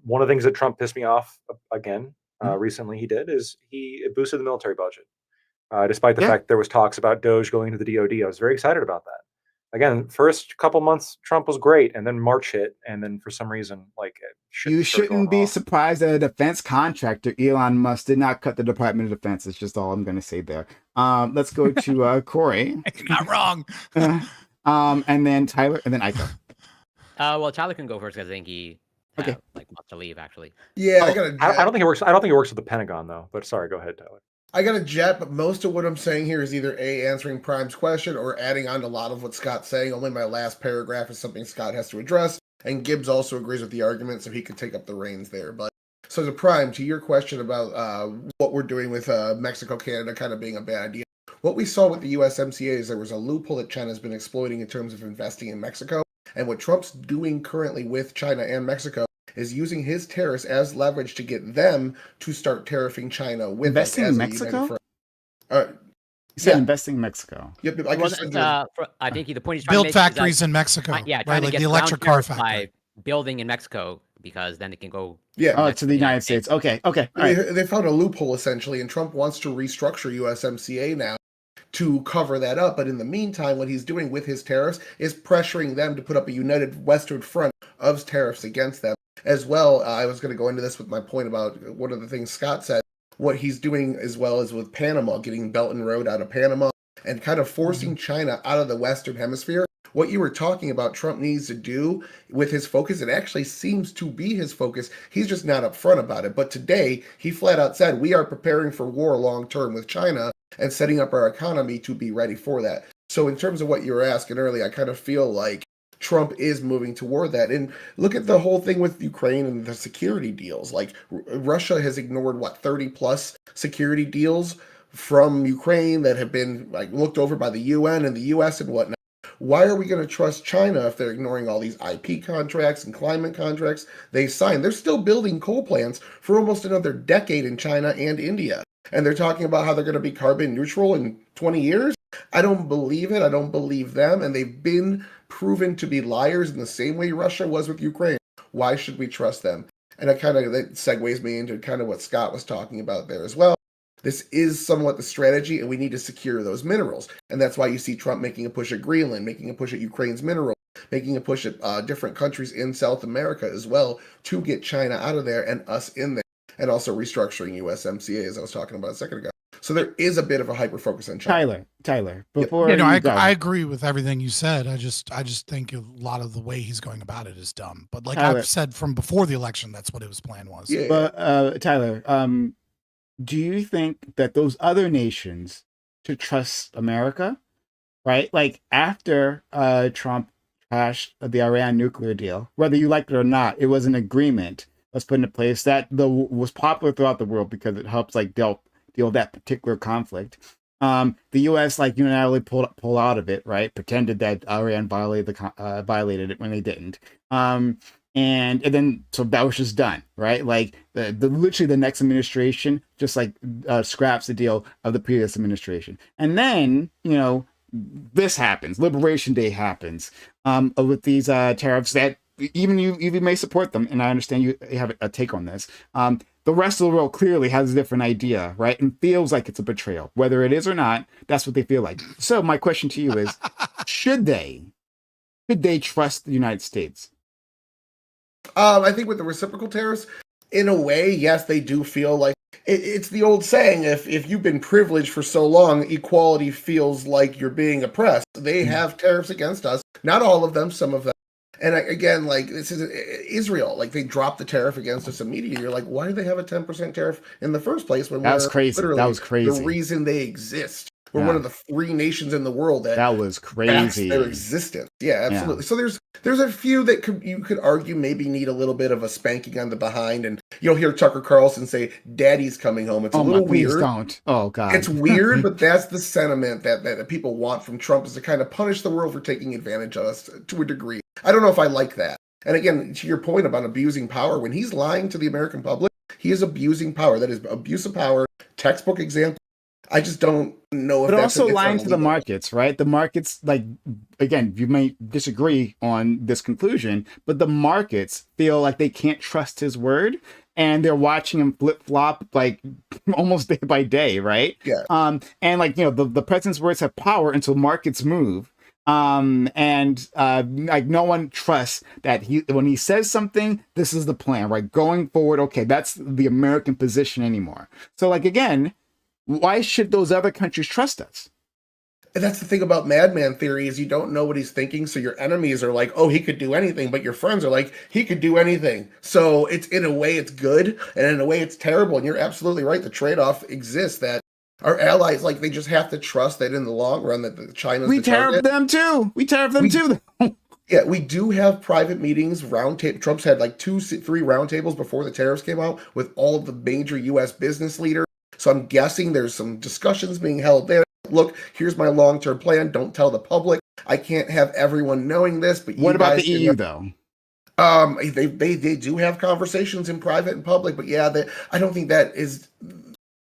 One of the things that Trump pissed me off again recently he boosted the military budget. Despite the fact there was talks about Doge going to the DOD. I was very excited about that. Again, first couple months, Trump was great, and then March hit, and then for some reason, like, you shouldn't be surprised that a defense contractor, Elon Musk, did not cut the Department of Defense. It's just all I'm going to say there. Let's go to Corey. You're not wrong. And then Tyler, and then Aiko. Well, Tyler can go first because I think he wants to leave. Actually, yeah. I don't think it works. I don't think it works with the Pentagon though. But sorry, go ahead, Tyler. I got a jet, but most of what I'm saying here is either A, answering Prime's question, or adding on to a lot of what Scott's saying. Only my last paragraph is something Scott has to address, and Gibbs also agrees with the argument, so he could take up the reins there. But so the Prime, to your question about what we're doing with Mexico, Canada kind of being a bad idea, what we saw with the USMCA is there was a loophole that China's been exploiting in terms of investing in Mexico, and what Trump's doing currently with China and Mexico is using his tariffs as leverage to get them to start tariffing China with investing us in Mexico. You said investing in Mexico. Yep. I think the point he's trying to build make factories is that, in Mexico. Yeah, right, like the electric car factory. By building in Mexico, because then it can go. Yeah, to the United States. Okay. All right. They found a loophole essentially, and Trump wants to restructure USMCA now to cover that up. But in the meantime, what he's doing with his tariffs is pressuring them to put up a united Western front of tariffs against them. As well, I was going to go into this with my point about one of the things Scott said. What he's doing as well is with Panama, getting Belt and Road out of Panama and kind of forcing China out of the Western Hemisphere. What you were talking about Trump needs to do with his focus, it actually seems to be his focus. He's just not upfront about it. But today, he flat out said, we are preparing for war long term with China and setting up our economy to be ready for that. So in terms of what you were asking earlier, I kind of feel like Trump is moving toward that. And look at the whole thing with Ukraine and the security deals. Like Russia has ignored 30 plus security deals from Ukraine that have been looked over by the UN and the US and whatnot. Why are we going to trust China if they're ignoring all these IP contracts and climate contracts they signed? They're still building coal plants for almost another decade in China and India. And they're talking about how they're going to be carbon neutral in 20 years. I don't believe it. I don't believe them. And they've been proven to be liars in the same way Russia was with Ukraine. Why should we trust them? And that segues me into kind of what Scott was talking about there as well. This is somewhat the strategy, and we need to secure those minerals. And that's why you see Trump making a push at Greenland, making a push at Ukraine's minerals, making a push at different countries in South America as well to get China out of there and us in there, and also restructuring USMCA, as I was talking about a second ago. So there is a bit of a hyper focus on China. Tyler, before I agree with everything you said. I just think a lot of the way he's going about it is dumb. But like I've said from before the election, that's what his plan was. Yeah. But Tyler, do you think that those other nations should trust America? Right? Like after Trump trashed the Iran nuclear deal, whether you like it or not, it was an agreement that's put into place that was popular throughout the world because it helps deal with that particular conflict. The U.S. unilaterally pulled out of it, right? Pretended that Iran violated it when they didn't. And then so that was just done, right? Literally the next administration just scraps the deal of the previous administration. And then, this happens, Liberation Day happens, with these tariffs that even you may support them, and I understand you have a take on this. The rest of the world clearly has a different idea, right? And feels like it's a betrayal. Whether it is or not, that's what they feel like. So my question to you is, should they trust the United States? I think with the reciprocal tariffs, in a way, yes, they do feel like it's the old saying, if you've been privileged for so long, equality feels like you're being oppressed. They have tariffs against us. Not all of them, some of them. And again, this is Israel. They dropped the tariff against us immediately. You're like, why do they have a 10% tariff in the first place? When that was crazy. That was crazy. The reason they exist. We're one of the 3 nations in the world that was crazy. Their existence. Yeah, absolutely. Yeah. So there's a few that you could argue maybe need a little bit of a spanking on the behind, and you'll hear Tucker Carlson say, "Daddy's coming home." It's a little weird. Please don't. Oh God. It's weird, but that's the sentiment that people want from Trump, is to kind of punish the world for taking advantage of us to a degree. I don't know if I like that. And again, to your point about abusing power, when he's lying to the American public, he is abusing power. That is abuse of power. Textbook example. I just don't know if but that's also lying to the markets, right? The markets, again, you may disagree on this conclusion, but the markets feel like they can't trust his word, and they're watching him flip-flop almost day by day, right? Yeah. And the president's words have power until markets move. And no one trusts that when he says something, this is the plan, right? Going forward, okay, that's the American position anymore. So again, why should those other countries trust us? And that's the thing about madman theory, is you don't know what he's thinking. So your enemies are like, oh, he could do anything. But your friends are like, he could do anything. So it's, in a way, it's good. And in a way, it's terrible. And you're absolutely right. The trade-off exists that Our allies, like, they just have to trust that in the long run that China's we tariff them too. We tariff them too. Yeah, we do have private meetings, Trump's had like 3 roundtables before the tariffs came out with all of the major U.S. business leaders. So I'm guessing there's some discussions being held there. Look, here's my long-term plan. Don't tell the public. I can't have everyone knowing this, but what about the EU though? They do have conversations in private and public, but yeah, I don't think that is.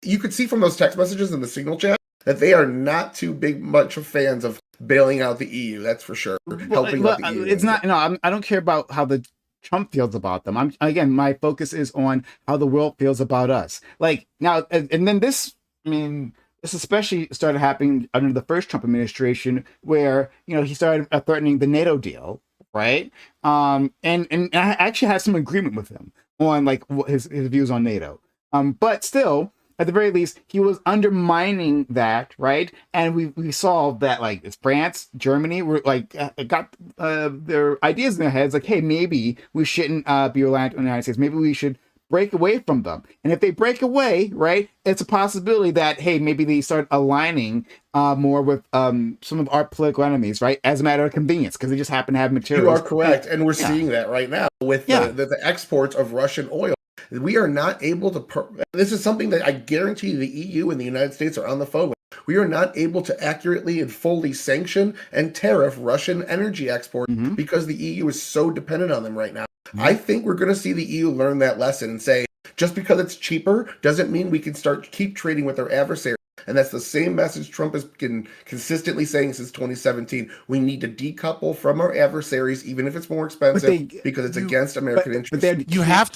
You could see from those text messages in the Signal chat that they are not too much of fans of bailing out the EU. That's for sure. Helping out the EU. It's not. No, I don't care about how the Trump feels about them. My focus is on how the world feels about us. Like now, and then this. I mean, this especially started happening under the first Trump administration, where he started threatening the NATO deal, right? And I actually had some agreement with him on like his views on NATO. But still, at the very least, he was undermining that, right? And we saw that like France, Germany were like got their ideas in their heads, like, hey, maybe we shouldn't be reliant on the United States. Maybe we should break away from them. And if they break away, right, it's a possibility that, hey, maybe they start aligning more with some of our political enemies, right, as a matter of convenience, because they just happen to have materials. You are correct, and we're seeing that right now with the exports of Russian oil. We are not able to. This is something that I guarantee the EU and the United States are on the phone with. We are not able to accurately and fully sanction and tariff Russian energy exports because the EU is so dependent on them right now. I think we're going to see the EU learn that lesson and say, just because it's cheaper doesn't mean we can keep trading with our adversaries. And that's the same message Trump has been consistently saying since 2017. We need to decouple from our adversaries, even if it's more expensive, because it's against American interests. You have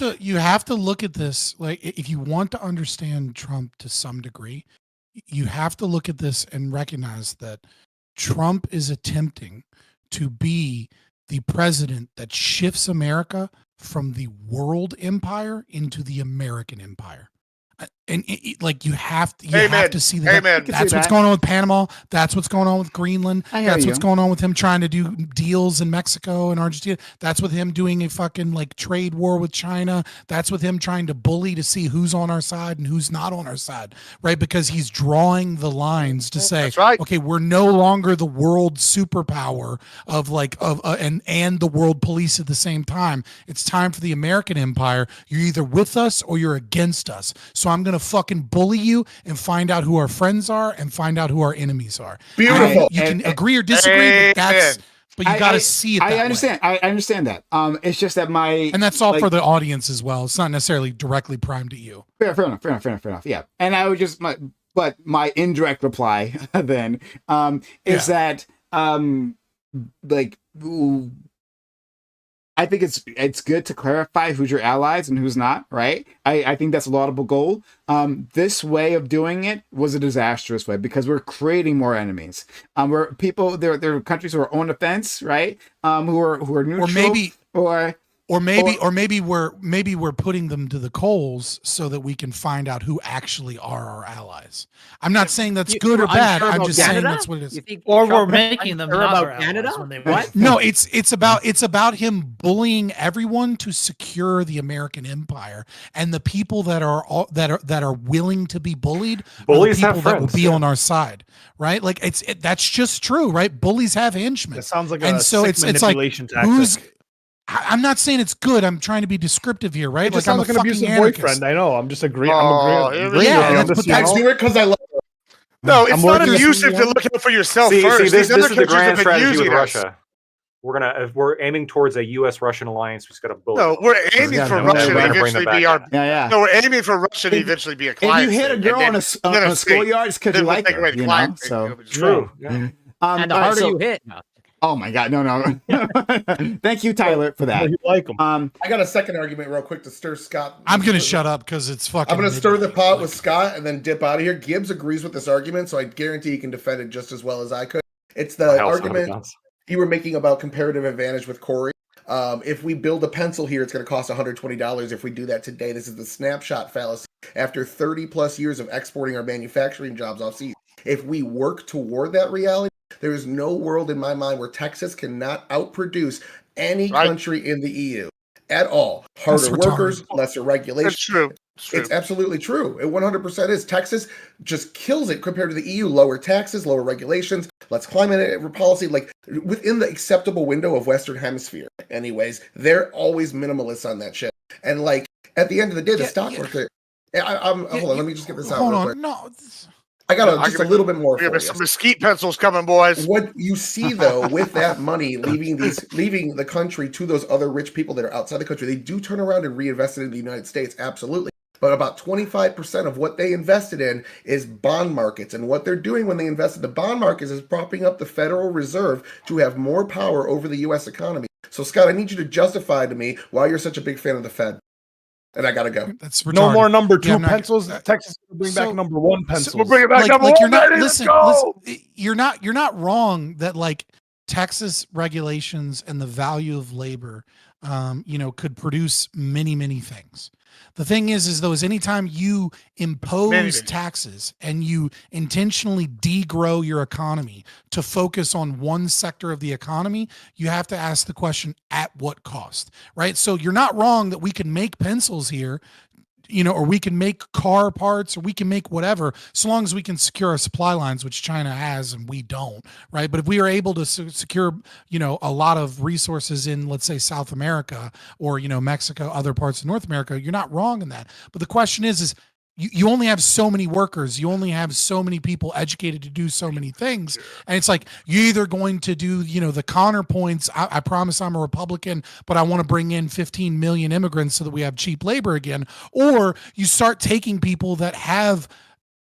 to look at this, like, if you want to understand Trump to some degree, you have to look at this and recognize that Trump is attempting to be the president that shifts America from the world empire into the American empire. And like you have to see that. That's what's going on with Panama. That's what's going on with Greenland. That's what's going on with him trying to do deals in Mexico and Argentina. That's with him doing a fucking like trade war with China. That's with him trying to bully to see who's on our side and who's not on our side, right? Because he's drawing the lines to say, okay, we're no longer the world superpower of like and the world police at the same time. It's time for the American empire. You're either with us or you're against us. So I'm going to fucking bully you and find out who our friends are and find out who our enemies are. Beautiful. You can agree or disagree, but you got to see it that I understand. way. I understand that. It's just that and that's all for the audience as well. It's not necessarily directly primed at you. Fair enough. Yeah. And I would just, but my indirect reply then is that like, I think it's good to clarify who's your allies and who's not, right? I think that's a laudable goal. This way of doing it was a disastrous way because we're creating more enemies. Where people, there are countries who are on the fence, right? Who are neutral, or maybe we're putting them to the coals so that we can find out who actually are our allies. I'm not saying that's good or bad. I'm just saying that's what it is. Or we're making them not our Canada. What? No, it's about him bullying everyone to secure the American empire, and the people that are willing to be bullied. Bullies are the people have friends, that will be on our side, right? Like that's just true, right? Bullies have henchmen. It sounds like and so it's manipulation like tactic. I'm not saying it's good. I'm trying to be descriptive here, right? It just sounds like an abusive boyfriend. I know. I'm just agreeing. That's weird because I love it. No, it's not abusive to look out for yourself first. This is the grand strategy with Russia. We're aiming towards a U.S.-Russian alliance. We just got to build. No, we're aiming for Russia to eventually be our. No, we're aiming for Russia to eventually be a client. If you hit a girl on a schoolyard, it's because you like her. So true. And the harder you hit. Oh my God! No. Thank you, Tyler, for that. You like them. I got a second argument real quick to stir Scott. I'm gonna shut up because it's fucking. I'm gonna stir the pot with Scott and then dip out of here. Gibbs agrees with this argument, so I guarantee he can defend it just as well as I could. It's the argument you were making about comparative advantage with Corey. If we build a pencil here, it's going to cost $120. If we do that today, this is the snapshot fallacy. After 30 plus years of exporting our manufacturing jobs overseas, if we work toward that reality, there is no world in my mind where Texas cannot outproduce any country in the EU at all. Harder workers, lesser regulation. That's true. It's absolutely true. It 100% is. Texas just kills it compared to the EU. Lower taxes, lower regulations, less climate policy, like within the acceptable window of Western Hemisphere. Anyways, they're always minimalists on that shit. And like at the end of the day, the stock market. Hold on, let me just get this out. Hold real on, quick. no. I got just a little bit more. We have some mesquite pencils coming, boys. What you see though, with that money leaving the country to those other rich people that are outside the country, they do turn around and reinvest it in the United States, absolutely. But about 25% of what they invested in is bond markets, and what they're doing when they invest in the bond markets is propping up the Federal Reserve to have more power over the U.S. economy. So, Scott, I need you to justify to me why you're such a big fan of the Fed. And I gotta go. That's retarded. No more number 2 pencils. Texas will bring back number 1 pencils. We'll bring it back number 1. You're not, listen, you're not wrong that like Texas regulations and the value of labor, could produce many things. The thing is though, anytime you impose taxes and you intentionally degrow your economy to focus on one sector of the economy, you have to ask the question, at what cost, right? So you're not wrong that we can make pencils here, or we can make car parts, or we can make whatever, so long as we can secure our supply lines, which China has and we don't, right? But if we are able to secure, a lot of resources in, let's say, South America or, Mexico, other parts of North America, you're not wrong in that. But the question is you only have so many workers, you only have so many people educated to do so many things. And it's like, you're either going to do, the counterpoints. I promise I'm a Republican, but I want to bring in 15 million immigrants so that we have cheap labor again. Or you start taking people that have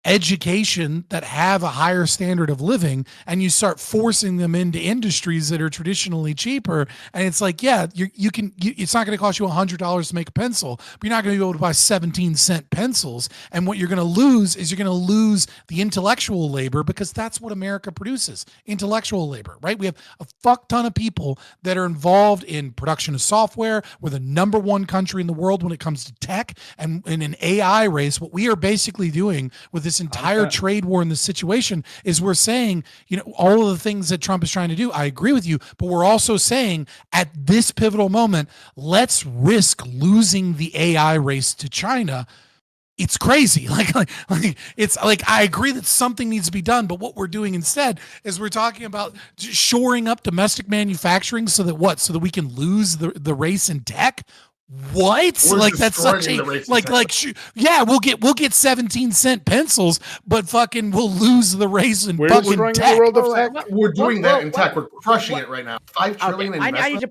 education, that have a higher standard of living, and you start forcing them into industries that are traditionally cheaper. And it's like, yeah, it's not going to cost you $100 to make a pencil, but you're not going to be able to buy 17-cent pencils. And what you're going to lose is you're going to lose the intellectual labor, because that's what America produces, intellectual labor, right? We have a fuck ton of people that are involved in production of software. We're the number 1 country in the world when it comes to tech and in an AI race. What we are basically doing with this entire trade war in this situation is we're saying, all of the things that Trump is trying to do, I agree with you, but we're also saying at this pivotal moment, let's risk losing the AI race to China. It's crazy. Like it's like, I agree that something needs to be done, but what we're doing instead is we're talking about shoring up domestic manufacturing so that we can lose the race in tech. What? We're that's such a we'll get 17-cent pencils, but fucking we'll lose the race in fucking tech. The world of tech. We're doing that in tech. We're crushing it right now. $5 trillion. Okay. I need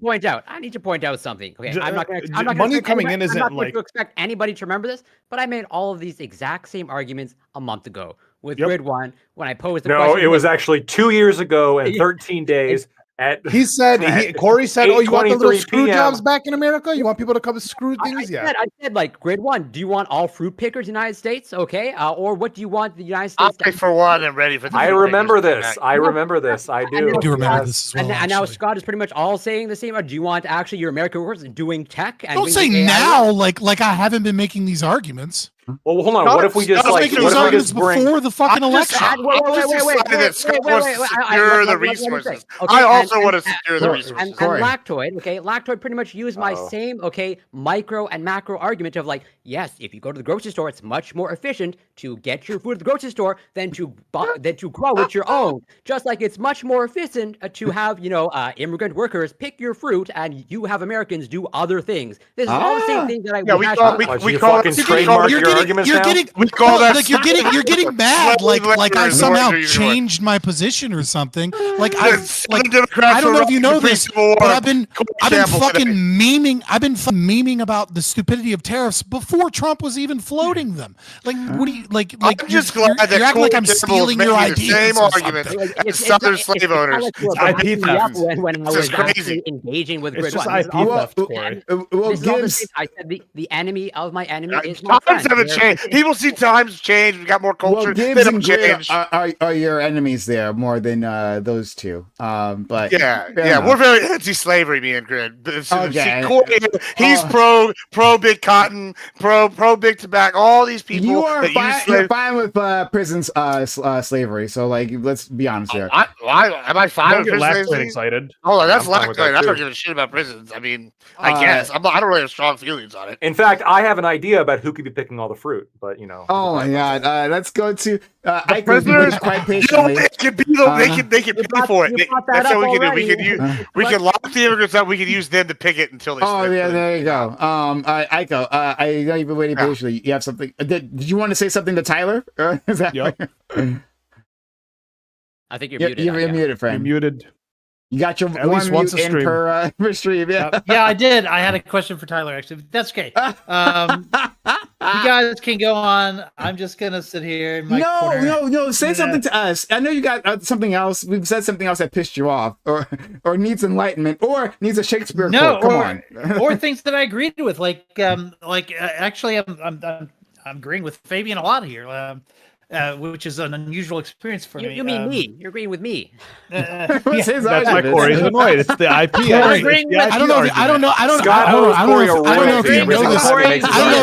to point out something. Okay, I'm not going to. Money coming in isn't I'm not like to expect anybody to remember this, but I made all of these exact same arguments a month ago with Grid One when I posed the question. No, it was actually 2 years ago and 13 days. Corey said, "Oh, you want the little screw jobs back in America? You want people to come and screw things?" I said, like, Grid One, do you want all fruit pickers in the United States? Okay, or what do you want the United States? I'll pay for one and ready for the. I remember this. I do. I do remember this as well. And now Scott is pretty much all saying the same. Or do you want actually your American workers doing tech? And don't say now, like I haven't been making these arguments. Well, hold on. What if we just before the fucking election? Wait. Secure the resources. I also want to secure the resources. And Lactoid pretty much used my same micro and macro argument of like, yes, if you go to the grocery store, it's much more efficient to get your food at the grocery store than to grow it your own. Just like it's much more efficient to have immigrant workers pick your fruit and you have Americans do other things. This is all the same thing that we call it trademark your arguments now. You're getting mad like I somehow changed my position or something. I don't know if you know this, but I've been fucking memeing about the stupidity of tariffs before Trump was even floating them. Like, what do you like? I'm just glad that you're acting like I'm stealing your ideas. Same argument as Southern slave owners. It's IP when I was actually engaging with Grid One. IP theft, Corey. I said the enemy of my enemy is my friend. change. People see times change. We got more culture. Well, Gibbs they don't and Grid change. are your enemies there more than those two. But yeah, we're very anti-slavery, me and Grid. Okay. He's pro big cotton, pro big tobacco. All these people. You're fine with prison slavery. So like, let's be honest here. Am I fine with prison slavery? Excited. Hold on, that's lactoid. I don't give a shit about prisons. I mean, I guess I don't really have strong feelings on it. In fact, I have an idea about who could be picking all the fruit, but Oh my god! Let's go to I prisoners. Quite patiently. They can pay for it. That's what we can do. We can lock the immigrants up. We can use them to pick it until they. Oh yeah, there you go. Aiko, I know you've been waiting patiently. You have something. Did you want to say something to Tyler? Is that? Yep. I think you're muted. You're muted, friend. You're muted. You got your at least once a stream. per stream. Yeah. Yeah, I did. I had a question for Tyler, actually. That's okay. You guys can go on. I'm just gonna sit here in my corner. No. Say something to us. I know you got something else. We've said something else that pissed you off, or needs enlightenment, or needs a Shakespeare quote. Come on. Or things that I agreed with, actually, I'm agreeing with Fabian a lot here. Which is an unusual experience for me. You mean me? You're agreeing with me. That's why Corey's annoyed. It's the IP. I don't know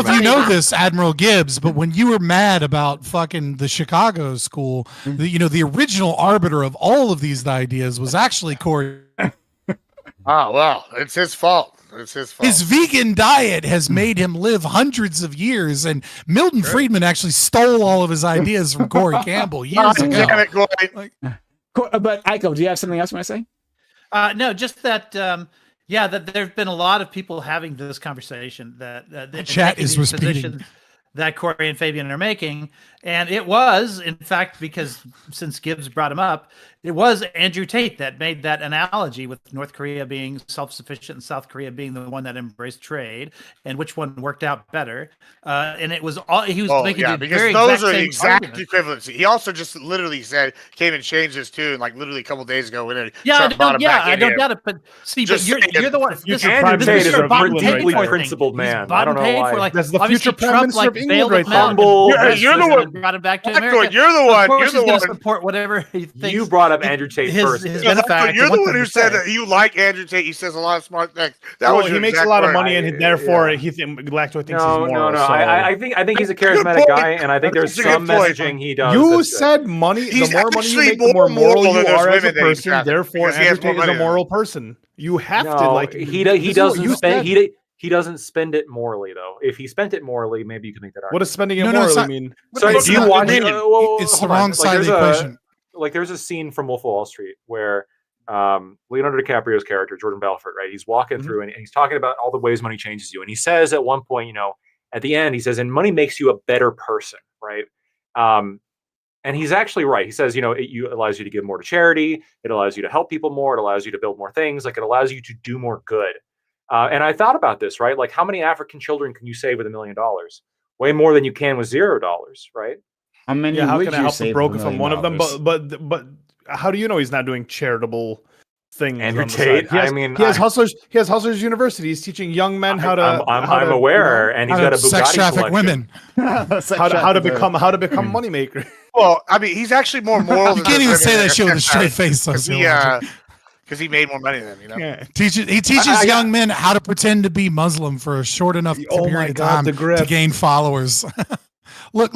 if you know this, Admiral Gibbs, but when you were mad about fucking the Chicago school, the original arbiter of all of these ideas was actually Corey. Oh well, it's his fault. It's his fault. His vegan diet has made him live hundreds of years, and Milton Friedman actually stole all of his ideas from Corey Campbell years ago. But Aiko, do you have something else you want to say? No, just that. That there have been a lot of people having this conversation. The chat is repeating that Corey and Fabian are making, and it was, in fact, because since Gibbs brought him up, it was Andrew Tate that made that analogy with North Korea being self-sufficient and South Korea being the one that embraced trade, and which one worked out better. And it was all he was making. Yeah, because those are the exact equivalency. He also just literally came and changed his tune like literally a couple days ago when I don't doubt it. But see, but you're the one. Andrew Tate is a deeply principled man. I don't know why. That's the future prime minister of England right now. You're the one. Brought him back to America. You're the one. You're the one. Support whatever he thinks. You brought up Andrew Tate first. You're the one who said that you like Andrew Tate. He says a lot of smart things. He makes a lot of money, and therefore Lacto thinks he's moral. No. I think he's a charismatic guy, and I think there's some messaging he does. You said money. The more money you make, the more moral you are as a person. Therefore, Andrew Tate is a moral person. You have to He doesn't spend it morally, though. If he spent it morally, maybe you could make that argument. What does spending it morally mean? So do you watch? It's the wrong side of the equation. There's a scene from Wolf of Wall Street where Leonardo DiCaprio's character, Jordan Belfort, right? He's walking through and he's talking about all the ways money changes you. And he says at one point, at the end, he says, and money makes you a better person, right? And he's actually right. He says, it allows you to give more to charity. It allows you to help people more. It allows you to build more things. Like it allows you to do more good. And I thought about this, right? Like how many African children can you save with $1 million? Way more than you can with $0, right? How many? How can I help the broken from one of them? But how do you know he's not doing charitable things? Andrew Tate. He has Hustlers. He has Hustlers University. He's teaching young men how to. I'm aware, and he's got a Bugatti sex traffic women. how to become moneymaker. Well, I mean, he's actually more moral. You can't even say that shit with a straight face. Because he made more money than them, Yeah. He teaches young men how to pretend to be Muslim for a short enough period of time to gain followers. Look.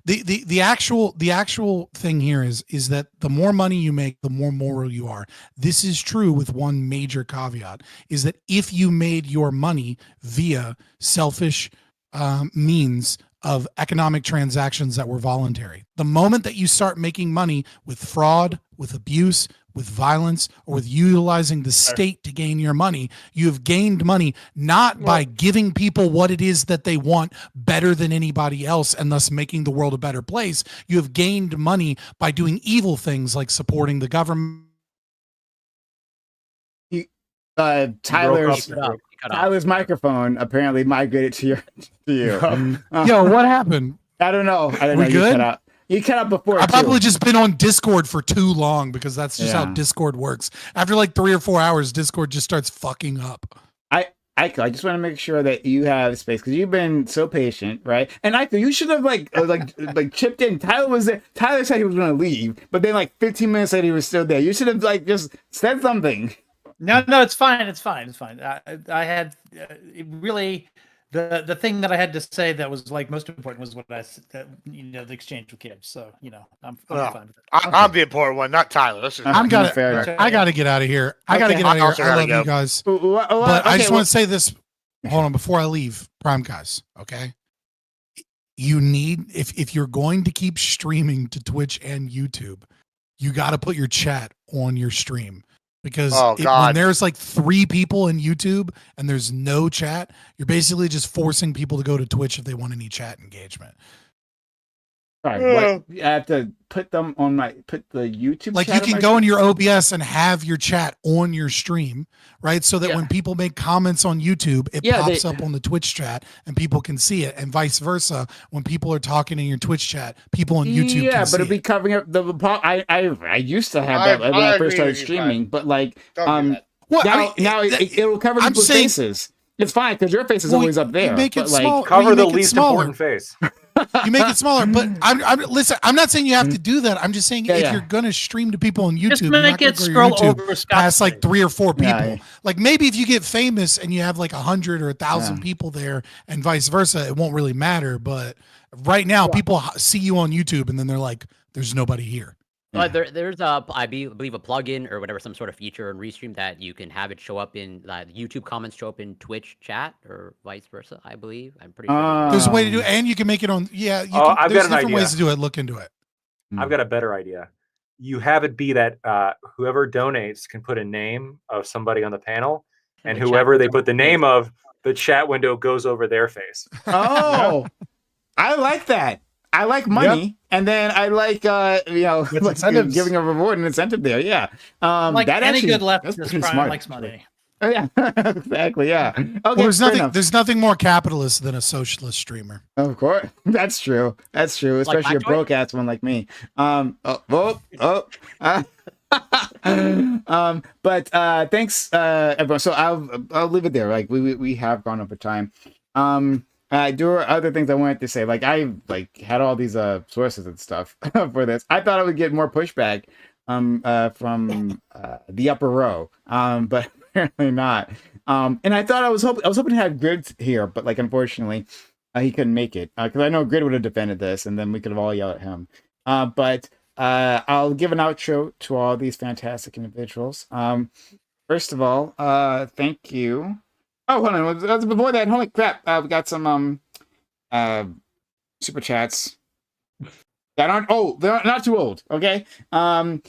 The actual thing here is that the more money you make, the more moral you are. This is true with one major caveat, is that if you made your money via selfish means of economic transactions that were voluntary, the moment that you start making money with fraud, with abuse, with violence, or with utilizing the state to gain your money, you have gained money not by giving people what it is that they want better than anybody else and thus making the world a better place. You have gained money by doing evil things like supporting the government. Tyler's microphone apparently migrated to you. Yo, what happened? I don't know. We good? You cut out before. I've probably just been on Discord for too long because that's just how Discord works. After like 3 or 4 hours, Discord just starts fucking up. I Aiko, I just want to make sure that you have space because you've been so patient, right? And Aiko, you should have like chipped in. Tyler was there. Tyler said he was going to leave, but then like 15 minutes later he was still there. You should have like just said something. No, it's fine. It's fine. I had really the thing that I had to say that was like most important was what the exchange with kids. So I'm fine with it. I'm the important one, not Tyler. I got to get out of here. I got to get out of here. I love you guys, but I just want to say this. Hold on, before I leave, Prime guys. Okay, you need if you're going to keep streaming to Twitch and YouTube, you got to put your chat on your stream. Because when there's like 3 people in YouTube and there's no chat, you're basically just forcing people to go to Twitch if they want any chat engagement. Right. I have to put them on put the YouTube like chat you can go in your OBS and have your chat on your stream, right? So that when people make comments on YouTube, it pops up on the Twitch chat and people can see it, and vice versa. When people are talking in your Twitch chat, people on YouTube can see but it'll be covering up the I used to have that when I first started streaming, but like now it'll cover people's faces. It's fine because your face is always up there. Make it small, cover the least important face. You make it smaller, but listen. I'm not saying you have to do that. I'm just saying if you're gonna stream to people on YouTube, just make it scroll over past like 3 or 4 people. Like maybe if you get famous and you have like 100 or 1,000 people there, and vice versa, it won't really matter. But right now, people see you on YouTube, and then they're like, "There's nobody here." There's I believe a plugin or whatever, some sort of feature in Restream that you can have it show up in YouTube comments, show up in Twitch chat, or vice versa. I believe. I'm pretty sure. There's a way to do it, and you can make it on. Yeah, there's different ways to do it. Look into it. I've got a better idea. You have it be that whoever donates can put a name of somebody on the panel, and whoever they put the name of, the chat window goes over their face. Oh, I like that. I like money, and then I like giving a reward and incentive there. Yeah, like that any actually, good leftist likes money. Oh yeah, exactly. Yeah. Okay. Well, there's nothing more capitalist than a socialist streamer. Of course, that's true. That's true, especially a broke ass one like me. But thanks everyone. So I'll leave it there. Like we have gone over time. There were other things I wanted to say. Like I had all these sources and stuff for this. I thought I would get more pushback from the upper row, but apparently not. And I thought I was hoping to have Grid here, but like unfortunately he couldn't make it because I know Grid would have defended this, and then we could have all yelled at him. But I'll give an outro to all these fantastic individuals. First of all, thank you. Oh, hold on. Before that, holy crap. We got some super chats that aren't old. They're not too old, okay? Sir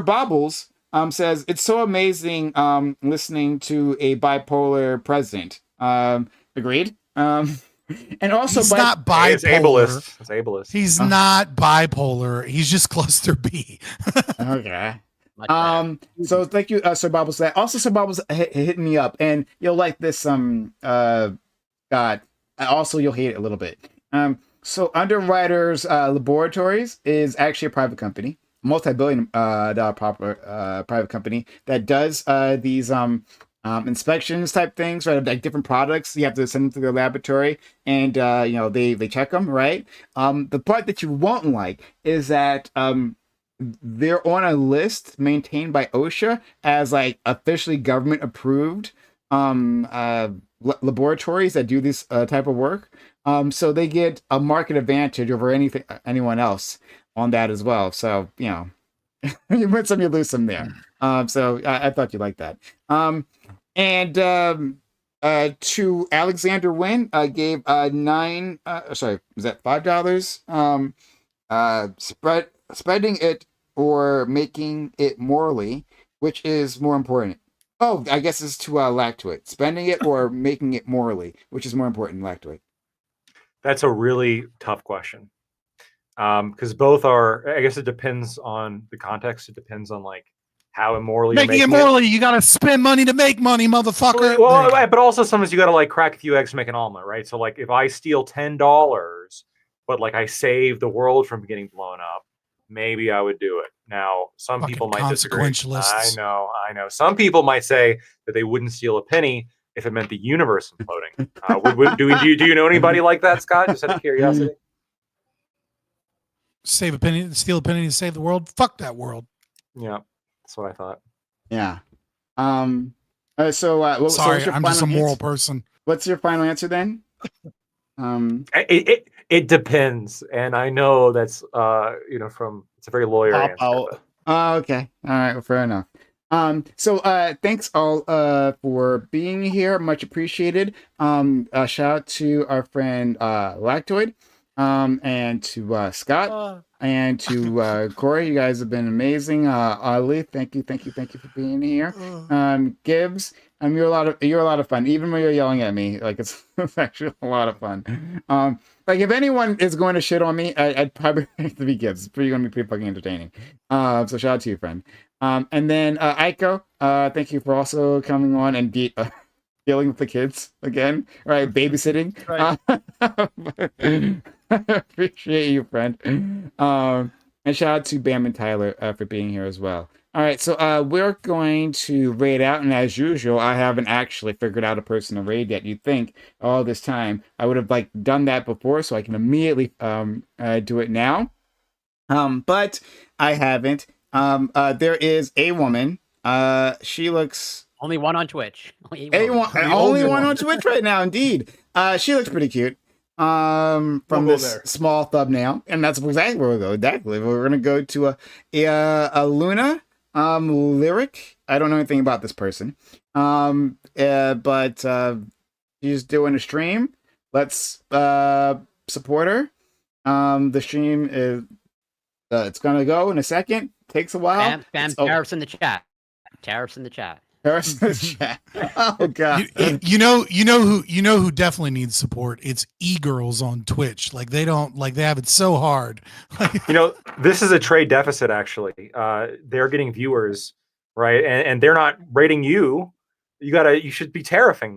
Bobbles says, it's so amazing listening to a bipolar president. Agreed. And also, he's not bipolar. It's ableist. It's ableist. He's not bipolar. He's just cluster B. Okay. So thank you, Sir Bubbles. That also Sir Bubbles hitting me up, and you'll like this. God, also you'll hate it a little bit. So Underwriters Laboratories is actually a private company, multi-billion dollar private company that does these inspections type things, right? Like different products, you have to send them to the laboratory, and they check them, right? The part that you won't like is that they're on a list maintained by OSHA as like officially government approved laboratories that do this type of work. So they get a market advantage over anyone else on that as well. So you win some, you lose some there. So I thought you liked that. And to Alexander Wynn, gave $9. Sorry, was that $5? Spreading it or making it morally, which is more important? Oh, I guess it's to Lactoid. Spending it or making it morally, which is more important, Lactoid? That's a really tough question. Because both are, I guess it depends on the context. It depends on like how immorally making it morally. You got to spend money to make money, motherfucker. Well, but also sometimes you got to like crack a few eggs to make an omelet, right? So like if I steal $10, but like I save the world from getting blown up, maybe I would do it. Now, some people might disagree. I know. Some people might say that they wouldn't steal a penny if it meant the universe imploding. Do you know anybody like that, Scott? Just out of curiosity. Steal a penny to save the world. Fuck that world. Yeah, that's what I thought. Yeah. Sorry, I'm just a moral person. What's your final answer then? It depends, and I know that's it's a very lawyer answer. But... Oh, okay. All right. Well, fair enough. Thanks all for being here. Much appreciated. Shout out to our friend Lactoid, and to Scott, and to Corey. You guys have been amazing. Ali, thank you for being here. Gibbs, you're a lot of fun. Even when you're yelling at me, like it's actually a lot of fun. Like if anyone is going to shit on me, I'd probably have to be Gibbs. It's going to be pretty fucking entertaining. So shout out to you, friend. And then Aiko, thank you for also coming on and dealing with the kids again, right? Babysitting. Right. Appreciate you, friend. And shout out to Bam and Tyler for being here as well. All right, so we're going to raid out, and as usual, I haven't actually figured out a person to raid yet. You'd think all this time I would have done that before, so I can immediately do it now. But I haven't. There is a woman. She looks only one on Twitch. Only one on Twitch right now, indeed. She looks pretty cute. From this small thumbnail, and that's exactly where we'll go. Exactly, we're gonna go to a Luna lyric. I don't know anything about this person, but she's doing a stream. Let's support her. The stream is it's gonna go in a second. Takes a while. Tariffs in the chat. Tariffs in the chat. Oh god! You know who definitely needs support. It's e-girls on Twitch. Like they have it so hard. This is a trade deficit. Actually, they're getting viewers, right, and they're not rating you. You should be tariffing them.